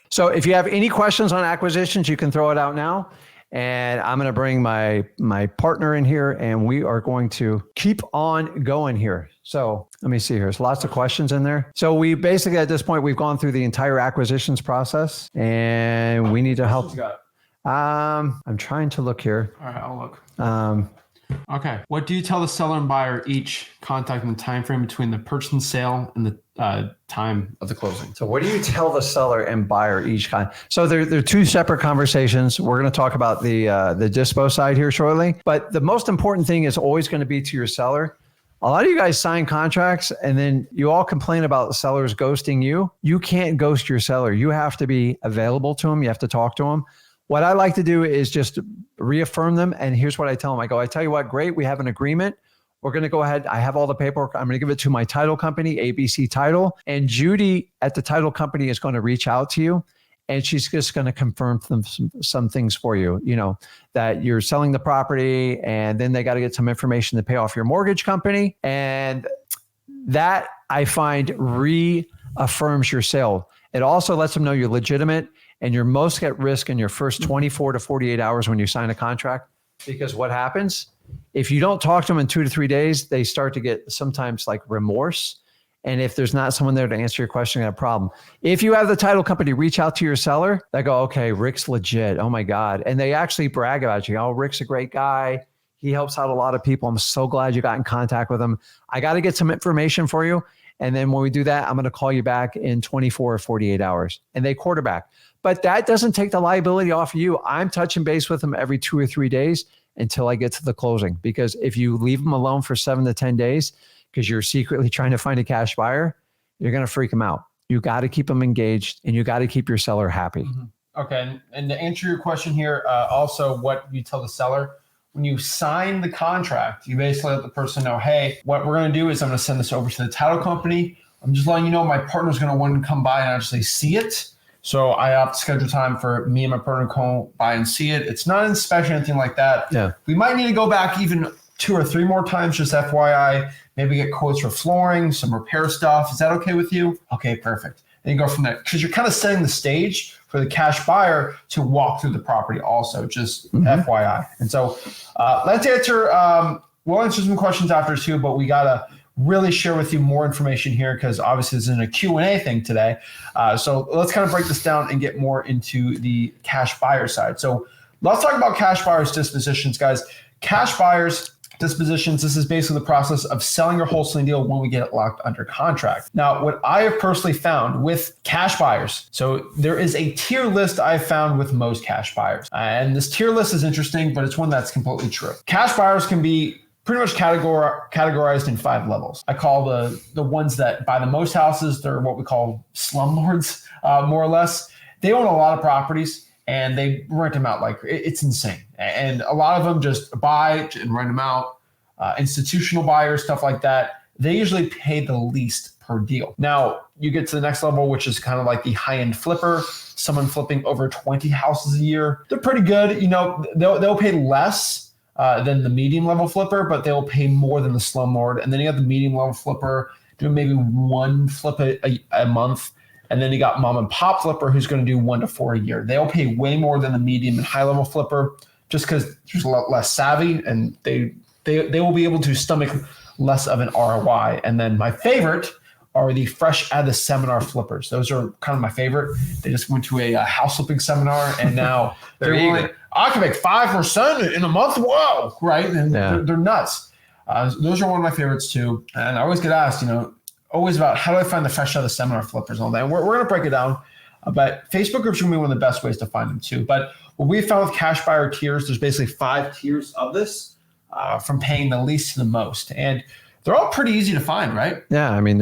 So if you have any questions on acquisitions, you can throw it out now. And I'm going to bring my partner in here, and we are going to keep on going here. So let me see here. There's lots of questions in there. So we basically, at this point, we've gone through the entire acquisitions process, and we need to help. I'm trying to look here. All right, I'll look. Okay. What do you tell the seller and buyer each contacting the time frame between the purchase and sale and the time of the closing? So what do you tell the seller and buyer each kind? So they're two separate conversations. We're going to talk about the dispo side here shortly. But the most important thing is always going to be to your seller. A lot of you guys sign contracts and then you all complain about sellers ghosting you. You can't ghost your seller. You have to be available to them. You have to talk to them. What I like to do is just reaffirm them. And here's what I tell them. I tell you what, great. We have an agreement. We're going to go ahead. I have all the paperwork. I'm going to give it to my title company, ABC Title. And Judy at the title company is going to reach out to you. And she's just going to confirm some things for you, that you're selling the property. And then they got to get some information to pay off your mortgage company. And that I find reaffirms your sale. It also lets them know you're legitimate. And you're most at risk in your first 24 to 48 hours when you sign a contract. Because what happens, if you don't talk to them in 2 to 3 days, they start to get sometimes like remorse. And if there's not someone there to answer your question, you have a problem. If you have the title company reach out to your seller, they go, okay, Rick's legit. Oh my God. And they actually brag about you. Oh, Rick's a great guy. He helps out a lot of people. I'm so glad you got in contact with him. I got to get some information for you. And then when we do that, I'm going to call you back in 24 or 48 hours. And they quarterback. But that doesn't take the liability off of you. I'm touching base with them every 2 or 3 days until I get to the closing. Because if you leave them alone for 7 to 10 days, because you're secretly trying to find a cash buyer, you're going to freak them out. You got to keep them engaged and you got to keep your seller happy. Mm-hmm. Okay. And to answer your question here, also what you tell the seller, when you sign the contract, you basically let the person know, hey, what we're going to do is I'm going to send this over to the title company. I'm just letting you know my partner's going to want to come by and actually see it. So I have to schedule time for me and my partner to come by and see it. It's not an inspection, anything like that. Yeah. We might need to go back even 2 or 3 more times, just FYI, maybe get quotes for flooring, some repair stuff. Is that okay with you? Okay, perfect. And you go from there because you're kind of setting the stage for the cash buyer to walk through the property also, just FYI. And so let's answer, we'll answer some questions after too, but we got to really share with you more information here because obviously this isn't a Q&A thing today. So let's kind of break this down and get more into the cash buyer side. So let's talk about cash buyers dispositions, guys. Cash buyers dispositions, this is basically the process of selling your wholesaling deal when we get it locked under contract. Now, what I have personally found with cash buyers, so there is a tier list I've found with most cash buyers. And this tier list is interesting, but it's one that's completely true. Cash buyers can be pretty much categorized in 5 levels. I call the ones that buy the most houses, they're what we call slumlords, more or less. They own a lot of properties and they rent them out like it's insane. And a lot of them just buy and rent them out. Institutional buyers, stuff like that, they usually pay the least per deal. Now, you get to the next level, which is kind of like the high-end flipper, someone flipping over 20 houses a year. They're pretty good. They'll pay less than the medium level flipper, but they'll pay more than the slumlord. And then you have the medium level flipper doing maybe 1 flip a month. And then you got mom and pop flipper who's going to do 1 to 4 a year. They'll pay way more than the medium and high level flipper just because there's a lot less savvy and they will be able to stomach less of an ROI. And then my favorite are the fresh out of the seminar flippers. Those are kind of my favorite. They just went to a house flipping seminar and now they're like, I can make 5% in a month. Whoa, right? And they're nuts. Those are one of my favorites too. And I always get asked, always about how do I find the fresh out of the seminar flippers and all that. And we're going to break it down. But Facebook groups are going to be one of the best ways to find them too. But what we found with cash buyer tiers, there's basically 5 tiers of this from paying the least to the most. And they're all pretty easy to find, right? Yeah, I mean,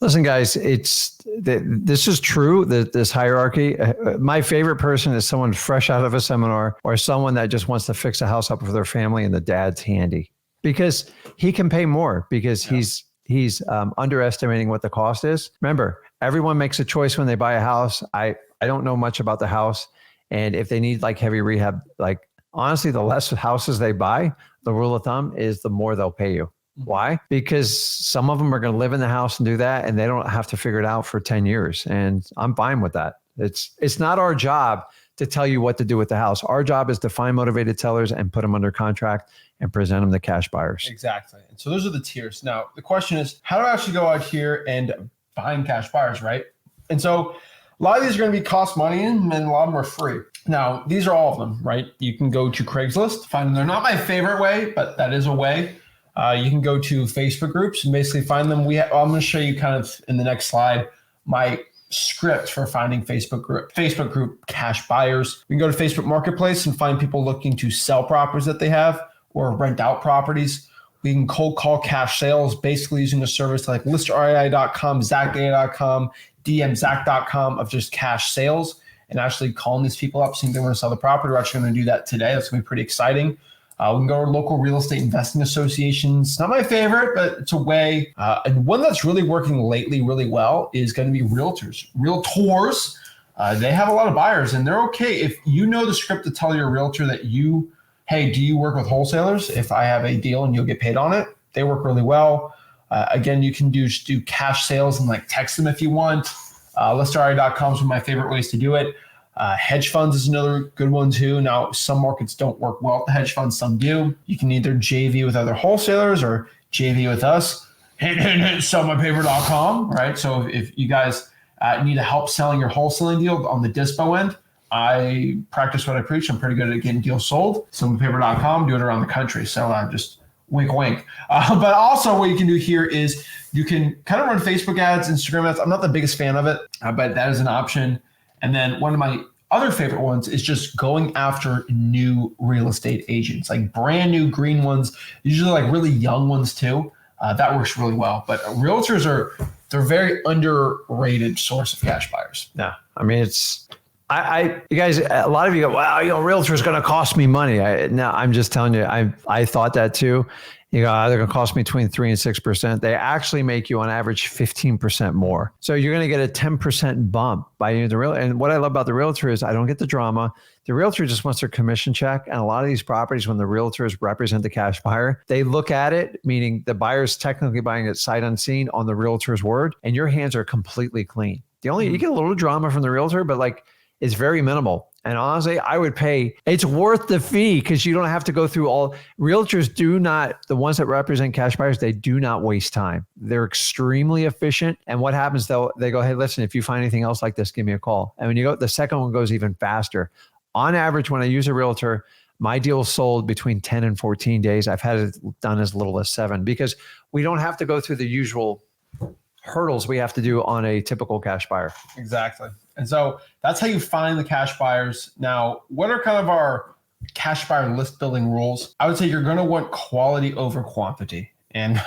listen, guys, this is true, this hierarchy. My favorite person is someone fresh out of a seminar or someone that just wants to fix a house up for their family and the dad's handy because he can pay more because he's underestimating what the cost is. Remember, everyone makes a choice when they buy a house. I don't know much about the house. And if they need like heavy rehab, like honestly, the less houses they buy, the rule of thumb is the more they'll pay you. Why? Because some of them are going to live in the house and do that, and they don't have to figure it out for 10 years. And I'm fine with that. It's not our job to tell you what to do with the house. Our job is to find motivated sellers and put them under contract and present them to cash buyers. Exactly. And so those are the tiers. Now, the question is, how do I actually go out here and find cash buyers, right? And so a lot of these are going to be cost money and a lot of them are free. Now, these are all of them, right? You can go to Craigslist, find them. They're not my favorite way, but that is a way. You can go to Facebook groups and basically find them. I'm going to show you kind of in the next slide my script for finding Facebook group cash buyers. We can go to Facebook Marketplace and find people looking to sell properties that they have or rent out properties. We can cold call cash sales, basically using a service like listrei.com, zachginn.com, dmzach.com of just cash sales and actually calling these people up, seeing they want to sell the property. We're actually going to do that today. That's going to be pretty exciting. We can go to local real estate investing associations. Not my favorite, but it's a way. And one that's really working lately really well is going to be Realtors. Realtors, they have a lot of buyers and they're okay. If you know the script to tell your realtor that hey, do you work with wholesalers? If I have a deal and you'll get paid on it, they work really well. Again, you can do cash sales and like text them if you want. Listrei.com is one of my favorite ways to do it. Hedge funds is another good one too. Now, some markets don't work well with the hedge funds, some do. You can either JV with other wholesalers or JV with us. Sellmypaper.com, right? So if you guys need help selling your wholesaling deal on the dispo end, I practice what I preach. I'm pretty good at getting deals sold. Sellmypaper.com, do it around the country. So just wink, wink. But also what you can do here is you can kind of run Facebook ads, Instagram ads. I'm not the biggest fan of it, but that is an option. And then one of my other favorite ones is just going after new real estate agents, like brand new green ones, usually like really young ones too. That works really well. But realtors they're very underrated source of cash buyers. Yeah. I mean, you guys, a lot of you go, wow, realtor is going to cost me money. I'm just telling you, I thought that too. They're going to cost me between 3 and 6%. They actually make you on average 15% more. So you're going to get a 10% bump by using the realtor. And what I love about the realtor is I don't get the drama. The realtor just wants their commission check. And a lot of these properties, when the realtors represent the cash buyer, they look at it, meaning the buyer's technically buying it sight unseen on the realtor's word, and your hands are completely clean. You get a little drama from the realtor, but it's very minimal. And honestly, I would pay, it's worth the fee because you don't have to go through realtors the ones that represent cash buyers, they do not waste time. They're extremely efficient. And what happens though, they go, hey, listen, if you find anything else like this, give me a call. And when you go, the second one goes even faster. On average, when I use a realtor, my deal sold between 10 and 14 days. I've had it done as little as 7 because we don't have to go through the usual hurdles we have to do on a typical cash buyer. Exactly. And so that's how you find the cash buyers. Now, what are kind of our cash buyer list building rules, I would say you're going to want quality over quantity. And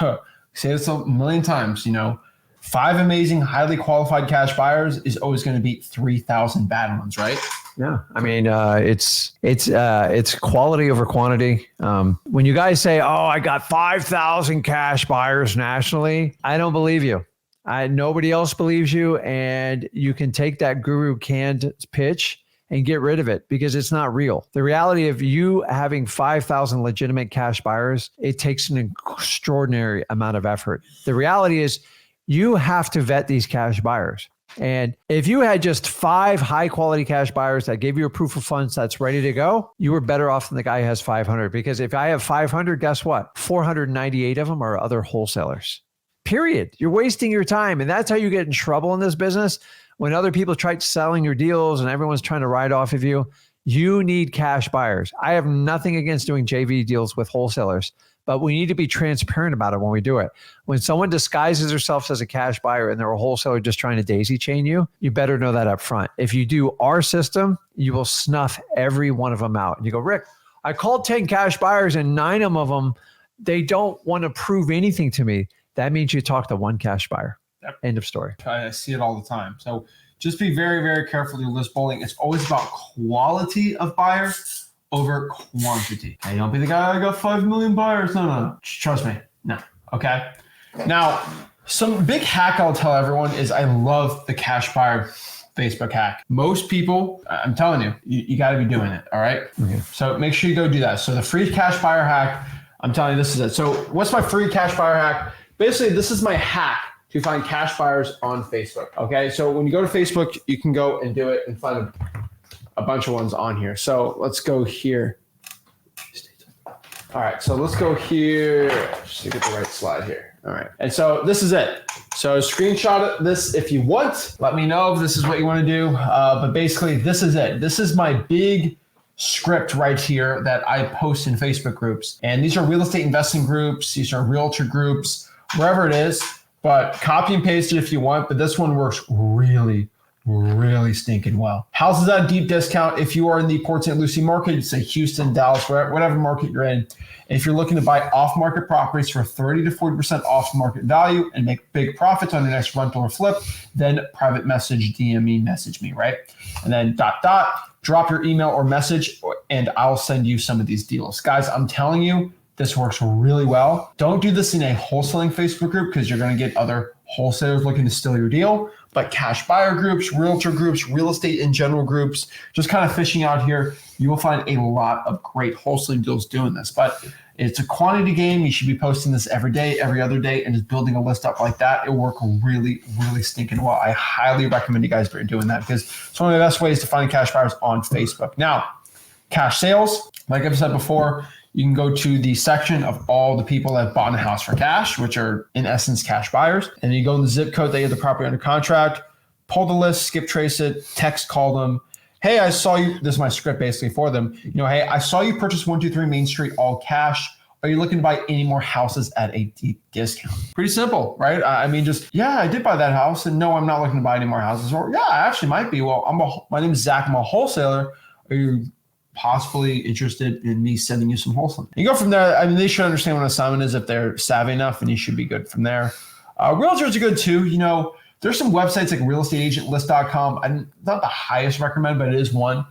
say this a million times, 5 amazing, highly qualified cash buyers is always going to beat 3,000 bad ones, right? Yeah, I mean, it's quality over quantity. When you guys say, "Oh, I got 5,000 cash buyers nationally," I don't believe you. Nobody else believes you, and you can take that guru canned pitch and get rid of it because it's not real. The reality of you having 5,000 legitimate cash buyers, it takes an extraordinary amount of effort. The reality is you have to vet these cash buyers. And if you had just 5 high quality cash buyers that gave you a proof of funds that's ready to go, you were better off than the guy who has 500. Because if I have 500, guess what? 498 of them are other wholesalers. Period. You're wasting your time. And that's how you get in trouble in this business. When other people try selling your deals and everyone's trying to ride off of you, you need cash buyers. I have nothing against doing JV deals with wholesalers, but we need to be transparent about it when we do it. When someone disguises themselves as a cash buyer and they're a wholesaler just trying to daisy chain you, you better know that up front. If you do our system, you will snuff every one of them out. And you go, Rick, I called 10 cash buyers and 9 of them, they don't want to prove anything to me. That means you talk to one cash buyer. Yep. End of story. I see it all the time. So just be very, very careful with your list building. It's always about quality of buyers over quantity. Hey, don't be the guy, I got 5 million buyers. No. Trust me. No. Okay. Now, some big hack I'll tell everyone is I love the cash buyer Facebook hack. Most people, I'm telling you, you got to be doing it. All right. Okay. So make sure you go do that. So the free cash buyer hack, I'm telling you, this is it. So what's my free cash buyer hack? Basically, this is my hack to find cash buyers on Facebook. Okay. So when you go to Facebook, you can go and do it and find a bunch of ones on here. So let's go here. All right. So let's go here just to get the right slide here. All right. And so this is it. So screenshot this if you want. Let me know if this is what you want to do. But basically, this is it. This is my big script right here that I post in Facebook groups. And these are real estate investing groups. These are realtor groups, wherever it is. But copy and paste it if you want. But this one works really stinking well. Houses at a deep discount. If you are in the Port St. Lucie market, say Houston, Dallas, whatever market you're in. If you're looking to buy off-market properties for 30 to 40% off market value and make big profits on your next rental or flip, then private message, DM me, message me, right? And then ... drop your email or message and I'll send you some of these deals. Guys, I'm telling you, this works really well. Don't do this in a wholesaling Facebook group because you're going to get other wholesalers looking to steal your deal. But cash buyer groups, realtor groups, real estate in general groups, just kind of fishing out here, you will find a lot of great wholesaling deals doing this. But it's a quantity game. You should be posting this every day, every other day, and just building a list up like that. It will work really stinking well. I highly recommend you guys start doing that because it's one of the best ways to find cash buyers on Facebook. Now, cash sales, like I've said before, you can go to the section of all the people that bought a house for cash, which are in essence cash buyers. And you go in the zip code that you have the property under contract, pull the list, skip trace it, text call them. Hey, I saw you. This is my script basically for them. Hey, I saw you purchase 123 Main Street all cash. Are you looking to buy any more houses at a deep discount? Pretty simple, right? I mean, I did buy that house. And no, I'm not looking to buy any more houses. Or yeah, I actually might be. Well, my name is Zach. I'm a wholesaler. Are you possibly interested in me sending you some wholesaling? You go from there. I mean, they should understand what an assignment is if they're savvy enough, and you should be good from there. Realtors are good too. There's some websites like realestateagentlist.com. I'm not the highest recommend, but it is one.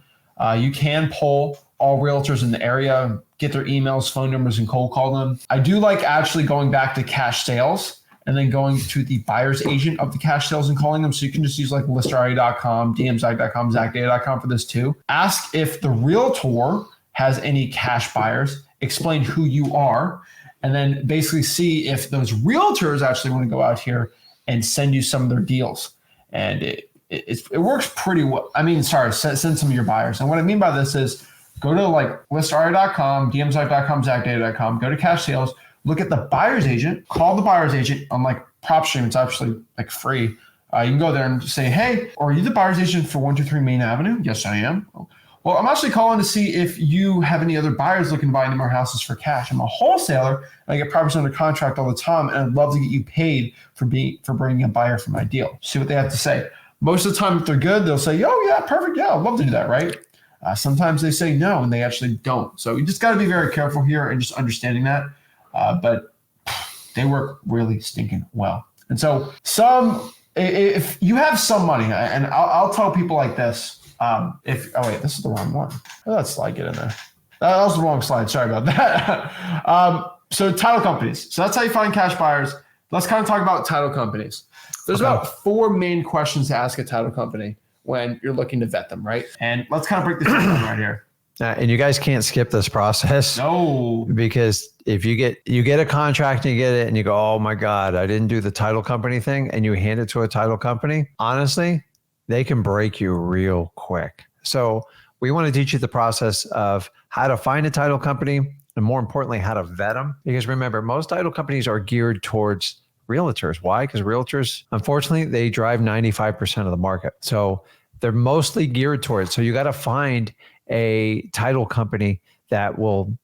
You can poll all realtors in the area, get their emails, phone numbers, and cold call them. I do like actually going back to cash sales and then going to the buyer's agent of the cash sales and calling them. So you can just use like listerari.com, dmzach.com, zachdata.com for this too. Ask if the realtor has any cash buyers, explain who you are, and then basically see if those realtors actually want to go out here and send you some of their deals. And it works pretty well. I mean, send some of your buyers. And what I mean by this is go to like listerari.com, dmzach.com, zachdata.com, go to cash sales, look at the buyer's agent, call the buyer's agent on like PropStream. It's actually like free. You can go there and say, hey, are you the buyer's agent for 123 Main Avenue? Yes, I am. Well, I'm actually calling to see if you have any other buyers looking to buy any more houses for cash. I'm a wholesaler and I get properties under contract all the time, and I'd love to get you paid for bringing a buyer for my deal. See what they have to say. Most of the time, if they're good, they'll say, oh yeah, perfect. Yeah, I'd love to do that, right? Sometimes they say no and they actually don't. So you just got to be very careful here and just understanding that. But they work really stinking well. And so if you have some money, and I'll tell people like this, this is the wrong one. Let's slide get in there. That was the wrong slide. Sorry about that. So title companies. So that's how you find cash buyers. Let's kind of talk about title companies. There's about 4 main questions to ask a title company when you're looking to vet them, right? And let's kind of break this down right here. And you guys can't skip this process. No. Because if you get a contract and you get it and you go, oh my God, I didn't do the title company thing, and you hand it to a title company, honestly, they can break you real quick. So we want to teach you the process of how to find a title company and, more importantly, how to vet them. Because remember, most title companies are geared towards realtors. Why? Because realtors, unfortunately, they drive 95% of the market. So they're mostly geared towards. So you got to find a title company that will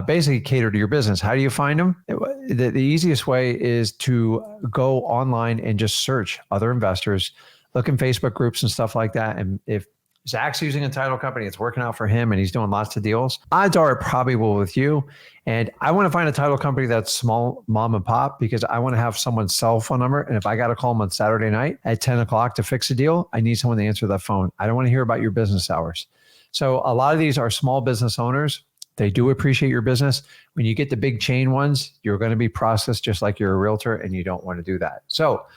basically cater to your business. How do you find them? The easiest way is to go online and just search other investors, look in Facebook groups and stuff like that. And if Zach's using a title company, it's working out for him and he's doing lots of deals, odds are it probably will with you. And I want to find a title company that's small, mom and pop, because I want to have someone's cell phone number. And if I got to call them on Saturday night at 10 o'clock to fix a deal, I need someone to answer that phone. I don't want to hear about your business hours. So a lot of these are small business owners. They do appreciate your business. When you get the big chain ones, you're going to be processed just like you're a realtor, and you don't want to do that. So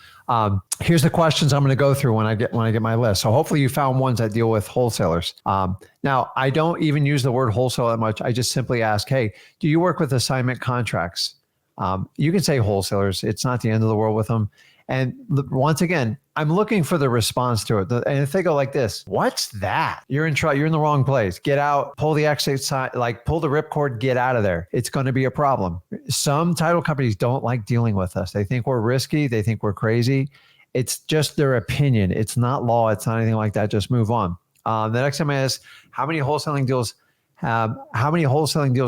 here's the questions I'm going to go through when I get my list. So hopefully you found ones that deal with wholesalers. Now, I don't even use the word wholesale that much. I just simply ask, hey, do you work with assignment contracts? You can say wholesalers. It's not the end of the world with them. And once again, I'm looking for the response to it. And if they go like this, what's that? You're in trouble. You're in the wrong place. Get out, pull the exit side, pull the ripcord, get out of there. It's going to be a problem. Some title companies don't like dealing with us. They think we're risky. They think we're crazy. It's just their opinion. It's not law. It's not anything like that. Just move on. The next time I ask, how many wholesaling deals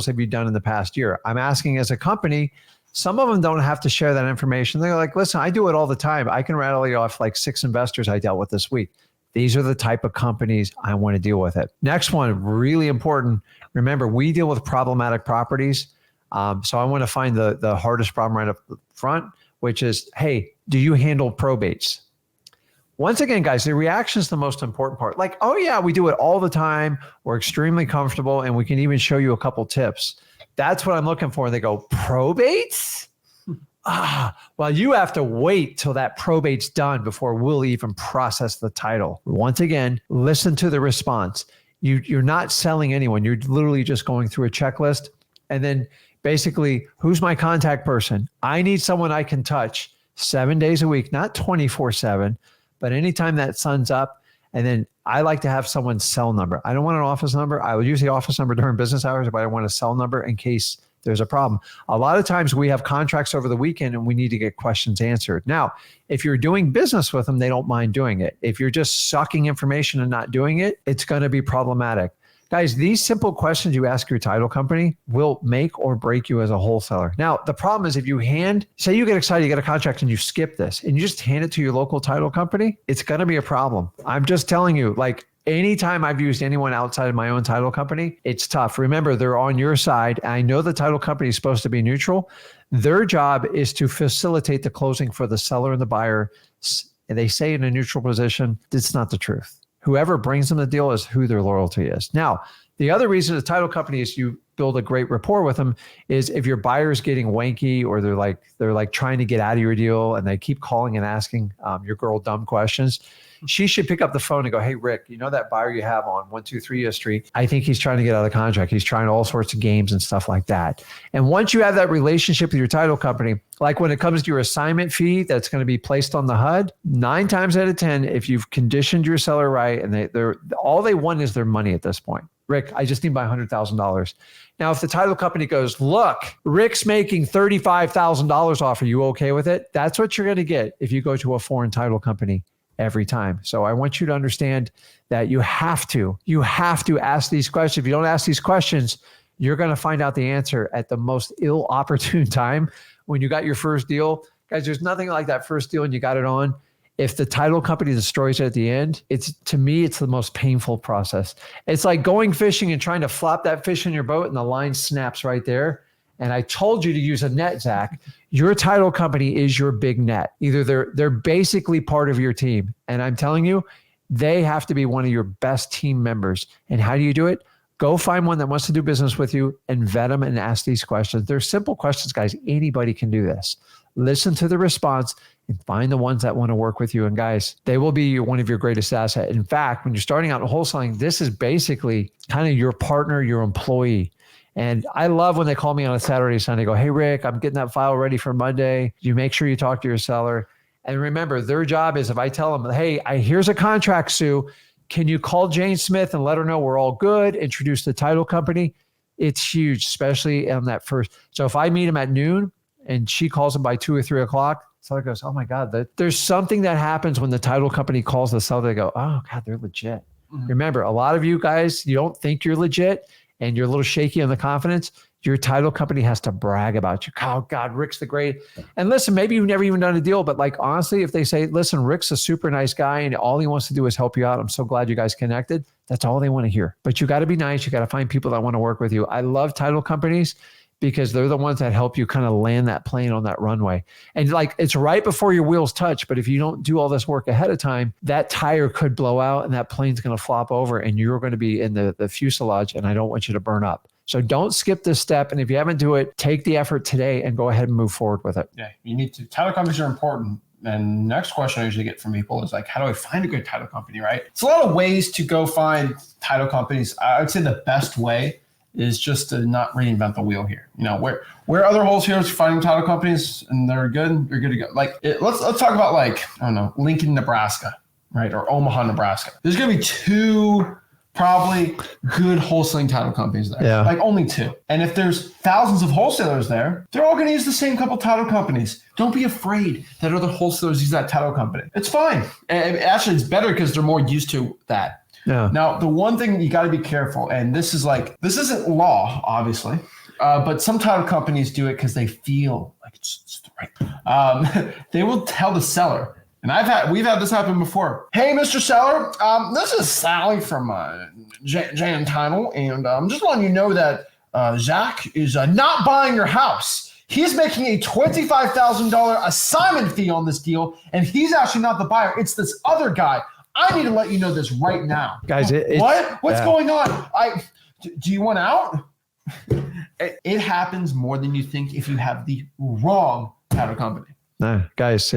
have you done in the past year? I'm asking as a company. Some of them don't have to share that information. They're like, listen, I do it all the time. I can rattle you off like 6 investors I dealt with this week. These are the type of companies I want to deal with it. Next one, really important. Remember, we deal with problematic properties. So I want to find the hardest problem right up front, which is, hey, do you handle probates? Once again, guys, the reaction is the most important part. Like, oh yeah, we do it all the time. We're extremely comfortable, and we can even show you a couple tips. That's what I'm looking for. And they go, probates? Well, you have to wait till that probate's done before we'll even process the title. Once again, listen to the response. You're not selling anyone. You're literally just going through a checklist. And then basically, who's my contact person? I need someone I can touch 7 days a week, not 24/7, but anytime that sun's up. And then I like to have someone's cell number. I don't want an office number. I will use the office number during business hours, but I want a cell number in case there's a problem. A lot of times we have contracts over the weekend and we need to get questions answered. Now, if you're doing business with them, they don't mind doing it. If you're just sucking information and not doing it, it's going to be problematic. Guys, these simple questions you ask your title company will make or break you as a wholesaler. Now, the problem is if you say you get excited, you get a contract and you skip this and you just hand it to your local title company, it's going to be a problem. I'm just telling you, like anytime I've used anyone outside of my own title company, it's tough. Remember, they're on your side. I know the title company is supposed to be neutral. Their job is to facilitate the closing for the seller and the buyer. And they say in a neutral position, it's not the truth. Whoever brings them the deal is who their loyalty is. Now, the other reason the title company is you build a great rapport with them is if your buyer's getting wanky or they're like trying to get out of your deal and they keep calling and asking your girl dumb questions, she should pick up the phone and go, hey, Rick, you know that buyer you have on 123 U Street? I think he's trying to get out of the contract. He's trying all sorts of games and stuff like that. And once you have that relationship with your title company, like when it comes to your assignment fee that's going to be placed on the HUD, 9 times out of 10, if you've conditioned your seller right and they're all they want is their money at this point. Rick, I just need my $100,000. Now, if the title company goes, look, Rick's making $35,000 off, are you okay with it? That's what you're going to get if you go to a foreign title company every time. So I want you to understand that you have to ask these questions. If you don't ask these questions, you're going to find out the answer at the most ill-opportune time when you got your first deal. Guys, there's nothing like that first deal and you got it on. if the title company destroys it at the end, to me, it's the most painful process. It's like going fishing and trying to flop that fish in your boat and the line snaps right there. And I told you to use a net, Zach. Your title company is your big net. Either they're basically part of your team. And I'm telling you, they have to be one of your best team members. And how do you do it? Go find one that wants to do business with you and vet them and ask these questions. They're simple questions, guys. Anybody can do this. Listen to the response and find the ones that want to work with you. And guys, they will be one of your greatest assets. In fact, when you're starting out in wholesaling, this is basically kind of your partner, your employee. And I love when they call me on a Saturday, Sunday, go, hey, Rick, I'm getting that file ready for Monday. You make sure you talk to your seller. And remember, their job is if I tell them, hey, here's a contract, Sue. Can you call Jane Smith and let her know we're all good? Introduce the title company. It's huge, especially on that first. So if I meet them at noon and she calls them by 2 or 3 o'clock, seller goes, oh my God, there's something that happens when the title company calls the seller. They go, oh God, they're legit. Mm-hmm. Remember, a lot of you guys, you don't think you're legit and you're a little shaky on the confidence. Your title company has to brag about you. Oh God, Rick's the great. And listen, maybe you've never even done a deal, but like honestly, if they say, listen, Rick's a super nice guy and all he wants to do is help you out. I'm so glad you guys connected. That's all they want to hear. But you got to be nice. You got to find people that want to work with you. I love title companies because they're the ones that help you kind of land that plane on that runway. And like, it's right before your wheels touch. But if you don't do all this work ahead of time, that tire could blow out and that plane's going to flop over and you're going to be in the fuselage. And I don't want you to burn up. So don't skip this step. And if you haven't do it, take the effort today and go ahead and move forward with it. Yeah, you need to. Title companies are important. And next question I usually get from people is like, how do I find a good title company, right? It's a lot of ways to go find title companies. I would say the best way is just to not reinvent the wheel here. You know, where other wholesalers are finding title companies and they're good, you're good to go. Like let's talk about like, I don't know, Lincoln, Nebraska, right? Or Omaha, Nebraska. There's going to be 2 probably good wholesaling title companies there. Yeah. Like only 2. And if there's thousands of wholesalers there, they're all going to use the same couple title companies. Don't be afraid that other wholesalers use that title company. It's fine. And actually, it's better because they're more used to that. Yeah. Now, the one thing you got to be careful, and this isn't law, obviously, but some title companies do it because they feel like it's right. They will tell the seller, and we've had this happen before. Hey, Mr. Seller, this is Sally from Jan Title, and I'm just letting you know that Zach is not buying your house. He's making a $25,000 assignment fee on this deal, and he's actually not the buyer. It's this other guy. I need to let you know this right now. Guys, what's going on? Do you want out? It happens more than you think if you have the wrong title company. No, guys,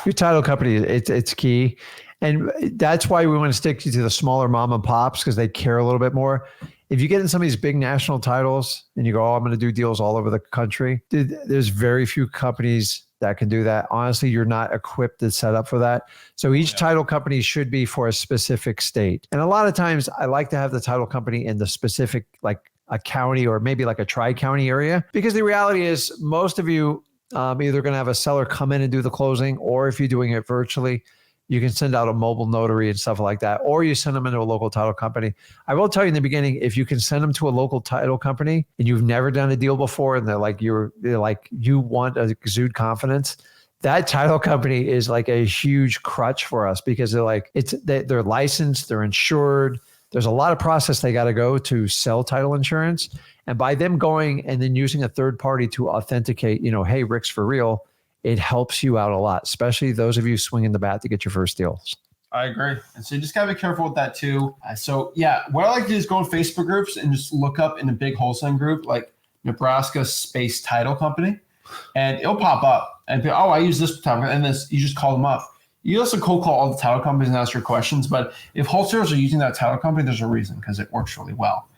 your title company, it's key. And that's why we want to stick you to the smaller mom and pops because they care a little bit more. If you get in some of these big national titles and you go, I'm going to do deals all over the country, there's very few companies that can do that. Honestly, you're not equipped to set up for that. So each title company should be for a specific state. And a lot of times I like to have the title company in the specific, like a county or maybe like a tri-county area, because the reality is most of you either going to have a seller come in and do the closing, or if you're doing it virtually, you can send out a mobile notary and stuff like that, or you send them into a local title company. I will tell you in the beginning, if you can send them to a local title company and you've never done a deal before and they're like you want to exude confidence, that title company is like a huge crutch for us because they're licensed, they're insured. There's a lot of process they got to go to sell title insurance. And by them going and then using a third party to authenticate, hey, Rick's for real, it helps you out a lot, especially those of you swinging the bat to get your first deals. I agree. And so you just got to be careful with that too. What I like to do is go in Facebook groups and just look up in a big wholesaling group, like Nebraska Space Title Company, and it'll pop up and be, I use this title, and this, you just call them up. You also cold call all the title companies and ask your questions. But if wholesalers are using that title company, there's a reason because it works really well.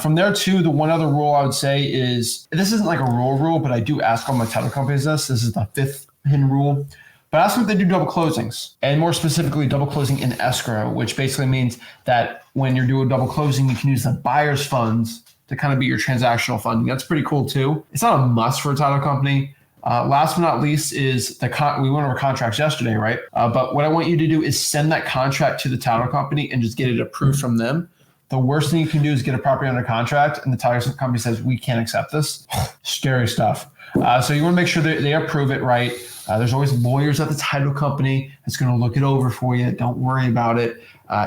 From there too, the one other rule I would say is, this isn't like a rule, but I do ask all my title companies this. This is the 5th hidden rule. But ask them if they do double closings, and more specifically, double closing in escrow, which basically means that when you're doing double closing, you can use the buyer's funds to kind of be your transactional funding. That's pretty cool too. It's not a must for a title company. Last but not least is we went over contracts yesterday, right? But what I want you to do is send that contract to the title company and just get it approved from them. The worst thing you can do is get a property under contract and the title company says, we can't accept this. Scary stuff. So you want to make sure that they approve it right. There's always lawyers at the title company that's going to look it over for you. Don't worry about it.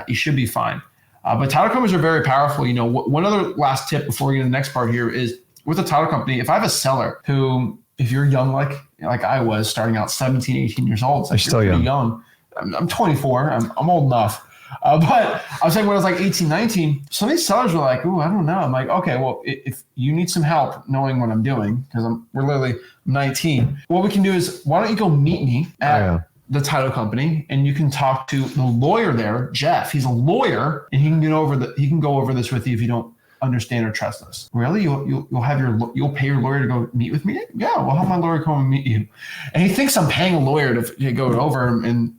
You should be fine. But title companies are very powerful. You know, one other last tip before we get to the next part here is with a title company, if I have a seller who, if you're young, like I was starting out 17, 18 years old, it's like you're pretty young. I'm 24. I'm old enough. But I was saying when I was like 18, 19, some of these sellers were like, ooh, I don't know. I'm like, okay, well, if you need some help knowing what I'm doing, because we're literally 19, what we can do is, why don't you go meet me at the title company, and you can talk to the lawyer there, Jeff. He's a lawyer, and he can go over this with you if you don't understand or trust us. Really? You'll pay your lawyer to go meet with me? Yeah, we'll have my lawyer come and meet you. And he thinks I'm paying a lawyer to go over, and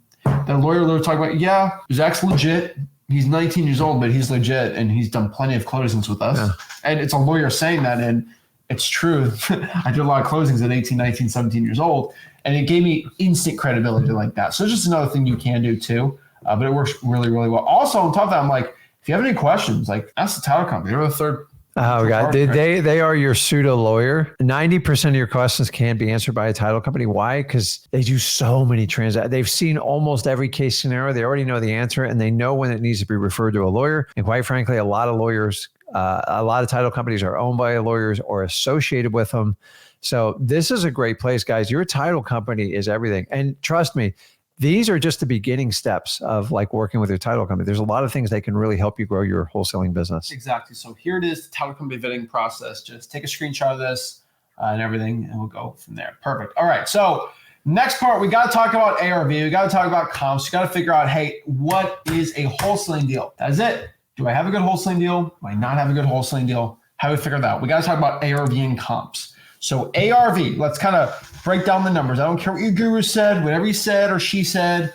the lawyer will talk about, yeah, Zach's legit. He's 19 years old, but he's legit, and he's done plenty of closings with us. Yeah. And it's a lawyer saying that, and it's true. I did a lot of closings at 18, 19, 17 years old, and it gave me instant credibility like that. So it's just another thing you can do too, but it works really, really well. Also, on top of that, I'm like, if you have any questions, like ask the title company. They're the third. Oh God, they are your pseudo lawyer. 90% of your questions can't be answered by a title company. Why? Because they do so many transactions. They've seen almost every case scenario. They already know the answer, and they know when it needs to be referred to a lawyer. And quite frankly, a lot of lawyers, a lot of title companies are owned by lawyers or associated with them. So this is a great place, guys. Your title company is everything. And trust me, these are just the beginning steps of like working with your title company. There's a lot of things that can really help you grow your wholesaling business. Exactly. So here it is, the title company vetting process. Just take a screenshot of this and everything, and we'll go from there. Perfect. All right. So next part, we got to talk about ARV. We got to talk about comps. You got to figure out, hey, what is a wholesaling deal? That's it. Do I have a good wholesaling deal? Do I not have a good wholesaling deal? How do we figure that out? We got to talk about ARV and comps. So ARV, let's kind of break down the numbers. I don't care what your guru said, whatever he said or she said.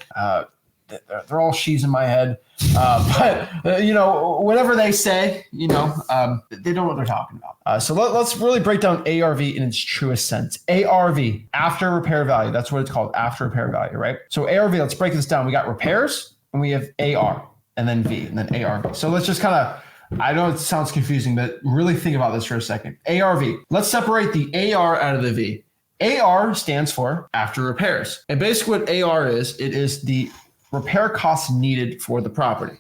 They're all she's in my head. But whatever they say, they don't know what they're talking about. So let's really break down ARV in its truest sense. ARV, after repair value. That's what it's called, after repair value, right? So ARV, let's break this down. We got repairs, and we have AR, and then V, and then ARV. So let's just kind of, I know it sounds confusing, but really think about this for a second. ARV. Let's separate the AR out of the V. AR stands for after repairs. And basically what AR is, it is the repair costs needed for the property.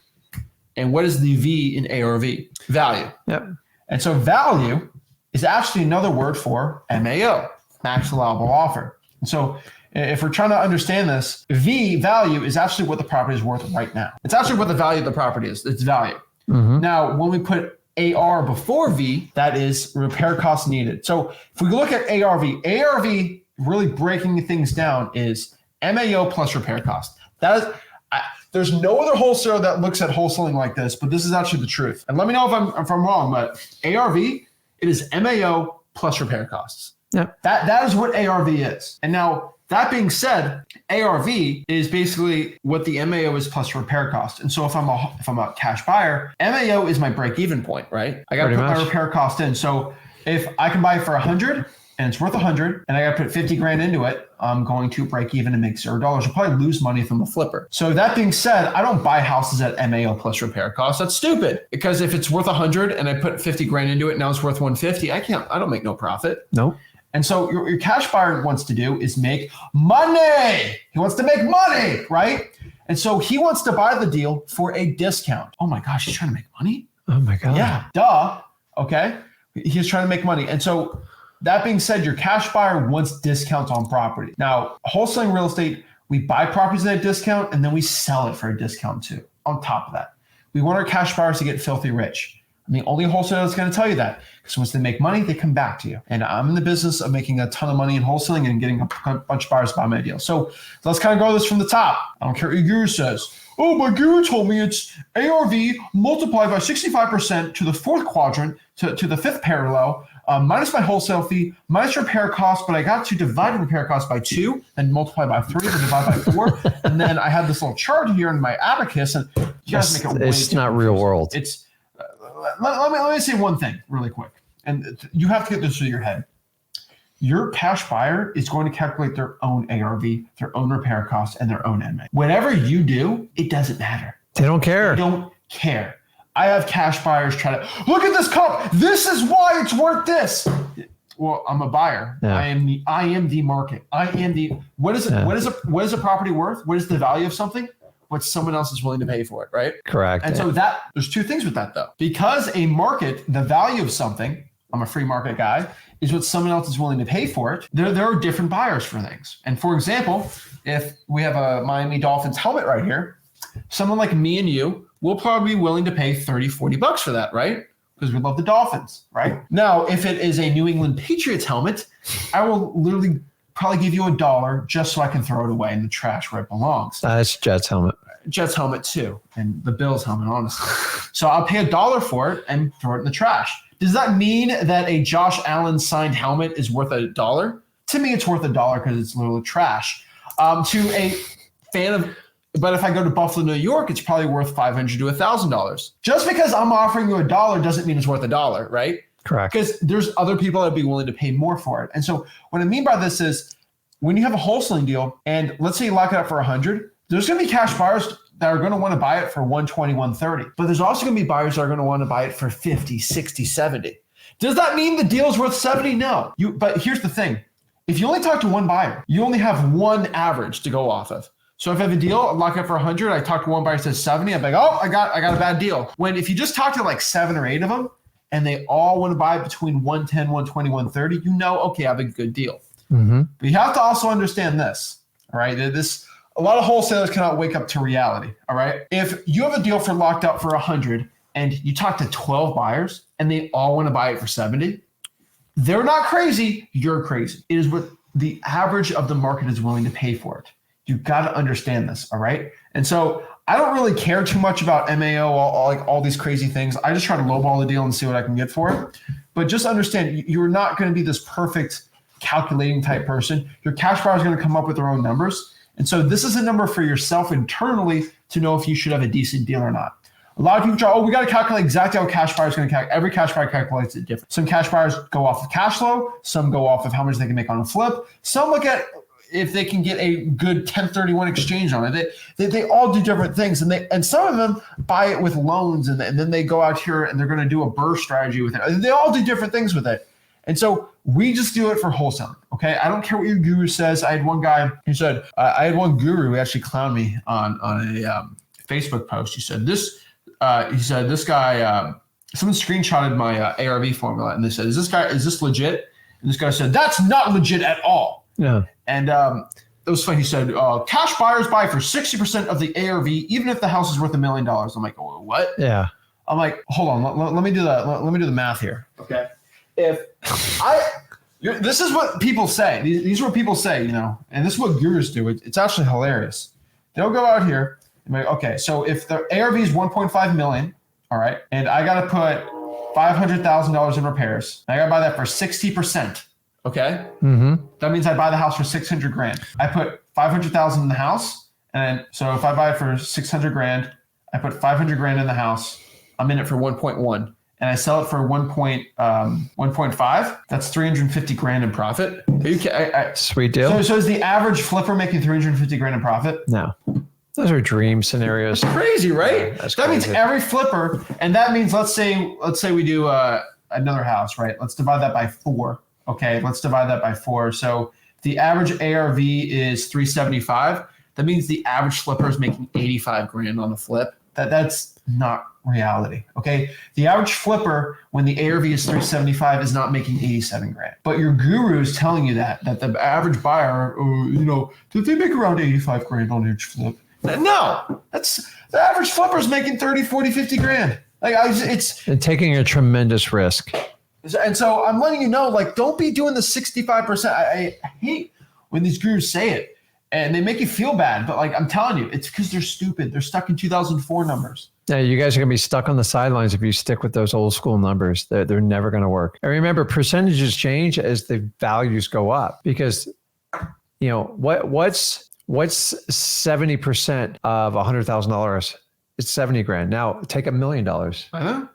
And what is the V in ARV? Value. Yep. And so value is actually another word for MAO, max allowable offer. And so if we're trying to understand this, V, value, is actually what the property is worth right now. It's actually what the value of the property is. It's value. Mm-hmm. Now, when we put AR before V, that is repair costs needed. So if we look at ARV, really breaking things down is MAO plus repair cost. That is, there's no other wholesaler that looks at wholesaling like this, but this is actually the truth. And let me know if I'm wrong, but ARV, it is MAO plus repair costs. Yep. That is what ARV is. And now, that being said, ARV is basically what the MAO is plus repair cost. And so if I'm a cash buyer, MAO is my break-even point, right? I got to put my repair cost in. So if I can buy it for 100 and it's worth 100 and I got to put 50 grand into it, I'm going to break even and make $0. I'll probably lose money if I'm a flipper. So that being said, I don't buy houses at MAO plus repair costs. That's stupid, because if it's worth 100 and I put 50 grand into it, now it's worth 150. I don't make no profit. Nope. And so your cash buyer wants to do is make money. He wants to make money, right? And so he wants to buy the deal for a discount. Oh my gosh, he's trying to make money? Oh my God. Yeah, duh. Okay. He's trying to make money. And so that being said, your cash buyer wants discounts on property. Now, wholesaling real estate, we buy properties at a discount and then we sell it for a discount too. On top of that, we want our cash buyers to get filthy rich. I'm the only wholesaler that's going to tell you that, because once they make money, they come back to you. And I'm in the business of making a ton of money in wholesaling and getting a bunch of buyers to buy my deal. So let's kind of go this from the top. I don't care what your guru says. Oh, my guru told me it's ARV multiplied by 65% to the fourth quadrant, to the fifth parallel, minus my wholesale fee, minus repair cost, but I got to divide repair cost by 2 and multiply by 3 and divide by 4. And then I have this little chart here in my abacus, and you guys make it way It's not real world. It's let me say one thing really quick, and you have to get this through your head. Your cash buyer is going to calculate their own ARV, their own repair costs, and their own MA. Whatever you do, it doesn't matter. They don't care. They don't care. I have cash buyers try to, look at this comp. This is why it's worth this. Well, I'm a buyer. Yeah. I am the market. What is a property worth? What is the value of something? What someone else is willing to pay for it, right? Correct. And so there's two things with that though. Because a market, the value of something, I'm a free market guy, is what someone else is willing to pay for it. There are different buyers for things. And for example, if we have a Miami Dolphins helmet right here, someone like me and you will probably be willing to pay $30-$40 for that, right? Because we love the Dolphins, right? Now, if it is a New England Patriots helmet, I will literally probably give you $1 just so I can throw it away in the trash where it belongs. That's Jets helmet. Jets helmet too, and the Bills helmet, honestly. So I'll pay $1 for it and throw it in the trash. Does that mean that a Josh Allen signed helmet is worth $1? To me, it's worth $1 because it's literally trash. To a fan of, but if I go to Buffalo, New York, it's probably worth $500 to $1,000. Just because I'm offering you $1 doesn't mean it's worth $1, right? Correct. Because there's other people that'd be willing to pay more for it. And so what I mean by this is when you have a wholesaling deal, and let's say you lock it up for $100, there's going to be cash buyers that are going to want to buy it for $120, $130. But there's also going to be buyers that are going to want to buy it for $50, $60, $70. Does that mean the deal is worth $70? No. But here's the thing. If you only talk to one buyer, you only have one average to go off of. So if I have a deal, I lock it for $100, I talk to one buyer, says 70, I'm like, oh, I got a bad deal. When if you just talk to like 7 or 8 of them, and they all want to buy between 110, 120, 130, you know, okay, I have a good deal. Mm-hmm. But you have to also understand this, all right? A lot of wholesalers cannot wake up to reality, all right? If you have a deal for locked up for 100 and you talk to 12 buyers and they all want to buy it for 70, they're not crazy, you're crazy. It is what the average of the market is willing to pay for it. You've got to understand this, all right? And so I don't really care too much about MAO, all these crazy things. I just try to lowball the deal and see what I can get for it. But just understand, you're not going to be this perfect calculating type person. Your cash buyer is going to come up with their own numbers. And so this is a number for yourself internally to know if you should have a decent deal or not. A lot of people try, we got to calculate exactly how cash buyer is going to calculate. Every cash buyer calculates it different. Some cash buyers go off of cash flow. Some go off of how much they can make on a flip. Some look at if they can get a good 1031 exchange on it. They all do different things. And some of them buy it with loans and then they go out here and they're going to do a burst strategy with it. They all do different things with it. And so we just do it for wholesaling, okay? I don't care what your guru says. I had one guy who said, I had one guru who actually clowned me on a Facebook post. He said, this guy, someone screenshotted my ARV formula and they said, is this legit? And this guy said, that's not legit at all. Yeah. And it was funny. He said, cash buyers buy for 60% of the ARV, even if the house is worth $1 million. I'm like, oh, what? Yeah. I'm like, hold on, let me do that. Let me do the math here. Okay. This is what people say. These are what people say, you know, and this is what gurus do. It's actually hilarious. They'll go out here and be like, okay, so if the ARV is 1.5 million, all right, and I got to put $500,000 in repairs, I got to buy that for 60%. Okay. Mm-hmm. That means I buy the house for $600,000. I put $500,000 in the house. And so if I buy it for $600,000, I put $500,000 in the house. I'm in it for 1.1. And I sell it for 1.5, that's $350,000 in profit. Sweet deal. So is the average flipper making $350,000 in profit? No. Those are dream scenarios. Crazy, right? Yeah, that's that crazy. means every flipper, and that means let's say we do another house, right? Let's divide that by 4. Okay, let's divide that by 4. So the average ARV is 375. That means the average flipper is making $85,000 on a flip. That's not reality. Okay, the average flipper when the ARV is 375 is not making $87,000. But your guru is telling you that the average buyer, did they make around $85,000 on each flip? No, that's the average flipper is making 30, 40, 50 grand. It's taking a tremendous risk. And so I'm letting you know, don't be doing the 65%. I hate when these gurus say it and they make you feel bad. But I'm telling you, it's because they're stupid. They're stuck in 2004 numbers. Yeah, you guys are going to be stuck on the sidelines if you stick with those old school numbers. They're never going to work. And remember, percentages change as the values go up because, what's 70% of $100,000? It's $70,000. Now take $1 million. I know.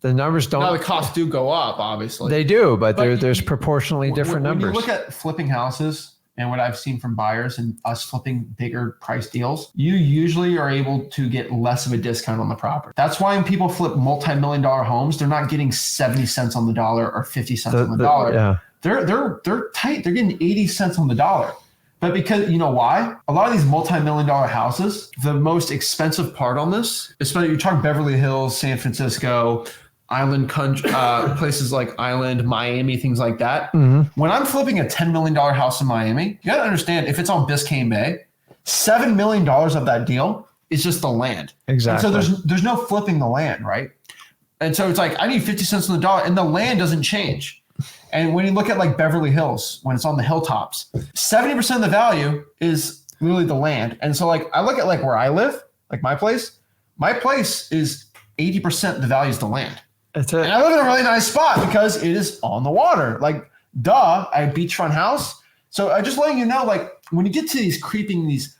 The numbers don't. Now the costs do go up, obviously. They do, but there's proportionally different numbers. When you look at flipping houses and what I've seen from buyers and us flipping bigger price deals, you usually are able to get less of a discount on the property. That's why when people flip multi-million-dollar homes, they're not getting 70 cents on the dollar or 50 cents on the dollar. Yeah. they're tight. They're getting 80 cents on the dollar. But because, you know why? A lot of these multi-million-dollar houses, the most expensive part on this, especially you're talking Beverly Hills, San Francisco, island country, places like Island, Miami, things like that. When I'm flipping a $10 million house in Miami, you got to understand, if it's on Biscayne Bay, $7 million of that deal is just the land. Exactly. And so there's no flipping the land, right? And so it's like, I need 50 cents on the dollar, and the land doesn't change. And when you look at like Beverly Hills, when it's on the hilltops, 70% of the value is really the land. And so like, I look at like where I live, like my place is 80% the value is the land. That's it. And I live in a really nice spot because it is on the water. Like, duh, I have a beachfront house. So I just letting you know, like when you get to these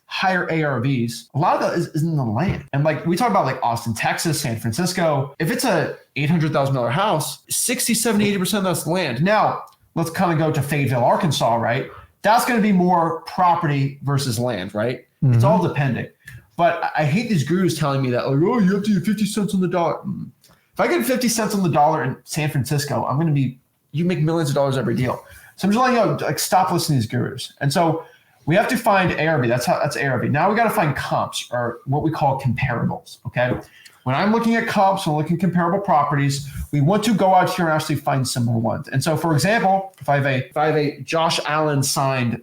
higher ARVs, a lot of that is in the land. And like we talk about like Austin, Texas, San Francisco, if it's a $800,000 house, 60, 70, 80% of that's land. Now let's kind of go to Fayetteville, Arkansas, right? That's going to be more property versus land, right? It's all dependent. But I hate these gurus telling me that, like, oh, you have to get 50 cents on the dollar. If I get 50 cents on the dollar in San Francisco, you make millions of dollars every deal. So I'm just letting you know, like, stop listening to these gurus. And so we have to find ARV. That's ARV. Now we got to find comps, or what we call comparables. Okay. When I'm looking at comps and looking at comparable properties, we want to go out here and actually find similar ones. And so, for example, if I have a Josh Allen signed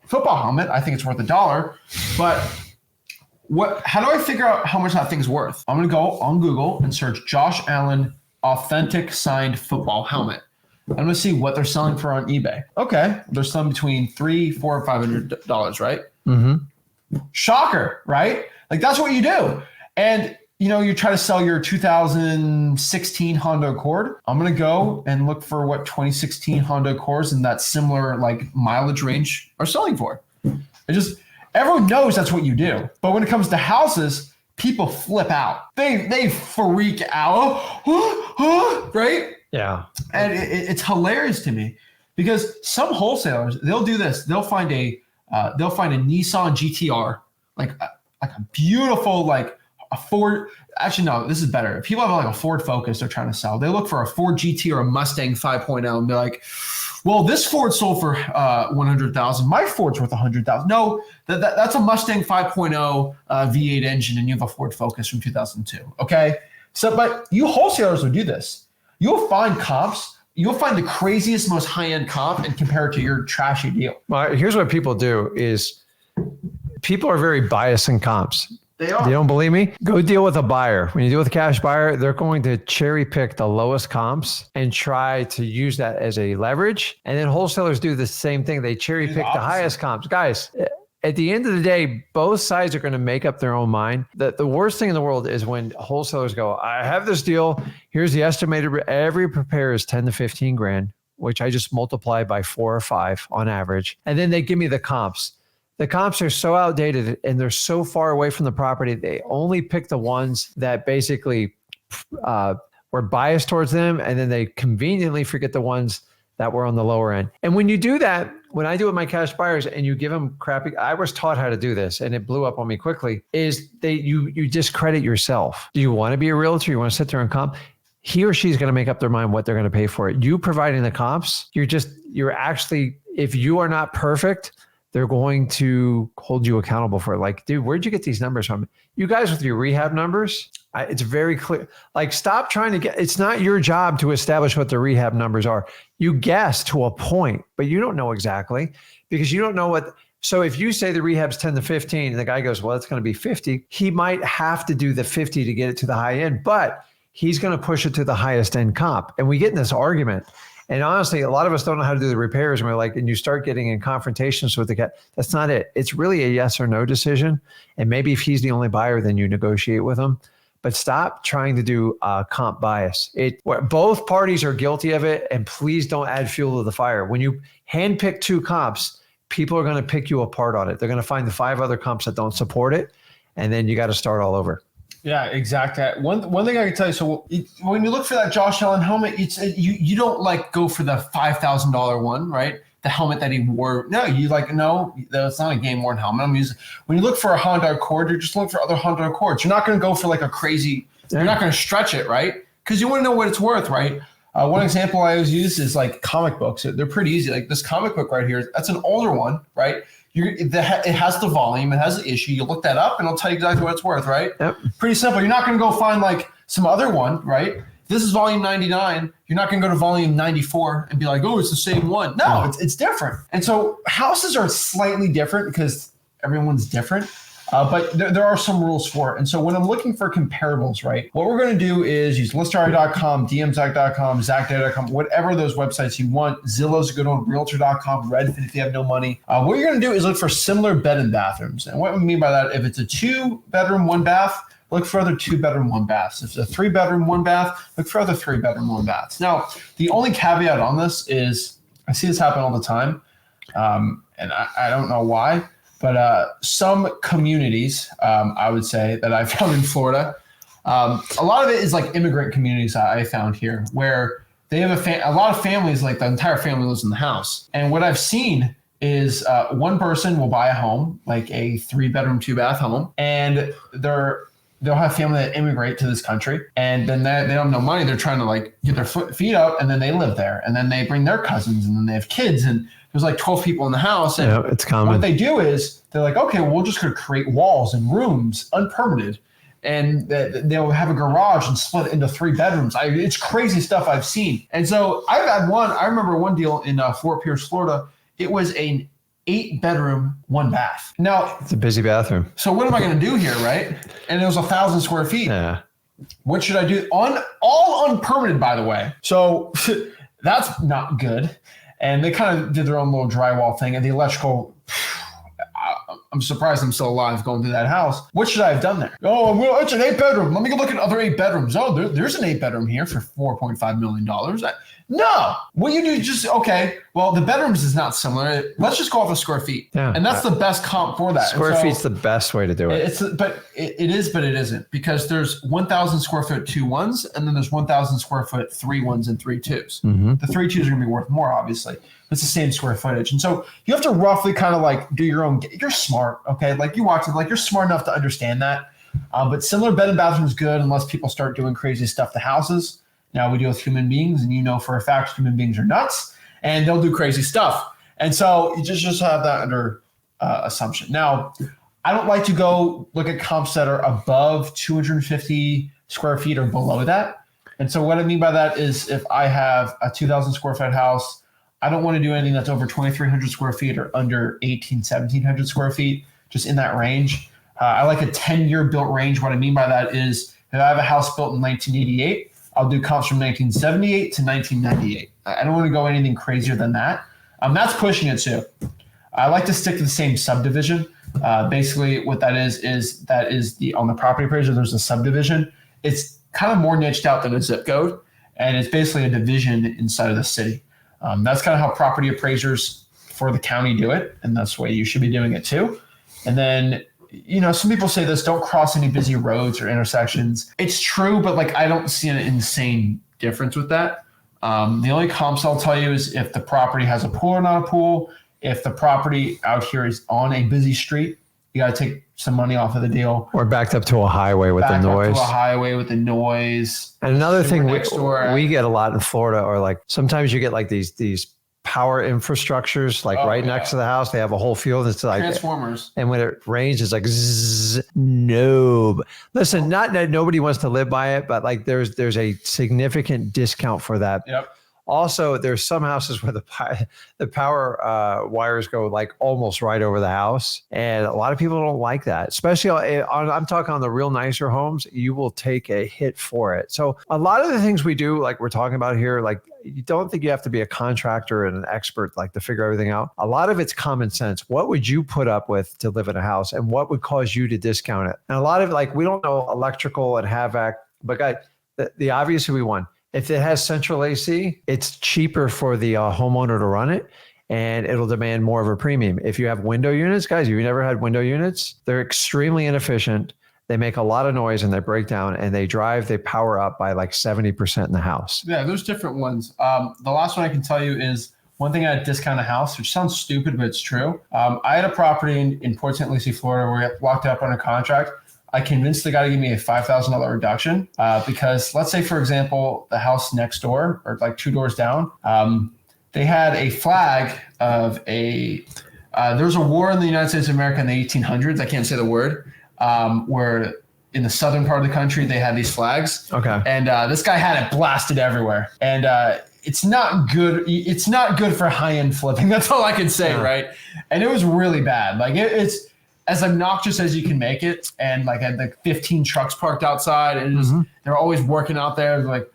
football helmet, I think it's worth $1. But how do I figure out how much that thing's worth? I'm going to go on Google and search Josh Allen authentic signed football helmet. I'm going to see what they're selling for on eBay. Okay. They're selling between $300, $400, $500, right? Shocker, right? Like, that's what you do. And, you try to sell your 2016 Honda Accord. I'm going to go and look for what 2016 Honda Accords in that similar like mileage range are selling for. Everyone knows that's what you do. But when it comes to houses, people flip out. They freak out, right? Yeah. And it's hilarious to me because some wholesalers, they'll do this. They'll find a Nissan GTR, like a beautiful, like a Ford. Actually, no, this is better. If people have like a Ford Focus they're trying to sell, they look for a Ford GT or a Mustang 5.0 and they're like, well, this Ford sold for $100,000. My Ford's worth $100,000. No, that's a Mustang 5.0 V8 engine, and you have a Ford Focus from 2002. Okay, so but you wholesalers will do this. You'll find comps. You'll find the craziest, most high-end comp and compare it to your trashy deal. Well, here's what people do is people are very biased in comps. They are. You don't believe me? Go deal with a buyer. When you deal with a cash buyer, they're going to cherry pick the lowest comps and try to use that as a leverage. And then wholesalers do the same thing. They cherry pick the highest comps. Guys, at the end of the day, both sides are going to make up their own mind. The worst thing in the world is when wholesalers go, I have this deal. Here's the estimated. Every preparer is 10 to 15 grand, which I just multiply by 4 or 5 on average. And then they give me the comps. The comps are so outdated and they're so far away from the property. They only pick the ones that basically were biased towards them. And then they conveniently forget the ones that were on the lower end. And when you do that, when I do it with my cash buyers and you give them crappy, I was taught how to do this and it blew up on me quickly, is you discredit yourself. Do you want to be a realtor? You want to sit there and comp? He or she's going to make up their mind what they're going to pay for it. You providing the comps, you're actually, if you are not perfect, they're going to hold you accountable for it. Like, dude, where'd you get these numbers from? You guys with your rehab numbers, it's very clear. Like, stop trying to it's not your job to establish what the rehab numbers are. You guess to a point, but you don't know exactly because you don't know what. So if you say the rehab's 10 to 15 and the guy goes, well, it's going to be 50, he might have to do the 50 to get it to the high end, but he's going to push it to the highest end comp. And we get in this argument. And honestly, a lot of us don't know how to do the repairs. And we're like, and you start getting in confrontations with the guy. That's not it. It's really a yes or no decision. And maybe if he's the only buyer, then you negotiate with him. But stop trying to do comp bias. Both parties are guilty of it. And please don't add fuel to the fire. When you handpick 2 comps, people are going to pick you apart on it. They're going to find the 5 other comps that don't support it. And then you got to start all over. Yeah, exactly. One thing I can tell you, so when you look for that Josh Allen helmet, you don't like go for the $5,000 one, right? The helmet that he wore. No, that's not a game worn helmet. When you look for a Honda Accord, you're just looking for other Honda Accords. You're not going to go for like a crazy. You're not going to stretch it, right? Because you want to know what it's worth, right? One example I always use is like comic books. They're pretty easy. Like this comic book right here, that's an older one, right? It has the volume, it has the issue. You look that up and it'll tell you exactly what it's worth, right? Yep. Pretty simple. You're not going to go find like some other one, right? This is volume 99. You're not going to go to volume 94 and be like, oh, it's the same one. No, it's different. And so houses are slightly different because everyone's different. But there are some rules for it. And so when I'm looking for comparables, right, what we're going to do is use listari.com, dmzach.com, zachdata.com, whatever those websites you want. Zillow's a good one, realtor.com, Redfin if you have no money. What you're going to do is look for similar bed and bathrooms. And what we mean by that, if it's a 2-bedroom, 1-bath, look for other 2-bedroom, 1-baths. If it's a 3-bedroom, 1-bath, look for other 3-bedroom, 1-baths. Now, the only caveat on this is I see this happen all the time, and I don't know why. But some communities, I would say, that I found in Florida, a lot of it is like immigrant communities I found here, where they have a lot of families, like the entire family lives in the house. And what I've seen is one person will buy a home, like a 3-bedroom, 2-bath home, and they'll have family that immigrate to this country, and then they don't have no money. They're trying to like get their feet up, and then they live there, and then they bring their cousins, and then they have kids, and there's like 12 people in the house. And yeah, it's common. What they do is they're like, okay, well, we're just going to create walls and rooms unpermitted. And they'll have a garage and split it into 3 bedrooms. It's crazy stuff I've seen. And so I've had I remember one deal in Fort Pierce, Florida. It was an 8-bedroom, 1-bath. Now, it's a busy bathroom. So what am I going to do here, right? And it was 1,000 square feet. Yeah. What should I do? All unpermitted, by the way. So that's not good. And they kind of did their own little drywall thing, and the electrical, I'm surprised I'm still alive going through that house. What should I have done there? Oh, well, it's an 8-bedroom. Let me go look at other 8-bedrooms. Oh, there's an 8-bedroom here for $4.5 million. No, what you do is just, okay, well, the bedrooms is not similar. Let's just go off of square feet. Yeah. And that's the best comp for that. Square feet's the best way to do it. It is, but it isn't, because there's 1,000 square foot 2-1s, and then there's 1,000 square foot 3-1s and 3-2s. Mm-hmm. The 3-2s are going to be worth more, obviously. It's the same square footage. And so you have to roughly kind of like do your own, you're smart, okay? Like you watch it, like you're smart enough to understand that. But similar bed and bathroom is good unless people start doing crazy stuff to houses. Now we deal with human beings, and you know for a fact human beings are nuts, and they'll do crazy stuff. And so you just have that under assumption. Now, I don't like to go look at comps that are above 250 square feet or below that. And so what I mean by that is if I have a 2,000 square foot house, I don't want to do anything that's over 2,300 square feet or under 1,700 square feet, just in that range. I like a 10-year built range. What I mean by that is if I have a house built in 1988, I'll do comps from 1978 to 1998. I don't want to go anything crazier than that. That's pushing it too. I like to stick to the same subdivision. Basically, what that is on the property appraiser, there's a subdivision. It's kind of more niched out than a zip code, and it's basically a division inside of the city. That's kind of how property appraisers for the county do it, and that's the way you should be doing it too. And then, some people say this, don't cross any busy roads or intersections. It's true, but like I don't see an insane difference with that. The only comps I'll tell you is if the property has a pool or not a pool. If the property out here is on a busy street, you got to take some money off of the deal. Or backed up to a highway with the noise. Backed up to a highway with the noise. And another thing we get a lot in Florida, or like sometimes you get like these power infrastructures, like next to the house. They have a whole field. It's like transformers. And when it rains, it's like zzz, no. Listen, not that nobody wants to live by it, but like there's a significant discount for that. Yep. Also, there's some houses where the power wires go like almost right over the house. And a lot of people don't like that, especially I'm talking on the real nicer homes. You will take a hit for it. So a lot of the things we do, like we're talking about here, like you don't think you have to be a contractor and an expert like to figure everything out. A lot of it's common sense. What would you put up with to live in a house, and what would cause you to discount it? And a lot of like, we don't know electrical and HVAC, but guys, the obvious we want. If it has central AC, it's cheaper for the homeowner to run it, and it'll demand more of a premium. If you have window units, guys, if you never had window units, they're extremely inefficient. They make a lot of noise and they break down, and they power up by like 70% in the house. Yeah, there's different ones. The last one I can tell you is one thing I discount a house, which sounds stupid, but it's true. I had a property in Port St. Lucie, Florida, where we walked up on a contract. I convinced the guy to give me a $5,000 reduction because let's say, for example, the house next door or like 2 doors down, they had a flag of there was a war in the United States of America in the 1800s. I can't say the word, where in the southern part of the country, they had these flags. Okay. And this guy had it blasted everywhere. And it's not good. It's not good for high-end flipping. That's all I can say, right? And it was really bad. Like it's as obnoxious as you can make it. And like I had like 15 trucks parked outside, and they're always working out there. Like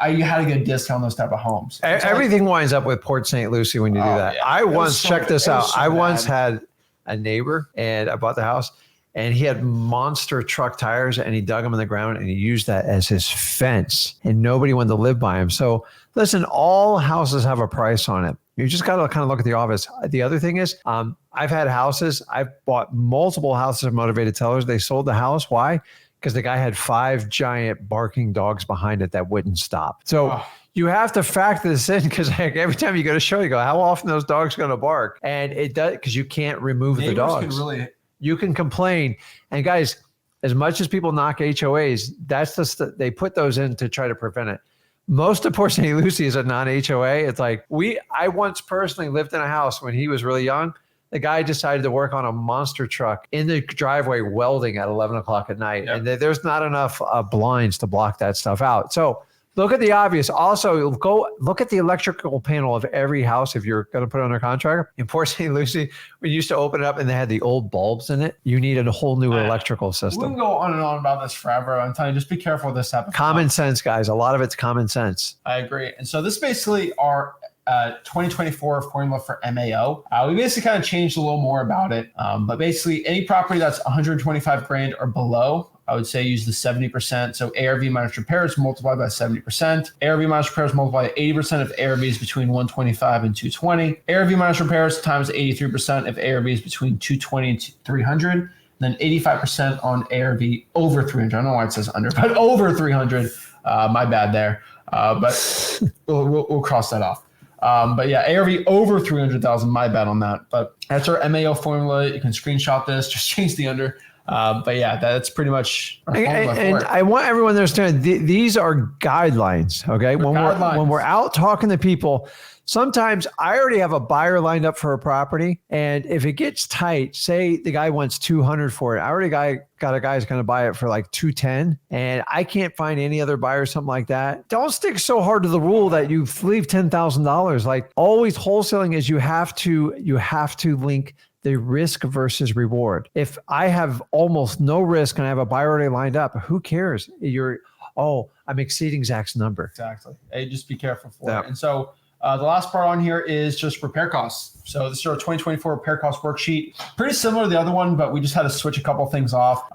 you had to get a discount on those type of homes. Everything winds up with Port St. Lucie when you do that. Yeah. I once checked this out. So I once bad. had a neighbor, and I bought the house, and he had monster truck tires, and he dug them in the ground, and he used that as his fence, and nobody wanted to live by him. So listen, all houses have a price on it. You just got to kind of look at the office. The other thing is, I've had houses. I've bought multiple houses of motivated sellers. They sold the house. Why? Because the guy had 5 giant barking dogs behind it that wouldn't stop. So you have to factor this in, because like every time you go to show, you go, how often those dogs going to bark? And it does, because you can't remove the dogs. You can complain. And guys, as much as people knock HOAs, that's just they put those in to try to prevent it. Most of Port St. Lucie is a non-HOA. It's like I once personally lived in a house when he was really young. The guy decided to work on a monster truck in the driveway welding at 11 o'clock at night. Yep. And there's not enough blinds to block that stuff out. So look at the obvious. Also, go look at the electrical panel of every house if you're going to put it under contract. In Port St. Lucie, we used to open it up and they had the old bulbs in it. You needed a whole new electrical system. We can go on and on about this forever. I'm telling you, just be careful with this type of common sense, guys. A lot of it's common sense. I agree. And so this basically our 2024 formula for MAO. We basically kind of changed a little more about it. But basically any property that's 125 grand or below, I would say use the 70%. So ARV minus repairs multiplied by 70%. ARV minus repairs multiplied by 80% if ARV is between 125 and 220. ARV minus repairs times 83% if ARV is between 220 and 300. Then 85% on ARV over 300. I don't know why it says under, but over 300. My bad there. But we'll cross that off. But yeah, ARV over 300,000, my bad on that. But that's our MAO formula. You can screenshot this, just change the under. But yeah, that's pretty much our formula for it. I want everyone to understand these are guidelines. Okay. When we're out talking to people, sometimes I already have a buyer lined up for a property. And if it gets tight, say the guy wants 200 for it. I already got a guy who's going to buy it for like 210, and I can't find any other buyer, something like that. Don't stick so hard to the rule that you leave $10,000. Like always, wholesaling is you have to link the risk versus reward. If I have almost no risk and I have a buyer already lined up, who cares? I'm exceeding Zach's number. Exactly. Hey, just be careful for it. And so the last part on here is just repair costs. So this is our 2024 repair cost worksheet. Pretty similar to the other one, but we just had to switch a couple things off.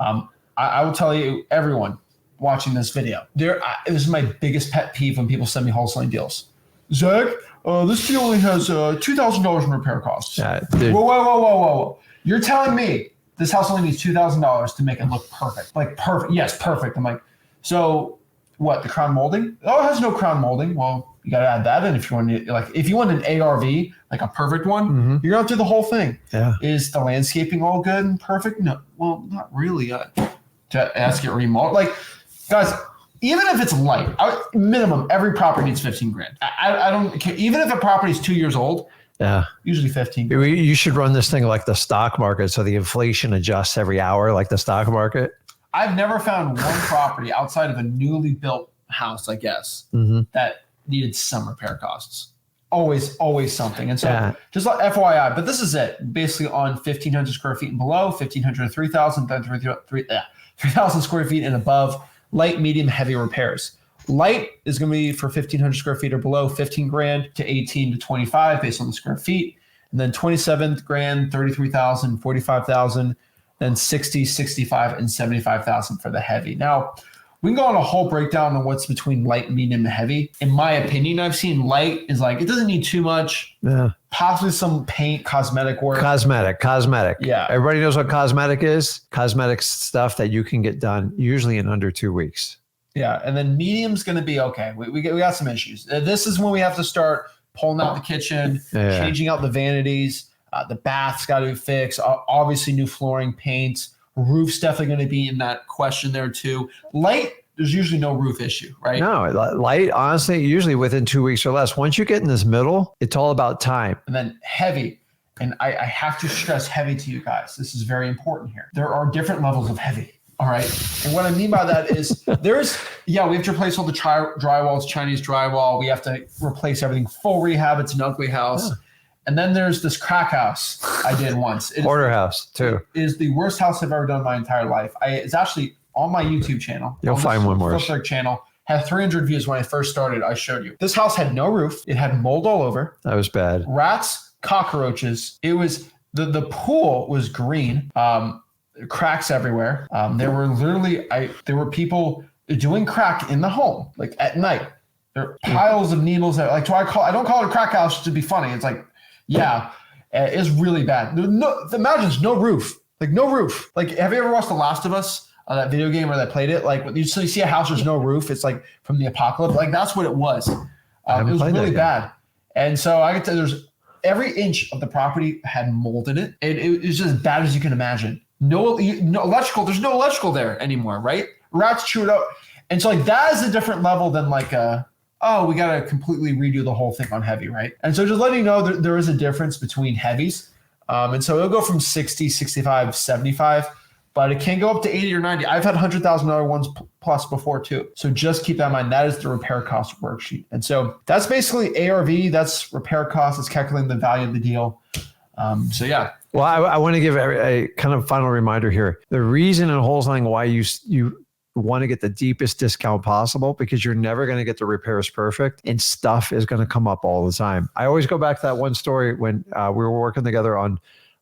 I will tell you, everyone watching this video, this is my biggest pet peeve when people send me wholesaling deals. Zach, this deal only has $2,000 in repair costs. Whoa. You're telling me this house only needs $2,000 to make it look perfect. Like perfect. Yes, perfect. I'm like, so what, the crown molding? Oh, it has no crown molding. Well, you got to add that in if you want to, like, if you want an ARV, like a perfect one, you're going to do the whole thing. Yeah. Is the landscaping all good and perfect? No, well, not really. To ask it remodeled. Like, guys, even if it's light, minimum, every property needs 15 grand. I don't care. Even if a property is 2 years old, usually 15. You should run this thing like the stock market. So the inflation adjusts every hour, like the stock market. I've never found one property outside of a newly built house, I guess, that needed some repair costs. Always something. And so just like FYI, but this is it. Basically on 1,500 square feet and below, 1,500 to 3,000, then 3,000 square feet and above, light, medium, heavy repairs. Light is going to be for 1,500 square feet or below, 15 grand to 18 to 25 based on the square feet. And then 27 grand, 33,000, 45,000, then 60, 65, and 75,000 for the heavy. Now, we can go on a whole breakdown on what's between light, medium, and heavy. In my opinion, I've seen light is like, it doesn't need too much. Yeah. Possibly some paint, cosmetic work. Cosmetic. Yeah. Everybody knows what cosmetic is. Cosmetic stuff that you can get done usually in under 2 weeks. Yeah. And then medium's going to be okay. We got some issues. This is when we have to start pulling out the kitchen, changing out the vanities. The bath's got to be fixed. Obviously, new flooring, paints. Roof's definitely going to be in that question there too. Light, there's usually no roof issue, right? No, light, honestly, usually within 2 weeks or less. Once you get in this middle, it's all about time. And then heavy. And I have to stress heavy to you guys. This is very important here. There are different levels of heavy. All right. And what I mean by that is we have to replace all the drywall. It's Chinese drywall. We have to replace everything. Full rehab. It's an ugly house. Yeah. And then there's this crack house I did once. Hoarder house too. It is the worst house I've ever done in my entire life. It's actually on my YouTube channel. You'll find one worse. Channel. Had 300 views when I first started. I showed you. This house had no roof. It had mold all over. That was bad. Rats, cockroaches. It was the pool was green. Cracks everywhere. There were people doing crack in the home, like at night. There are piles of needles. I don't call it a crack house to be funny. It's like, yeah, it's really bad. Imagine no roof. Like no roof. Like, have you ever watched The Last of Us? That video game where they played it? Like, you see a house, there's no roof. It's like from the apocalypse. Like, that's what it was. It was really bad. And so I could tell there's every inch of the property had mold in it. It was just as bad as you can imagine. No electrical. There's no electrical there anymore, right? Rats chew it up. And so like that is a different level than like we got to completely redo the whole thing on heavy, right? And so just letting you know there is a difference between heavies. And so it'll go from 60, 65, 75, but it can go up to 80 or 90. I've had $100,000 ones plus before too. So just keep that in mind. That is the repair cost worksheet. And so that's basically ARV. That's repair cost. It's calculating the value of the deal. So yeah. Well, I want to give a kind of final reminder here. The reason in wholesaling why you want to get the deepest discount possible, because you're never going to get the repairs perfect and stuff is going to come up all the time. I always go back to that one story when we were working together on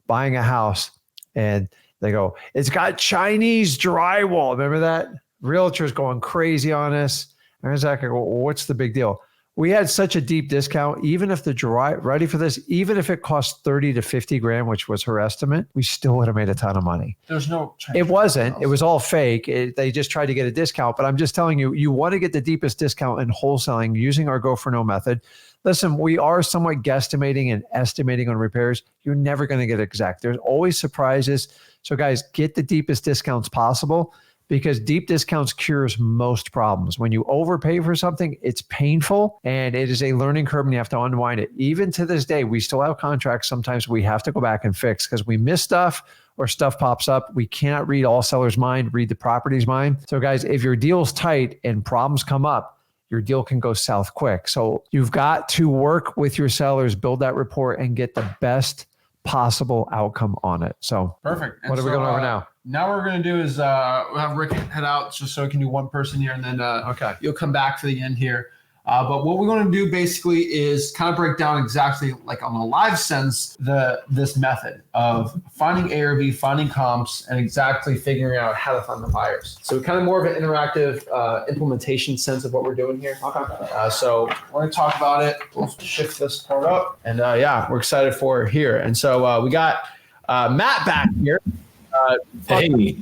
buying a house and they go, it's got Chinese drywall. Remember that? Realtors going crazy on us. And Zach, I go, well, what's the big deal? We had such a deep discount, even if ready for this, even if it cost 30 to 50 grand, which was her estimate, we still would have made a ton of money. There's no Chinese. It wasn't. It was all fake. They just tried to get a discount. But I'm just telling you, you want to get the deepest discount in wholesaling using our go for no method. Listen, we are somewhat guesstimating and estimating on repairs. You're never going to get exact. There's always surprises. So guys, get the deepest discounts possible, because deep discounts cures most problems. When you overpay for something, it's painful and it is a learning curve and you have to unwind it. Even to this day, we still have contracts. Sometimes we have to go back and fix because we miss stuff or stuff pops up. We cannot read all sellers' mind, read the property's mind. So guys, if your deal's tight and problems come up, your deal can go south quick. So you've got to work with your sellers, build that rapport and get the best possible outcome on it. So perfect. What are we going over now? Now what we're going to do is we'll have Rick head out just so we can do one person here, and then you'll come back for the end here. But what we're going to do basically is kind of break down exactly like on a live sense this method of finding ARV, finding comps, and exactly figuring out how to find the buyers. So kind of more of an interactive implementation sense of what we're doing here. Okay. So we're going to talk about it. We'll shift this part up, and we're excited for it here. And so we got Matt back here. Hey. Make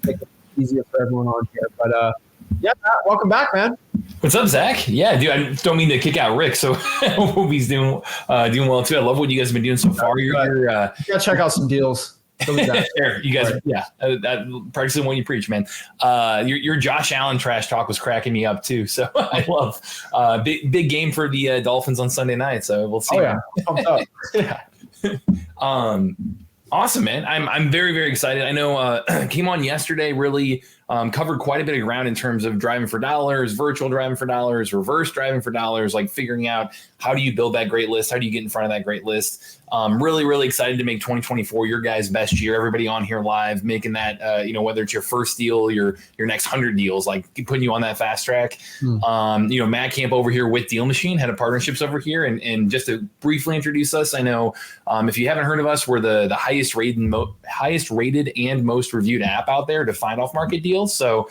it easier for everyone on here, but Matt, welcome back, man. What's up, Zach? Yeah, dude, I don't mean to kick out Rick, so I hope he's doing well too. I love what you guys have been doing so far. You gotta check out some deals. There, you guys, practicing what you preach, man. Your Josh Allen trash talk was cracking me up too. So I love big game for the Dolphins on Sunday night. So we'll see. Oh yeah, Awesome, man. I'm very, very excited. I know came on yesterday, really covered quite a bit of ground in terms of driving for dollars, virtual driving for dollars, reverse driving for dollars, like figuring out how do you build that great list? How do you get in front of that great list? Really, really excited to make 2024 your guys' best year. Everybody on here live, making that, whether it's your first deal, your next 100 deals, like putting you on that fast track. Matt Camp over here with Deal Machine, head of partnerships over here. And just to briefly introduce us, I know if you haven't heard of us, we're the highest rated and most reviewed app out there to find off market deals. deals. So,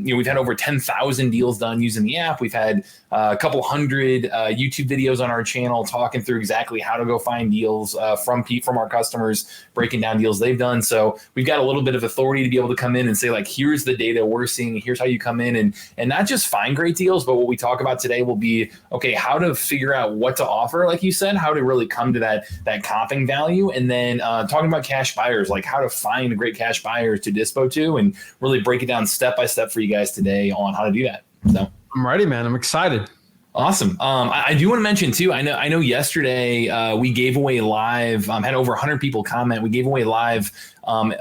we've had over 10,000 deals done using the app. We've had a couple hundred YouTube videos on our channel talking through exactly how to go find deals from our customers, breaking down deals they've done. So we've got a little bit of authority to be able to come in and say, like, here's the data we're seeing. Here's how you come in and not just find great deals, but what we talk about today will be, okay, how to figure out what to offer, like you said, how to really come to that comping value. And then talking about cash buyers, like how to find great cash buyers to dispo to, and really break it down step by step for you guys today on how to do that. So I'm ready, man. I'm excited. Awesome. I do want to mention too, I know yesterday we gave away live, had over 100 people comment. We gave away live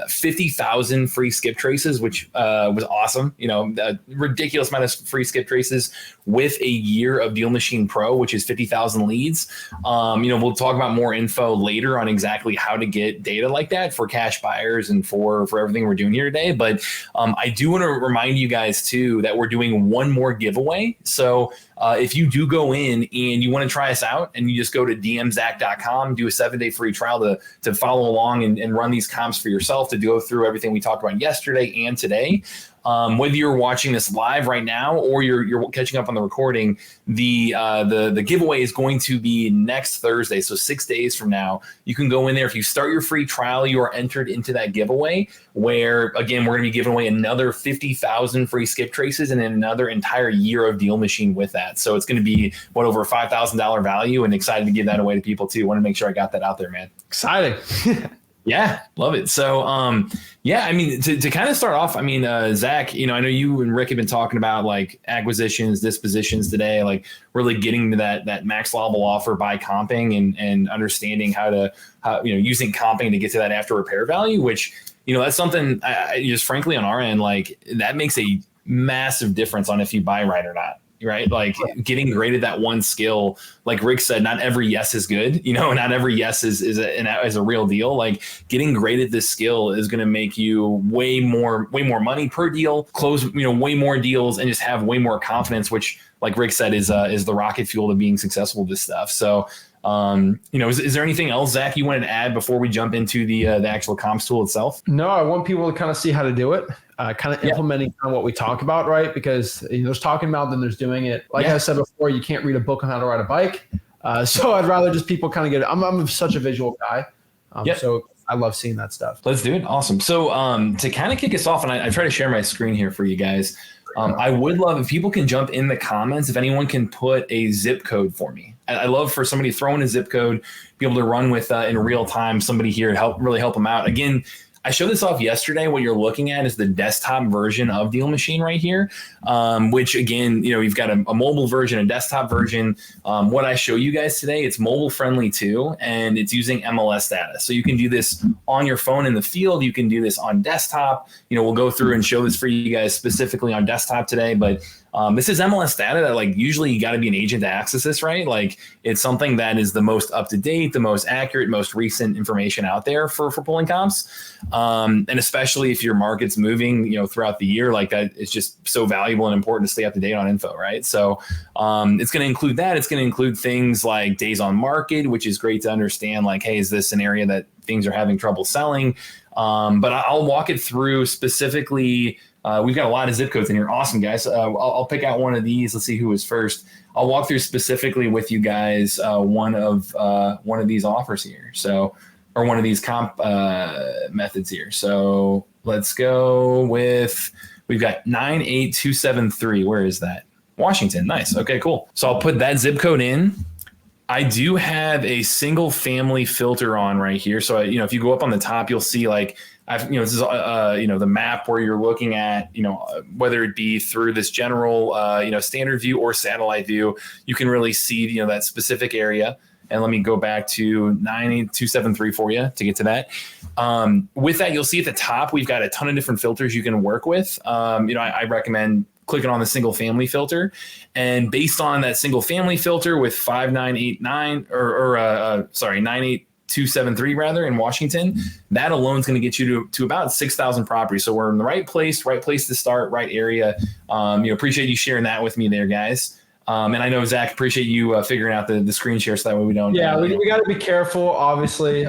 50,000 free skip traces, which was awesome. A ridiculous amount of free skip traces with a year of Deal Machine Pro, which is 50,000 leads. We'll talk about more info later on exactly how to get data like that for cash buyers and for everything we're doing here today. But I do want to remind you guys too that we're doing one more giveaway. So if you do go in and you want to try us out and you just go to dmzach.com, do a 7-day free trial to follow along and run these comps for yourself, to go through everything we talked about yesterday and today. Whether you're watching this live right now or you're catching up on the recording, the giveaway is going to be next Thursday. So 6 days from now, you can go in there. If you start your free trial, you are entered into that giveaway where, again, we're going to be giving away another 50,000 free skip traces and another entire year of Deal Machine with that. So it's going to be over a $5,000 value, and excited to give that away to people too. Want to make sure I got that out there, man. Exciting. Yeah, love it. So, to kind of start off, Zach, I know you and Rick have been talking about like acquisitions, dispositions today, like really getting to that max level offer by comping and understanding how using comping to get to that after repair value, which, that's something I just frankly on our end, like that makes a massive difference on if you buy right or not. Right? Like getting great at that one skill, like Rick said, not every yes is good, not every yes is a real deal. Like getting great at this skill is going to make you way more money per deal, close, way more deals, and just have way more confidence, which like Rick said is the rocket fuel to being successful with this stuff. So, is there anything else, Zach, you wanted to add before we jump into the actual comps tool itself? No, I want people to kind of see how to do it, kind of implementing what we talk about, right? Because there's talking about, then there's doing it. Like I said before, you can't read a book on how to ride a bike. So I'd rather just people kind of get it. I'm such a visual guy. So I love seeing that stuff. Let's do it. Awesome. So to kind of kick us off, and I try to share my screen here for you guys. I would love if people can jump in the comments, if anyone can put a zip code for me. I love for somebody to throw in a zip code, be able to run with in real time, somebody here to help them out. Again, I showed this off yesterday. What you're looking at is the desktop version of Deal Machine right here, which again, you've got a mobile version, a desktop version. What I show you guys today, it's mobile friendly too, and it's using MLS data. So you can do this on your phone in the field. You can do this on desktop. We'll go through and show this for you guys specifically on desktop today, but this is MLS data that like usually you got to be an agent to access this, right? Like it's something that is the most up to date, the most accurate, most recent information out there for pulling comps. And especially if your market's moving, throughout the year, like that, it's just so valuable and important to stay up to date on info, right? So it's going to include that. It's going to include things like days on market, which is great to understand. Like, hey, is this an area that things are having trouble selling? But I'll walk it through specifically. We've got a lot of zip codes in here. Awesome, guys. I'll pick out one of these. Let's see who is first. I'll walk through specifically with you guys one of these offers here. So, or one of these comp methods here. So let's go with, we've got 98273. Where is that? Washington. Nice. Okay, cool. So I'll put that zip code in. I do have a single family filter on right here. So, if you go up on the top, you'll see like, this is, the map where you're looking at, whether it be through this general, standard view or satellite view, you can really see, that specific area. And let me go back to 98273 for you to get to that. With that, you'll see at the top, we've got a ton of different filters you can work with. I recommend clicking on the single family filter, and based on that single family filter with 5989 98273 rather in Washington, that alone is going to get you to about 6,000 properties. So we're in the right place to start, right area. Appreciate you sharing that with me there, guys. And I know, Zach, appreciate you figuring out the screen share so that way we don't. Yeah, we got to be careful. Obviously,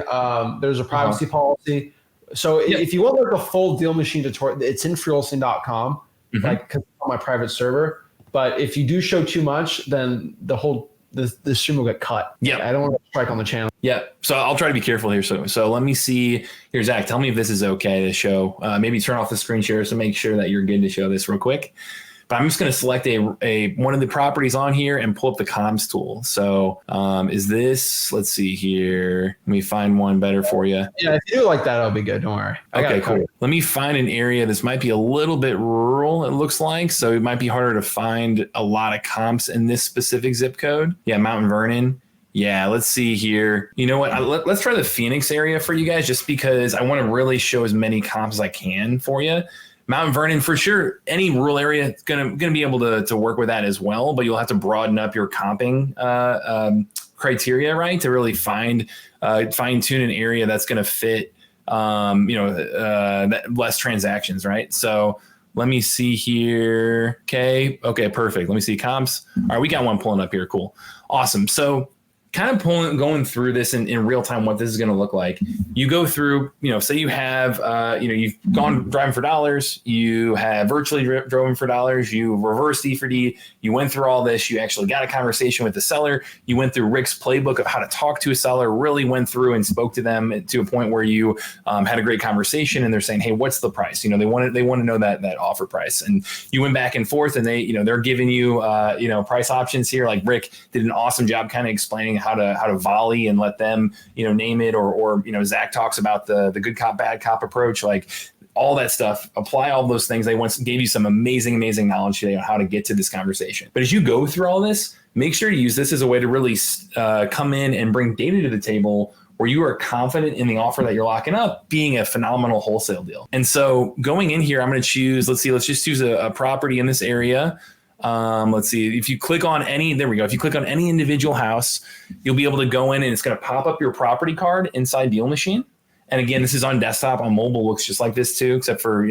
there's a privacy policy. So if you want like a full deal machine tutorial, it's in freewholesaling.com, like 'cause it's on my private server. But if you do show too much, then the stream will get cut. Yeah. I don't want to strike on the channel. Yeah. So I'll try to be careful here. So let me see here, Zach, tell me if this is okay to show. Maybe turn off the screen share to make sure that you're good to show this real quick. But I'm just going to select a one of the properties on here and pull up the comps tool. So is this, let's see here. Let me find one better for you. Yeah, if you do like that, it'll be good. Don't worry. Okay, cool. Let me find an area. This might be a little bit rural, it looks like. So it might be harder to find a lot of comps in this specific zip code. Yeah, Mount Vernon. Yeah, let's see here. You know what? Let's try the Phoenix area for you guys, just because I want to really show as many comps as I can for you. Mount Vernon, for sure, any rural area is gonna be able to work with that as well, but you'll have to broaden up your comping criteria, right, to really fine tune an area that's going to fit, that less transactions, right? So let me see here. Okay, perfect. Let me see comps. All right, we got one pulling up here. Cool, awesome. So kind of going through this in real time, what this is going to look like. You go through, say you have, you've gone driving for dollars, you have virtually driven for dollars, you reversed E for D, you went through all this, you actually got a conversation with the seller, you went through Rick's playbook of how to talk to a seller, really went through and spoke to them to a point where you had a great conversation, and they're saying, hey, what's the price? They want to know that offer price, and you went back and forth, and they're giving you price options here. Like Rick did an awesome job kind of explaining how to volley and let them name it, or Zach talks about the good cop bad cop approach, like all that stuff. Apply all those things. They once gave you some amazing knowledge today on how to get to this conversation. But as you go through all this, make sure to use this as a way to really come in and bring data to the table where you are confident in the offer that you're locking up being a phenomenal wholesale deal. And so going in here, I'm going to choose, let's just choose a property in this area. Let's see, if you click on there we go. If you click on any individual house, you'll be able to go in and it's going to pop up your property card inside Deal Machine. And again, this is on desktop. On mobile looks just like this too, except for,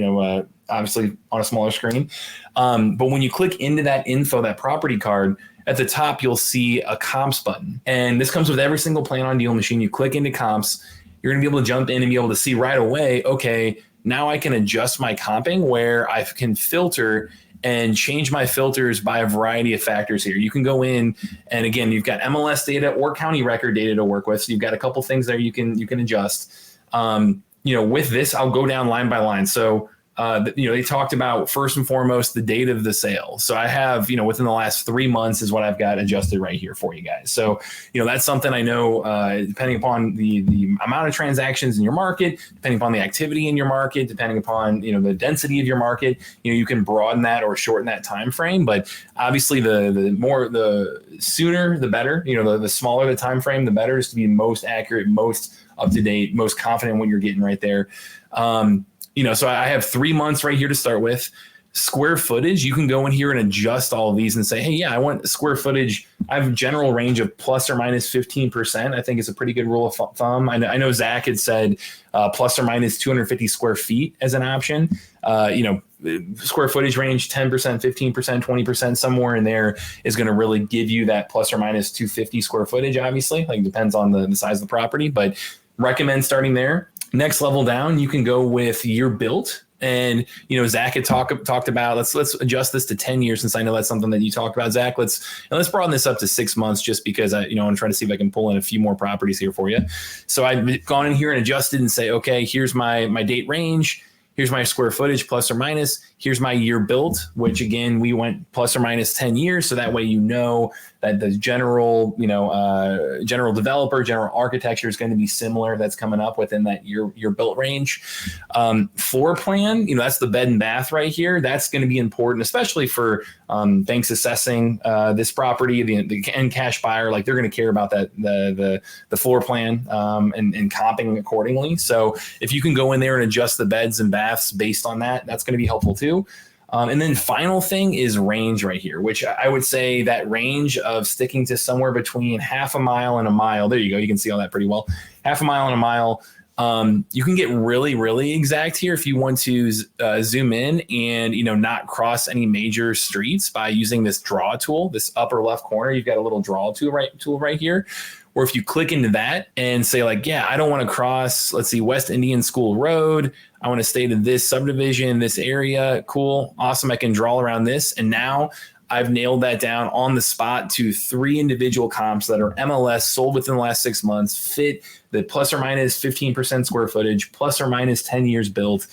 obviously on a smaller screen. But when you click into that info, that property card, at the top, you'll see a comps button. And this comes with every single plan on Deal Machine. You click into comps, you're going to be able to jump in and be able to see right away, okay, now I can adjust my comping where I can filter and change my filters by a variety of factors here. You can go in, and again, you've got MLS data or county record data to work with. So you've got a couple things there you can adjust. With this, I'll go down line by line. So, they talked about first and foremost the date of the sale. So I have, within the last 3 months is what I've got adjusted right here for you guys. So, that's something I know, depending upon the amount of transactions in your market, depending upon the activity in your market, depending upon, the density of your market, you can broaden that or shorten that time frame. But obviously the sooner, the better, the smaller the time frame, the better, is to be most accurate, most up to date, most confident in what you're getting right there. So I have 3 months right here to start with. Square footage, you can go in here and adjust all of these and say, hey, yeah, I want square footage. I have a general range of plus or minus 15%. I think it's a pretty good rule of thumb. I know Zach had said plus or minus 250 square feet as an option. Square footage range, 10%, 15%, 20%, somewhere in there is going to really give you that plus or minus 250 square footage, obviously. Like, depends on the size of the property, but recommend starting there. Next level down, you can go with year built. And, Zach had talked about, let's adjust this to 10 years, since I know that's something that you talked about, Zach. Let's broaden this up to 6 months, just because I want to try to see if I can pull in a few more properties here for you. So I've gone in here and adjusted and say, okay, here's my date range. Here's my square footage, plus or minus. Here's my year built, which again, we went plus or minus 10 years. So that way, that the general developer, general architecture is going to be similar. That's coming up within that year built range. Floor plan, that's the bed and bath right here. That's going to be important, especially for banks assessing this property, the end cash buyer. Like, they're going to care about that the floor plan and comping accordingly. So if you can go in there and adjust the beds and baths based on that, that's going to be helpful too. And then final thing is range right here, which I would say that range of sticking to somewhere between half a mile and a mile. There you go. You can see all that pretty well. Half a mile and a mile. You can get really, really exact here if you want to zoom in and, not cross any major streets by using this draw tool, this upper left corner. You've got a little draw tool right here, Or if you click into that and say like, yeah, I don't want to cross, let's see, West Indian School Road. I want to stay to this subdivision, this area. Cool. Awesome. I can draw around this. And now I've nailed that down on the spot to 3 individual comps that are MLS sold within the last 6 months, fit the plus or minus 15% square footage, plus or minus 10 years built,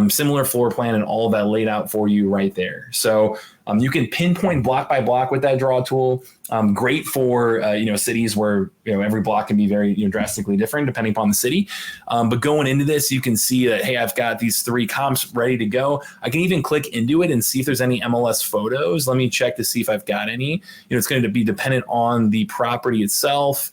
similar floor plan, and all of that laid out for you right there. So you can pinpoint block by block with that draw tool. Great for cities where every block can be very drastically different depending upon the city. But going into this, you can see that, hey, I've got these 3 comps ready to go. I can even click into it and see if there's any MLS photos. Let me check to see if I've got any. It's going to be dependent on the property itself.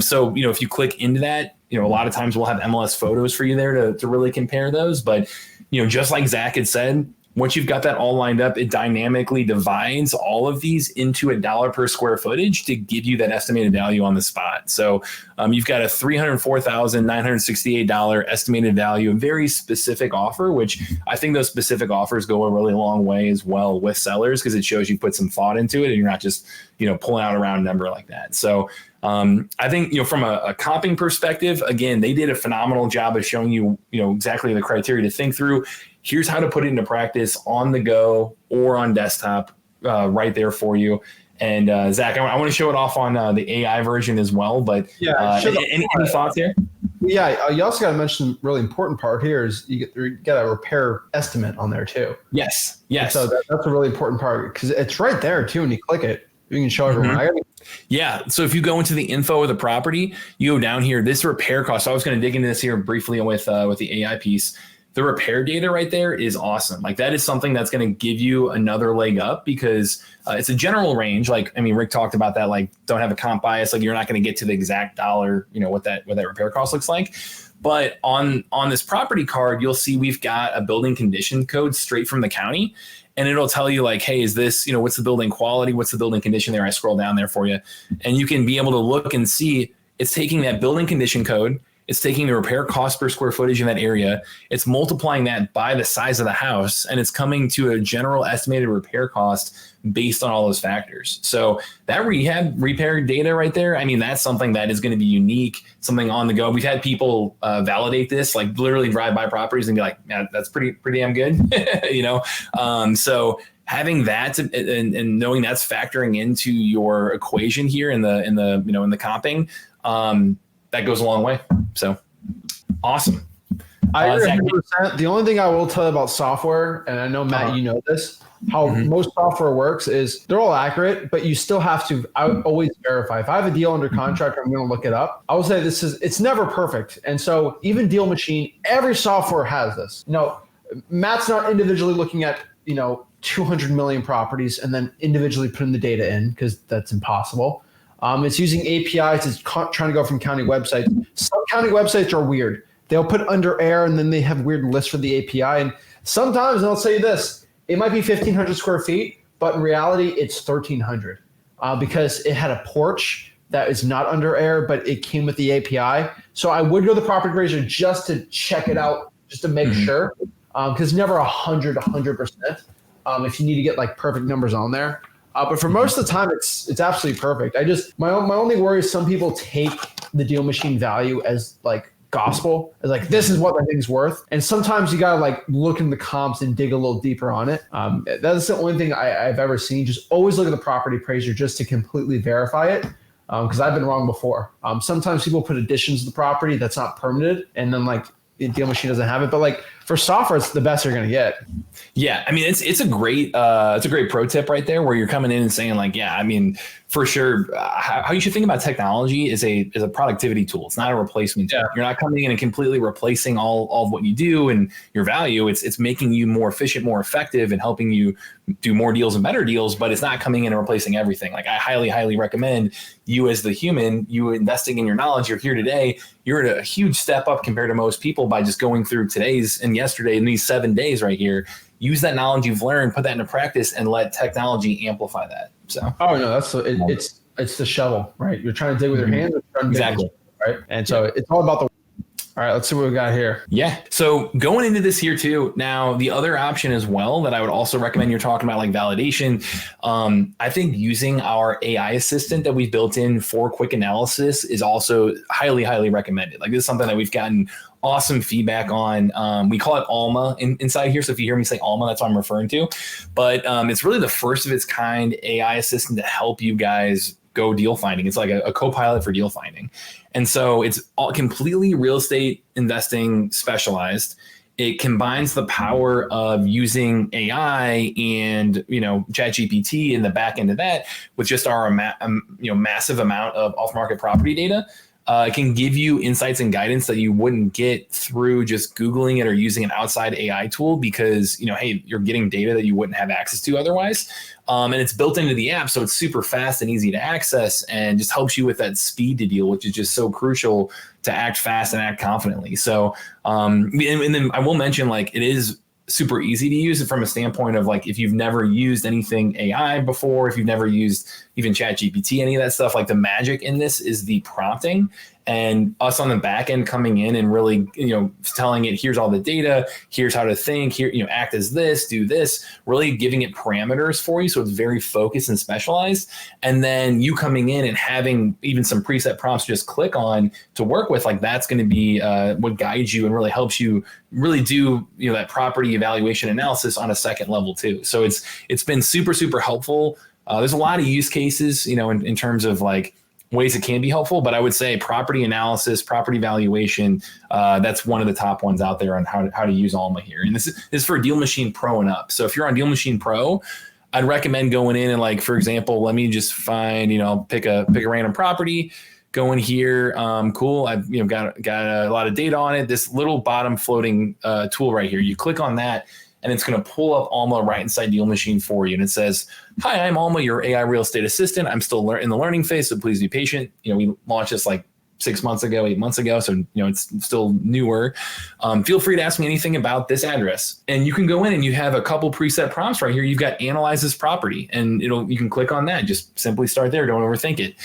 So if you click into that, a lot of times we'll have MLS photos for you there to really compare those. But just like Zach had said, once you've got that all lined up, it dynamically divides all of these into $1 per square footage to give you that estimated value on the spot. So you've got a $304,968 estimated value, a very specific offer, which I think those specific offers go a really long way as well with sellers, because it shows you put some thought into it and you're not just pulling out a round number like that. So I think, from a comping perspective, again, they did a phenomenal job of showing you, exactly the criteria to think through. Here's how to put it into practice on the go or on desktop right there for you. And Zach, I want to show it off on the AI version as well. But any thoughts here? Yeah, you also got to mention the really important part here is you get a repair estimate on there too. Yes. And so that's a really important part, because it's right there too. When you click it, you can show everyone. Mm-hmm. Yeah. So if you go into the info of the property, you go down here, this repair cost. So I was going to dig into this here briefly with the AI piece. The repair data right there is awesome. Like, that is something that's going to give you another leg up, because it's a general range. Like, Rick talked about that, like, don't have a comp bias. Like, you're not going to get to the exact dollar, what that repair cost looks like. But on this property card, you'll see we've got a building condition code straight from the county. And it'll tell you like, hey, is this, what's the building quality? What's the building condition there? I scroll down there for you. And you can be able to look and see it's taking that building condition code. It's taking the repair cost per square footage in that area. It's multiplying that by the size of the house, and it's coming to a general estimated repair cost based on all those factors. So that repair data right there, that's something that is going to be unique, something on the go. We've had people validate this, like literally drive by properties and be like, yeah, that's pretty damn good. So having that and knowing that's factoring into your equation here in the comping, that goes a long way. So awesome. I agree 100%. The only thing I will tell you about software, and I know, Matt, you know this, how most software works is they're all accurate, but you still have to always verify. If I have a deal under contract, I'm going to look it up. I will say it's never perfect. And so even Deal Machine, every software has this. Matt's not individually looking at, 200 million properties and then individually putting the data in, because that's impossible. It's using APIs. It's trying to go from county websites. Some county websites are weird. They'll put under air and then they have weird lists for the API. And sometimes they'll say this, it might be 1,500 square feet, but in reality, it's 1,300 because it had a porch that is not under air, but it came with the API. So I would go to the property appraiser just to check it out, just to make sure, because never 100%. If you need to get like perfect numbers on there. But for most of the time, it's absolutely perfect. My only worry is some people take the Deal Machine value as like gospel, as like, this is what the thing's worth. And sometimes you got to like look in the comps and dig a little deeper on it. That's the only thing I've ever seen. Just always look at the property appraiser just to completely verify it. Because I've been wrong before. Sometimes people put additions to the property that's not permitted, and then like Deal Machine doesn't have it. But like for software, it's the best you're going to get. Yeah, it's a great pro tip right there, where you're coming in and saying like, yeah, for sure, how you should think about technology is a productivity tool. It's not a replacement tool. You're not coming in and completely replacing all of what you do and your value. It's making you more efficient, more effective, and helping you do more deals and better deals, but it's not coming in and replacing everything. Like, I highly, highly recommend you as the human, you investing in your knowledge. You're here today. You're at a huge step up compared to most people by just going through today's and yesterday in these 7 days right here. Use that knowledge you've learned, put that into practice, and let technology amplify that. So, it's the shovel, right? You're trying to dig with your hands, exactly, right? And so it's all about All right, let's see what we got here. Yeah. So going into this here too, now the other option as well that I would also recommend, you're talking about like validation. I think using our AI assistant that we've built in for quick analysis is also highly, highly recommended. Like this is something that we've gotten awesome feedback on. We call it Alma inside here. So if you hear me say Alma, that's what I'm referring to. But it's really the first of its kind AI assistant to help you guys go deal finding. It's like a co-pilot for deal finding. And so it's all completely real estate investing specialized. It combines the power of using AI and, ChatGPT in the back end of that with just our, massive amount of off-market property data. It can give you insights and guidance that you wouldn't get through just Googling it or using an outside AI tool because, hey, you're getting data that you wouldn't have access to otherwise. And it's built into the app, so it's super fast and easy to access and just helps you with that speed to deal, which is just so crucial to act fast and act confidently. So, and then I will mention, like, it is super easy to use it from a standpoint of like, if you've never used anything AI before, if you've never used even ChatGPT, any of that stuff, like the magic in this is the prompting and us on the back end coming in and really, telling it, here's all the data, here's how to think, here, act as this, do this, really giving it parameters for you. So it's very focused and specialized. And then you coming in and having even some preset prompts to just click on to work with, like that's going to be what guides you and really helps you really do, that property evaluation analysis on a second level too. So it's been super, super helpful. There's a lot of use cases, in terms of like ways it can be helpful, but I would say property analysis, property valuation, that's one of the top ones out there on how to use Alma here. And this is for Deal Machine Pro and up. So if you're on Deal Machine Pro, I'd recommend going in and like, for example, let me just find, pick a random property, go in here. Cool. I've got a lot of data on it. This little bottom floating tool right here, you click on that and it's going to pull up Alma right inside Deal Machine for you. And it says, hi, I'm Alma, your AI real estate assistant. I'm still in the learning phase, so please be patient. We launched this like 8 months ago. So, it's still newer. Feel free to ask me anything about this address. And you can go in and you have a couple preset prompts right here. You've got analyze this property and you can click on that. Just simply start there. Don't overthink it.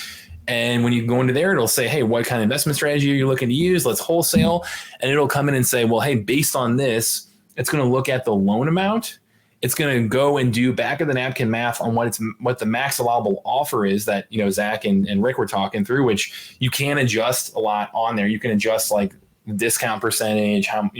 And when you go into there, it'll say, hey, what kind of investment strategy are you looking to use? Let's wholesale. And it'll come in and say, well, hey, based on this, it's going to look at the loan amount. It's going to go and do back of the napkin math on what the max allowable offer is that, Zach and Rick were talking through, which you can adjust a lot on there. You can adjust like the discount percentage, how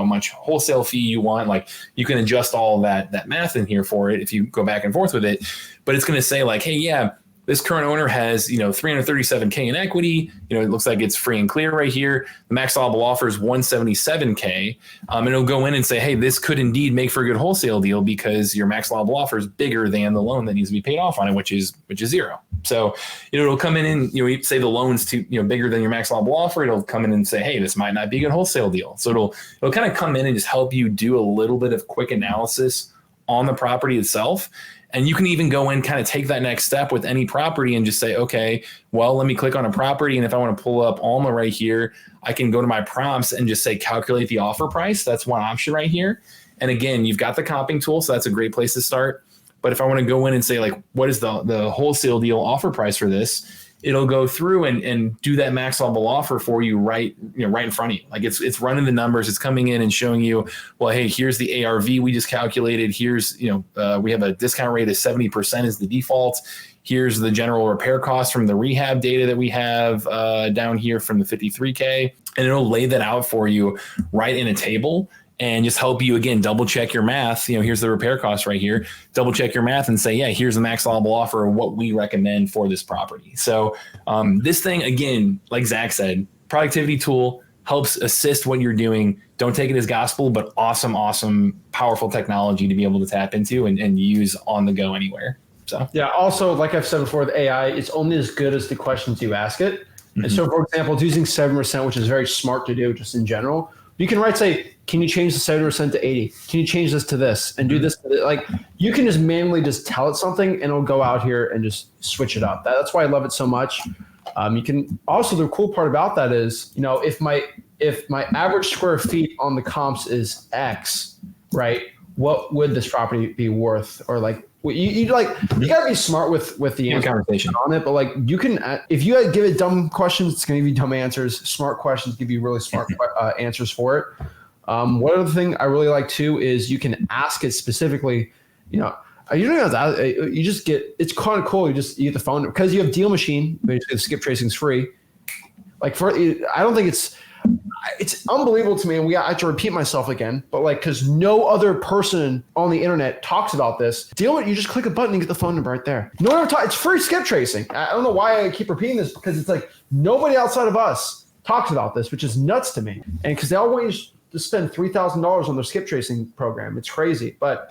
much wholesale fee you want. Like you can adjust all that math in here for it if you go back and forth with it. But it's going to say like, hey, yeah, this current owner has, $337K in equity. It looks like it's free and clear right here. The max allowable offer is $177K. And it'll go in and say, hey, this could indeed make for a good wholesale deal because your max allowable offer is bigger than the loan that needs to be paid off on it, which is zero. So it'll come in and, say the loan's bigger than your max allowable offer. It'll come in and say, hey, this might not be a good wholesale deal. So it'll kind of come in and just help you do a little bit of quick analysis on the property itself. And you can even go in, kind of take that next step with any property and just say, okay, well, let me click on a property. And if I want to pull up Alma right here, I can go to my prompts and just say, calculate the offer price. That's one option right here. And again, you've got the comping tool. So that's a great place to start. But if I want to go in and say, like, what is the wholesale deal offer price for this? It'll go through and do that max level offer for you right in front of you. Like it's running the numbers, it's coming in and showing you, well, hey, here's the ARV we just calculated. Here's, we have a discount rate of 70% is the default. Here's the general repair cost from the rehab data that we have down here from the 53K. And it'll lay that out for you right in a table and just help you, again, double check your math. Here's the repair cost right here. Double check your math and say, yeah, here's the max allowable offer of what we recommend for this property. So this thing, again, like Zach said, productivity tool, helps assist what you're doing. Don't take it as gospel, but awesome, powerful technology to be able to tap into and use on the go anywhere. So yeah, also, like I've said before, the AI, it's only as good as the questions you ask it. Mm-hmm. And so, for example, it's using 7%, which is very smart to do just in general. You can say, can you change the 7% to 80? Can you change this to this and do this? Like you can just manually just tell it something and it'll go out here and just switch it up. That's why I love it so much. You can also, the cool part about that is, if my average square feet on the comps is X, right? What would this property be worth? Or like You gotta be smart with the answer conversation on it, but like you can, if you give it dumb questions, it's going to give you dumb answers. Smart questions give you really smart answers for it. One other thing I really like too is you can ask it specifically. You know, you don't have to ask, you just get. It's kind of cool. You get the phone because you have Deal Machine. Basically, skip tracing is free. Like I don't think it's unbelievable to me, and I have to repeat myself again, but like, because no other person on the internet talks about this. You just click a button and get the phone number right there. No one ever talks. It's free skip tracing. I don't know why I keep repeating this, because it's like nobody outside of us talks about this, which is nuts to me. And because they always to spend $3,000 on their skip tracing program, it's crazy, but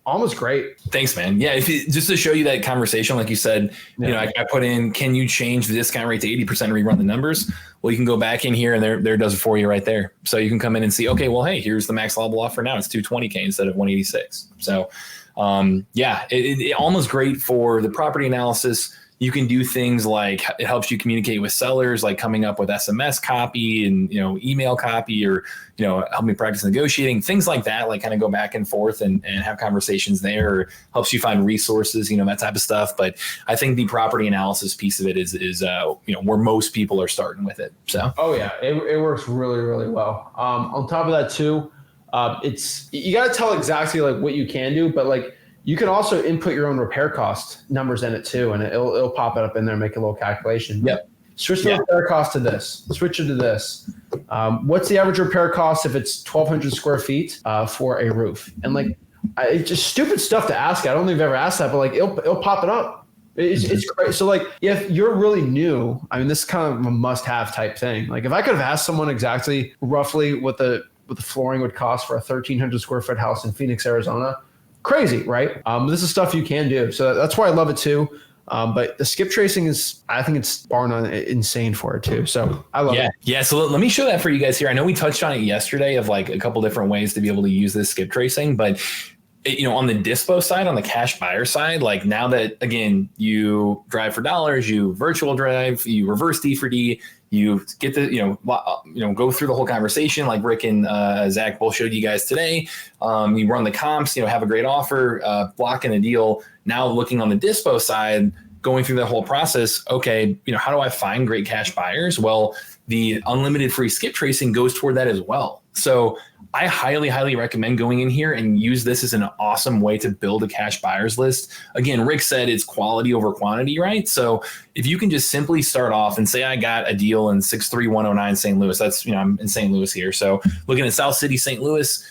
almost great. Thanks, man. Yeah, just to show you that conversation, like you said, you know, I put in, can you change the discount rate to 80% and rerun the numbers? Well, you can go back in here and there it does it for you right there. So you can come in and see, okay, well, hey, here's the max allowable offer now. It's 220K instead of 186. So it almost great for the property analysis. You can do things like it helps you communicate with sellers, like coming up with SMS copy and, you know, email copy, or, you know, help me practice negotiating, things like that, like kind of go back and forth and have conversations there, or helps you find resources, you know, that type of stuff. But I think the property analysis piece of it is you know, where most people are starting with it. So, oh yeah, it works really, really well. On top of that too, you got to tell exactly like what you can do, but like, you can also input your own repair cost numbers in it too, and it'll pop it up in there, make a little calculation. Yep. Switch the repair cost to this. Switch it to this. What's the average repair cost if it's 1,200 square feet for a roof? And like, it's just stupid stuff to ask. I don't think I've ever asked that, but like it'll pop it up. It's great. So like, if you're really new, I mean, this is kind of a must-have type thing. Like, if I could have asked someone exactly roughly what the flooring would cost for a 1,300 square foot house in Phoenix, Arizona. Crazy, right? This is stuff you can do. So that's why I love it too. But the skip tracing I think it's bar none insane for it too. So I love it. Yeah. So let me show that for you guys here. I know we touched on it yesterday of like a couple different ways to be able to use this skip tracing, but you know, on the dispo side, on the cash buyer side, like now that, again, you drive for dollars, you virtual drive, you reverse D for D, you get the, you know, go through the whole conversation like Rick and Zach both showed you guys today. You run the comps, you know, have a great offer, blocking a deal. Now looking on the dispo side, going through the whole process. Okay, you know, how do I find great cash buyers? Well, the unlimited free skip tracing goes toward that as well. So I highly, highly recommend going in here and use this as an awesome way to build a cash buyers list. Again, Rick said it's quality over quantity, right? So if you can just simply start off and say, I got a deal in 63109 St. Louis, that's, you know, I'm in St. Louis here. So looking at South City, St. Louis,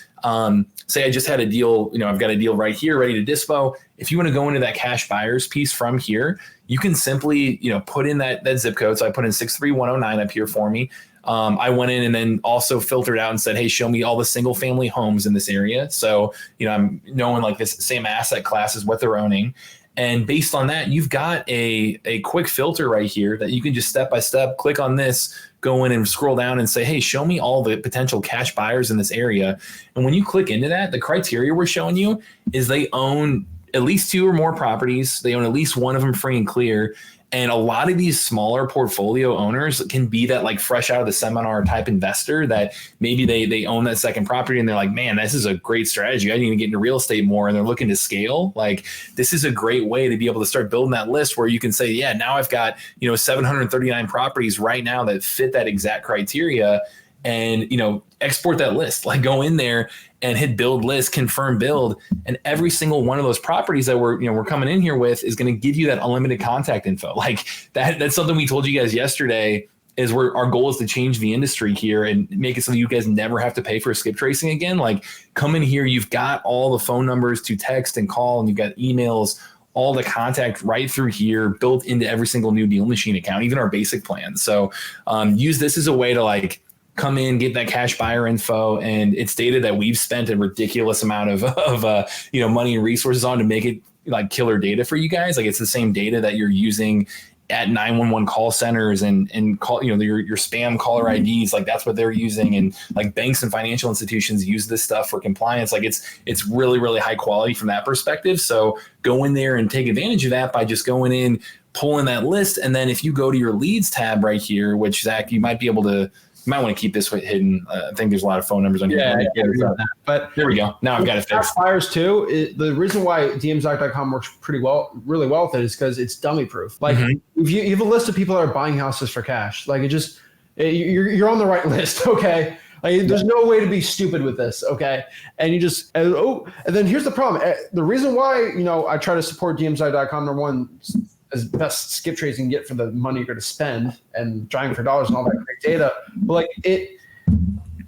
say I just had a deal, you know, I've got a deal right here ready to dispo. If you want to go into that cash buyers piece from here, you can simply, you know, put in that zip code. So I put in 63109 up here for me. I went in and then also filtered out and said, hey, show me all the single family homes in this area. So, you know, I'm knowing like this same asset class is what they're owning. And based on that, you've got a quick filter right here that you can just step by step click on this, go in and scroll down and say, hey, show me all the potential cash buyers in this area. And when you click into that, the criteria we're showing you is they own at least 2 or more properties. They own at least one of them free and clear. And a lot of these smaller portfolio owners can be that like fresh out of the seminar type investor that maybe they own that second property and they're like, man, this is a great strategy. I need to get into real estate more. And they're looking to scale. Like, this is a great way to be able to start building that list where you can say, yeah, now I've got, you know, 739 properties right now that fit that exact criteria. And, you know, export that list, like go in there and hit build list, confirm build. And every single one of those properties that we're coming in here with is going to give you that unlimited contact info. Like that's something we told you guys yesterday is where our goal is to change the industry here and make it so you guys never have to pay for skip tracing again. Like, come in here, you've got all the phone numbers to text and call, and you've got emails, all the contact right through here built into every single new Deal Machine account, even our basic plan. So use this as a way to like come in, get that cash buyer info. And it's data that we've spent a ridiculous amount of you know, money and resources on to make it like killer data for you guys. Like, it's the same data that you're using at 911 call centers and call, you know, your spam caller IDs, like that's what they're using. And like banks and financial institutions use this stuff for compliance. Like it's really, really high quality from that perspective. So go in there and take advantage of that by just going in, pulling that list. And then if you go to your leads tab right here, which Zach, you might be able to You might want to keep this hidden. I think there's a lot of phone numbers on here. But there we go. Now I've got it fixed. Buyers too. The reason why DMZach.com works really well with it is because it's dummy proof. Like if you have a list of people that are buying houses for cash, like you're on the right list. Okay. Like, there's no way to be stupid with this, okay? And you just and then here's the problem. The reason why I try to support DMZach.com, number one, as best skip trades you can get for the money you're going to spend and driving for dollars and all that great data. But like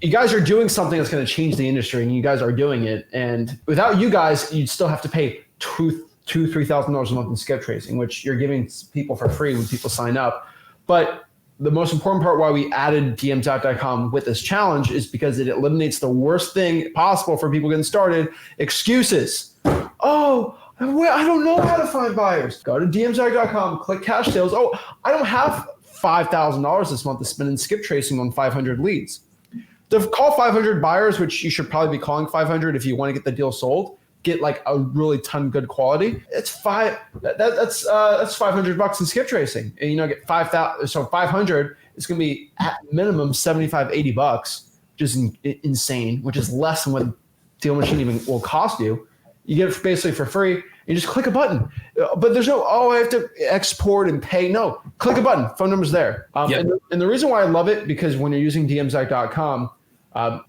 you guys are doing something that's going to change the industry, and you guys are doing it. And without you guys, you'd still have to pay $3,000 a month in skip tracing, which you're giving people for free when people sign up. But the most important part why we added DMZach.com with this challenge is because it eliminates the worst thing possible for people getting started: excuses. Oh, I don't know how to find buyers. Go to DMZach.com, click cash sales. Oh, I don't have $5,000 this month to spend in skip tracing on 500 leads. To call 500 buyers, which you should probably be calling 500 if you want to get the deal sold, get like a really ton good quality. It's that's $500 in skip tracing, and get 5,000. So 500 is going to be at minimum $75, $80, which is insane, which is less than what Deal Machine even will cost you. You get it basically for free. You just click a button, but there's no, I have to export and pay. No, click a button. Phone number's there. And the reason why I love it, because when you're using DMZach.com,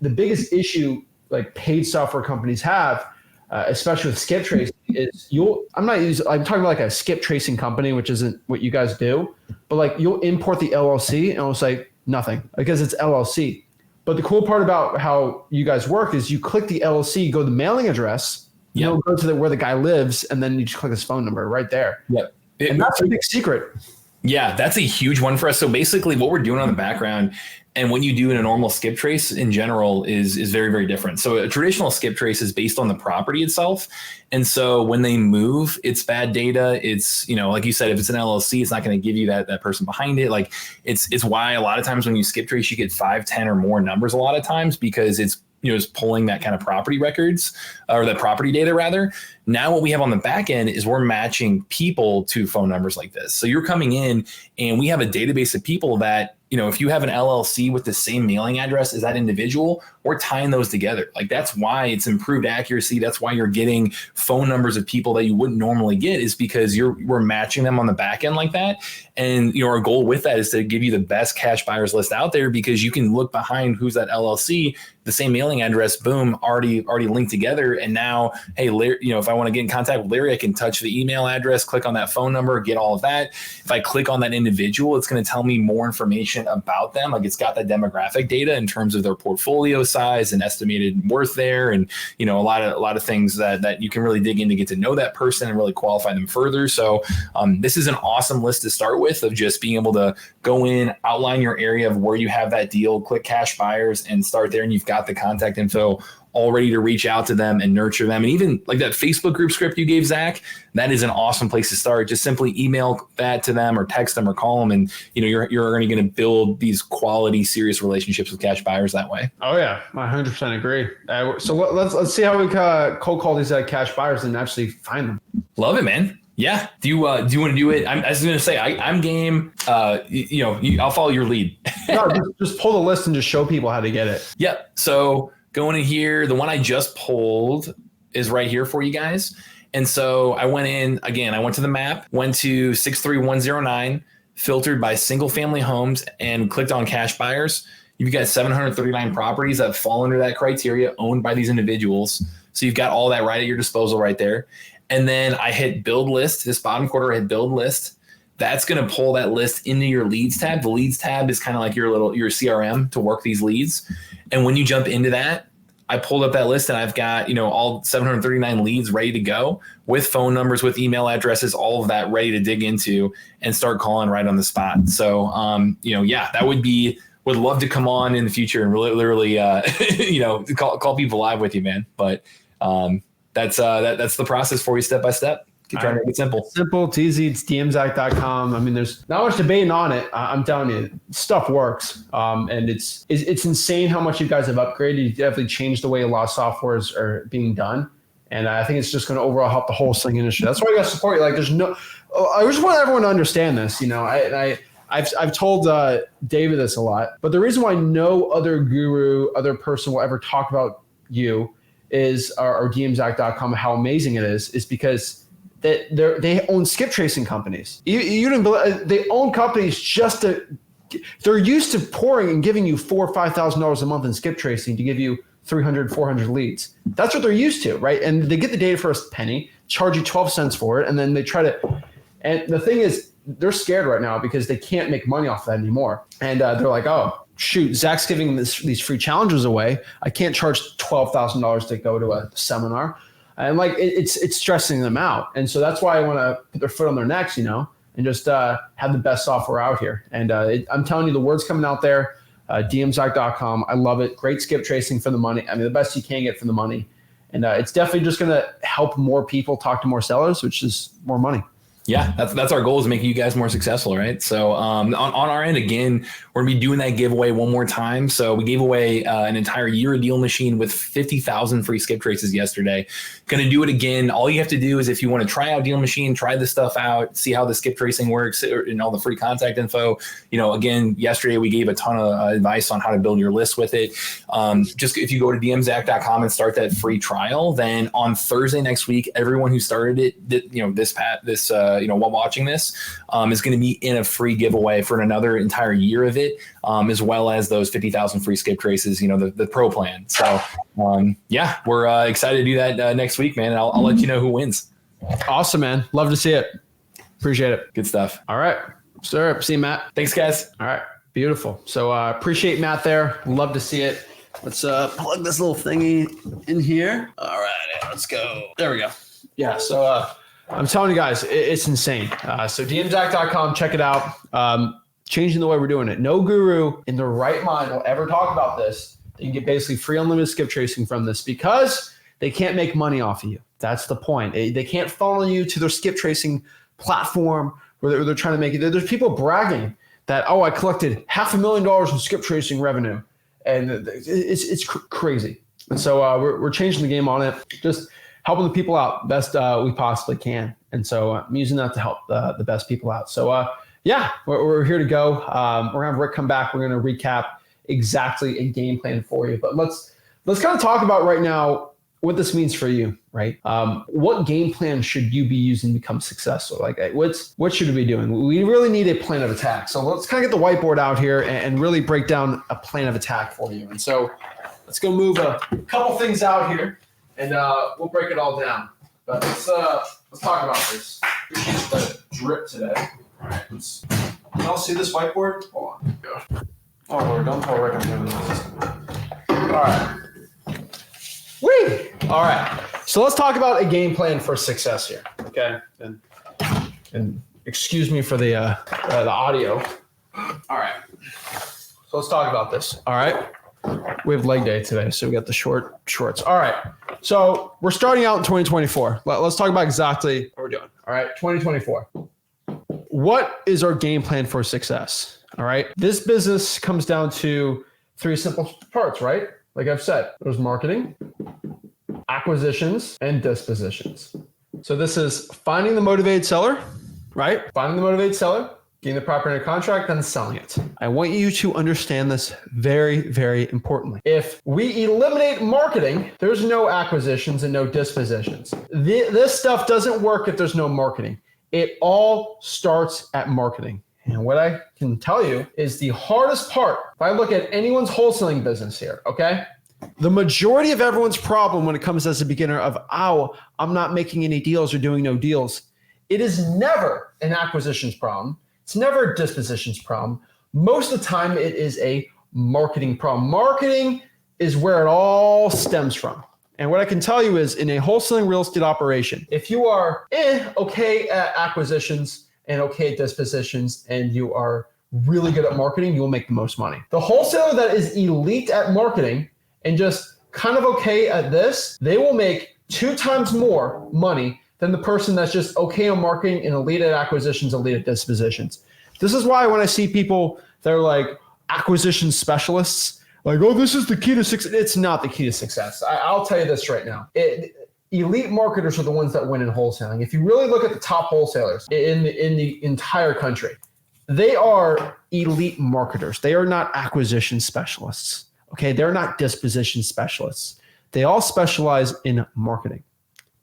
the biggest issue like paid software companies have, especially with skip tracing, is I'm talking about like a skip tracing company, which isn't what you guys do, but like you'll import the LLC and it'll say nothing because it's LLC. But the cool part about how you guys work is you click the LLC, go to the mailing address, you'll go to where the guy lives, and then you just click his phone number right there. Yep. And that's a big secret. Yeah, that's a huge one for us. So basically what we're doing on the background and what you do in a normal skip trace in general is very, very different. So a traditional skip trace is based on the property itself. And so when they move, it's bad data. It's, like you said, if it's an LLC, it's not going to give you that person behind it. Like it's why a lot of times when you skip trace, you get 5, 10 or more numbers a lot of times, because it's is pulling that kind of property records or that property data rather. Now what we have on the back end is we're matching people to phone numbers like this. So you're coming in and we have a database of people that, if you have an LLC with the same mailing address as that individual, we're tying those together. Like that's why it's improved accuracy. That's why you're getting phone numbers of people that you wouldn't normally get, is because we're matching them on the back end like that. And our goal with that is to give you the best cash buyers list out there, because you can look behind who's that LLC, the same mailing address, boom, already linked together. And now, hey, Larry, if I want to get in contact with Larry, I can touch the email address, click on that phone number, get all of that. If I click on that individual, it's going to tell me more information about them. Like it's got that demographic data in terms of their portfolio size and estimated worth there. And, a lot of things that you can really dig in to get to know that person and really qualify them further. So this is an awesome list to start with, of just being able to go in, outline your area of where you have that deal, click cash buyers and start there. And you've got the contact info all ready to reach out to them and nurture them. And even like that Facebook group script you gave, Zach, that is an awesome place to start. Just simply email that to them or text them or call them. And, you're already going to build these quality, serious relationships with cash buyers that way. Oh yeah, I 100% agree. So let's see how we cold call these cash buyers and actually find them. Love it, man. Yeah. Do you want to do it? I was going to say, I'm game. I'll follow your lead. No, just pull the list and just show people how to get it. Yep. So going in here, the one I just pulled is right here for you guys. And so I went in again, I went to the map, went to 63109, filtered by single family homes, and clicked on cash buyers. You've got 739 properties that fall under that criteria, owned by these individuals. So you've got all that right at your disposal right there. And then I hit build list. This bottom quarter, I hit build list. That's going to pull that list into your leads tab. The leads tab is kind of like your CRM to work these leads. And when you jump into that, I pulled up that list and I've got, all 739 leads ready to go with phone numbers, with email addresses, all of that ready to dig into and start calling right on the spot. So, that would love to come on in the future and literally, call people live with you, man. But that's the process for you step by step. Keep trying to make it simple. Simple, it's easy. It's DMZach.com. I mean, there's not much debating on it. I'm telling you, stuff works. And it's insane how much you guys have upgraded. You definitely changed the way a lot of softwares are being done. And I think it's just going to overall help the wholesaling industry. That's why I got to support you. Like, I just want everyone to understand this. I I've told David this a lot, but the reason why no other guru, other person will ever talk about you is or DMZach.com, how amazing it is because they own skip tracing companies. You didn't believe, they own companies just to. They're used to pouring and giving you $4,000 or $5,000 a month in skip tracing to give you 300, 400 leads. That's what they're used to, right? And they get the data for a penny, charge you 12 cents for it, and then they try to. And the thing is, they're scared right now because they can't make money off that anymore. And they're like, oh, shoot, Zach's giving these free challenges away. I can't charge $12,000 to go to a seminar. And like, it's stressing them out. And so that's why I want to put their foot on their necks, and just have the best software out here. And I'm telling you, the word's coming out there, DMZach.com. I love it. Great skip tracing for the money. I mean, the best you can get for the money. And it's definitely just going to help more people talk to more sellers, which is more money. Yeah, that's our goal, is making you guys more successful, right? So on our end, again, we're going to be doing that giveaway one more time. So we gave away an entire year of deal machine with 50,000 free skip traces yesterday. Going to do it again. All you have to do is, if you want to try out deal machine, try this stuff out, see how the skip tracing works and all the free contact info. Again, yesterday we gave a ton of advice on how to build your list with it. Just if you go to dmzach.com and start that free trial, then on Thursday next week, everyone who started it, while watching this, is going to be in a free giveaway for another entire year of it, as well as those 50,000 free skip traces, the pro plan. So, we're excited to do that next week, man. And I'll let you know who wins. Awesome, man. Love to see it. Appreciate it. Good stuff. All right. Sir, see you, Matt. Thanks, guys. All right. Beautiful. So appreciate Matt there. Love to see it. Let's plug this little thingy in here. All right. Let's go. There we go. Yeah. So, I'm telling you guys, it's insane. So DMZach.com, check it out. Changing the way we're doing it. No guru in their right mind will ever talk about this. You can get basically free unlimited skip tracing from this because they can't make money off of you. That's the point. They can't funnel you to their skip tracing platform where they're trying to make it. There's people bragging that, I collected $500,000 in skip tracing revenue. And it's crazy. And so we're changing the game on it. Just helping the people out best we possibly can. And so I'm using that to help the best people out. So we're here to go. We're going to have Rick come back. We're going to recap exactly a game plan for you. But let's kind of talk about right now what this means for you, right? What game plan should you be using to become successful? Like what should we be doing? We really need a plan of attack. So let's kind of get the whiteboard out here and really break down a plan of attack for you. And so let's go move a couple things out here. And we'll break it all down. But let's talk about this. Appreciate the drip today. All right. Can y'all see this whiteboard? Hold on. Go. Oh, Lord, don't tell Rick I'm doing this. All right. Whee! All right. So let's talk about a game plan for success here. Okay. And excuse me for the audio. All right. So let's talk about this. All right. We have leg day today, so we got the shorts. All right. So we're starting out in 2024. Let's talk about exactly what we're doing. All right. 2024. What is our game plan for success? All right. This business comes down to 3 simple parts, right? Like I've said, there's marketing, acquisitions, and dispositions. So this is finding the motivated seller, right? Finding the motivated seller, getting the property under contract, then selling it. I want you to understand this very, very importantly. If we eliminate marketing, there's no acquisitions and no dispositions. This stuff doesn't work if there's no marketing. It all starts at marketing. And what I can tell you is the hardest part, if I look at anyone's wholesaling business here, okay? The majority of everyone's problem when it comes as a beginner of, I'm not making any deals or doing no deals. It is never an acquisitions problem. It's never a dispositions problem. Most of the time, it is a marketing problem. Marketing is where it all stems from. And what I can tell you is in a wholesaling real estate operation, if you are okay at acquisitions and okay at dispositions, and you are really good at marketing, you will make the most money. The wholesaler that is elite at marketing and just kind of okay at this, they will make 2 times more money than the person that's just okay on marketing and elite at acquisitions, elite at dispositions. This is why when I see people that are like acquisition specialists, like, this is the key to success. It's not the key to success. I'll tell you this right now. Elite marketers are the ones that win in wholesaling. If you really look at the top wholesalers in the entire country, they are elite marketers. They are not acquisition specialists. Okay. They're not disposition specialists. They all specialize in marketing.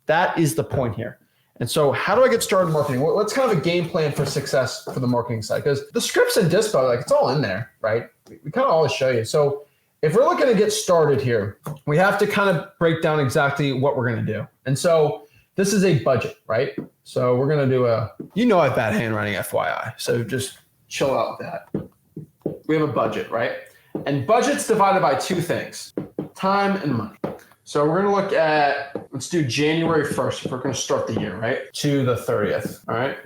That is the point here. And so how do I get started marketing? What's kind of a game plan for success for the marketing side? Because the scripts and dispo, like it's all in there, right? We kind of always show you. So if we're looking to get started here, we have to kind of break down exactly what we're going to do. And so this is a budget, right? So we're going to do I have bad handwriting, FYI. So just chill out with that. We have a budget, right? And budget's divided by two things, time and money. So we're going to look at, let's do January 1st if we're going to start the year, right? To the 30th, all right?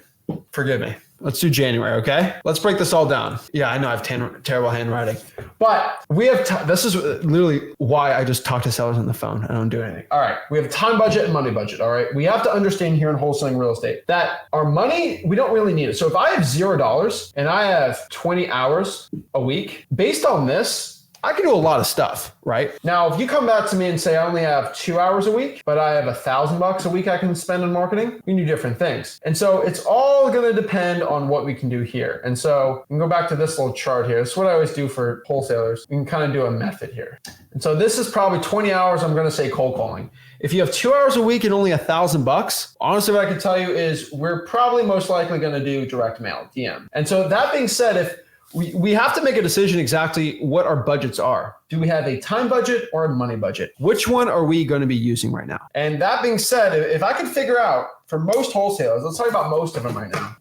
Forgive me. Let's do January, okay? Let's break this all down. Yeah, I know I have terrible handwriting. But we have, this is literally why I just talk to sellers on the phone. I don't do anything. All right, we have a time budget and money budget, all right? We have to understand here in wholesaling real estate that our money, we don't really need it. So if I have $0 and I have 20 hours a week, based on this, I can do a lot of stuff, right? Now, if you come back to me and say I only have 2 hours a week, but I have $1,000 a week I can spend on marketing, we can do different things. And so it's all going to depend on what we can do here. And so we can go back to this little chart here. This is what I always do for wholesalers. We can kind of do a method here. And so this is probably 20 hours, I'm going to say cold calling. If you have 2 hours a week and only $1,000, honestly, what I can tell you is we're probably most likely going to do direct mail, DM. And so that being said, if we have to make a decision exactly what our budgets are. Do we have a time budget or a money budget? Which one are we going to be using right now? And that being said, if I can figure out for most wholesalers, let's talk about most of them right now.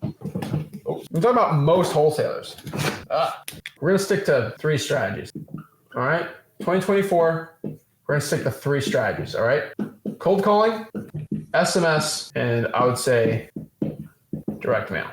We're talking about most wholesalers. We're going to stick to 3 strategies. All right. 2024, we're going to stick to 3 strategies. All right. Cold calling, SMS, and I would say direct mail.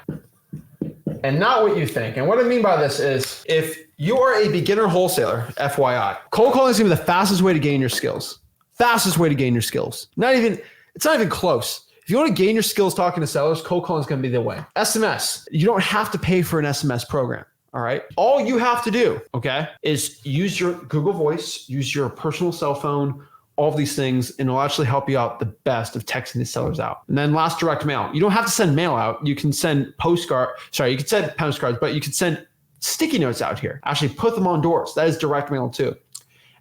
And not what you think. And what I mean by this is if you are a beginner wholesaler, FYI, cold calling is going to be the fastest way to gain your skills. Fastest way to gain your skills. It's not even close. If you want to gain your skills talking to sellers, cold calling is going to be the way. SMS, you don't have to pay for an SMS program. All right. All you have to do, okay, is use your Google Voice, use your personal cell phone, all of these things, and it'll actually help you out the best of texting the sellers out. And then last, direct mail. You don't have to send mail out. You can send you can send postcards, but you can send sticky notes out here. Actually put them on doors. That is direct mail too.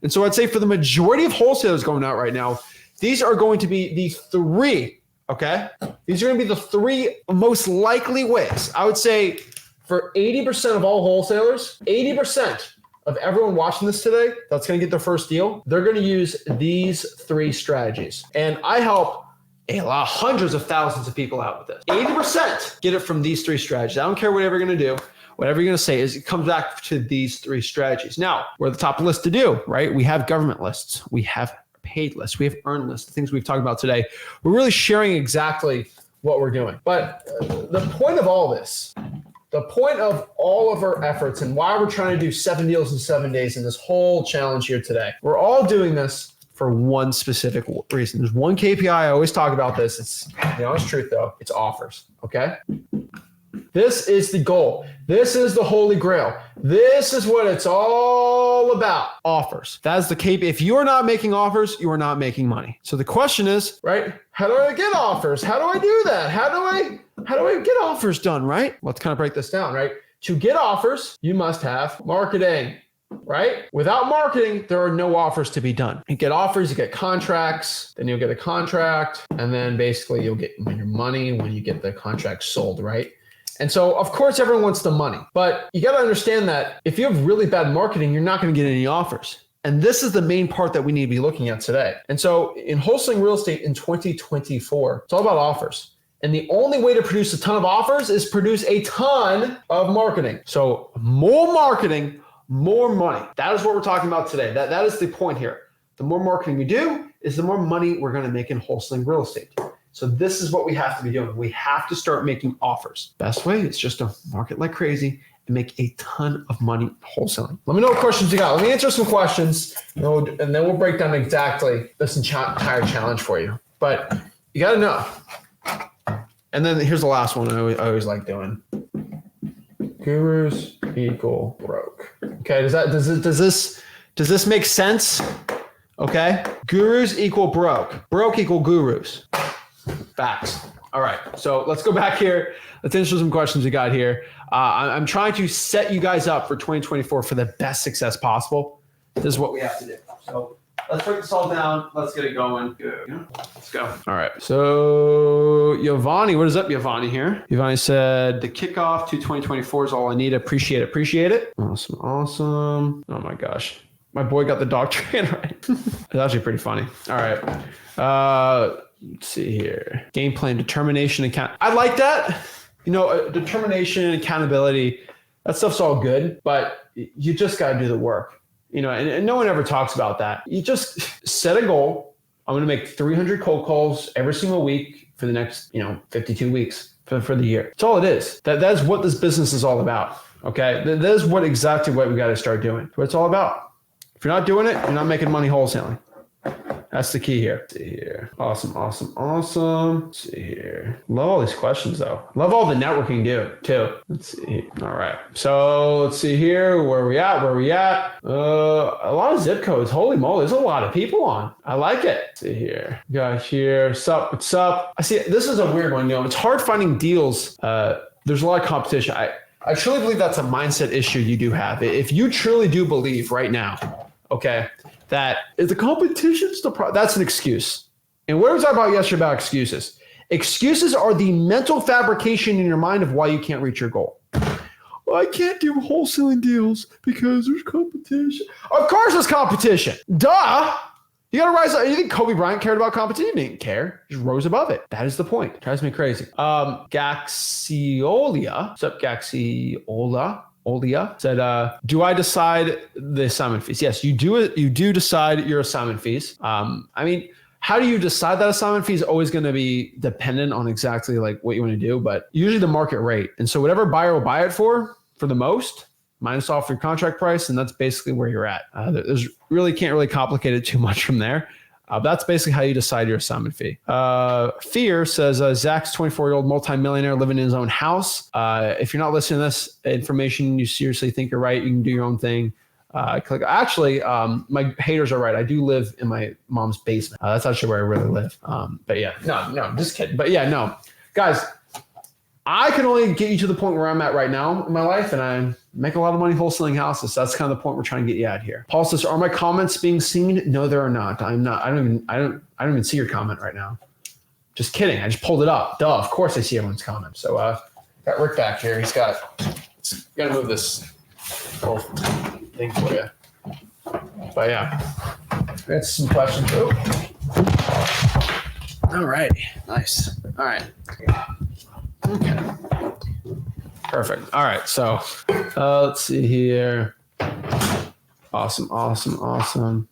And so I'd say for the majority of wholesalers going out right now, these are going to be the 3, okay? These are going to be the 3 most likely ways. I would say for 80% of all wholesalers, 80% of everyone watching this today that's going to get their first deal, they're going to use these 3 strategies. And I help hundreds of thousands of people out with this. 80% get it from these 3 strategies. I don't care whatever you're going to do. Whatever you're going to say is it comes back to these 3 strategies. Now, we're the top list to do, right? We have government lists. We have paid lists. We have earned lists, the things we've talked about today. We're really sharing exactly what we're doing. But the point of all this, the point of all of our efforts and why we're trying to do 7 deals in 7 days in this whole challenge here today, we're all doing this for one specific reason. There's one KPI. I always talk about this. It's the honest truth though. It's offers. Okay. This is the goal. This is the holy grail. This is what it's all about. Offers. That is the KPI. If you are not making offers, you are not making money. So the question is, right? How do I get offers? How do I do that? How do I get offers done, right? Let's kind of break this down, right? To get offers, you must have marketing, right? Without marketing, there are no offers to be done. You get offers, you get contracts, then you'll get a contract, and then basically you'll get your money when you get the contract sold, right? And so, of course, everyone wants the money, but you got to understand that if you have really bad marketing, you're not going to get any offers. And this is the main part that we need to be looking at today. And so in wholesaling real estate in 2024, it's all about offers. And the only way to produce a ton of offers is produce a ton of marketing. So more marketing, more money. That is what we're talking about today. That is the point here. The more marketing we do is the more money we're going to make in wholesaling real estate. So this is what we have to be doing. We have to start making offers. Best way is just to market like crazy and make a ton of money wholesaling. Let me know what questions you got. Let me answer some questions and then we'll break down exactly this entire challenge for you. But you got to know. And then here's the last one I always like doing. Gurus equal broke. Okay, does this make sense? Okay, gurus equal broke. Broke equal gurus. Facts. All right. So let's go back here. Let's answer some questions we got here. I'm trying to set you guys up for 2024 for the best success possible. This is what we have to do. So let's break this all down. Let's get it going. Good. Let's go. All right. So Giovanni, what is up, Giovanni here? Giovanni said the kickoff to 2024 is all I need. Appreciate it. Awesome. Oh my gosh. My boy got the dog train right. It's actually pretty funny. All right. Let's see here. Game plan, determination, I like that. Determination, accountability, that stuff's all good, but you just got to do the work. And no one ever talks about that. You just set a goal. I'm going to make 300 cold calls every single week for the next, 52 weeks for the year. That's all it is. That's what this business is all about. Okay. That is exactly what we got to start doing. What it's all about. If you're not doing it, you're not making money wholesaling. That's the key here. Let's see here. Awesome. Let's see here. Love all these questions though. Love all the networking too. Let's see. All right. So let's see here. Where are we at? A lot of zip codes. Holy moly. There's a lot of people on. I like it. Let's see here. Got here. What's up? I see. This is a weird one. It's hard finding deals. There's a lot of competition. I truly believe that's a mindset issue you do have. If you truly do believe right now, okay, that is the competition's that's an excuse. And what was I about yesterday about excuses? Excuses are the mental fabrication in your mind of why you can't reach your goal. Well, I can't do wholesaling deals because there's competition. Of course there's competition. Duh. You got to rise up. You think Kobe Bryant cared about competition? He didn't care. Just rose above it. That is the point. It drives me crazy. Gaxiolia. What's up, Gaxiola? Olia said, do I decide the assignment fees? Yes, you do it. You do decide your assignment fees. How do you decide that assignment fee is always going to be dependent on exactly like what you want to do, but usually the market rate. And so whatever buyer will buy it for the most, minus off your contract price. And that's basically where you're at. There's can't really complicate it too much from there. That's basically how you decide your assignment fee. Fear says, Zach's 24-year-old multimillionaire living in his own house. If you're not listening to this information, you seriously think you're right, you can do your own thing. Click. Actually, my haters are right. I do live in my mom's basement. That's actually where I really live. But yeah, no, just kidding. But yeah, no. Guys, I can only get you to the point where I'm at right now in my life, and I make a lot of money wholesaling houses. So that's kind of the point we're trying to get you at here. Paul says, "Are my comments being seen?" No, there are not. I'm not. I don't even see your comment right now. Just kidding. I just pulled it up. Duh. Of course I see everyone's comment. So got Rick back here. He's got to move this whole thing for you. But yeah, that's some questions. Oh. All right. Nice. All right. Okay. Perfect. All right. So let's see here. Awesome.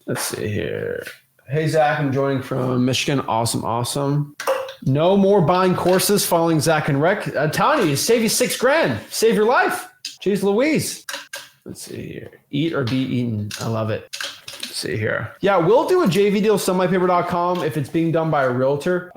Let's see here. Hey, Zach, I'm joining from Michigan. Awesome. No more buying courses following Zach and Rick. I'm telling you, save you $6,000. Save your life. Jeez Louise. Let's see here. Eat or be eaten. I love it. Let's see here. Yeah, we'll do a JV deal, sellmypaper.com, if it's being done by a realtor.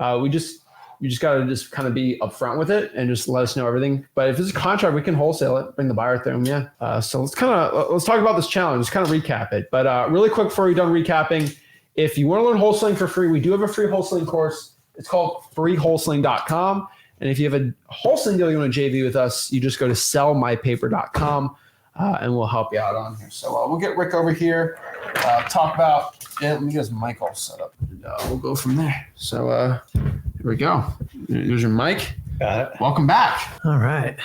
You just got to just kind of be upfront with it and just let us know everything. But if it's a contract, we can wholesale it, bring the buyer through them. Yeah. So let's talk about this challenge. Let's kind of recap it. But really quick before we're done recapping, if you want to learn wholesaling for free, we do have a free wholesaling course. It's called freewholesaling.com. And if you have a wholesaling deal you want to JV with us, you just go to sellmypaper.com and we'll help you out on here. So we'll get Rick over here, talk about, let me get his mic all set up. And, we'll go from there. So here we go. Here's your mic. Got it. Welcome back. All right.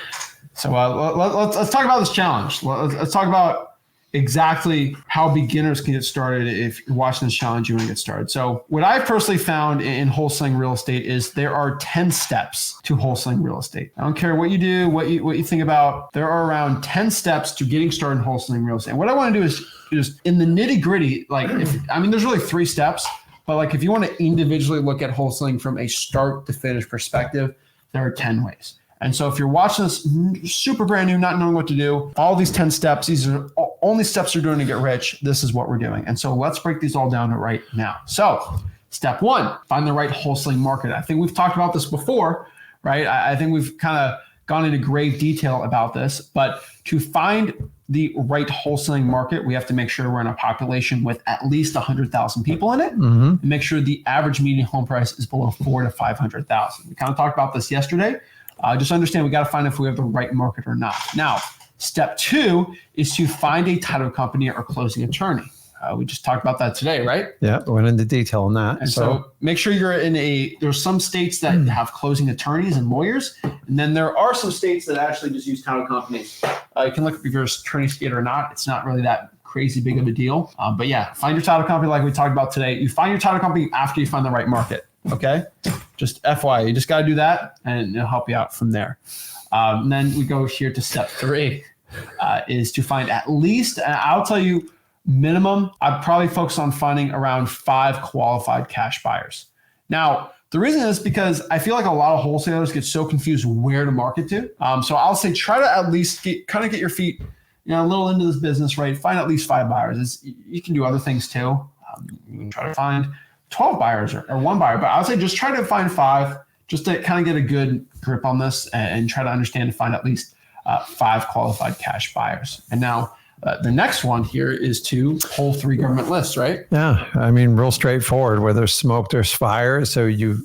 So let's talk about this challenge. Let's talk about exactly how beginners can get started. If you're watching this challenge, you want to get started. So what I've personally found in wholesaling real estate is there are 10 steps to wholesaling real estate. I don't care what you do, what you think about. There are around 10 steps to getting started in wholesaling real estate. And what I want to do is just in the nitty gritty, there's really 3 steps, but like if you want to individually look at wholesaling from a start to finish perspective, there are 10 ways. And so if you're watching this super brand new, not knowing what to do, all these 10 steps, these are only steps you're doing to get rich. This is what we're doing. And so let's break these all down right now. So step 1, find the right wholesaling market. I think we've talked about this before, right? I think we've kind of gone into grave detail about this, but to find the right wholesaling market, we have to make sure we're in a population with at least 100,000 people in it, and make sure the average median home price is below 400,000 to 500,000. We kind of talked about this yesterday. Just understand we got to find if we have the right market or not. Now, step 2 is to find a title company or closing attorney. We just talked about that today, right? Yeah, went into detail on that. And so make sure you're there's some states that have closing attorneys and lawyers, and then there are some states that actually just use title companies. You can look up if your attorney state or not. It's not really that crazy big of a deal. But yeah, find your title company like we talked about today. You find your title company after you find the right market, okay? Just FYI, you just got to do that, and it'll help you out from there. And then we go here to step 3, is to find at least, and I'll tell you, minimum, I'd probably focus on finding around 5 qualified cash buyers. Now, the reason is because I feel like a lot of wholesalers get so confused where to market to. So I'll say try to at least get your feet a little into this business, right? Find at least 5 buyers. You can do other things too. You can try to find 12 buyers or 1 buyer, but I would say just try to find 5 just to kind of get a good grip on this and try to understand and find at least 5 qualified cash buyers. And now, the next one here is to pull 3 government lists, right? Yeah, I mean, real straightforward. Where there's smoke, there's fire. So in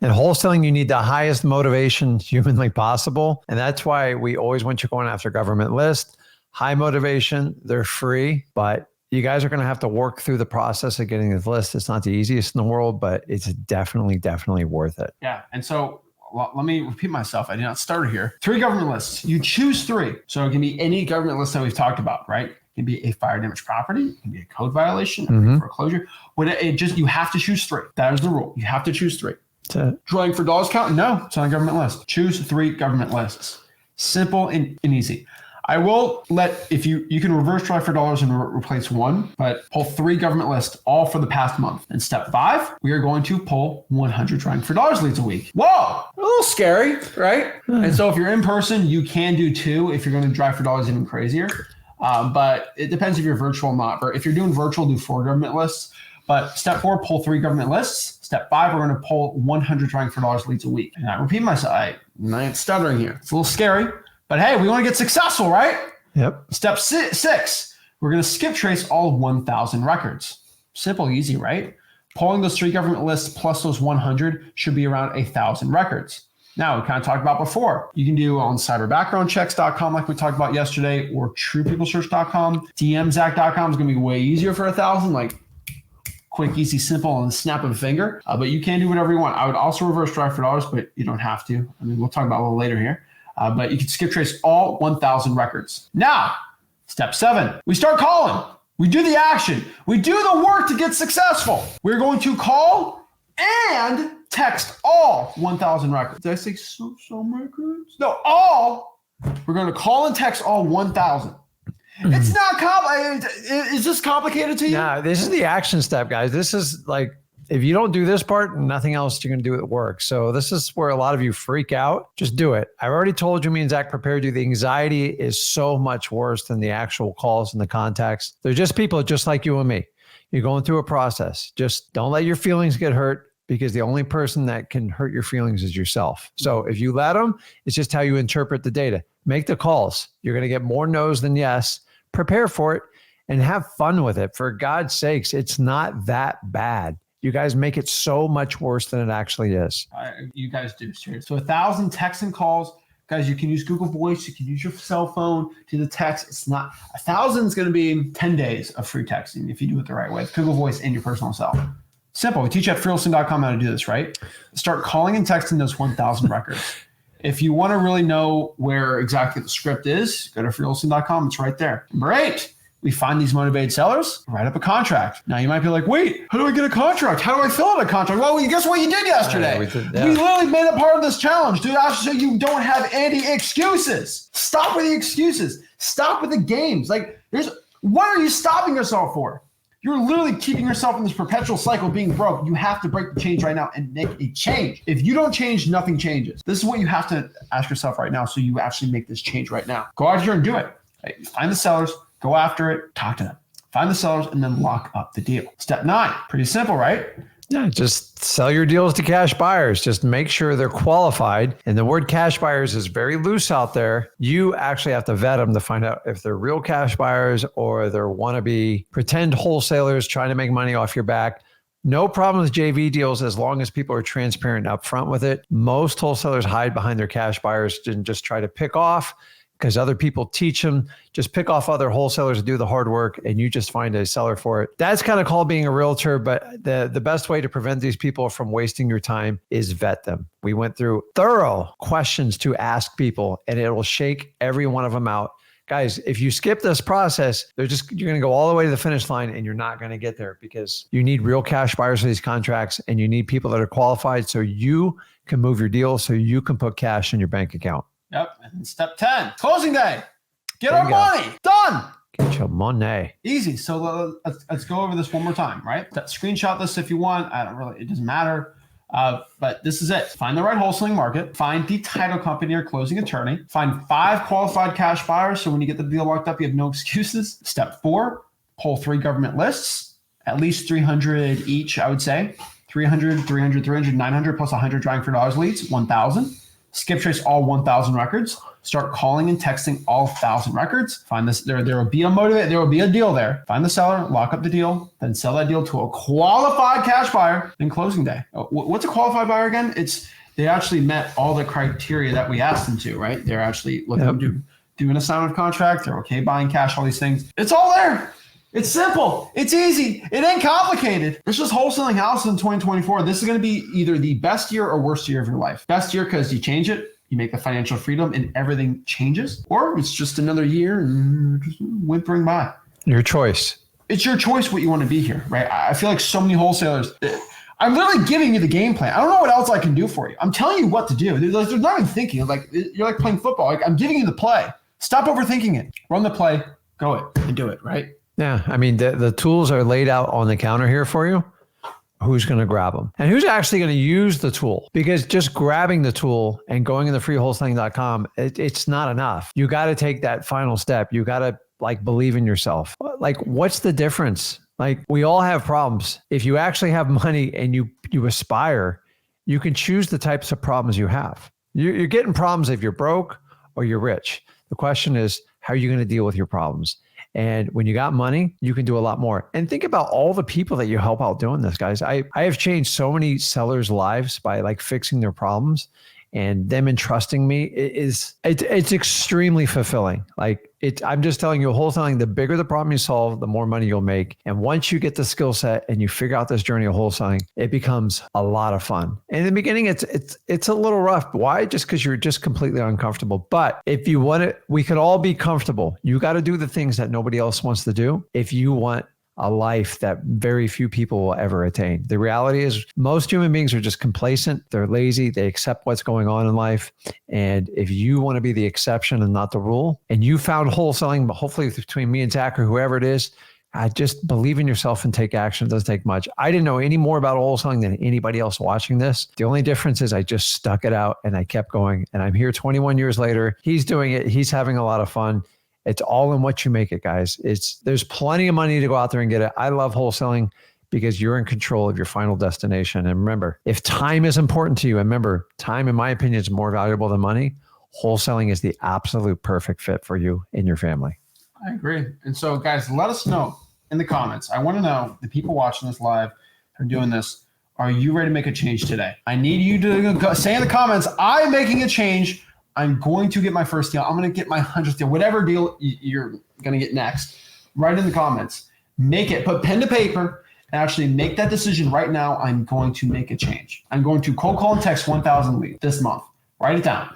wholesaling, you need the highest motivation humanly possible. And that's why we always want you going after government list. High motivation, they're free, but you guys are going to have to work through the process of getting this list. It's not the easiest in the world, but it's definitely worth it. Yeah, and so let me repeat myself. I did not start here. 3 government lists. You choose 3. So it can be any government list that we've talked about, right? It can be a fire damage property. It can be a code violation, a foreclosure. You have to choose 3. That is the rule. You have to choose 3. Drawing for dollars count? No, it's on a government list. Choose 3 government lists. Simple and easy. I will if you can reverse draw for dollars and replace 1, but pull 3 government lists all for the past month. And step 5, we are going to pull 100 drawing for dollars leads a week. Whoa, a little scary, right? And so if you're in person, you can do 2 if you're going to drive for dollars even crazier. But it depends if you're virtual or not. If you're doing virtual, do 4 government lists. But step 4, pull 3 government lists. Step 5, we're going to pull 100 drawing for dollars leads a week. And I repeat myself, I'm not stuttering here. It's a little scary. But hey, we want to get successful, right? Yep. Step 6, we're going to skip trace all 1,000 records. Simple, easy, right? Pulling those 3 government lists plus those 100 should be around 1,000 records. Now, we kind of talked about before. You can do on cyberbackgroundchecks.com like we talked about yesterday, or truepeoplesearch.com. DMZach.com is going to be way easier for 1,000, like quick, easy, simple, and the snap of a finger. But you can do whatever you want. I would also reverse drive for dollars, but you don't have to. I mean, we'll talk about it a little later here. But you can skip trace all 1,000 records. Now, step 7, we start calling. We do the action. We do the work to get successful. We're going to call and text all 1,000 records. Did I say some records? No, all. We're going to call and text all 1,000. It's not complicated. Is this complicated to you? No, this is the action step, guys. This is like, if you don't do this part, nothing else you're going to do at work. So this is where a lot of you freak out. Just do it. I've already told you, me and Zach prepared you. The anxiety is so much worse than the actual calls and the contacts. They're just people just like you and me. You're going through a process. Just don't let your feelings get hurt, because the only person that can hurt your feelings is yourself. So if you let them, it's just how you interpret the data. Make the calls. You're going to get more no's than yes. Prepare for it and have fun with it. For God's sakes, it's not that bad. You guys make it so much worse than it actually is. You guys do. Seriously. So 1,000 texts and calls. Guys, you can use Google Voice. You can use your cell phone to the text. It's not 1,000 is going to be 10 days of free texting if you do it the right way. Google Voice and your personal cell. Simple. We teach at freelisting.com how to do this, right? Start calling and texting those 1,000 records. If you want to really know where exactly the script is, go to freelisting.com. It's right there. Number 8. We find these motivated sellers, write up a contract. Now you might be like, wait, how do I get a contract? How do I fill out a contract? Well, guess what you did yesterday? We literally made it part of this challenge, dude. So you don't have any excuses. Stop with the excuses. Stop with the games. Like, what are you stopping yourself for? You're literally keeping yourself in this perpetual cycle of being broke. You have to break the change right now and make a change. If you don't change, nothing changes. This is what you have to ask yourself right now, so you actually make this change right now. Go out here and do it. Right? Find the sellers. Go after it, talk to them. Find the sellers and then lock up the deal. Step 9, pretty simple, right? Yeah, just sell your deals to cash buyers. Just make sure they're qualified. And the word cash buyers is very loose out there. You actually have to vet them to find out if they're real cash buyers or they're wannabe pretend wholesalers trying to make money off your back. No problem with JV deals as long as people are transparent and upfront with it. Most wholesalers hide behind their cash buyers and just try to pick off because other people teach them. Just pick off other wholesalers to do the hard work and you just find a seller for it. That's kind of called being a realtor, but the best way to prevent these people from wasting your time is vet them. We went through thorough questions to ask people and it will shake every one of them out. Guys, if you skip this process, you're going to go all the way to the finish line and you're not going to get there because you need real cash buyers for these contracts and you need people that are qualified so you can move your deal so you can put cash in your bank account. Yep. And step 10, closing day. Get our money. Done. Get your money. Easy. So let's go over this one more time, right? Screenshot this if you want. It doesn't matter. But this is it. Find the right wholesaling market. Find the title company or closing attorney. Find 5 qualified cash buyers. So when you get the deal locked up, you have no excuses. Step 4, pull 3 government lists, at least 300 each, I would say. 300, 900 plus 100 drawing for dollars leads, 1,000. Skip trace all 1,000 records. Start calling and texting all 1,000 records. Find this. There will be a deal there. Find the seller, lock up the deal, then sell that deal to a qualified cash buyer in closing day. What's a qualified buyer again? They actually met all the criteria that we asked them to, right? They're actually looking to do an assignment of contract. They're okay buying cash, all these things. It's all there. It's simple. It's easy. It ain't complicated. It's just wholesaling houses in 2024. This is going to be either the best year or worst year of your life. Best year because you change it, you make the financial freedom and everything changes. Or it's just another year and just whimpering by. Your choice. It's your choice what you want to be here, right? I feel like so many wholesalers, I'm literally giving you the game plan. I don't know what else I can do for you. I'm telling you what to do. There's not even thinking. Like you're like playing football. Like I'm giving you the play. Stop overthinking it. Run the play, go it and do it, right? Yeah, I mean, the tools are laid out on the counter here for you. Who's going to grab them? And who's actually going to use the tool? Because just grabbing the tool and going into freewholesaling.com, it's not enough. You got to take that final step. You got to believe in yourself. What's the difference? We all have problems. If you actually have money and you aspire, you can choose the types of problems you have. You're getting problems if you're broke or you're rich. The question is, how are you going to deal with your problems? And when you got money, you can do a lot more. And think about all the people that you help out doing this, guys. I have changed so many sellers' lives by fixing their problems, and them entrusting me. It's extremely fulfilling. I'm just telling you, wholesaling, the bigger the problem you solve, the more money you'll make. And once you get the skill set and you figure out this journey of wholesaling, it becomes a lot of fun. In the beginning, it's a little rough. Why? Just because you're just completely uncomfortable. But if you want it, we can all be comfortable. You got to do the things that nobody else wants to do if you want a life that very few people will ever attain. The reality is most human beings are just complacent. They're lazy. They accept what's going on in life. And if you want to be the exception and not the rule, and you found wholesaling, but hopefully between me and Zach or whoever it is, just believe in yourself and take action. It doesn't take much. I didn't know any more about wholesaling than anybody else watching this. The only difference is I just stuck it out and I kept going. And I'm here 21 years later. He's doing it. He's having a lot of fun. It's all in what you make it, guys. There's plenty of money to go out there and get it. I love wholesaling because you're in control of your final destination. And remember, if time is important to you, and remember, time, in my opinion, is more valuable than money. Wholesaling is the absolute perfect fit for you and your family. I agree. And so, guys, let us know in the comments. I want to know, the people watching this live are doing this. Are you ready to make a change today? I need you to say in the comments, I'm making a change. I'm going to get my first deal. I'm going to get my 100th deal, whatever deal you're going to get next. Write in the comments. Make it. Put pen to paper and actually make that decision right now. I'm going to make a change. I'm going to cold call and text 1,000 leads this month. Write it down.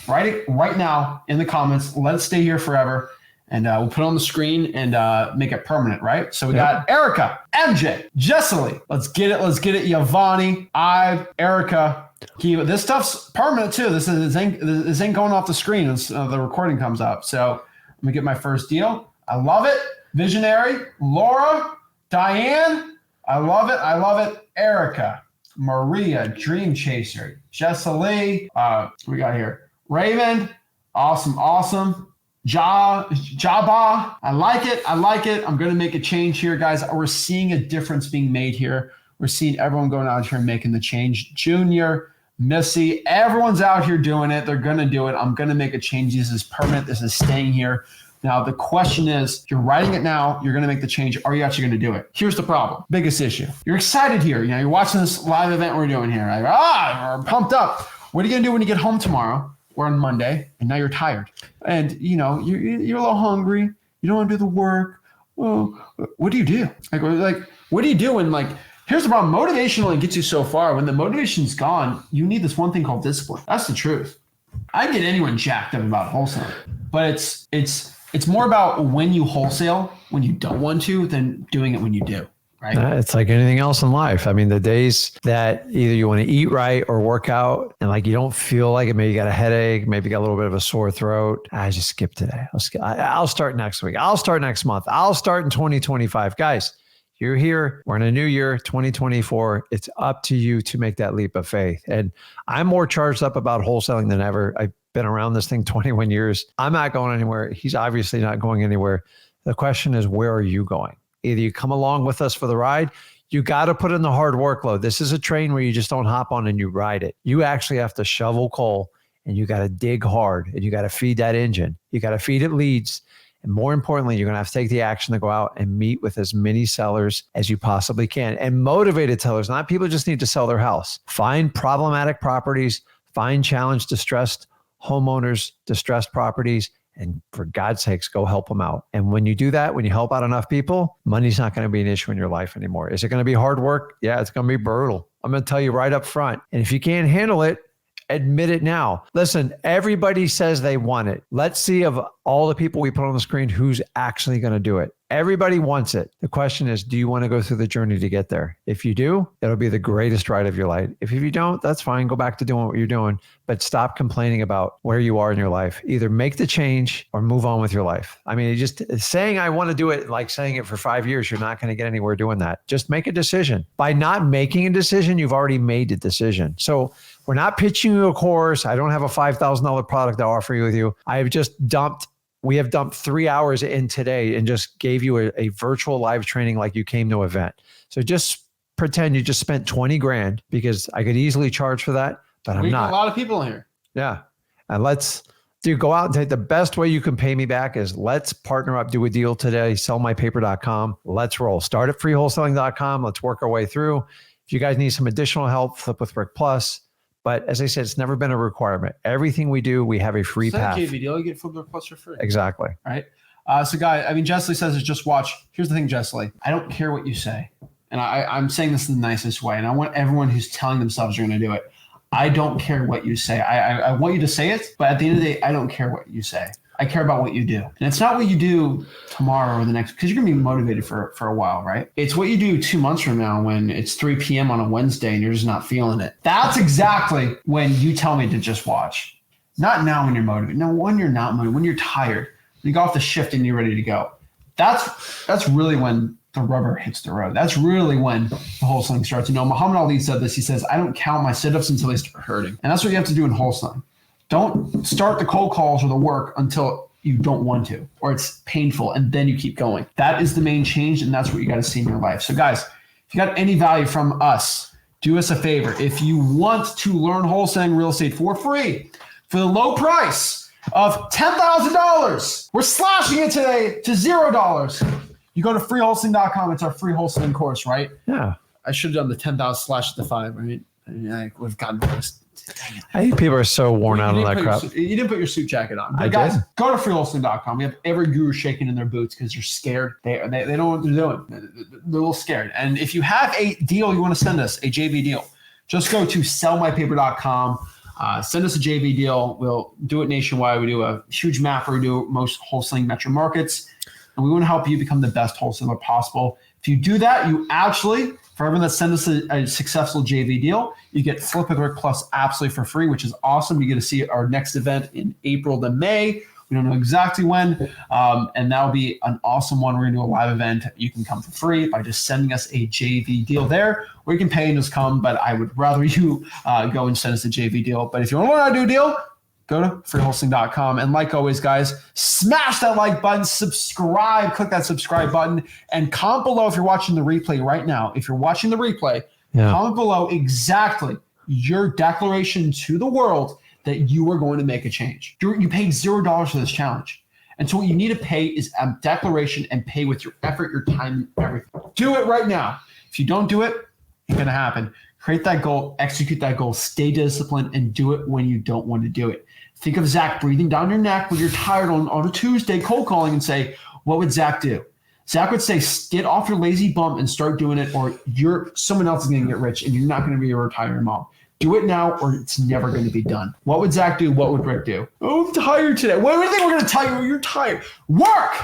Write it right now in the comments. Let it stay here forever. And we'll put it on the screen and make it permanent, right? So we got Erica, MJ, Jessely. Let's get it. Yavani, Erica. This stuff's permanent too. This ain't going off the screen as the recording comes up. So I'm gonna get my first deal. I love it. Visionary, Laura, Diane. I love it. Erica, Maria, Dream Chaser, Jessely. We got here Raymond. Awesome. Jabba. I like it. I'm going to make a change here, guys. We're seeing a difference being made here. We're seeing everyone going out here and making the change. Junior, Missy, everyone's out here doing it. They're going to do it. I'm going to make a change. This is permanent. This is staying here. Now, the question is, you're writing it now. You're going to make the change. Are you actually going to do it? Here's the problem. Biggest issue. You're excited here. You're watching this live event we're doing here. Like, we're pumped up. What are you going to do when you get home tomorrow or on Monday? And now you're tired. And, you're a little hungry. You don't want to do the work. Well, what do you do? Like, what do you do when, here's the problem. Motivation only gets you so far. When the motivation's gone, you need this one thing called discipline. That's the truth. I get anyone jacked up about wholesaling, but it's more about when you wholesale, when you don't want to, than doing it when you do, right? It's like anything else in life. I mean, the days that either you want to eat right or work out and you don't feel like it, maybe you got a headache, maybe you got a little bit of a sore throat. I just skip today. I'll start next week. I'll start next month. I'll start in 2025. Guys, you're here. We're in a new year, 2024. It's up to you to make that leap of faith. And I'm more charged up about wholesaling than ever. I've been around this thing 21 years. I'm not going anywhere. He's obviously not going anywhere. The question is, where are you going? Either you come along with us for the ride. You got to put in the hard workload. This is a train where you just don't hop on and you ride it. You actually have to shovel coal and you got to dig hard and you got to feed that engine. You got to feed it leads. And more importantly, you're going to have to take the action to go out and meet with as many sellers as you possibly can, and motivated sellers. Not people who just need to sell their house. Find problematic properties, find challenged, distressed homeowners, distressed properties, and for God's sakes, go help them out. And when you do that, when you help out enough people, money's not going to be an issue in your life anymore. Is it going to be hard work? Yeah, it's going to be brutal. I'm going to tell you right up front. And if you can't handle it, admit it now. Listen, everybody says they want it. Let's see of all the people we put on the screen, who's actually going to do it. Everybody wants it. The question is, do you want to go through the journey to get there? If you do, it'll be the greatest ride of your life. If you don't, that's fine. Go back to doing what you're doing, but stop complaining about where you are in your life. Either make the change or move on with your life. I mean, just saying I want to do it, like saying it for 5 years, you're not going to get anywhere doing that. Just make a decision. By not making a decision, you've already made a decision. So we're not pitching you a course. I don't have a $5,000 product to offer you. We have dumped 3 hours in today and just gave you a virtual live training like you came to an event. So just pretend you just spent 20 grand, because I could easily charge for that, but I'm not. A lot of people in here. Yeah. And go out and take the best way you can pay me back is let's partner up, do a deal today, sellmypaper.com. Let's roll. Start at freewholesaling.com. Let's work our way through. If you guys need some additional help, Flip with Rick Plus. But as I said, it's never been a requirement. Everything we do, we have a free path. JV deal, you get Flip with Plus for free. Exactly. Right. So Jessley says is just watch. Here's the thing, Jessley. I don't care what you say. And I'm saying this in the nicest way. And I want everyone who's telling themselves they're going to do it. I don't care what you say. I want you to say it, but at the end of the day, I don't care what you say. I care about what you do. And it's not what you do tomorrow or the next, because you're going to be motivated for a while, right? It's what you do 2 months from now when it's 3 p.m. on a Wednesday and you're just not feeling it. That's exactly when you tell me to just watch. Not now when you're motivated. No, when you're not motivated, when you're tired, you go off the shift and you're ready to go. That's really when the rubber hits the road. That's really when the wholesaling starts. Muhammad Ali said this. He says, I don't count my sit-ups until they start hurting. And that's what you have to do in wholesaling. Don't start the cold calls or the work until you don't want to, or it's painful, and then you keep going. That is the main change, and that's what you got to see in your life. So guys, if you got any value from us, do us a favor. If you want to learn wholesaling real estate for free, for the low price of $10,000, we're slashing it today to $0. You go to freewholesaling.com. It's our free wholesaling course, right? Yeah. I should have done the 10,000 slash the 5, right? I would have gotten this. I think people are so worn out on that crap. You didn't put your suit jacket on. But I guys, did. go to freewholesaling.com. We have every guru shaking in their boots because they're scared. They don't know what they're doing. They're a little scared. And if you have a deal you want to send us, a JV deal, just go to sellmypaper.com. Send us a JV deal. We'll do it nationwide. We do a huge map where we do most wholesaling metro markets. And we want to help you become the best wholesaler possible. If you do that, you actually, for everyone that sends us a successful JV deal, you get Flip with Rick Plus absolutely for free, which is awesome. You get to see our next event in April to May. We don't know exactly when. And that'll be an awesome one. We're going to do a live event. You can come for free by just sending us a JV deal there, or you can pay and just come. But I would rather you go and send us a JV deal. But if you want to learn how to do a deal, go to freewholesaling.com. And like always, guys, smash that like button, subscribe, click that subscribe button, and comment below if you're watching the replay right now. If you're watching the replay, comment below exactly your declaration to the world that you are going to make a change. You paid $0 for this challenge. And so what you need to pay is a declaration and pay with your effort, your time, and everything. Do it right now. If you don't do it, it's going to happen. Create that goal, execute that goal, stay disciplined, and do it when you don't want to do it. Think of Zach breathing down your neck when you're tired on a Tuesday cold calling and say, what would Zach do? Zach would say, get off your lazy bum and start doing it, or someone else is going to get rich and you're not going to be a retiring mom. Do it now or it's never going to be done. What would Zach do? What would Rick do? Oh, I'm tired today. What do you think we're going to tell you? You're tired. Work.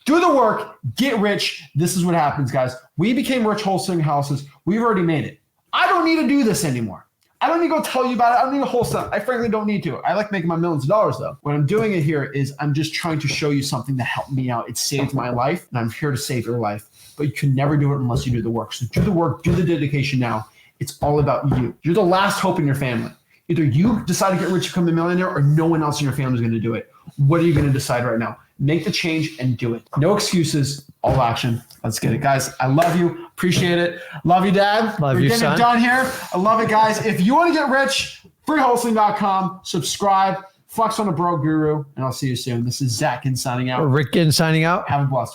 Do the work. Get rich. This is what happens, guys. We became rich wholesaling houses. We've already made it. I don't need to do this anymore. I don't need to go tell you about it. I don't need to wholesale. I frankly don't need to. I like making my millions of dollars though. What I'm doing it here is I'm just trying to show you something that helped me out. It saved my life and I'm here to save your life. But you can never do it unless you do the work. So do the work, do the dedication now. It's all about you. You're the last hope in your family. Either you decide to get rich, become a millionaire, or no one else in your family is going to do it. What are you going to decide right now? Make the change and do it. No excuses, all action. Let's get it. Guys, I love you. Appreciate it. Love you, Dad. Love We're you, getting son. it done here. I love it, guys. If you want to get rich, freewholesaling.com. Subscribe. Flex on a Bro Guru. And I'll see you soon. This is Zach Ginn signing out. Rick Ginn signing out. Have a blessed one.